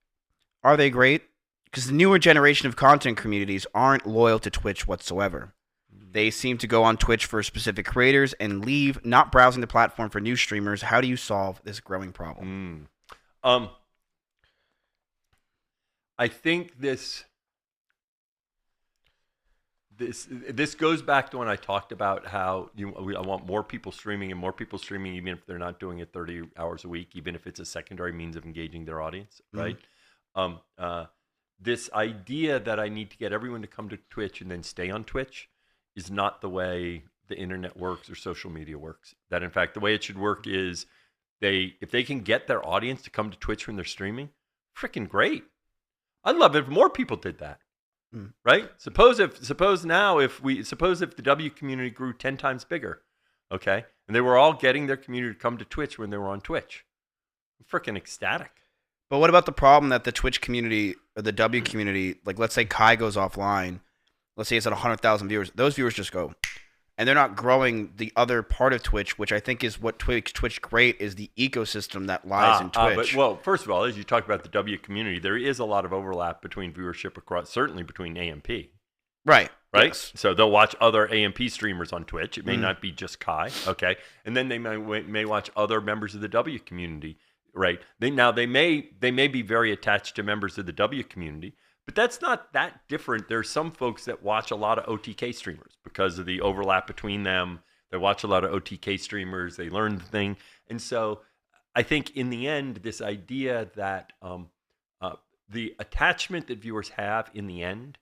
Are they great? Because the newer generation of content communities aren't loyal to Twitch whatsoever. They seem to go on Twitch for specific creators and leave, not browsing the platform for new streamers. How do you solve this growing problem? I think this goes back to when I talked about how I want more people streaming, and more people streaming, even if they're not doing it 30 hours a week, even if it's a secondary means of engaging their audience, right? This idea that I need to get everyone to come to Twitch and then stay on Twitch is not the way the internet works or social media works. That, in fact, the way it should work is if they can get their audience to come to Twitch when they're streaming, freaking great. I'd love it if more people did that. Right? Suppose if the W community grew 10 times bigger, okay, and they were all getting their community to come to Twitch when they were on Twitch. I'm freaking ecstatic. But what about the problem that the Twitch community, or the W community, like let's say Kai goes offline, let's say it's at 100,000 viewers, those viewers just go, and they're not growing the other part of Twitch, which I think is what Twitch great is the ecosystem that lies in Twitch. Well, first of all, as you talk about the W community, there is a lot of overlap between viewership across, certainly between AMP. Right. Yes. So they'll watch other AMP streamers on Twitch. It may not be just Kai, okay? And then they may watch other members of the W community, right? They may be very attached to members of the W community, but that's not that different. There's some folks that watch a lot of OTK streamers because of the overlap between them. They watch a lot of OTK streamers. They learn the thing. And so I think in the end, this idea that the attachment that viewers have in the end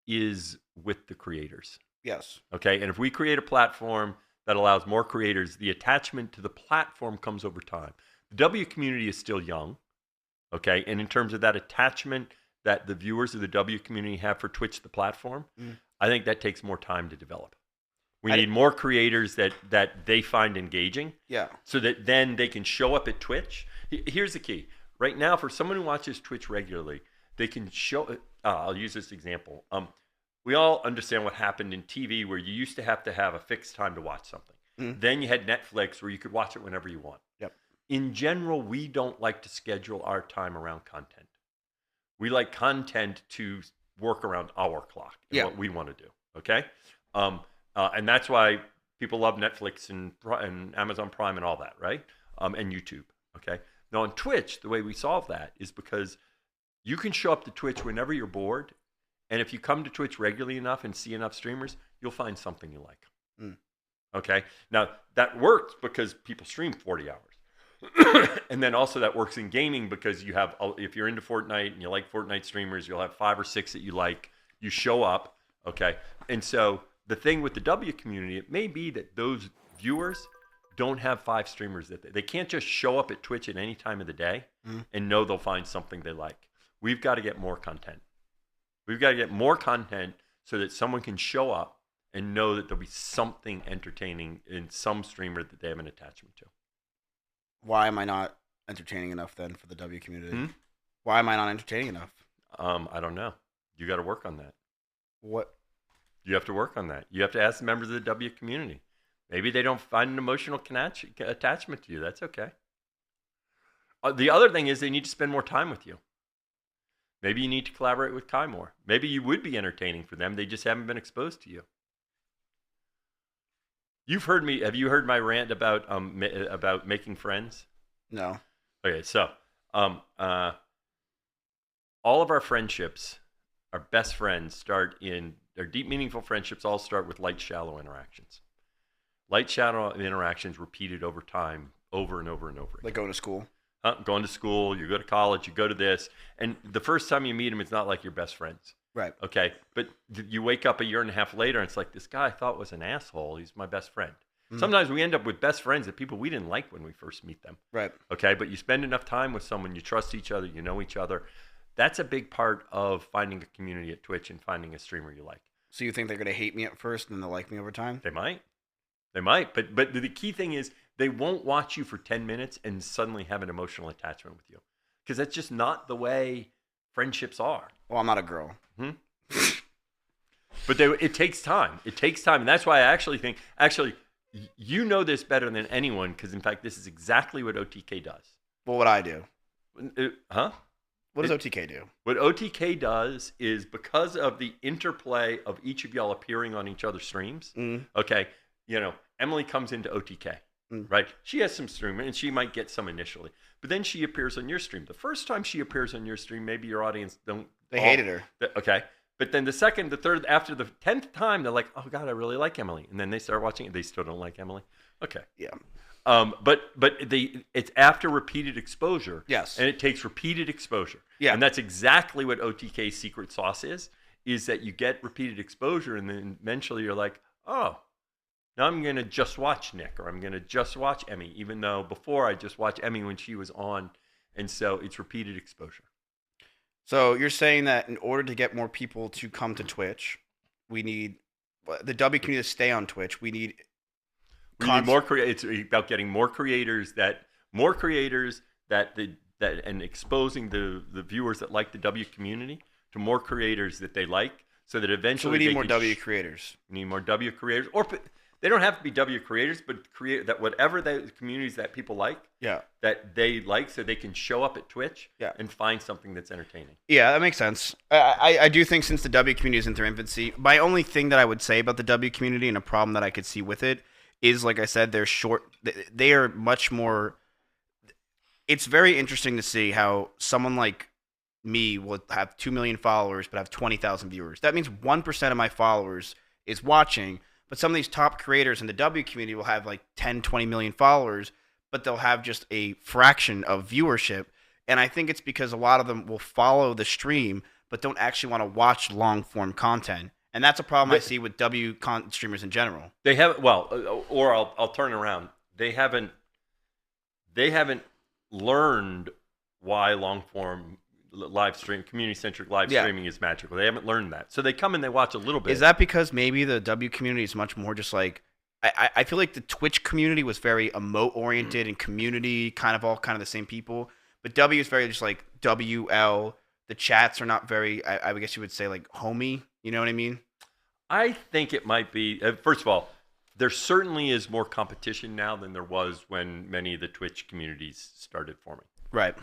is with the creators. Yes. Okay. And if we create a platform that allows more creators, the attachment to the platform comes over time. The W community is still young. Okay. And in terms of that attachment that the viewers of the W community have for Twitch, the platform, I think that takes more time to develop. We need more creators that they find engaging. Yeah. So that then they can show up at Twitch. Here's the key. Right now, for someone who watches Twitch regularly, they can show. I'll use this example. We all understand what happened in TV, where you used to have a fixed time to watch something. Then you had Netflix, where you could watch it whenever you want. Yep. In general, we don't like to schedule our time around content. We like content to work around our clock and what we want to do. Okay. And that's why people love Netflix and Amazon Prime and all that, right? And YouTube. Okay. Now on Twitch, the way we solve that is because you can show up to Twitch whenever you're bored, and if you come to Twitch regularly enough and see enough streamers, you'll find something you like. Okay. Now that works because people stream 40 hours. And then also that works in gaming because you have, if you're into Fortnite and you like Fortnite streamers, you'll have 5 or 6 that you like. You show up, okay? And so the thing with the W community, it may be that those viewers don't have 5 streamers that they can't just show up at Twitch at any time of the day and know they'll find something they like. We've got to get more content. We've got to get more content so that someone can show up and know that there'll be something entertaining in some streamer that they have an attachment to. Why am I not entertaining enough then for the W community? Why am I not entertaining enough? I don't know. You got to work on that. What? You have to work on that. You have to ask the members of the W community. Maybe they don't find an emotional attachment to you. That's okay. The other thing is they need to spend more time with you. Maybe you need to collaborate with Kai more. Maybe you would be entertaining for them. They just haven't been exposed to you. You've heard me. Have you heard my rant about making friends? No. Okay, so all of our friendships, our best friends, our deep, meaningful friendships all start with light, shallow interactions. Light, shallow interactions repeated over time, over and over and over again. Like going to school? Going to school, you go to college, you go to this. And the first time you meet them, it's not like you're best friends. Right. Okay, but you wake up a year and a half later, and it's like, this guy I thought was an asshole. He's my best friend. Sometimes we end up with best friends that people we didn't like when we first meet them. Right. Okay, but you spend enough time with someone, you trust each other, you know each other. That's a big part of finding a community at Twitch and finding a streamer you like. So you think they're going to hate me at first and then they'll like me over time? They might. They might. But the key thing is they won't watch you for 10 minutes and suddenly have an emotional attachment with you. Because that's just not the way friendships are. Well, I'm not a girl. But it takes time. It takes time. And that's why I actually think, you know this better than anyone, because in fact, this is exactly what OTK does. Well, what I do. What does OTK do? What OTK does is, because of the interplay of each of y'all appearing on each other's streams, okay, Emily comes into OTK, right? She has some stream, and she might get some initially. But then she appears on your stream. The first time she appears on your stream, maybe your audience They hated her. Okay. But then the second, the third, after the 10th time, they're like, oh, God, I really like Emily. And then they start watching it. They still don't like Emily. Okay. Yeah. But it's after repeated exposure. Yes. And it takes repeated exposure. Yeah. And that's exactly what OTK's secret sauce is that you get repeated exposure, and then eventually you're like, oh, now I'm going to just watch Nick, or I'm going to just watch Emmy, even though before I just watched Emmy when she was on. And so it's repeated exposure. So you're saying that in order to get more people to come to Twitch, we need the W community to stay on Twitch. We need more it's about getting more creators and exposing the viewers that like the W community to more creators that they like, so that eventually we need more W creators. We need more W creators, or they don't have to be W creators, but create that whatever the communities that people like, that they like, so they can show up at Twitch and find something that's entertaining. Yeah, that makes sense. I do think since the W community is in their infancy, my only thing that I would say about the W community and a problem that I could see with it is, like I said, they're short. They are much more. It's very interesting to see how someone like me will have 2 million followers but have 20,000 viewers. That means 1% of my followers is watching. But some of these top creators in the W community will have like 10, 20 million followers, but they'll have just a fraction of viewership. And I think it's because a lot of them will follow the stream, but don't actually want to watch long form content. And that's a problem I see with W streamers in general. They haven't, or I'll turn around. They haven't learned why long form live stream, community-centric live streaming is magical. They haven't learned that. So they come and they watch a little bit. Is that because maybe the W community is much more just like, I feel like the Twitch community was very emote-oriented and community, kind of the same people. But W is very just like WL. The chats are not very, I guess you would say, like homey. You know what I mean? I think it might be, first of all, there certainly is more competition now than there was when many of the Twitch communities started forming. Right.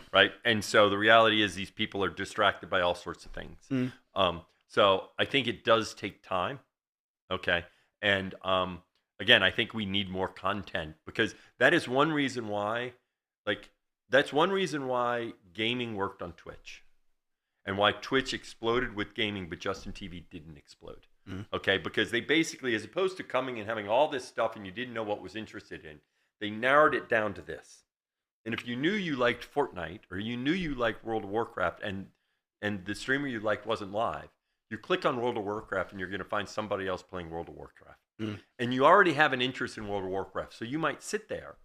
And so the reality is these people are distracted by all sorts of things. So I think it does take time. Okay. And again, I think we need more content, because that is one reason why, gaming worked on Twitch, and why Twitch exploded with gaming, but Justin TV didn't explode. Okay. Because they basically, as opposed to coming and having all this stuff and you didn't know what was interested in, they narrowed it down to this. And if you knew you liked Fortnite, or you knew you liked World of Warcraft, and the streamer you liked wasn't live, you click on World of Warcraft and you're going to find somebody else playing World of Warcraft. And you already have an interest in World of Warcraft. So you might sit there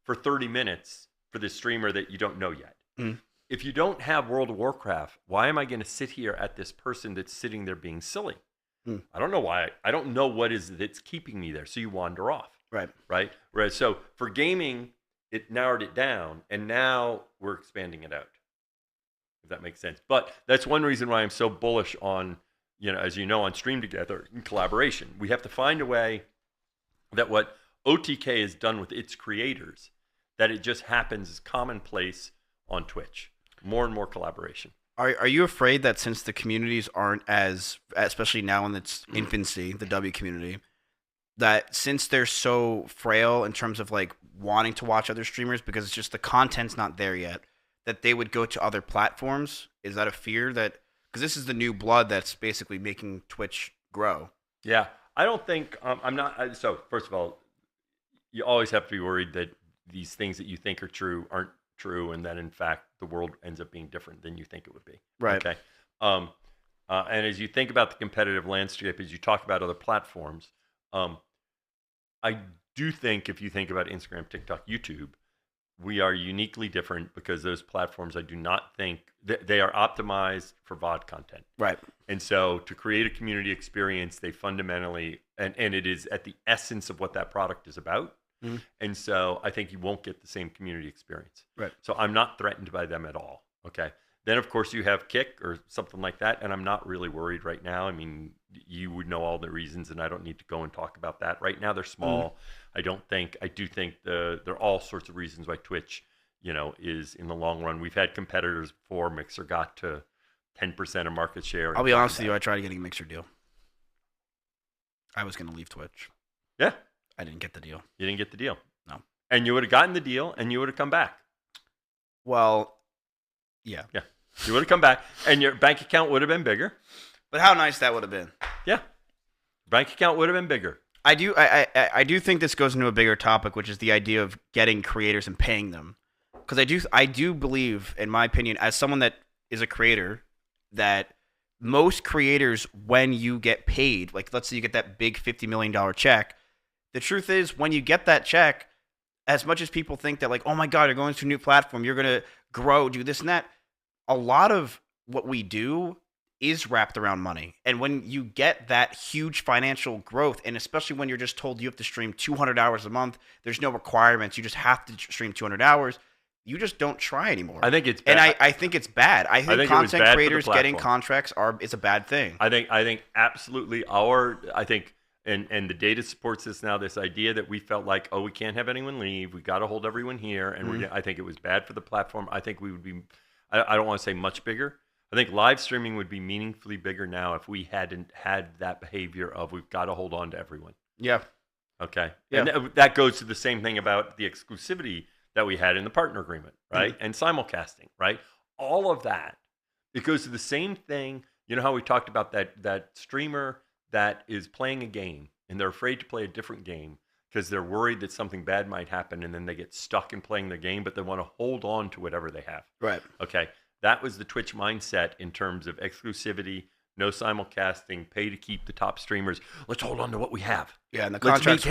for 30 minutes for this streamer that you don't know yet. If you don't have World of Warcraft, why am I going to sit here at this person that's sitting there being silly? I don't know why. I don't know what is that's keeping me there. So you wander off. Right. So for gaming, it narrowed it down, and now we're expanding it out, if that makes sense. But that's one reason why I'm so bullish on, as you know, on Stream Together and collaboration. We have to find a way that what OTK has done with its creators, that it just happens as commonplace on Twitch. More and more collaboration. Are you afraid that since the communities aren't especially now in its infancy, the W community, that since they're so frail in terms of like wanting to watch other streamers because it's just the content's not there yet, that they would go to other platforms? Is that a fear that because this is the new blood that's basically making Twitch grow? Yeah, I don't think I'm not. So first of all, you always have to be worried that these things that you think are true aren't true, and that in fact the world ends up being different than you think it would be. Right. Okay. And as you think about the competitive landscape, as you talk about other platforms, I do think if you think about Instagram, TikTok, YouTube, we are uniquely different because those platforms, I do not think they are optimized for VOD content. Right. And so to create a community experience, they fundamentally, and it is at the essence of what that product is about. Mhm. And so I think you won't get the same community experience. Right. So I'm not threatened by them at all. Okay. Then, of course, you have Kick or something like that. And I'm not really worried right now. I mean, you would know all the reasons, and I don't need to go and talk about that. Right now, they're small. I do think there are all sorts of reasons why Twitch, is in the long run. We've had competitors before. Mixer got to 10% of market share. I'll be honest with you. I tried getting a Mixer deal. I was going to leave Twitch. Yeah. I didn't get the deal. You didn't get the deal. No. And you would have gotten the deal, and you would have come back. Well, yeah. Yeah. You would have come back, and your bank account would have been bigger. But how nice that would have been. Yeah. Bank account would have been bigger. I do think this goes into a bigger topic, which is the idea of getting creators and paying them. Because I do believe, in my opinion, as someone that is a creator, that most creators, when you get paid, like let's say you get that big $50 million check, the truth is when you get that check, as much as people think that like, oh my God, you're going to a new platform, you're going to grow, do this and that, a lot of what we do is wrapped around money. And when you get that huge financial growth, and especially when you're just told you have to stream 200 hours a month, there's no requirements, you just have to stream 200 hours, you just don't try anymore. I think it's bad. And I think it's bad. I think content creators getting platform. contracts is a bad thing. I think absolutely and the data supports this now, this idea that we felt like, we can't have anyone leave, we got to hold everyone here, and I think it was bad for the platform. I think we would be, I don't want to say much bigger. I think live streaming would be meaningfully bigger now if we hadn't had that behavior of we've got to hold on to everyone. Yeah. Okay. Yeah. And that goes to the same thing about the exclusivity that we had in the partner agreement, right? And simulcasting, right? All of that. It goes to the same thing. You know how we talked about that streamer that is playing a game and they're afraid to play a different game because they're worried that something bad might happen, and then they get stuck in playing the game, but they want to hold on to whatever they have. Right. Okay. That was the Twitch mindset in terms of exclusivity, no simulcasting, pay to keep the top streamers. Let's hold on to what we have. Yeah, and the let's contracts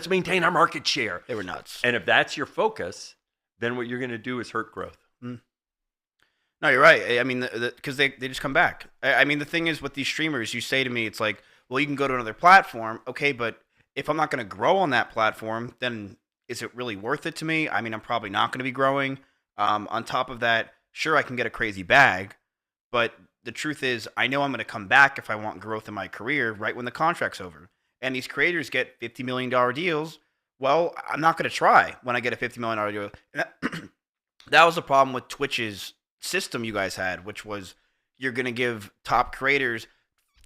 maintain our market share. They were nuts. And if that's your focus, then what you're going to do is hurt growth. No, you're right. I mean, because they just come back. I mean, the thing is with these streamers, you say to me, it's like, well, you can go to another platform. Okay, but if I'm not going to grow on that platform, then is it really worth it to me? I mean, I'm probably not going to be growing. On top of that, sure, I can get a crazy bag, but the truth is, I know I'm going to come back if I want growth in my career right when the contract's over. And these creators get $50 million deals. Well, I'm not going to try when I get a $50 million deal. And that was the problem with Twitch's system you guys had, which was you're going to give top creators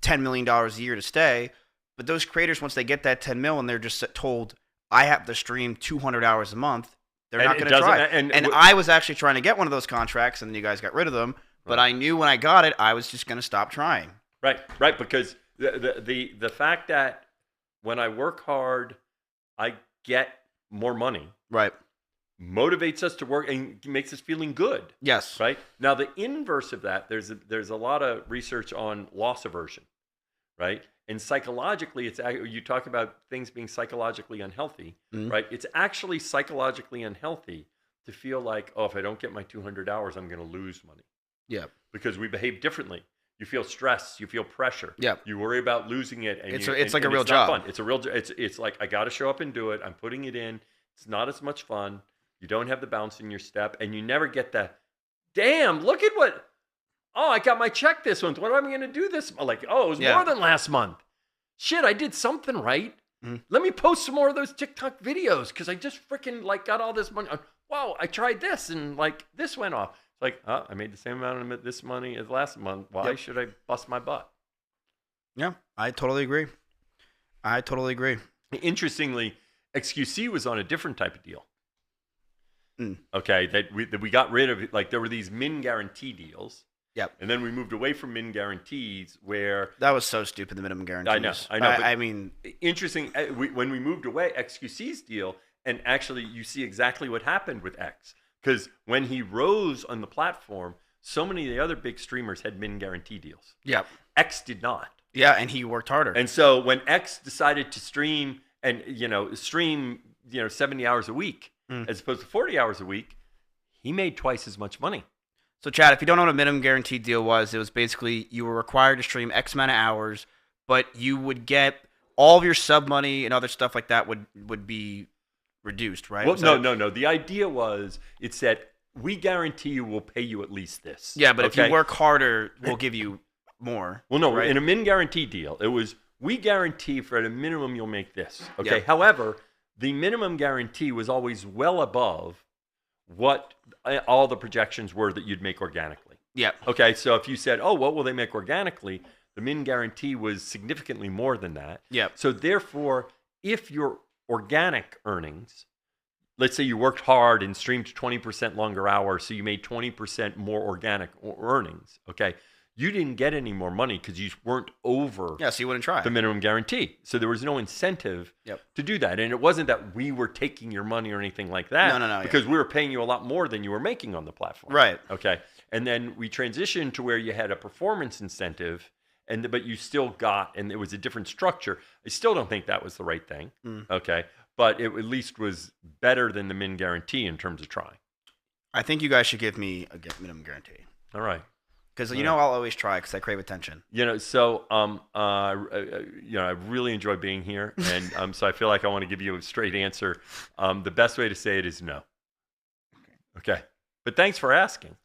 $10 million a year to stay. But those creators, once they get that 10 mil and they're just told, I have to stream 200 hours a month, they're not going to try. And I was actually trying to get one of those contracts, and then you guys got rid of them. But I knew when I got it, I was just going to stop trying. Right. Because the fact that when I work hard, I get more money. Right. Motivates us to work and makes us feeling good. Yes. Right. Now, the inverse of that, there's a lot of research on loss aversion. Right. And psychologically, you talk about things being psychologically unhealthy, right? It's actually psychologically unhealthy to feel like, if I don't get my 200 hours, I'm going to lose money. Yeah. Because we behave differently. You feel stress. You feel pressure. Yeah. You worry about losing it. And it's like a real job. Fun. It's a real. It's like I got to show up and do it. I'm putting it in. It's not as much fun. You don't have the bounce in your step, and you never get that. Damn! Look at what. Oh, I got my check this month. What am I going to do this? Like, it was more than last month. Shit, I did something right. Let me post some more of those TikTok videos because I just freaking got all this money. Wow, I tried this and this went off. It's like, I made the same amount of this money as last month. Why should I bust my butt? Yeah, I totally agree. Interestingly, XQC was on a different type of deal. Mm. Okay, that we got rid of. Like there were these min guarantee deals. Yep. And then we moved away from min guarantees, where that was so stupid. The minimum guarantees. I know. I mean, interesting. When we moved away, XQC's deal, and actually, you see exactly what happened with X, because when he rose on the platform, so many of the other big streamers had min guarantee deals. Yep. X did not. Yeah, and he worked harder. And so when X decided to stream 70 hours a week as opposed to 40 hours a week, he made twice as much money. So, Chad, if you don't know what a minimum guarantee deal was, it was basically you were required to stream X amount of hours, but you would get all of your sub money and other stuff like that would be reduced, right? Well, no. The idea was it said, we guarantee you we'll pay you at least this. Yeah, but if you work harder, we'll give you more. Well, no, right? in a min guarantee deal, it was, we guarantee for at a minimum you'll make this. Okay. Yep. However, the minimum guarantee was always well above what all the projections were that you'd make organically. Yeah. Okay, so if you said, oh, what will they make organically? The min guarantee was significantly more than that. Yeah. So therefore, if your organic earnings, let's say you worked hard and streamed 20% longer hours, so you made 20% more organic earnings, okay, you didn't get any more money because you weren't over so you wouldn't try the minimum guarantee. So there was no incentive Yep. to do that. And it wasn't that we were taking your money or anything like that. No, Because we were paying you a lot more than you were making on the platform. Right. Okay. And then we transitioned to where you had a performance incentive, but you still got, and it was a different structure. I still don't think that was the right thing. Okay. But it at least was better than the min guarantee in terms of trying. I think you guys should give me a minimum guarantee. All right. Because I'll always try because I crave attention. So I really enjoy being here, and so I feel like I want to give you a straight answer. The best way to say it is no. Okay. But thanks for asking.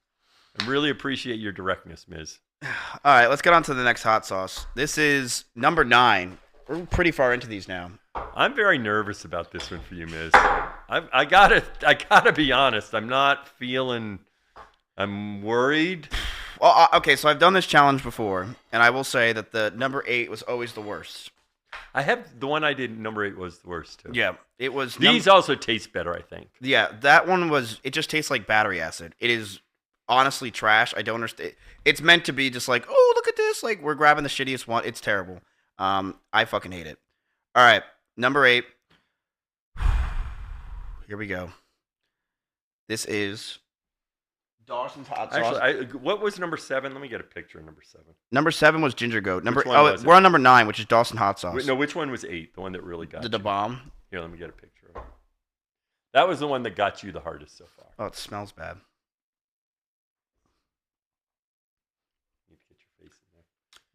I really appreciate your directness, Miz. All right, let's get on to the next hot sauce. This is number 9. We're pretty far into these now. I'm very nervous about this one for you, Miz. I gotta be honest. I'm worried. Well, okay, so I've done this challenge before, and I will say that the number 8 was always the worst. I have the one I did. Number 8 was the worst too. Yeah, it was. These also taste better, I think. Yeah, that one was. It just tastes like battery acid. It is honestly trash. I don't understand. It's meant to be just like, oh, look at this. Like we're grabbing the shittiest one. It's terrible. I fucking hate it. All right, number 8. Here we go. This is Dawson's hot sauce. Actually, what was number 7? Let me get a picture of number 7. Number 7 was Ginger Goat. We're on number 9, which is Dawson hot sauce. No, which one was 8? The one that really got the bomb. Here, let me get a picture of it. That was the one that got you the hardest so far. Oh, it smells bad. Need to get your face in there.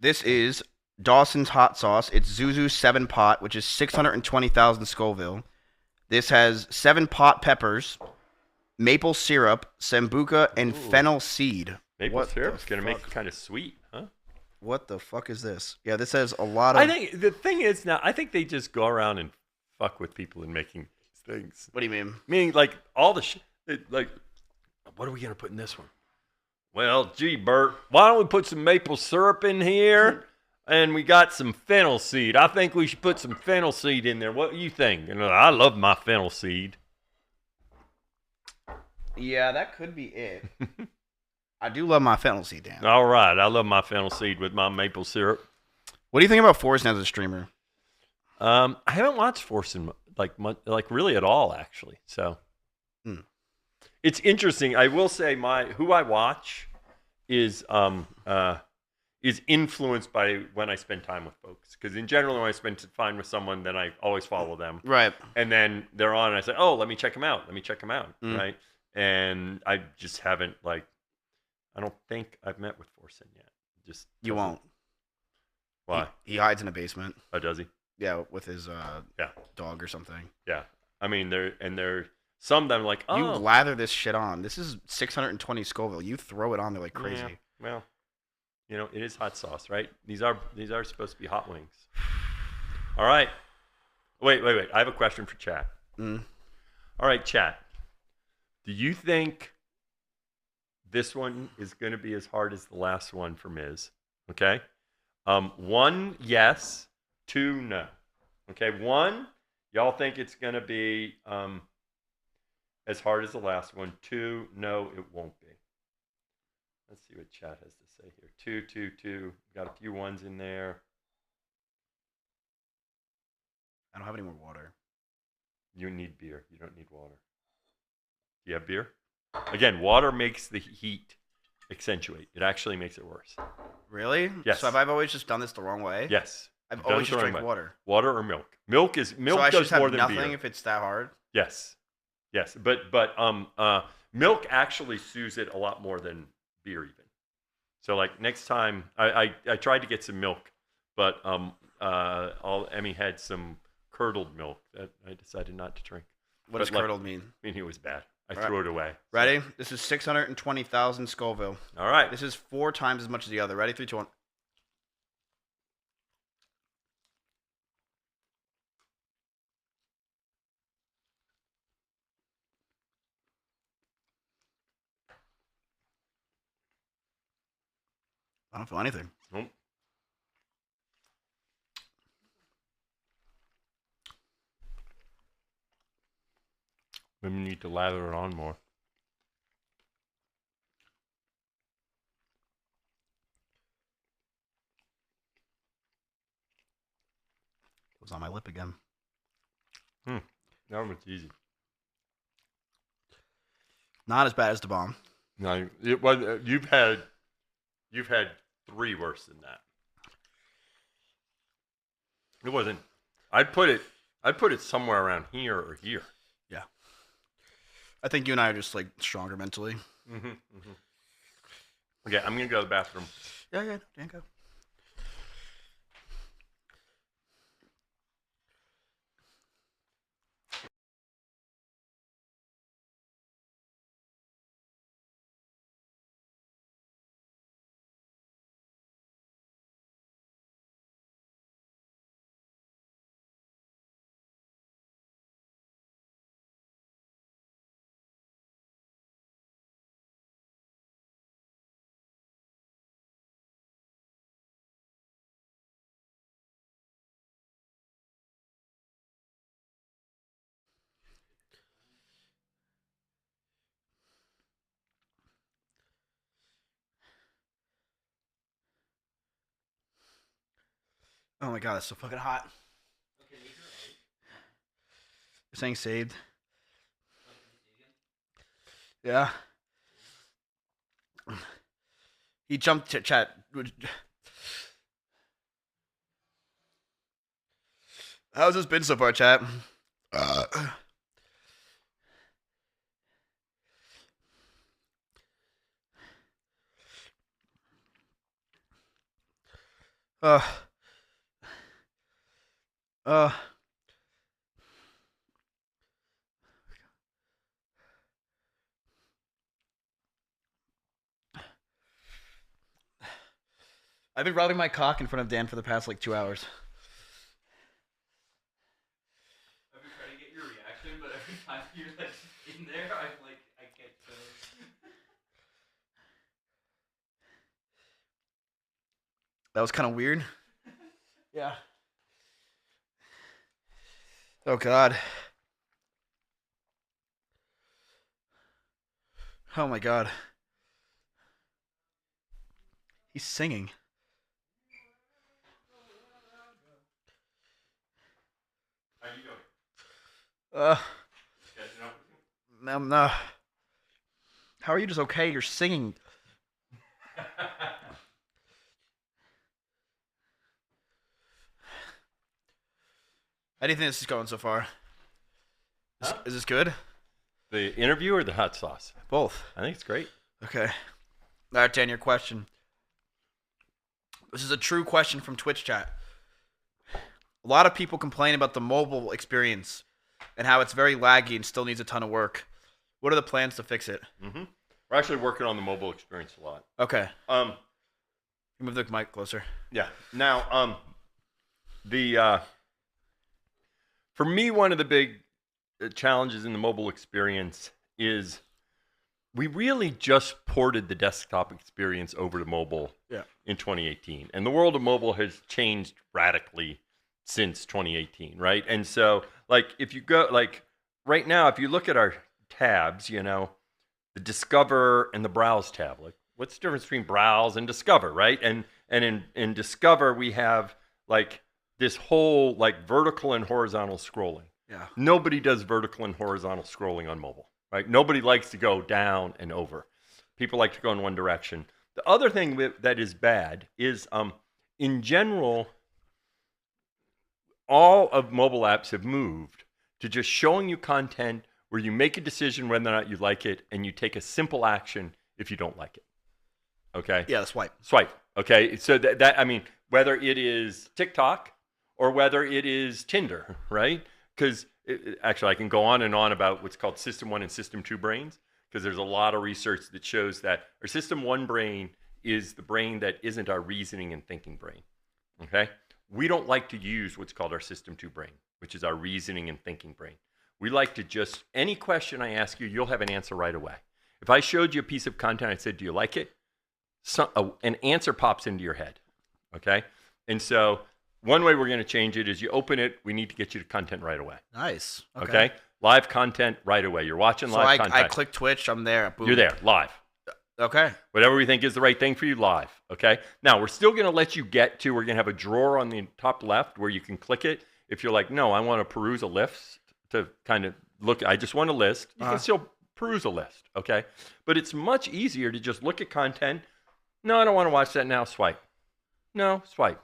This is Dawson's hot sauce. It's Zuzu 7 pot, which is 620,000 Scoville. This has 7 pot peppers, maple syrup, sambuca, and fennel seed. Maple syrup's going to make it kind of sweet, huh? What the fuck is this? Yeah, this has a lot of... I think the thing is now, I think they just go around and fuck with people in making these things. What do you mean? Meaning, like, all the shit, like, what are we going to put in this one? Well, gee, Bert, why don't we put some maple syrup in here? And we got some fennel seed. I think we should put some fennel seed in there. What do you think? And I love my fennel seed. Yeah, that could be it. I do love my fennel seed, Dan. All right. I love my fennel seed with my maple syrup. What do you think about Forsen as a streamer? I haven't watched Forsen like really at all, actually. So it's interesting. I will say who I watch is influenced by when I spend time with folks. Because in general, when I spend time with someone, then I always follow them. Right. And then they're on, and I say, oh, let me check them out. Right. And I just haven't, I don't think I've met with Forsen yet. You won't. Why? He hides in a basement. Oh, does he? Yeah, with his dog or something. Yeah. I mean, they're some of them like, oh. You lather this shit on. This is 620 Scoville. You throw it on there like crazy. Yeah. Well, it is hot sauce, right? These are supposed to be hot wings. All right. Wait. I have a question for chat. All right, chat. Do you think this one is going to be as hard as the last one for Miz? Okay. 1, yes. 2, no. Okay. 1, Y'all think it's going to be as hard as the last one? 2, no, it won't be. Let's see what chat has to say here. 2, 2, 2. Got a few ones in there. I don't have any more water. You need beer. You don't need water. Do you have beer? Again, water makes the heat accentuate. It actually makes it worse. Really? Yes. So have I always just done this the wrong way? Yes. I've You've done always it just the wrong drank way. water. Water or milk? Milk So I should does just have more than nothing beer. if it's that hard? Yes. Yes. But milk actually soothes it a lot more than beer even. So like next time I tried to get some milk, but Emmy had some curdled milk that I decided not to drink. What does curdled mean? I mean, it was bad. I All right. threw it away. Ready? This is 620,000 Scoville. All right. This is 4 times as much as the other. Ready? 3, 2, 1. I don't feel anything. Nope. Maybe we need to lather it on more. It was on my lip again. That one's easy. Not as bad as the bomb. No, it was. You've had 3 worse than that. It wasn't. I'd put it somewhere around here or here. Yeah. I think you and I are just like stronger mentally. Okay, I'm gonna go to the bathroom. Yeah, Dan, go. Oh my god, it's so fucking hot. You're saying saved? Yeah. He jumped to chat. How's this been so far, chat? I've been rubbing my cock in front of Dan for the past like 2 hours. I've been trying to get your reaction, but every time you're like in there, I'm like, I can't tell. That was kind of weird. Yeah. Oh god. Oh my god. He's singing. How you doing? Catching up with you? No. How are you just okay? You're singing. How do you think this is going so far? Is this good? The interview or the hot sauce? Both. I think it's great. Okay. All right, Dan, your question. This is a true question from Twitch chat. A lot of people complain about the mobile experience and how it's very laggy and still needs a ton of work. What are the plans to fix it? We're actually working on the mobile experience a lot. Okay. Move the mic closer. Yeah. Now, for me, one of the big challenges in the mobile experience is we really just ported the desktop experience over to mobile in 2018. And the world of mobile has changed radically since 2018, right? And so, like, if you go, like, right now, if you look at our tabs, you know, the Discover and the Browse tab, like, what's the difference between Browse and Discover, right? And in Discover, we have, like, this whole, like, vertical and horizontal scrolling. Yeah. Nobody does vertical and horizontal scrolling on mobile, right? Nobody likes to go down and over. People like to go in one direction. The other thing that is bad is, in general, all of mobile apps have moved to just showing you content where you make a decision whether or not you like it, and you take a simple action if you don't like it. Okay? Yeah, swipe. Swipe. Okay? So that I mean, whether it is TikTok or whether it is Tinder, right? Because actually, I can go on and on about what's called System 1 and System 2 brains, because there's a lot of research that shows that our System 1 brain is the brain that isn't our reasoning and thinking brain. Okay? We don't like to use what's called our System 2 brain, which is our reasoning and thinking brain. We like to just, any question I ask you, you'll have an answer right away. If I showed you a piece of content, I said, do you like it? An answer pops into your head, okay? And so one way we're going to change it is you open it, we need to get you to content right away. Nice. Okay? Live content right away. You're watching live content. I click Twitch, I'm there. Boom. You're there, live. Okay. Whatever we think is the right thing for you, live. Okay? Now, we're still going to let you we're going to have a drawer on the top left where you can click it. If you're like, no, I want to peruse a list to kind of look, I just want a list. You can still peruse a list, okay? But it's much easier to just look at content. No, I don't want to watch that now. Swipe. No, swipe.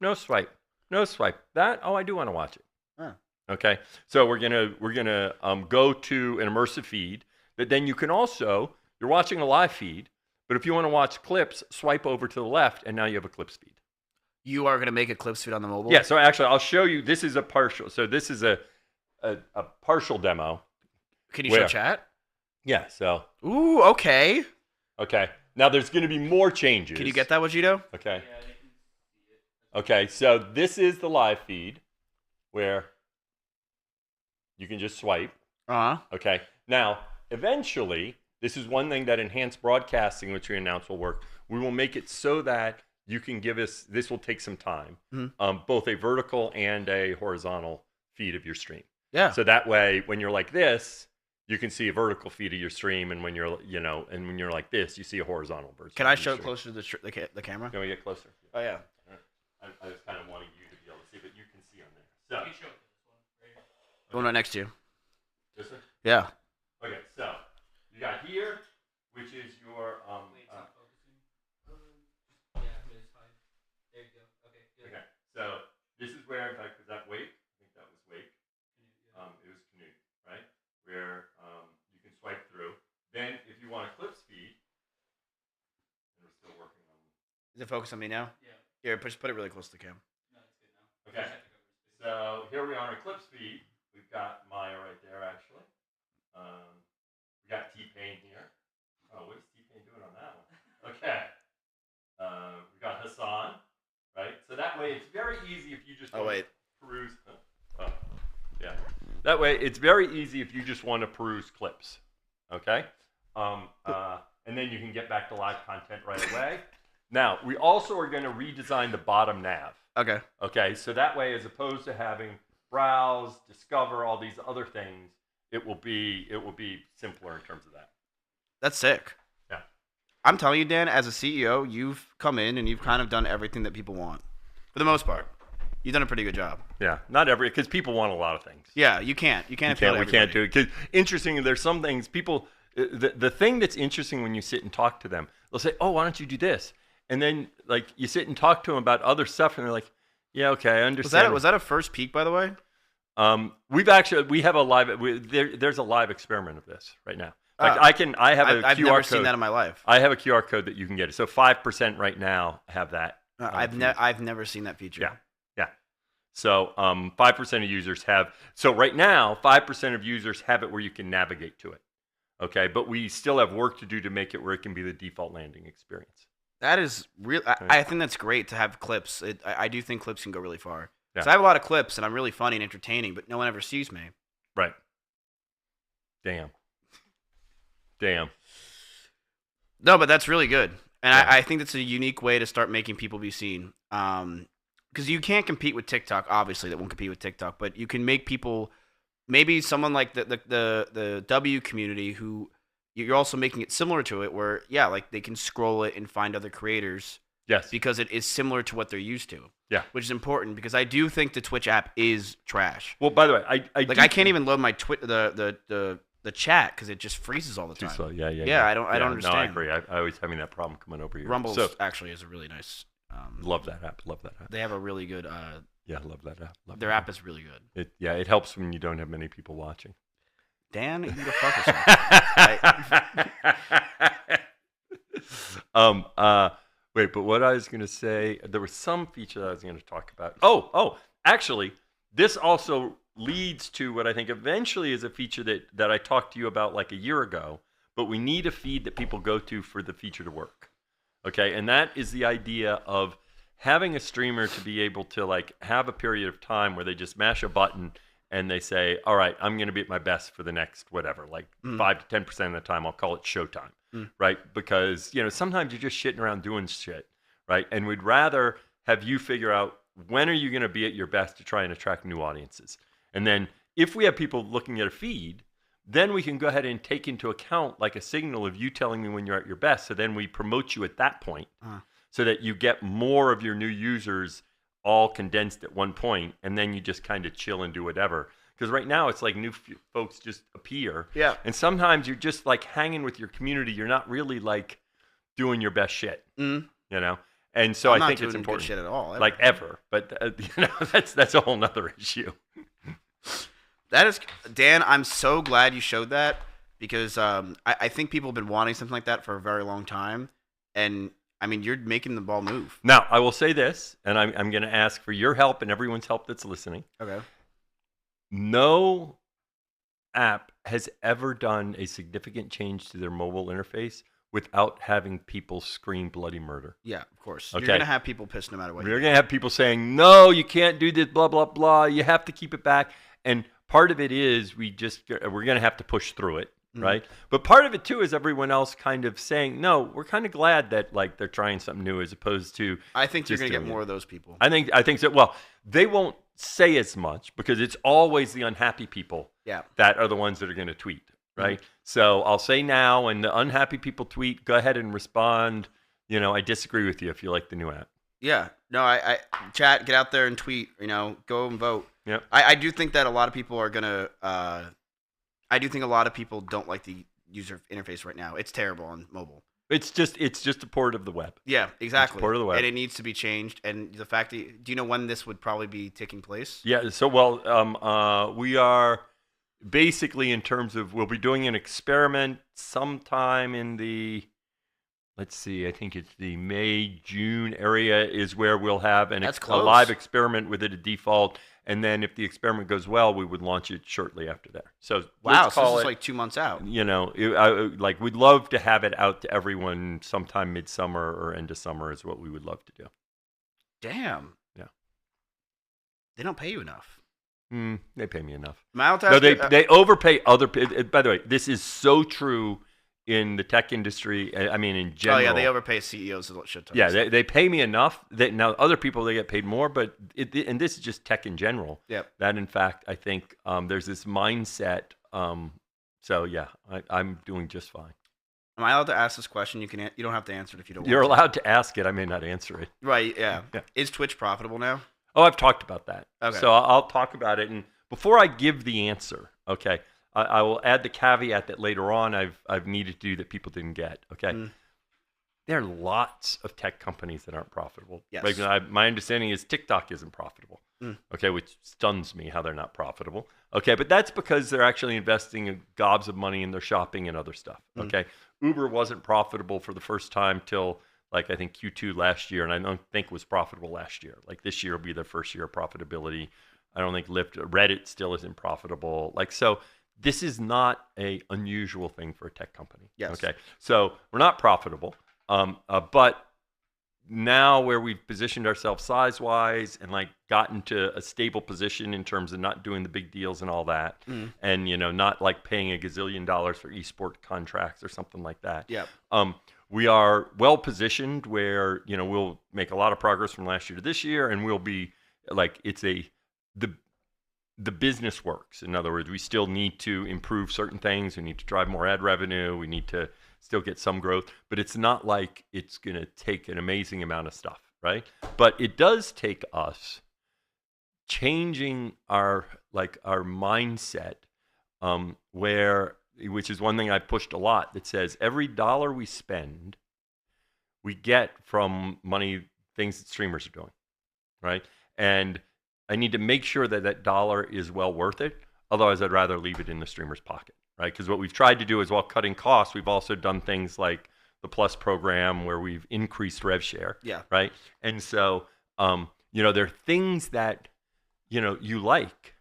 No, swipe. No, swipe. That, oh, I do want to watch it. Okay? So we're gonna go to an immersive feed, but then you can also, you're watching a live feed, but if you want to watch clips, swipe over to the left, and now you have a clips feed. You are going to make a clips feed on the mobile? Yeah, so actually, I'll show you. This is a partial. So this is a partial demo. Can you show chat? Yeah, so. Ooh, okay. Okay. Now, there's going to be more changes. Can you get that, Wajito? Okay. Okay, so this is the live feed where you can just swipe. Okay. Now, eventually, this is one thing that enhanced broadcasting, which we announced will work. We will make it so that you can give us, this will take some time, both a vertical and a horizontal feed of your stream. Yeah. So that way, when you're like this, you can see a vertical feed of your stream, and when you're, and when you're like this, you see a horizontal version. Can I show it closer to the camera? Can we get closer? Oh, yeah. I was kind of wanting you to be able to see, but you can see on there. So, You can show it to this one right here. The one right next to you. This one? Yeah. Okay, so you got here, which is your Wait, it's not focusing. Yeah, it's fine. There you go. Okay, good. Okay, so this is where, in fact, was that Wake? I think that was Wake. It was Canute, right? Where you can swipe through. Then, if you want a clips feed, and we're still working on. Is it focused on me now? Yeah. Here, put it really close to the cam. No, it's good now. Okay. So here we are in Eclipse feed. We've got Maya right there, actually. We got T-Pain here. Oh, what is T-Pain doing on that one? Okay. We got Hassan, right? So that way it's very easy if you just peruse. Yeah. That way it's very easy if you just want to peruse clips. Okay? And then you can get back to live content right away. Now, we also are going to redesign the bottom nav. Okay. Okay, so that way, as opposed to having browse, discover, all these other things, it will be simpler in terms of that. That's sick. Yeah. I'm telling you, Dan, as a CEO, you've come in and you've kind of done everything that people want. For the most part. You've done a pretty good job. Yeah, not because people want a lot of things. Yeah, you can't. You can't appeal to we can't do it. Because interesting, there's some things people, the thing that's interesting when you sit and talk to them, they'll say, oh, why don't you do this? And then, like, you sit and talk to them about other stuff, and they're like, "Yeah, okay, I understand." Was that a first peek, by the way? We have a live. There's a live experiment of this right now. Like I have a QR code. I've never seen that in my life. I have a QR code that you can get it. So 5% right now have that. I've never seen that feature. Yeah. So 5% of users have. So right now, 5% of users have it where you can navigate to it. Okay, but we still have work to do to make it where it can be the default landing experience. That is real. I think that's great to have clips. I do think clips can go really far. Yeah. So I have a lot of clips, and I'm really funny and entertaining, but no one ever sees me. Right. Damn. No, but that's really good, and I think that's a unique way to start making people be seen. because you can't compete with TikTok. Obviously, that won't compete with TikTok, but you can make people. Maybe someone like the W community who you're also making it similar to it, where like they can scroll it and find other creators. Yes. Because it is similar to what they're used to. Yeah. Which is important because I do think the Twitch app is trash. Well, by the way, I can't even load my the chat because it just freezes all the time. So, yeah. I don't understand. No, I agree. I always having that problem coming over here. Rumble actually is a really nice. Love that app. They have a really good. Yeah, love that app. Their app is really good. It helps when you don't have many people watching. Dan, you go fuck yourself. Wait, but what I was going to say, there was some feature that I was going to talk about. Oh, actually, this also leads to what I think eventually is a feature that I talked to you about like a year ago, but we need a feed that people go to for the feature to work. Okay, and that is the idea of having a streamer to be able to like have a period of time where they just mash a button and they say, all right, I'm going to be at my best for the next whatever, like 5 to 10% of the time, I'll call it showtime. Right? Because, sometimes you're just shitting around doing shit, right? And we'd rather have you figure out when are you going to be at your best to try and attract new audiences. And then if we have people looking at a feed, then we can go ahead and take into account like a signal of you telling me when you're at your best. So then we promote you at that point so that you get more of your new users all condensed at one point, and then you just kind of chill and do whatever. Because right now it's like new folks just appear. Yeah. And sometimes you're just like hanging with your community. You're not really like doing your best shit. And so I think it's important. Good shit at all. Like ever. But that's a whole nother issue. That is, Dan, I'm so glad you showed that because I think people have been wanting something like that for a very long time. And I mean, you're making the ball move. Now, I will say this, and I'm going to ask for your help and everyone's help that's listening. Okay. No app has ever done a significant change to their mobile interface without having people scream bloody murder. Yeah, of course. Okay. You're going to have people pissed no matter what. You're going to have people saying, no, you can't do this, blah, blah, blah. You have to keep it back. And part of it is we're going to have to push through it, right? But part of it, too, is everyone else kind of saying, no, we're kind of glad that like they're trying something new as opposed to I think you're going to get more of those people. I think so. Well, they won't say as much because it's always the unhappy people that are the ones that are going to tweet, right? So I'll say now, when the unhappy people tweet, go ahead and respond. I disagree with you if you like the new app. Yeah. No, I chat, get out there and tweet, go and vote. Yeah. I do think that a lot of people are going to, I do think a lot of people don't like the user interface right now. It's terrible on mobile. It's just a port of the web. Yeah, exactly. It's a port of the web. And it needs to be changed. And the fact that, do you know when this would probably be taking place? Yeah. So, we are basically in terms of, we'll be doing an experiment sometime in the, let's see, I think it's the May, June area is where we'll have a live experiment with it at default. And then if the experiment goes well, we would launch it shortly after that. So wow, let's so call this is it, like 2 months out. We'd love to have it out to everyone sometime midsummer or end of summer is what we would love to do. Damn. Yeah. They don't pay you enough. They pay me enough. They overpay other. By the way, this is so true in the tech industry. I mean, in general. Oh yeah, they overpay CEOs a shit ton. Yeah, they pay me enough. Now other people they get paid more, but and this is just tech in general. Yep. That in fact, I think there's this mindset. So yeah, I'm doing just fine. Am I allowed to ask this question? You don't have to answer it if you don't. You're want allowed to ask it. I may not answer it. Right. Yeah. Is Twitch profitable now? Oh, I've talked about that. Okay. So I'll talk about it, and before I give the answer, okay, I will add the caveat that later on I've needed to do that people didn't get. Okay. There are lots of tech companies that aren't profitable. Yes. Like my understanding is TikTok isn't profitable. Okay, which stuns me how they're not profitable. Okay, but that's because they're actually investing gobs of money in their shopping and other stuff. Okay, Uber wasn't profitable for the first time till like I think Q2 last year, and I don't think was profitable last year. Like this year will be their first year of profitability. I don't think Reddit still isn't profitable. Like so. This is not a unusual thing for a tech company. Yes. Okay. So we're not profitable, but now where we've positioned ourselves size-wise and like gotten to a stable position in terms of not doing the big deals and all that, and not like paying $1 gazillion for esport contracts or something like that. Yeah. we are well positioned where, we'll make a lot of progress from last year to this year, and we'll be like, the business works. In other words, we still need to improve certain things. We need to drive more ad revenue. We need to still get some growth, but it's not like it's going to take an amazing amount of stuff, right? But it does take us changing our mindset, which is one thing I pushed a lot, that says every dollar we spend, we get from things that streamers are doing, right? And I need to make sure that that dollar is well worth it. Otherwise, I'd rather leave it in the streamer's pocket, right? Because what we've tried to do is, while cutting costs, we've also done things like the Plus program where we've increased rev share, right? And so, there are things that, you like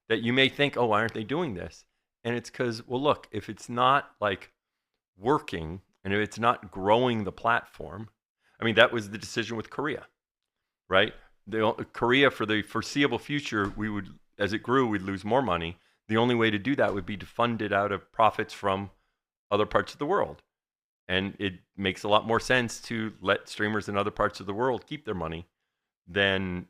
that you may think, oh, why aren't they doing this? And it's because, well, look, if it's not like working and if it's not growing the platform, I mean, that was the decision with Korea, right? Korea, for the foreseeable future, as it grew, we'd lose more money. The only way to do that would be to fund it out of profits from other parts of the world. And it makes a lot more sense to let streamers in other parts of the world keep their money than,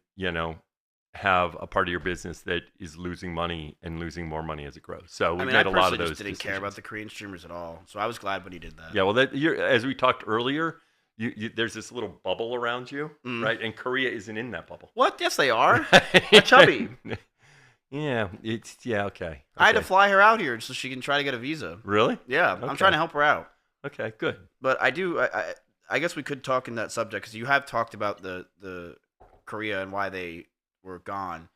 have a part of your business that is losing money and losing more money as it grows. So we made a lot of those just didn't care about the Korean streamers at all. So I was glad when he did that. Yeah, well, as we talked earlier, there's this little bubble around you, right? And Korea isn't in that bubble. What? Yes, they are. A chubby. Yeah, okay. I had to fly her out here so she can try to get a visa. Really? Yeah, Okay. I'm trying to help her out. Okay, good. But I guess we could talk in that subject because you have talked about the Korea and why they were gone.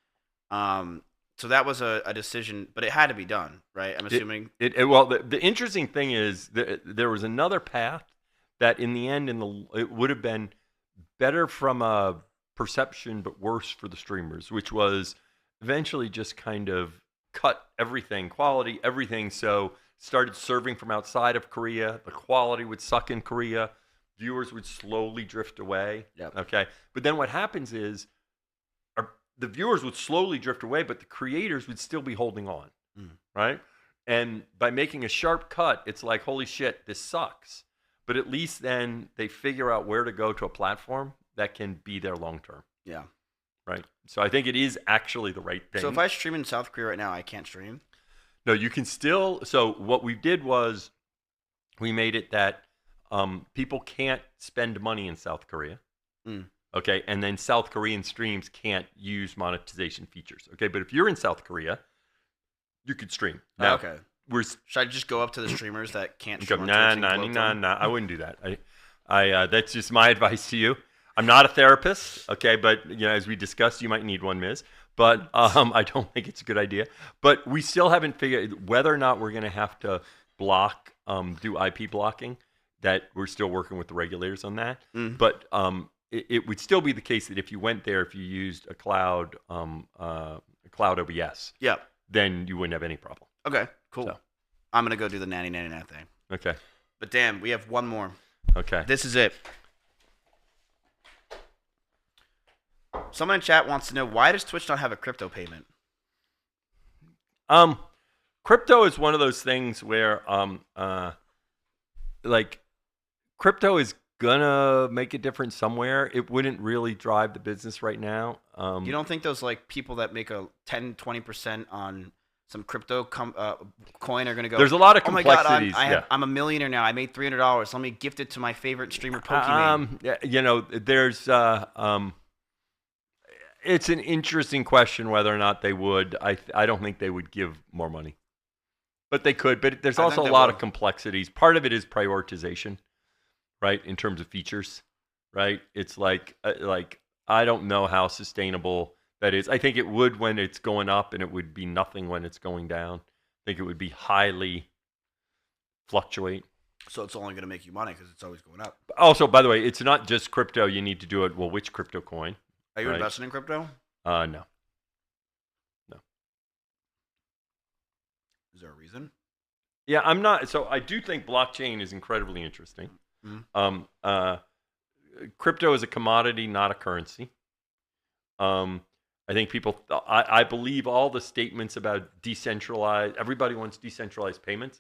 So that was a decision, but it had to be done, right? I'm assuming. Well, the interesting thing is there was another path that in the end, it would have been better from a perception, but worse for the streamers, which was eventually just kind of cut everything, quality, everything. So started serving from outside of Korea. The quality would suck in Korea. Viewers would slowly drift away. Yep. Okay. But then what happens is the viewers would slowly drift away, but the creators would still be holding on. Right. And by making a sharp cut, it's like, holy shit, this sucks. But at least then they figure out where to go to a platform that can be there long term. Yeah. Right. So I think it is actually the right thing. So if I stream in South Korea right now, I can't stream? No, you can still. So what we did was we made it that people can't spend money in South Korea. Okay. And then South Korean streams can't use monetization features. Okay. But if you're in South Korea, you could stream. Now, okay. Should I just go up to the streamers that can't stream? Nah. I wouldn't do that. That's just my advice to you. I'm not a therapist, okay, but as we discussed, you might need one, Ms. But I don't think it's a good idea. But we still haven't figured whether or not we're going to have to block, do IP blocking. That we're still working with the regulators on that. But it would still be the case that if you went there, if you used a cloud OBS, then you wouldn't have any problem. Okay, cool. So. I'm going to go do the nanny thing. Okay. But damn, we have one more. Okay. This is it. Someone in chat wants to know, why does Twitch not have a crypto payment? Crypto is one of those things where crypto is gonna make a difference somewhere. It wouldn't really drive the business right now. You don't think those people that make a 10-20% on some crypto coin are gonna go, there's a lot of complexities. Oh my God, I'm a millionaire now. I made $300. Let me gift it to my favorite streamer, Pokemon. There's it's an interesting question whether or not they would. I don't think they would give more money, but they could. But there's also a lot of complexities. Part of it is prioritization, right? In terms of features, right? It's like I don't know how sustainable that is. I think it would when it's going up, and it would be nothing when it's going down. I think it would be highly fluctuate. So it's only going to make you money because it's always going up. Also, by the way, it's not just crypto. You need to do it. Well, which crypto coin? Are you investing in crypto? No. Is there a reason? Yeah, I'm not. So I do think blockchain is incredibly interesting. Crypto is a commodity, not a currency. I think I believe all the statements about decentralized. Everybody wants decentralized payments,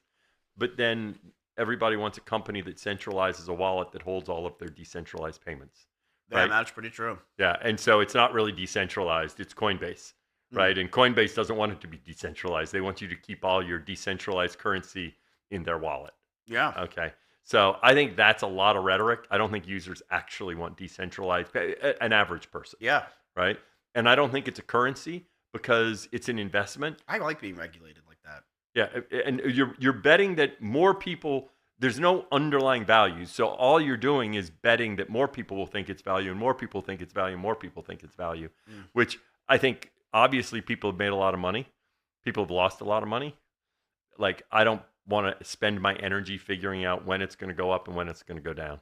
but then everybody wants a company that centralizes a wallet that holds all of their decentralized payments. Yeah, Right? that's pretty true. Yeah, and so it's not really decentralized. It's Coinbase, right? And Coinbase doesn't want it to be decentralized. They want you to keep all your decentralized currency in their wallet. Yeah. Okay. So I think that's a lot of rhetoric. I don't think users actually want decentralized, an average person. Yeah. Right? And I don't think it's a currency because it's an investment. I like being regulated like that. Yeah, and you're betting that more people. There's no underlying value, so all you're doing is betting that more people will think it's value, and more people think it's value, and more people think it's value. Which I think obviously people have made a lot of money, people have lost a lot of money. Like I don't want to spend my energy figuring out when it's going to go up and when it's going to go down.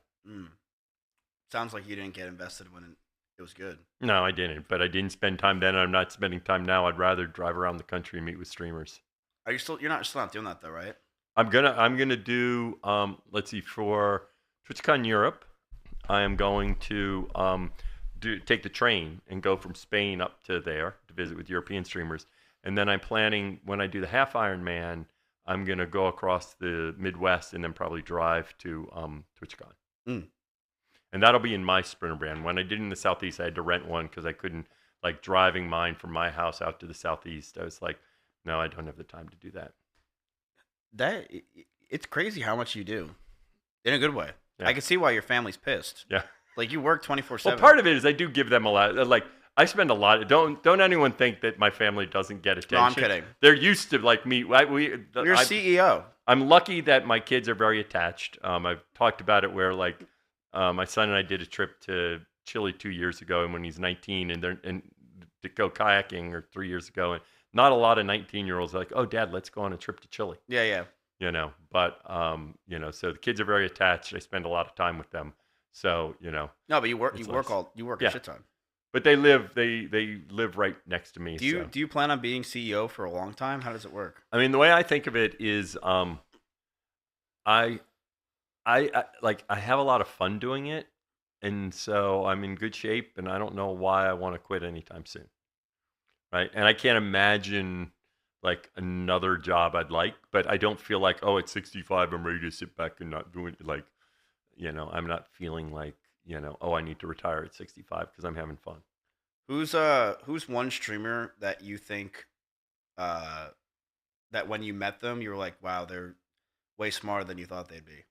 Sounds like you didn't get invested when it was good. No, I didn't, but I didn't spend time then. I'm not spending time now. I'd rather drive around the country and meet with streamers. Are you still? You're still not doing that though, right? I'm gonna do let's see, for TwitchCon Europe, I am going to take the train and go from Spain up to there to visit with European streamers, and then I'm planning when I do the half Ironman, I'm gonna go across the Midwest and then probably drive to TwitchCon, and that'll be in my Sprinter brand. When I did in the Southeast, I had to rent one because I couldn't driving mine from my house out to the Southeast. I was like, no, I don't have the time to do that. It's crazy how much you do, in a good way. Yeah. I can see why your family's pissed. Yeah, like you work 24/7. Well, part of it is I do give them a lot. Like I spend a lot. Don't anyone think that my family doesn't get attention? No, I'm kidding. They're used to me. You're CEO. I'm lucky that my kids are very attached. I've talked about it where my son and I did a trip to Chile 2 years ago, and when he's 19, and to go kayaking, or 3 years ago, and not a lot of 19-year-olds are like, oh, Dad, let's go on a trip to Chile. Yeah. But so the kids are very attached. I spend a lot of time with them. So No, but you work a shit ton. But they live right next to me. Do you plan on being CEO for a long time? How does it work? I mean, the way I think of it is, I have a lot of fun doing it, and so I'm in good shape, and I don't know why I want to quit anytime soon. Right, and I can't imagine another job I'd like, but I don't feel like, oh, at 65 I'm ready to sit back and not do it. I'm not feeling like, oh, I need to retire at 65 because I'm having fun. Who's one streamer that you think that when you met them you were like, wow, they're way smarter than you thought they'd be?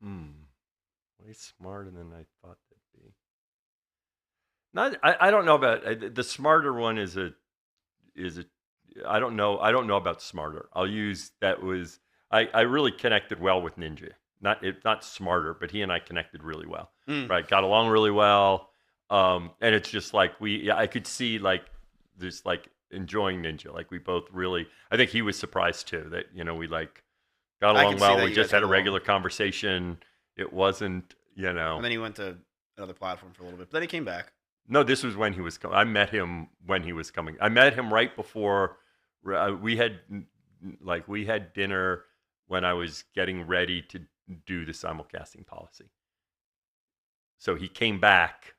Way smarter than I thought they'd be. I don't know about the smarter one. I don't know about smarter. I'll use that was I really connected well with Ninja. Not smarter, but he and I connected really well. Right, got along really well. And it's just like I could see just enjoying Ninja. Like we both really. I think he was surprised too that we got along well. We just had a regular conversation. It wasn't And then he went to another platform for a little bit, but then he came back. No, this was when he was coming. I met him when he was coming. I met him right before we had dinner when I was getting ready to do the simulcasting policy. So he came back.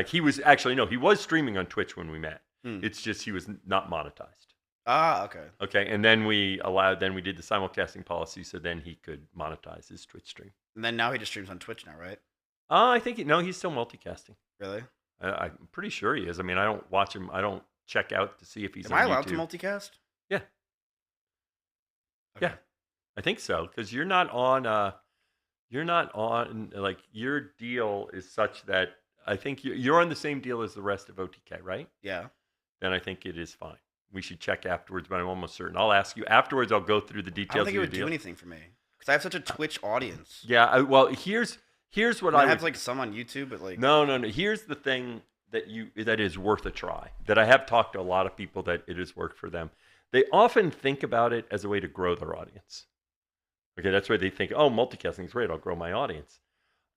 He was he was streaming on Twitch when we met. It's just he was not monetized. Ah, okay. Okay, and then we did the simulcasting policy, so then he could monetize his Twitch stream. And then now he just streams on Twitch now, right? I think he's still multicasting. Really? I'm pretty sure he is. I mean, I don't watch him. I don't check out to see if he's. Am on I allowed YouTube. to multicast? Yeah. Okay. Yeah, I think so because you're not on. Your deal is such that I think you're on the same deal as the rest of OTK, right? Yeah. Then I think it is fine. We should check afterwards, but I'm almost certain. I'll ask you afterwards. I'll go through the details. I don't think of it would do anything for me because I have such a Twitch audience. Yeah. Well, here's what I have some on YouTube, but No. Here's the thing that is worth a try. That I have talked to a lot of people that it has worked for them. They often think about it as a way to grow their audience. Okay, that's why they think, oh, multicasting is great. I'll grow my audience.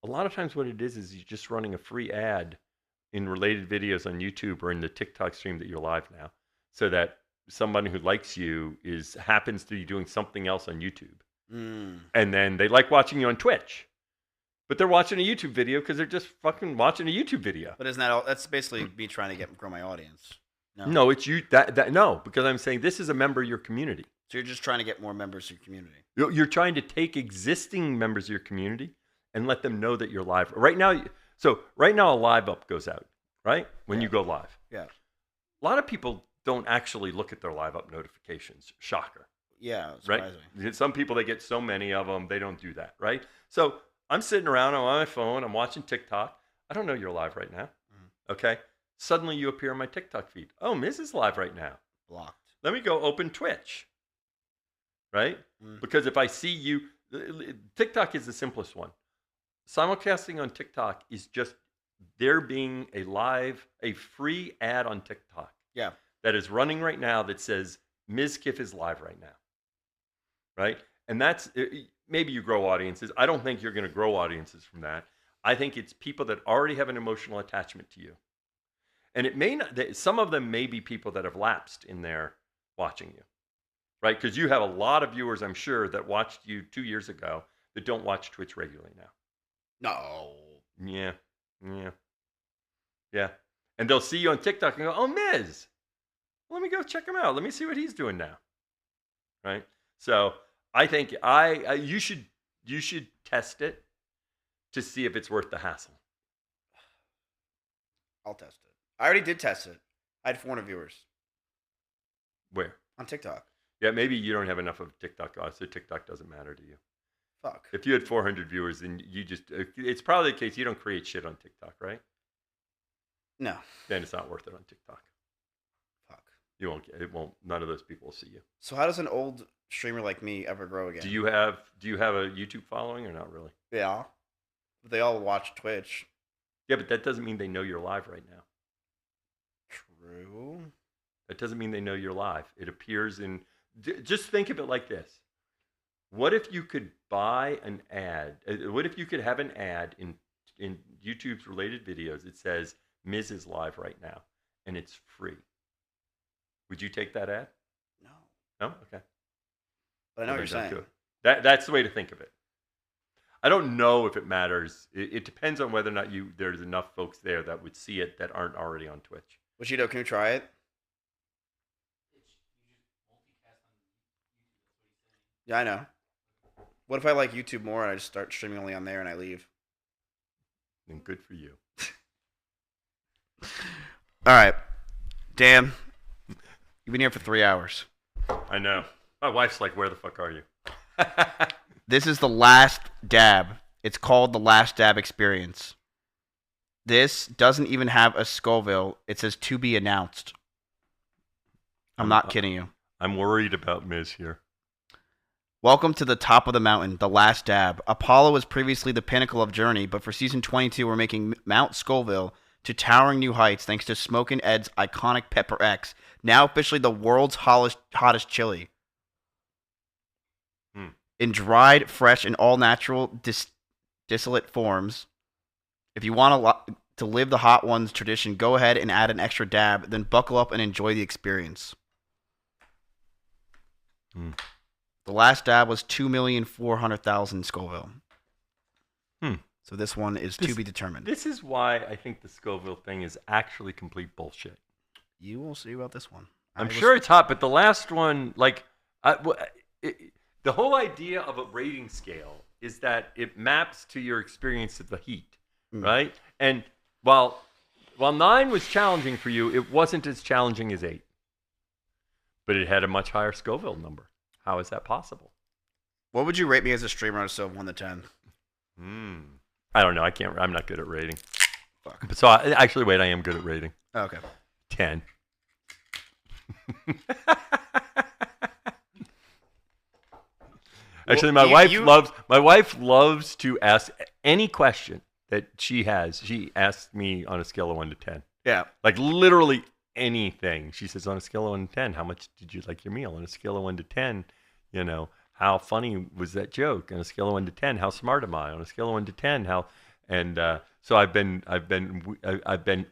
A lot of times, what it is you're just running a free ad in related videos on YouTube or in the TikTok stream that you're live now, so that somebody who likes you happens to be doing something else on YouTube, and then they like watching you on Twitch. But they're watching a YouTube video because they're just fucking watching a YouTube video. But isn't that all? That's basically me trying to grow my audience. No, it's you. No, because I'm saying this is a member of your community. So you're just trying to get more members of your community. You're trying to take existing members of your community and let them know that you're live. Right now, a live up goes out, right? When you go live. Yeah. A lot of people don't actually look at their live up notifications. Shocker. Yeah, right? surprising. Some people, they get so many of them, they don't do that, right? So I'm sitting around on my phone, I'm watching TikTok. I don't know you're live right now, okay? Suddenly you appear on my TikTok feed. Oh, Miz is live right now. Blocked. Let me go open Twitch, right? Because if I see you, TikTok is the simplest one. Simulcasting on TikTok is just there being a free ad on TikTok. Yeah. That is running right now that says Mizkif is live right now, right? And that's, maybe you grow audiences. I don't think you're going to grow audiences from that. I think it's people that already have an emotional attachment to you. And it may not, some of them may be people that have lapsed in their watching you, right? Because you have a lot of viewers, I'm sure, that watched you 2 years ago that don't watch Twitch regularly now. No. Yeah. And they'll see you on TikTok and go, oh, Miz, let me go check him out. Let me see what he's doing now, right? So I think you should test it to see if it's worth the hassle. I'll test it. I already did test it. I had 400 viewers. Where? On TikTok. Yeah, maybe you don't have enough of TikTok, so TikTok doesn't matter to you. Fuck. If you had 400 viewers, then it's probably the case you don't create shit on TikTok, right? No. Then it's not worth it on TikTok. Fuck. You won't get it. Won't. None of those people will see you. So how does an old streamer like me ever grow again? Do you have a YouTube following or not really? Yeah. They all watch Twitch. Yeah, but that doesn't mean they know you're live right now. True. That doesn't mean they know you're live. It appears in. Just think of it like this. What if you could buy an ad? What if you could have an ad in YouTube's related videos that says Miz is live right now, and it's free? Would you take that ad? No. No? Okay. But I know what you're saying. That's the way to think of it. I don't know if it matters. It depends on whether or not there's enough folks there that would see it that aren't already on Twitch. Bushido, can you try it? Yeah, I know. What if I like YouTube more and I just start streaming only on there and I leave? Then good for you. All right. Dan, you've been here for 3 hours. I know. My wife's like, where the fuck are you? This is the last dab. It's called the Last Dab Experience. This doesn't even have a Scoville. It says to be announced. I'm not kidding you. I'm worried about Miz here. Welcome to the top of the mountain, the last dab. Apollo was previously the pinnacle of Journey, but for season 22, we're making Mount Scoville to towering new heights thanks to Smokin' Ed's iconic Pepper X, now officially the world's hottest chili. In dried, fresh, and all-natural distillate forms. If you want to live the Hot Ones tradition, go ahead and add an extra dab, then buckle up and enjoy the experience. The last dab was 2,400,000 Scoville. So this one is to be determined. This is why I think the Scoville thing is actually complete bullshit. You will see about this one. I'm sure it's hot, but the last one, like, the whole idea of a rating scale is that it maps to your experience of the heat, right? And while 9 was challenging for you, it wasn't as challenging as 8. But it had a much higher Scoville number. How is that possible? What would you rate me as a streamer on a scale of 1 to 10? I don't know. I'm not good at rating. Fuck. So actually, wait. I am good at rating. Oh, okay. 10. Actually, my wife loves to ask any question that she has. She asks me on a scale of 1 to 10. Yeah. Like literally anything. She says, on a scale of 1 to 10, how much did you like your meal? On a scale of 1 to 10, how funny was that joke? On a scale of 1 to 10, how smart am I? On a scale of 1 to 10, how? And so I've been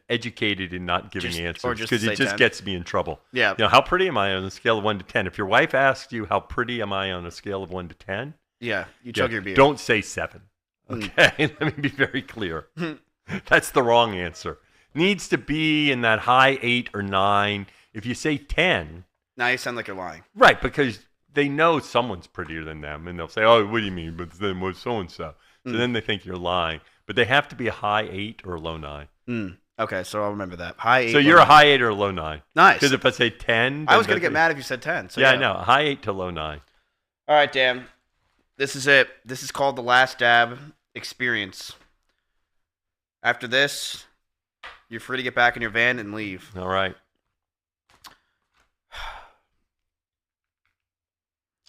educated in not giving answers because it just gets me in trouble. Yeah. How pretty am I on a scale of 1 to 10? If your wife asks you how pretty am I on a scale of 1 to 10, yeah, you chug your beer. Don't say 7. Okay, let me be very clear. That's the wrong answer. Needs to be in that high 8 or 9. If you say 10, now you sound like you're lying. Right? Because they know someone's prettier than them, and they'll say, "Oh, what do you mean?" But then what's so and so? So then they think you're lying. But they have to be a high 8 or a low 9. Okay, so I'll remember that. High 8. So you're a high 8 or a low 9. Nice. Because if I say 10, I was gonna get mad if you said 10. So yeah, I know. High 8 to low 9. All right, Dan. This is it. This is called the Last Dab Experience. After this, you're free to get back in your van and leave. All right.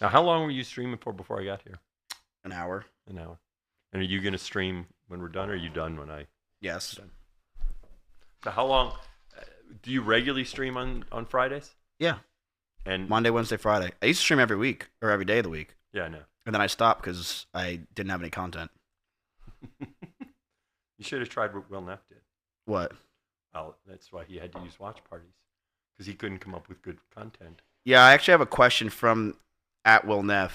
Now, how long were you streaming for before I got here? An hour. An hour. And are you going to stream when we're done, or are you done when I... Yes. Done? So how long... do you regularly stream on Fridays? Yeah. And Monday, Wednesday, Friday. I used to stream every week, or every day of the week. Yeah, I know. And then I stopped because I didn't have any content. You should have tried what Will Neff did. What? Oh, that's why he had to use watch parties. Because he couldn't come up with good content. Yeah, I actually have a question from @WillNeff.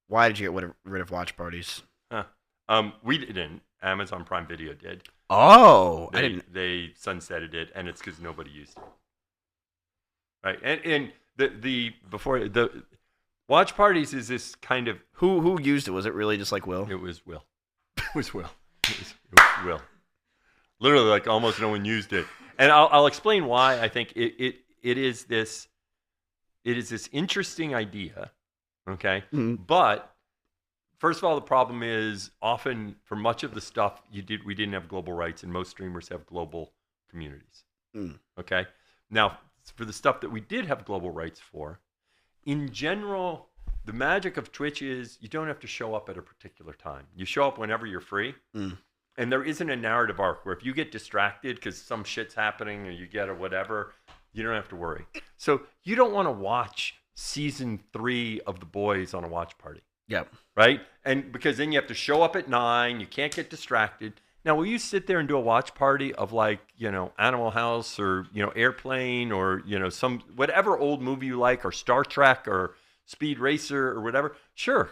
Why did you get rid of watch parties? We didn't. Amazon Prime Video did. Oh, I they, didn't. They sunsetted it, and it's because nobody used it. Right, and the watch parties is this kind of who used it? Was it really just like Will? It was Will. It was Will. It was Will. Literally, like almost no one used it, and I'll explain why. I think it is this interesting idea. Okay, but first of all, the problem is often for much of the stuff we didn't have global rights, and most streamers have global communities. Okay, now for the stuff that we did have global rights for, in general, the magic of Twitch is you don't have to show up at a particular time. You show up whenever you're free, and there isn't a narrative arc where if you get distracted because some shit's happening or you get or whatever, you don't have to worry. So you don't want to watch season 3 of The Boys on a watch party. Yep. Right? And because then you have to show up at 9, you can't get distracted. Now, will you sit there and do a watch party of like, Animal House or, Airplane or, some whatever old movie you like or Star Trek or Speed Racer or whatever? Sure.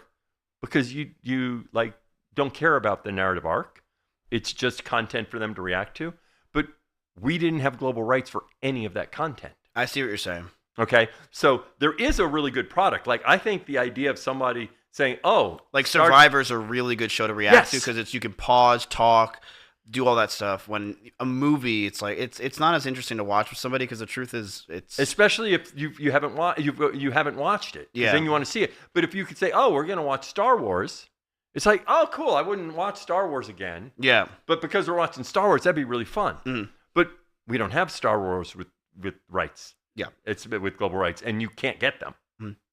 Because you like don't care about the narrative arc. It's just content for them to react to. But we didn't have global rights for any of that content. I see what you're saying. Okay, so there is a really good product. Like I think the idea of somebody saying, "Oh, like Survivor's a really good show to react to because you can pause, talk, do all that stuff. When a movie, it's like it's not as interesting to watch with somebody because the truth is it's especially if you haven't watched it. Yeah, then you want to see it. But if you could say, "Oh, we're going to watch Star Wars," it's like, "Oh, cool! I wouldn't watch Star Wars again." Yeah, but because we're watching Star Wars, that'd be really fun. But we don't have Star Wars with rights. Yeah, it's with global rights, and you can't get them.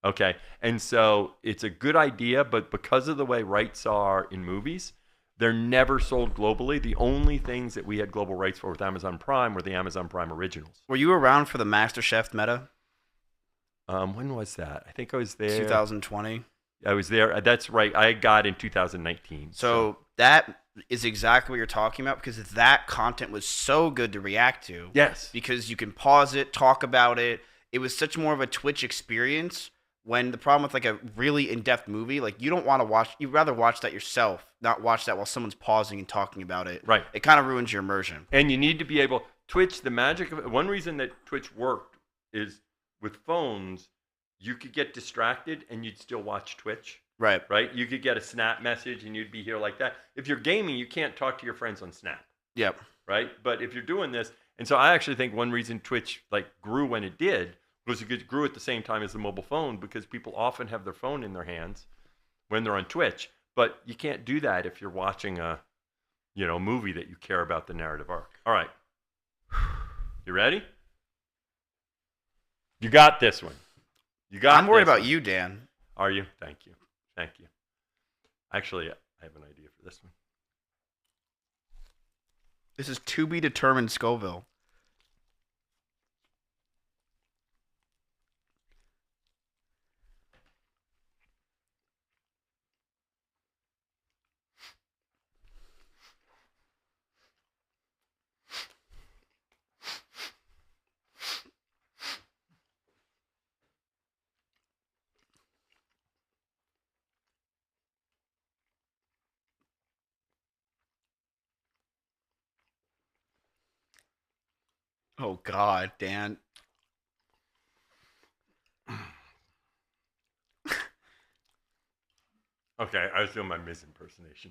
Okay, and so it's a good idea, but because of the way rights are in movies, they're never sold globally. The only things that we had global rights for with Amazon Prime were the Amazon Prime originals. Were you around for the MasterChef meta? When was that? I think I was there. 2020. I was there. That's right. I got in 2019. So that is exactly what you're talking about because that content was so good to react to. Yes. Because you can pause it, talk about it. It was such more of a Twitch experience when the problem with like a really in-depth movie, like you don't want to watch, you'd rather watch that yourself, not watch that while someone's pausing and talking about it. Right. It kind of ruins your immersion. And you need to be able, Twitch, the magic of it, one reason that Twitch worked is with phones, you could get distracted and you'd still watch Twitch. Right. Right? You could get a Snap message and you'd be here like that. If you're gaming, you can't talk to your friends on Snap. Yep. Right? But if you're doing this, and so I actually think one reason Twitch like grew when it did was it grew at the same time as the mobile phone because people often have their phone in their hands when they're on Twitch. But you can't do that if you're watching a movie that you care about the narrative arc. All right. You ready? You got this one. I'm worried about you, Dan. Are you? Thank you. Thank you. Actually, I have an idea for this one. This is to be determined Scoville. Oh, God, Dan. Okay, I was doing my Miz impersonation.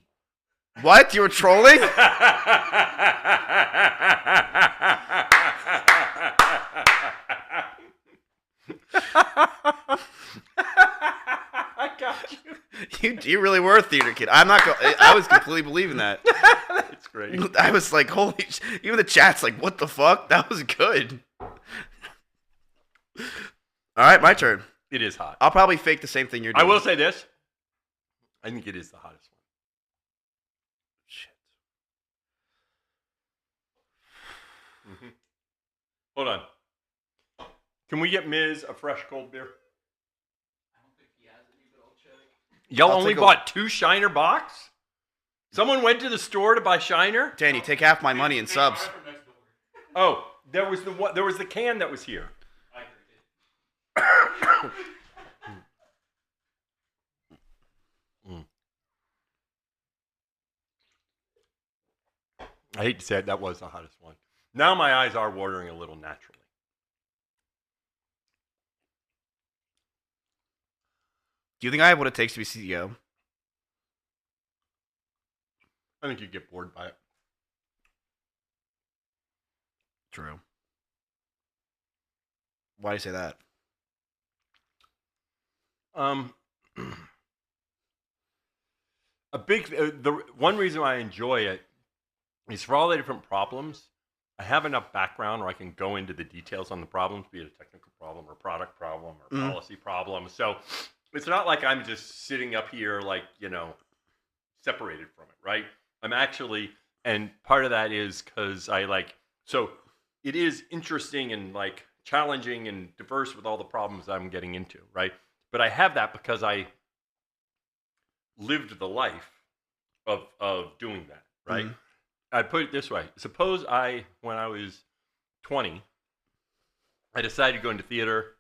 What? You were trolling? I got you. You really were a theater kid. I was completely believing that. That's great. I was like, holy even the chat's like, what the fuck? That was good. All right, my turn. It is hot. I'll probably fake the same thing you're doing. I will say this. I think it is the hottest one. Shit. Mm-hmm. Hold on. Can we get Miz a fresh cold beer? Y'all only bought 2 Shiner box? Someone went to the store to buy Shiner? Danny, take half my money in subs. Oh, there was the can that was here. I hate to say it, that was the hottest one. Now my eyes are watering a little naturally. Do you think I have what it takes to be CEO? I think you'd get bored by it. True. Why do you say that? The one reason why I enjoy it is for all the different problems. I have enough background where I can go into the details on the problems, be it a technical problem or product problem or policy problem. So it's not like I'm just sitting up here like, separated from it, right? I'm actually, and part of that is because so it is interesting and like challenging and diverse with all the problems I'm getting into, right? But I have that because I lived the life of doing that, right? Mm-hmm. I put it this way. Suppose when I was 20, I decided to go into theater.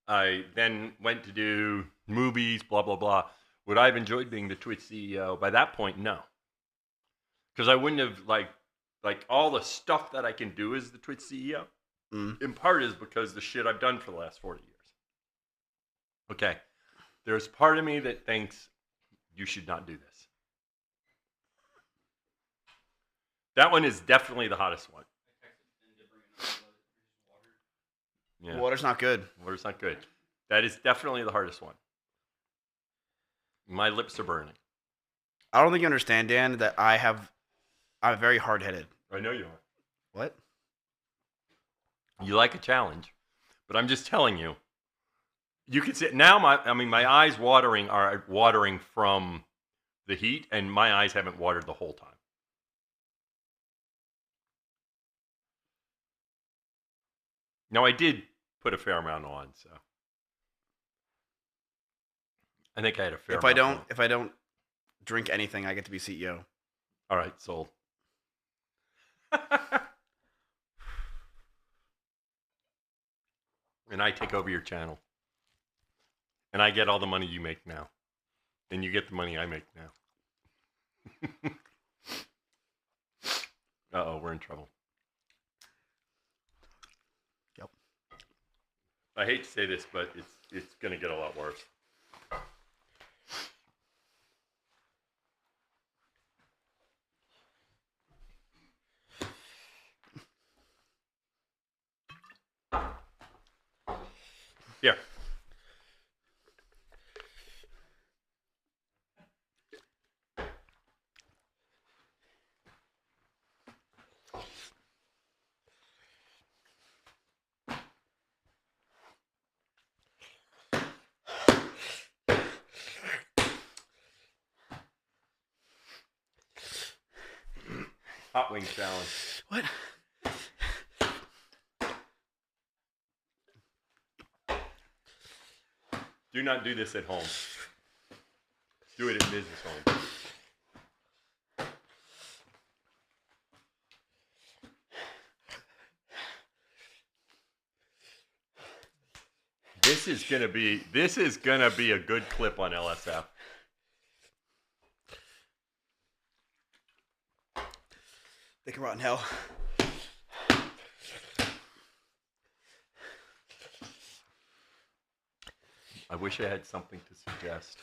I then went to do movies, blah, blah, blah. Would I have enjoyed being the Twitch CEO? By that point, no. Because I wouldn't have, like all the stuff that I can do as the Twitch CEO, in part is because the shit I've done for the last 40 years. Okay. There's part of me that thinks you should not do this. That one is definitely the hottest one. Yeah. Water's not good. Water's not good. That is definitely the hardest one. My lips are burning. I don't think you understand, Dan, that I'm very hard-headed. I know you are. What? You like a challenge, but I'm just telling you. You can see now. My eyes are watering from the heat, and my eyes haven't watered the whole time. Now I did put a fair amount on, so I think I had a fair. If I don't drink anything, I get to be CEO. All right, sold. And I take over your channel. And I get all the money you make now. And you get the money I make now. Uh-oh, we're in trouble. Yep. I hate to say this, but it's going to get a lot worse. Here. Hot wing challenge. What? Do not do this at home. Do it at Miz's home. This is gonna be a good clip on LSF. They can rot in hell. I wish I had something to suggest.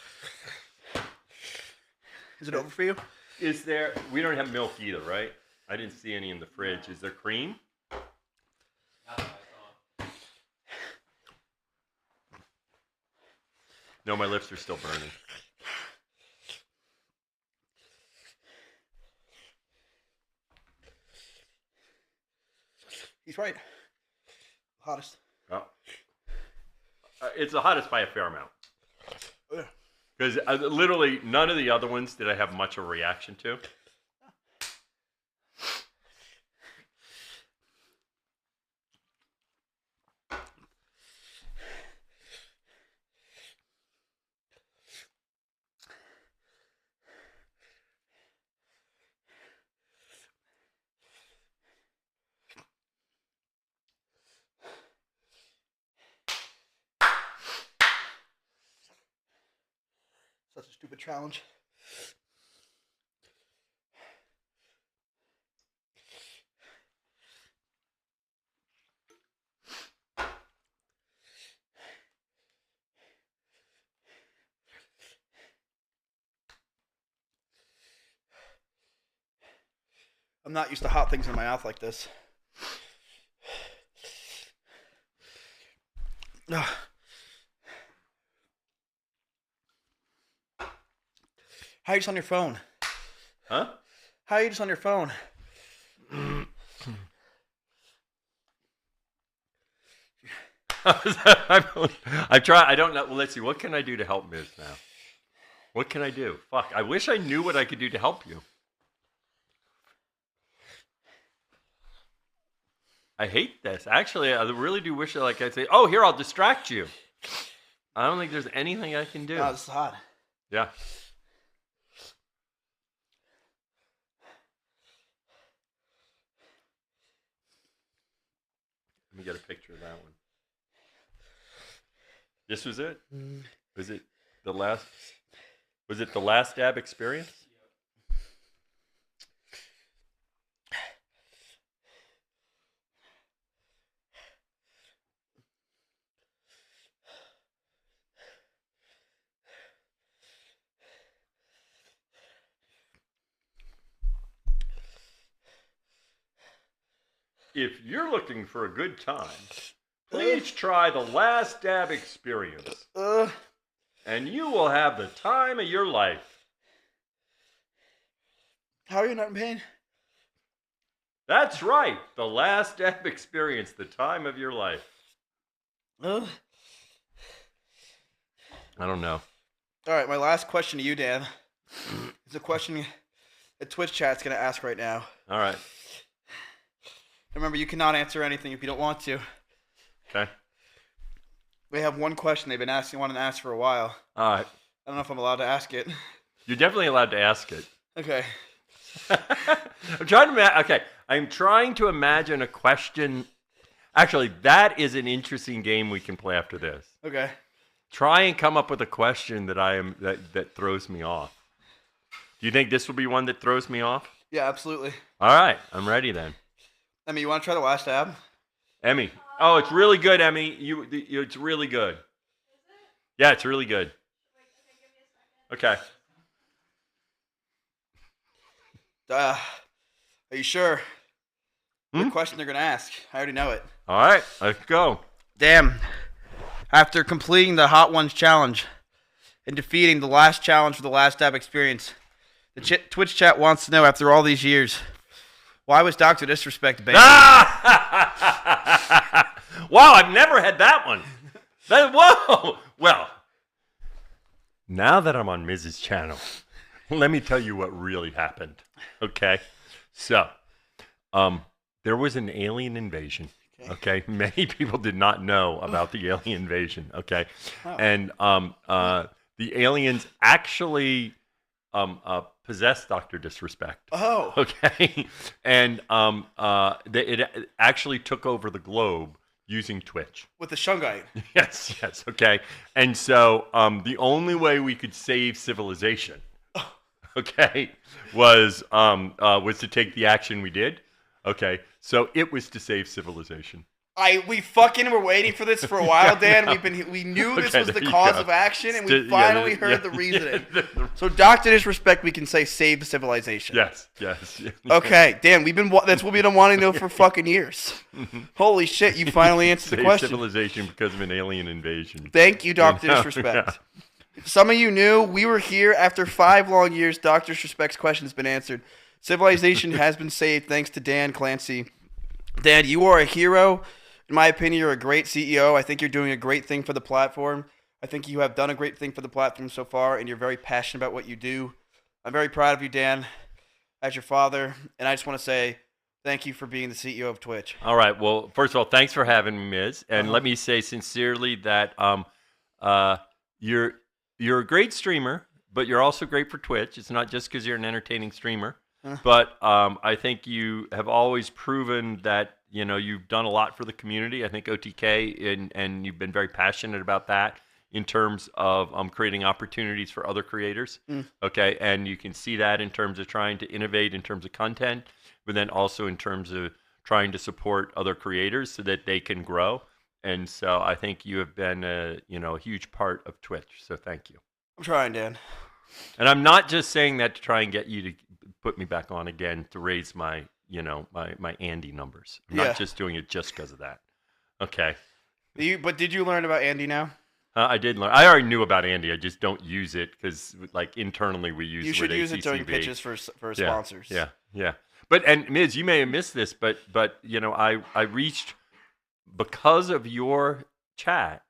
Is it over for you? Is there? We don't have milk either, right? I didn't see any in the fridge. Is there cream? No, my lips are still burning. He's right. Hottest. Oh. It's the hottest by a fair amount. Because literally none of the other ones did I have much of a reaction to. Such a stupid challenge. I'm not used to hot things in my mouth like this. Ugh. How are you just on your phone? Huh? How are you just on your phone? I try. I don't know. Well, let's see. What can I do to help Miz now? What can I do? Fuck. I wish I knew what I could do to help you. I hate this. Actually, I really do wish I I'd say, oh, here, I'll distract you. I don't think there's anything I can do. Oh, this is hot. Yeah. Let me get a picture of that one. This was it? Was it the last? Was it the last dab experience? If you're looking for a good time, please try the last dab experience. And you will have the time of your life. How are you not in pain? That's right. The last dab experience, the time of your life. I don't know. All right, my last question to you, Dan, is a question that Twitch chat's going to ask right now. All right. Remember, you cannot answer anything if you don't want to. Okay. They have one question they've been wanting to ask for a while. All right. I don't know if I'm allowed to ask it. You're definitely allowed to ask it. Okay. I'm trying to imagine a question. Actually, that is an interesting game we can play after this. Okay. Try and come up with a question that throws me off. Do you think this will be one that throws me off? Yeah, absolutely. All right, I'm ready then. Emmy, you want to try the last dab? Emmy. Oh, it's really good, Emmy. It's really good. Yeah, it's really good. Okay. Are you sure? The question they're going to ask. I already know it. All right, let's go. Damn. After completing the Hot Ones challenge and defeating the last challenge for the last dab experience, the Twitch chat wants to know, after all these years, why was Dr. Disrespect banned? Wow, I've never had that one. Whoa. Well, now that I'm on Miz's channel, let me tell you what really happened. Okay? So, there was an alien invasion. Okay? Many people did not know about the alien invasion. Okay? Oh. And the aliens actually possessed Dr. Disrespect. Oh. Okay? And it actually took over the globe using Twitch. With the Shungite. Yes, okay. And so the only way we could save civilization, okay, was to take the action we did. Okay, so it was to save civilization. We fucking were waiting for this for a while, Dan. We knew this Okay, was the there you cause go. of action, and Sti- we yeah, finally yeah, heard the yeah, reasoning. yeah. So, Doctor Disrespect, we can say save civilization. Yes. Okay, Dan. That's what we've been wanting to know for fucking years. Holy shit! You finally answered the Save question. civilization because of an alien invasion. Thank you, Doctor You know? Disrespect. Yeah. Some of you knew we were here after 5 long years. Doctor Disrespect's question has been answered. Civilization has been saved thanks to Dan Clancy. Dan, you are a hero. In my opinion, you're a great CEO. I think you're doing a great thing for the platform. I think you have done a great thing for the platform so far, and you're very passionate about what you do. I'm very proud of you, Dan, as your father, and I just want to say thank you for being the CEO of Twitch. All right. Well, first of all, thanks for having me, Miz. And let me say sincerely that you're a great streamer, but you're also great for Twitch. It's not just because you're an entertaining streamer, but I think you have always proven that you've done a lot for the community. I think OTK and you've been very passionate about that in terms of creating opportunities for other creators. Okay, and you can see that in terms of trying to innovate in terms of content, but then also in terms of trying to support other creators so that they can grow. And so I think you have been a huge part of Twitch. So thank you. I'm trying, Dan. And I'm not just saying that to try and get you to put me back on again to raise my my Andy numbers. I'm not just doing it just because of that. Okay. But did you learn about Andy now? I did learn. I already knew about Andy. I just don't use it because, internally we use. You should use it during ACCB. pitches for sponsors. Yeah. But Miz, you may have missed this, but I reached because of your chat.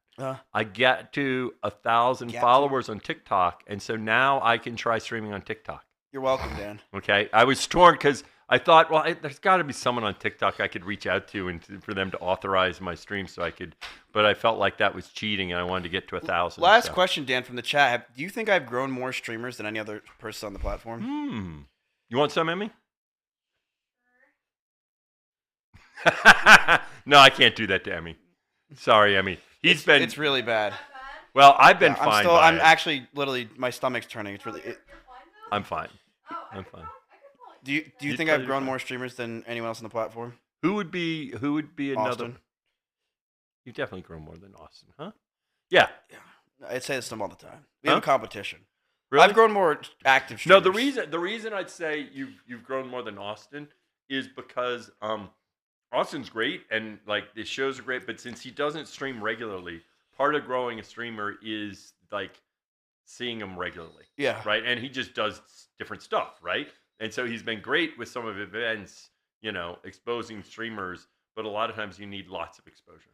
I get to 1,000 followers on TikTok, and so now I can try streaming on TikTok. You're welcome, Dan. Okay, I was torn because I thought, well, there's got to be someone on TikTok I could reach out to and for them to authorize my stream so I could. But I felt like that was cheating, and I wanted to get to 1,000. Last question, Dan, from the chat. Do you think I've grown more streamers than any other person on the platform? You want some, Emmy? No, I can't do that to Emmy. Sorry, Emmy. It's really bad. Well, I've been fine. I'm it. actually literally my stomach's turning. It's really. I'm fine. I'm fine. Do you think I've grown more streamers than anyone else on the platform? Who would be another? Austin. You've definitely grown more than Austin, huh? Yeah. I'd say this to him all the time. We have a competition. Really? I've grown more active streamers. No, the reason I'd say you've grown more than Austin is because Austin's great and the shows are great, but since he doesn't stream regularly, part of growing a streamer is seeing him regularly. Yeah. Right? And he just does different stuff, right? And so he's been great with some of the events, exposing streamers, but a lot of times you need lots of exposure.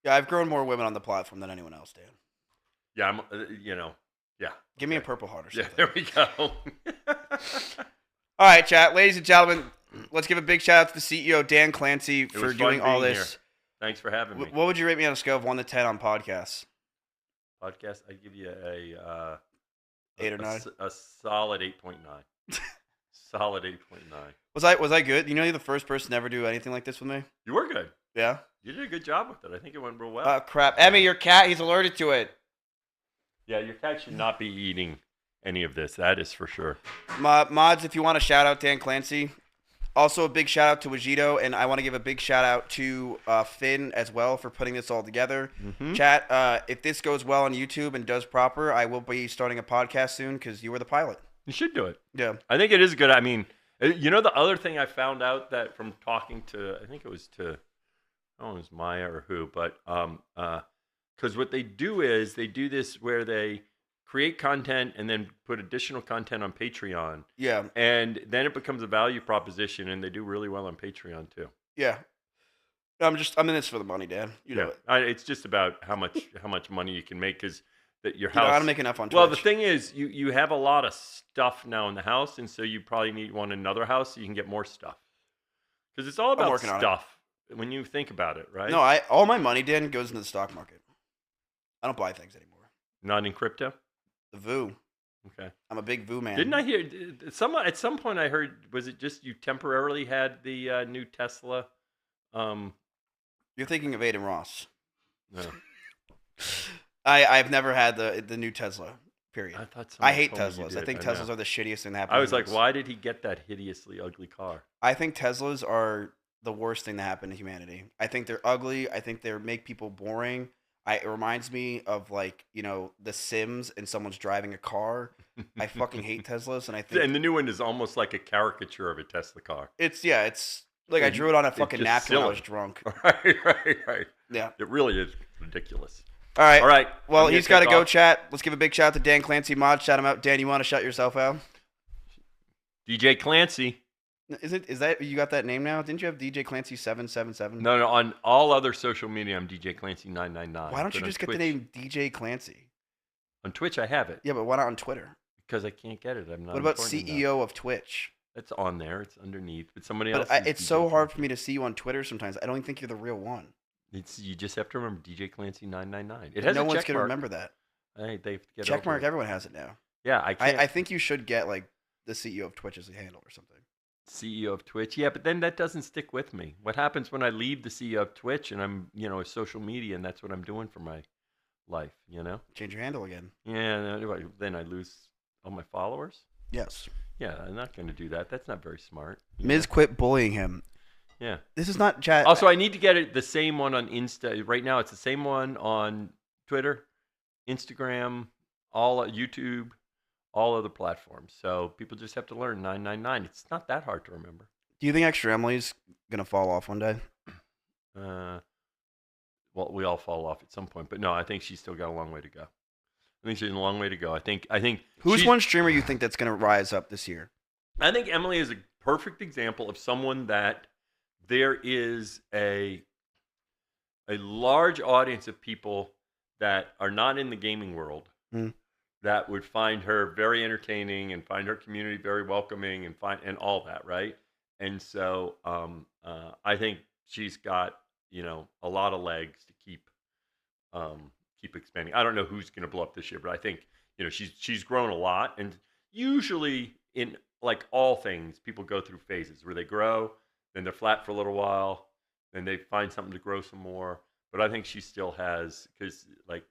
Yeah, I've grown more women on the platform than anyone else, Dan. Yeah, I'm, yeah. Give me a Purple Heart or something. Yeah, there we go. All right, chat. Ladies and gentlemen, let's give a big shout out to the CEO, Dan Clancy, for doing all this. Here. Thanks for having me. What would you rate me on a scale of 1 to 10 on podcasts? Podcast, I'd give you a 8 or 9? A solid 8.9. Solid 8.9. Was I good? You know, you're the first person to ever do anything like this with me. You were good. Yeah. You did a good job with it. I think it went real well. Crap, Emmy, your cat, he's allergic to it. Yeah, your cat should not be eating any of this. That is for sure. Mods, if you want to shout out Dan Clancy. Also, a big shout out to Wajito, and I want to give a big shout out to Finn as well for putting this all together. Chat, if this goes well on YouTube and does proper, I will be starting a podcast soon because you were the pilot. You should do it. Yeah. I think it is good. I mean, the other thing I found out that from talking to, I think it was to, I don't know if it was Maya or who, but because what they do is they do this where they create content and then put additional content on Patreon. Yeah. And then it becomes a value proposition, and they do really well on Patreon too. Yeah. I'm in this for the money, Dan. You know it. It's just about how much money you can make because that your You know house. how to make enough on Twitch. Well, the thing is, you have a lot of stuff now in the house, and so you probably want another house so you can get more stuff. Because it's all about working on it. stuff when you think about it, right? No, all my money, Dan, goes into the stock market. I don't buy things anymore. Not in crypto. The VOO. Okay. I'm a big VOO man. Didn't I hear at some point I heard, was it just you temporarily had the new Tesla? You're thinking of Aiden Ross. No. I've never had the new Tesla. Period. I hate told me you Teslas. did. I think I Teslas know. are the shittiest thing that happened. I was like, why did he get that hideously ugly car? I think Teslas are the worst thing that happened to humanity. I think they're ugly. I think they make people boring. It reminds me of like, The Sims and someone's driving a car. I fucking hate Teslas, and I think And the new one is almost like a caricature of a Tesla car. it's like I drew it on a fucking just napkin when I silly. was drunk. Right. Yeah. It really is ridiculous. All right. All right. Well, I'm he's gonna got to take go, off. chat. Let's give a big shout out to Dan Clancy Mod. Shout him out. Dan, you want to shout yourself out? DJ Clancy. Is that you got that name now? Didn't you have DJ Clancy 777? No. On all other social media, I'm DJ Clancy 999. Why don't you But on just get the Twitch- name DJ Clancy? On Twitch, I have it. Yeah, but why not on Twitter? Because I can't get it. I'm not. What about important CEO enough. of Twitch? It's on there. It's underneath. But somebody But else. it's so hard for me to see you on Twitter sometimes. I don't think you're the real one. You just have to remember DJ Clancy 999. It has no a one's check gonna mark. remember that. Hey, they have to get Check over mark. it. Everyone has it now. Yeah, I can't. I think you should get like the CEO of Twitch as a handle or something. CEO of Twitch. Yeah, but then that doesn't stick with me. What happens when I leave the CEO of Twitch and I'm, a social media and that's what I'm doing for my life, Change your handle again. Yeah, then I lose all my followers? Yes. Yeah, I'm not going to do that. That's not very smart. Ms. Quit bullying him. Yeah. This is not chat. Also, I need to get the same one on Insta. Right now, it's the same one on Twitter, Instagram, all YouTube, all other platforms. So people just have to learn 999. It's not that hard to remember. Do you think Extra Emily's gonna fall off one day? Well, we all fall off at some point, but no, I think she's still got a long way to go. I think she's a long way to go. I think. Who's she's- one streamer you think that's gonna rise up this year? I think Emily is a perfect example of someone that there is a large audience of people that are not in the gaming world that would find her very entertaining and find her community very welcoming and all that, right? And so I think she's got a lot of legs to keep expanding. I don't know who's going to blow up this year, but I think she's grown a lot. And usually in like all things, people go through phases where they grow, then they're flat for a little while, then they find something to grow some more. But I think she still has, because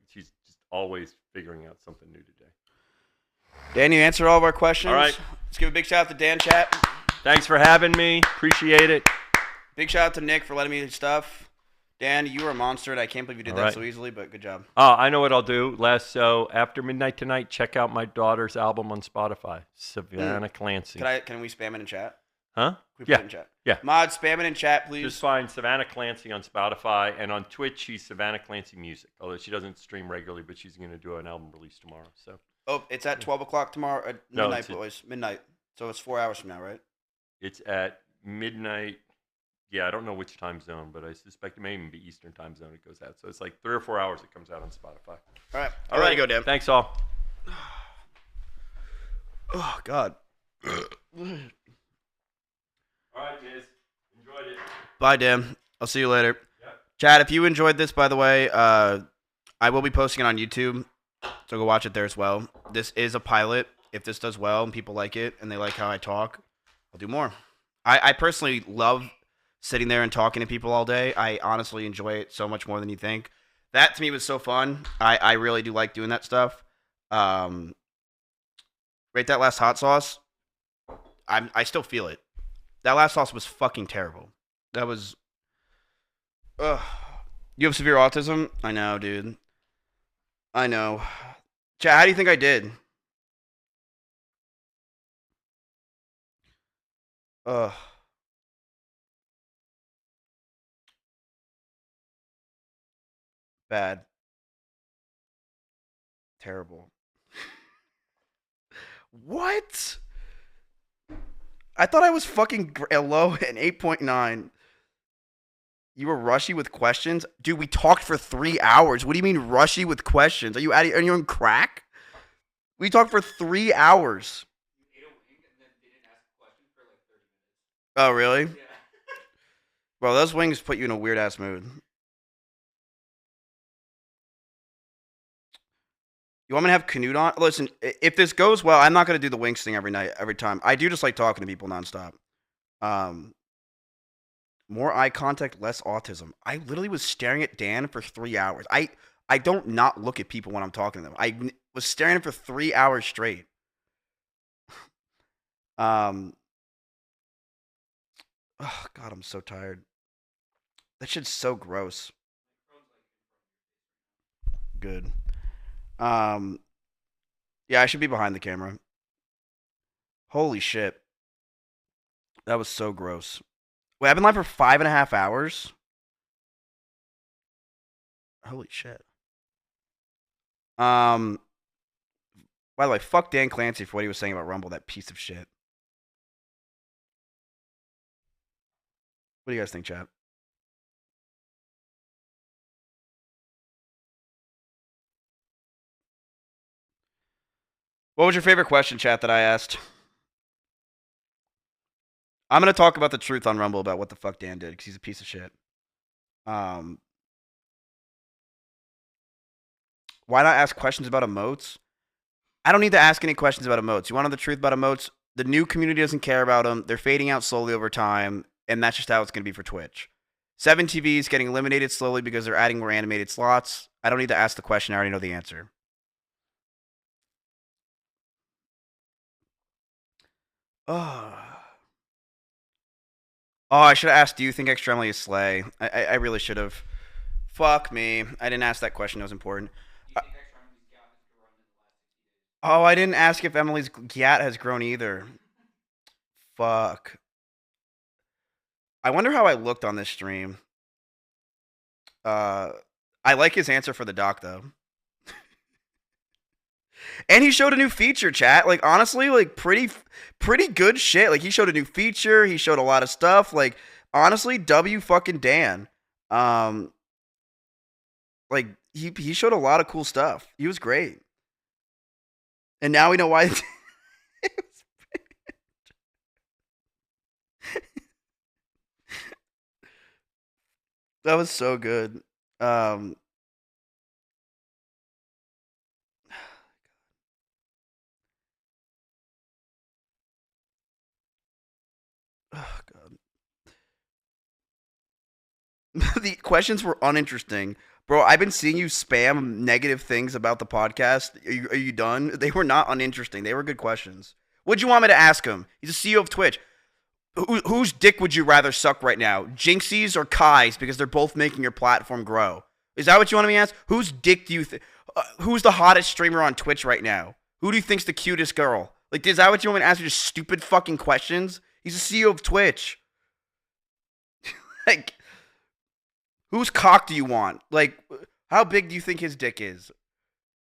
she's just always figuring out something new today. Dan, you answer all of our questions. All right. Let's give a big shout out to Dan Chat. Thanks for having me. Appreciate it. Big shout out to Nick for letting me do stuff. Dan, you were a monster, and I can't believe you did All that right. so easily, but good job. Oh, I know what I'll do. So after midnight tonight, check out my daughter's album on Spotify, Savannah Clancy. Can we spam it in chat? Huh? Can we put Yeah. it in chat? Yeah. Mod, spam it in chat, please. Just find Savannah Clancy on Spotify, and on Twitch, she's Savannah Clancy Music. Although she doesn't stream regularly, but she's going to do an album release tomorrow. So. Oh, it's at 12 o'clock tomorrow at No, midnight, it's at- boys. Midnight. So it's 4 hours from now, right? It's at midnight. Yeah, I don't know which time zone, but I suspect it may even be Eastern time zone it goes out. So it's like 3 or 4 hours it comes out on Spotify. All right. All I'll let right. you go, Dan. Thanks, all. Oh, God. All right, Miz. Enjoyed it. Bye, Dan. I'll see you later. Chad, if you enjoyed this, by the way, I will be posting it on YouTube, so go watch it there as well. This is a pilot. If this does well and people like it and they like how I talk, I'll do more. I personally love sitting there and talking to people all day. I honestly enjoy it so much more than you think. That, to me, was so fun. I really do like doing that stuff. Rate that last hot sauce. I still feel it. That last sauce was fucking terrible. That was... Ugh. You have severe autism? I know, dude. I know. Chad, how do you think I did? Ugh. Bad. Terrible. What? I thought I was fucking low at 8.9. You were rushy with questions? Dude, we talked for 3 hours. What do you mean rushy with questions? Are you on crack? We talked for 3 hours. Oh, really? Bro, those wings put you in a weird-ass mood. You want me to have Canute on? Listen, if this goes well, I'm not going to do the wings thing every night, every time. I do just like talking to people nonstop. More eye contact, less autism. I literally was staring at Dan for 3 hours. I don't not look at people when I'm talking to them. I was staring at them for 3 hours straight. Oh God, I'm so tired. That shit's so gross. Good. Yeah, I should be behind the camera. Holy shit. That was so gross. Wait, I've been live for 5.5 hours? Holy shit. By the way, fuck Dan Clancy for what he was saying about Rumble, that piece of shit. What do you guys think, chat? What was your favorite question, chat, that I asked? I'm going to talk about the truth on Rumble about what the fuck Dan did, because he's a piece of shit. Why not ask questions about emotes? I don't need to ask any questions about emotes. You want to know the truth about emotes? The new community doesn't care about them. They're fading out slowly over time, and that's just how it's going to be for Twitch. 7TV is getting eliminated slowly because they're adding more animated slots. I don't need to ask the question. I already know the answer. Oh, I should have asked, do you think Extremely is Slay? I really should have. Fuck me. I didn't ask that question. It was important. Oh, I didn't ask if Emily's gat has grown either. Fuck. I wonder how I looked on this stream. I like his answer for the doc, though. And he showed a new feature, chat. Like, honestly, like, pretty good shit. Like, he showed a new feature. He showed a lot of stuff. Like, honestly, W fucking Dan. Like, he showed a lot of cool stuff. He was great. And now we know why. That was so good. Oh, God. The questions were uninteresting. Bro, I've been seeing you spam negative things about the podcast. Are you done? They were not uninteresting. They were good questions. What'd you want me to ask him? He's a CEO of Twitch. Whose dick would you rather suck right now? Jinxie's or Kai's? Because they're both making your platform grow. Is that what you want me to ask? Whose dick do you think? Who's the hottest streamer on Twitch right now? Who do you think's the cutest girl? Like, is that what you want me to ask? Just stupid fucking questions? He's a CEO of Twitch. Like, whose cock do you want? Like, how big do you think his dick is?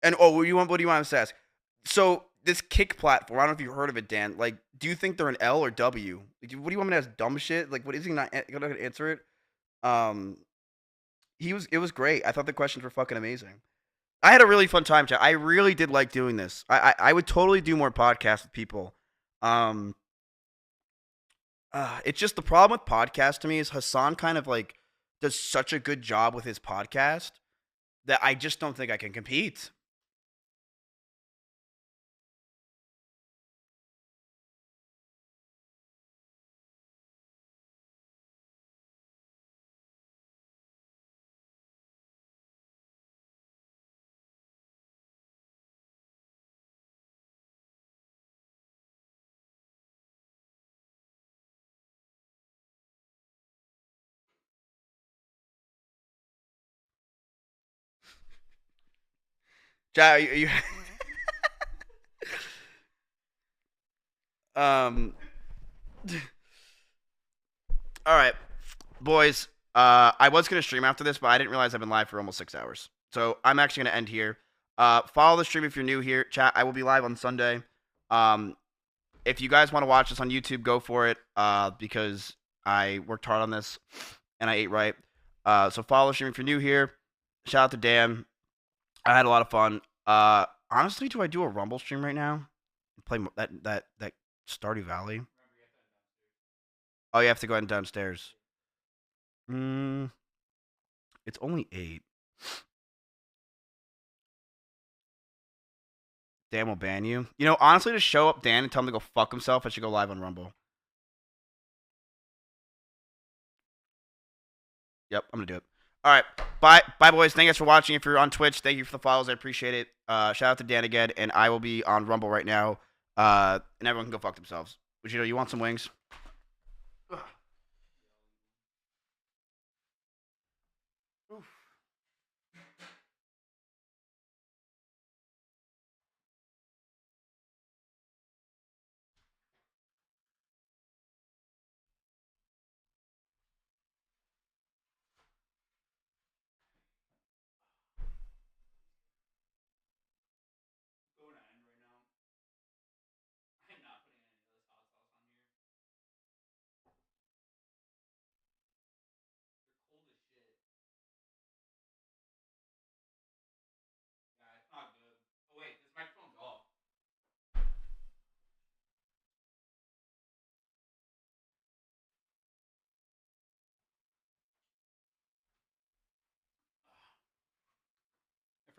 And what do you want us to ask? So this Kick platform, I don't know if you heard of it, Dan. Like, do you think they're an L or W? Like, what do you want me to ask? Dumb shit? Like, what is he not gonna answer it? It was great. I thought the questions were fucking amazing. I had a really fun time, chat. I really did like doing this. I would totally do more podcasts with people. It's just the problem with podcasts to me is Hassan kind of like does such a good job with his podcast that I just don't think I can compete. Chat, you all right, boys. I was gonna stream after this, but I didn't realize I've been live for almost 6 hours. So I'm actually gonna end here. Follow the stream if you're new here. Chat, I will be live on Sunday. If you guys want to watch this on YouTube, go for it. Because I worked hard on this and I ate right. So follow the stream if you're new here. Shout out to Dan. I had a lot of fun. Honestly, do I do a Rumble stream right now? Play that Stardew Valley. Oh, you have to go ahead and downstairs. It's only 8. Dan will ban you. You know, honestly, to show up Dan and tell him to go fuck himself, I should go live on Rumble. Yep, I'm gonna do it. All right, bye, boys. Thank you guys for watching. If you're on Twitch, thank you for the follows. I appreciate it. Shout out to Dan again, and I will be on Rumble right now. And everyone can go fuck themselves. But you know, you want some wings?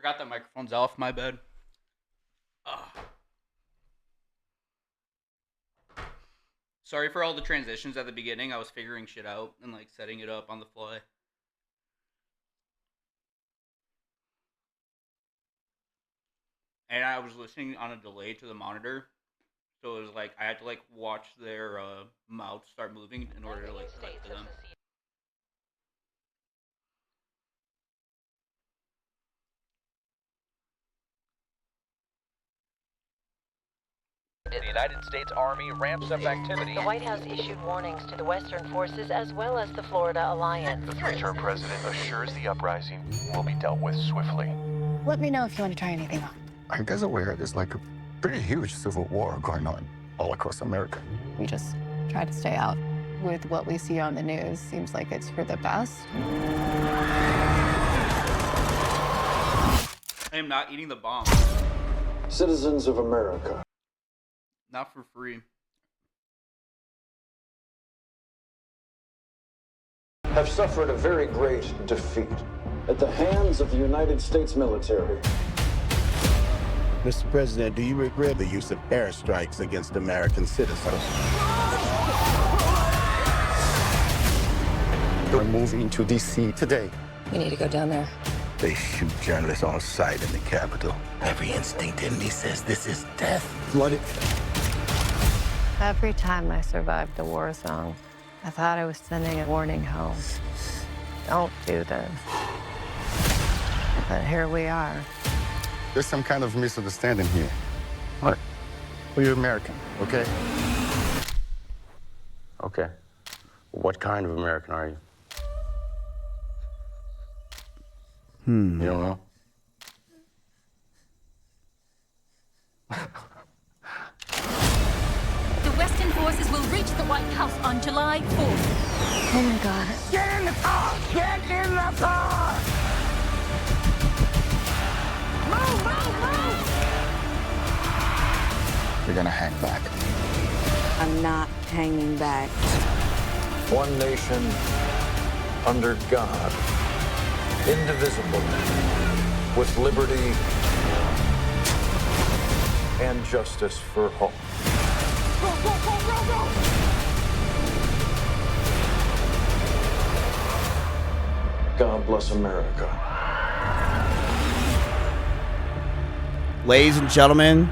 Forgot that microphone's off. My bad. Sorry for all the transitions at the beginning. I was figuring shit out and like setting it up on the fly. And I was listening on a delay to the monitor. So it was like I had to like watch their mouths start moving in order to like cut to them. The United States Army ramps up activity. The White House issued warnings to the Western forces as well as the Florida Alliance. The three-term president assures the uprising will be dealt with swiftly. Let me know if you want to try anything on. Are you guys aware there's like a pretty huge civil war going on all across America? We just try to stay out. With what we see on the news, seems like it's for the best. I am not eating the bomb. Citizens of America. Not for free. Have suffered a very great defeat at the hands of the United States military. Mr. President, do you regret the use of airstrikes against American citizens? We're moving to D.C. today. We need to go down there. They shoot journalists on sight in the Capitol. Every instinct in me says this is death. Blooded. Every time I survived a war zone, I thought I was sending a warning home. Don't do this. But here we are. There's some kind of misunderstanding here. What? Well, you're American, okay? Okay. What kind of American are you? You don't know? The Western forces will reach the White House on July 4th. Oh my God. Get in the car! Get in the car! Move, move, move! You're gonna hang back. I'm not hanging back. One nation, under God, indivisible, with liberty and justice for all. Go, go, go, go, go! God bless America. Ladies and gentlemen,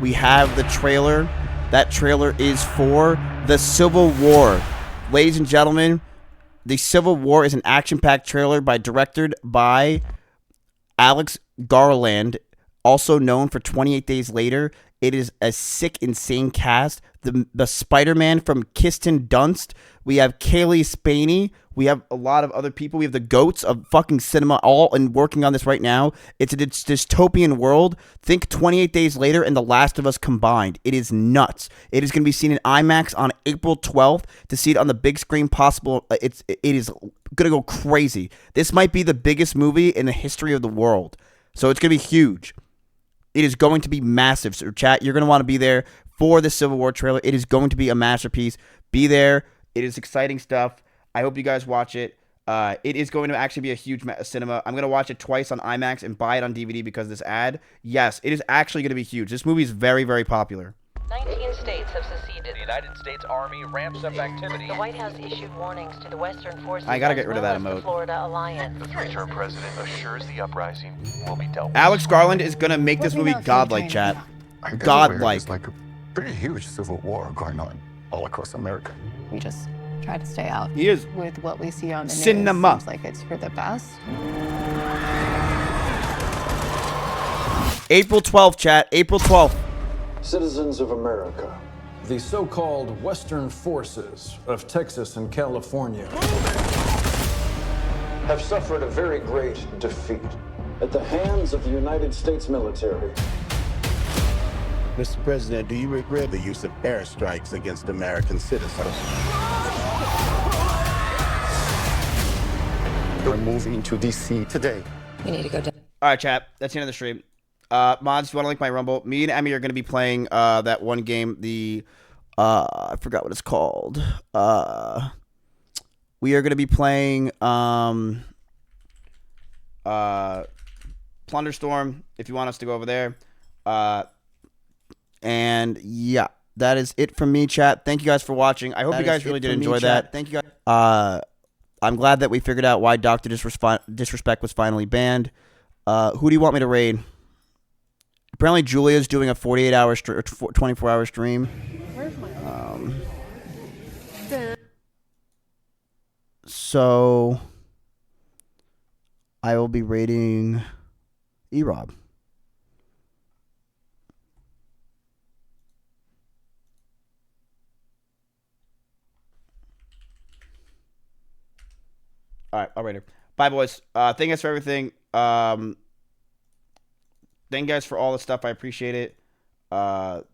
we have the trailer. That trailer is for the Civil War. Ladies and gentlemen, the Civil War is an action-packed trailer directed by Alex Garland, also known for 28 Days Later. It is a sick, insane cast. The Spider-Man from Kirsten Dunst. We have Kaylee Spaney. We have a lot of other people. We have the goats of fucking cinema all and working on this right now. It's a dystopian world. Think 28 Days Later and The Last of Us combined. It is nuts. It is going to be seen in IMAX on April 12th. To see it on the big screen possible, it is going to go crazy. This might be the biggest movie in the history of the world. So it's going to be huge. It is going to be massive. So chat, you're going to want to be there for the Civil War trailer. It is going to be a masterpiece. Be there. It is exciting stuff. I hope you guys watch it. It is going to actually be a huge cinema. I'm going to watch it twice on IMAX and buy it on DVD because of this ad. Yes, it is actually going to be huge. This movie is very, very popular. 19 states have seceded. The United States Army ramps up activity. The White House issued warnings to the Western forces I gotta get as rid of well that as the emote. Florida Alliance. The three-term president assures the uprising will be dealt with. Alex Garland is going to make this movie godlike, chat. Are you guys aware Godlike. There's like a pretty huge civil war going on all across America. We just try to stay out. He is. With what we see on the Cinema. news, seems like it's for the best. April 12th, chat. April 12th. Citizens of America. The so-called Western forces of Texas and California have suffered a very great defeat at the hands of the United States military. Mr. President, do you regret the use of airstrikes against American citizens? We're moving to D.C. today. We need to go down. All right, chat. That's the end of the stream. Mods, if you want to link my Rumble, me and Emmy are going to be playing that one game. I forgot what it's called. We are going to be playing Plunderstorm if you want us to go over there. And yeah, that is it from me, chat. Thank you guys for watching. I hope you guys really did enjoy that. Thank you guys. I'm glad that we figured out why Dr. Disrespect was finally banned. Who do you want me to raid? Apparently Julia's doing a 48-hour 24-hour stream. Where's my So I will be raiding E-Rob. All right, I'll rate her. Bye, boys. Thank you guys for everything. Thank you guys for all the stuff. I appreciate it. I'll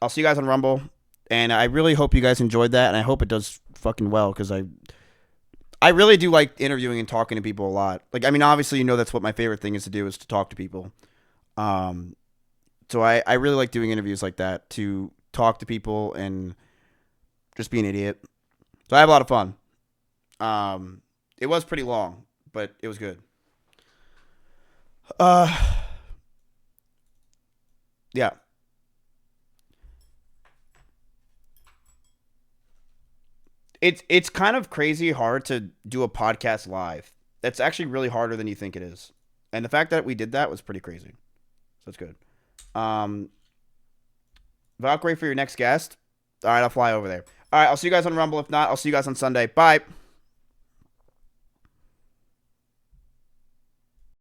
see you guys on Rumble. And I really hope you guys enjoyed that. And I hope it does fucking well because I really do like interviewing and talking to people a lot. Like, I mean, obviously, you know that's what my favorite thing is to do is to talk to people. So I really like doing interviews like that, to talk to people and just be an idiot. So I have a lot of fun. It was pretty long, but it was good. Yeah. It's kind of crazy hard to do a podcast live. That's actually really harder than you think it is. And the fact that we did that was pretty crazy. So it's good. Valkyrie for your next guest. All right, I'll fly over there. All right, I'll see you guys on Rumble. If not, I'll see you guys on Sunday. Bye.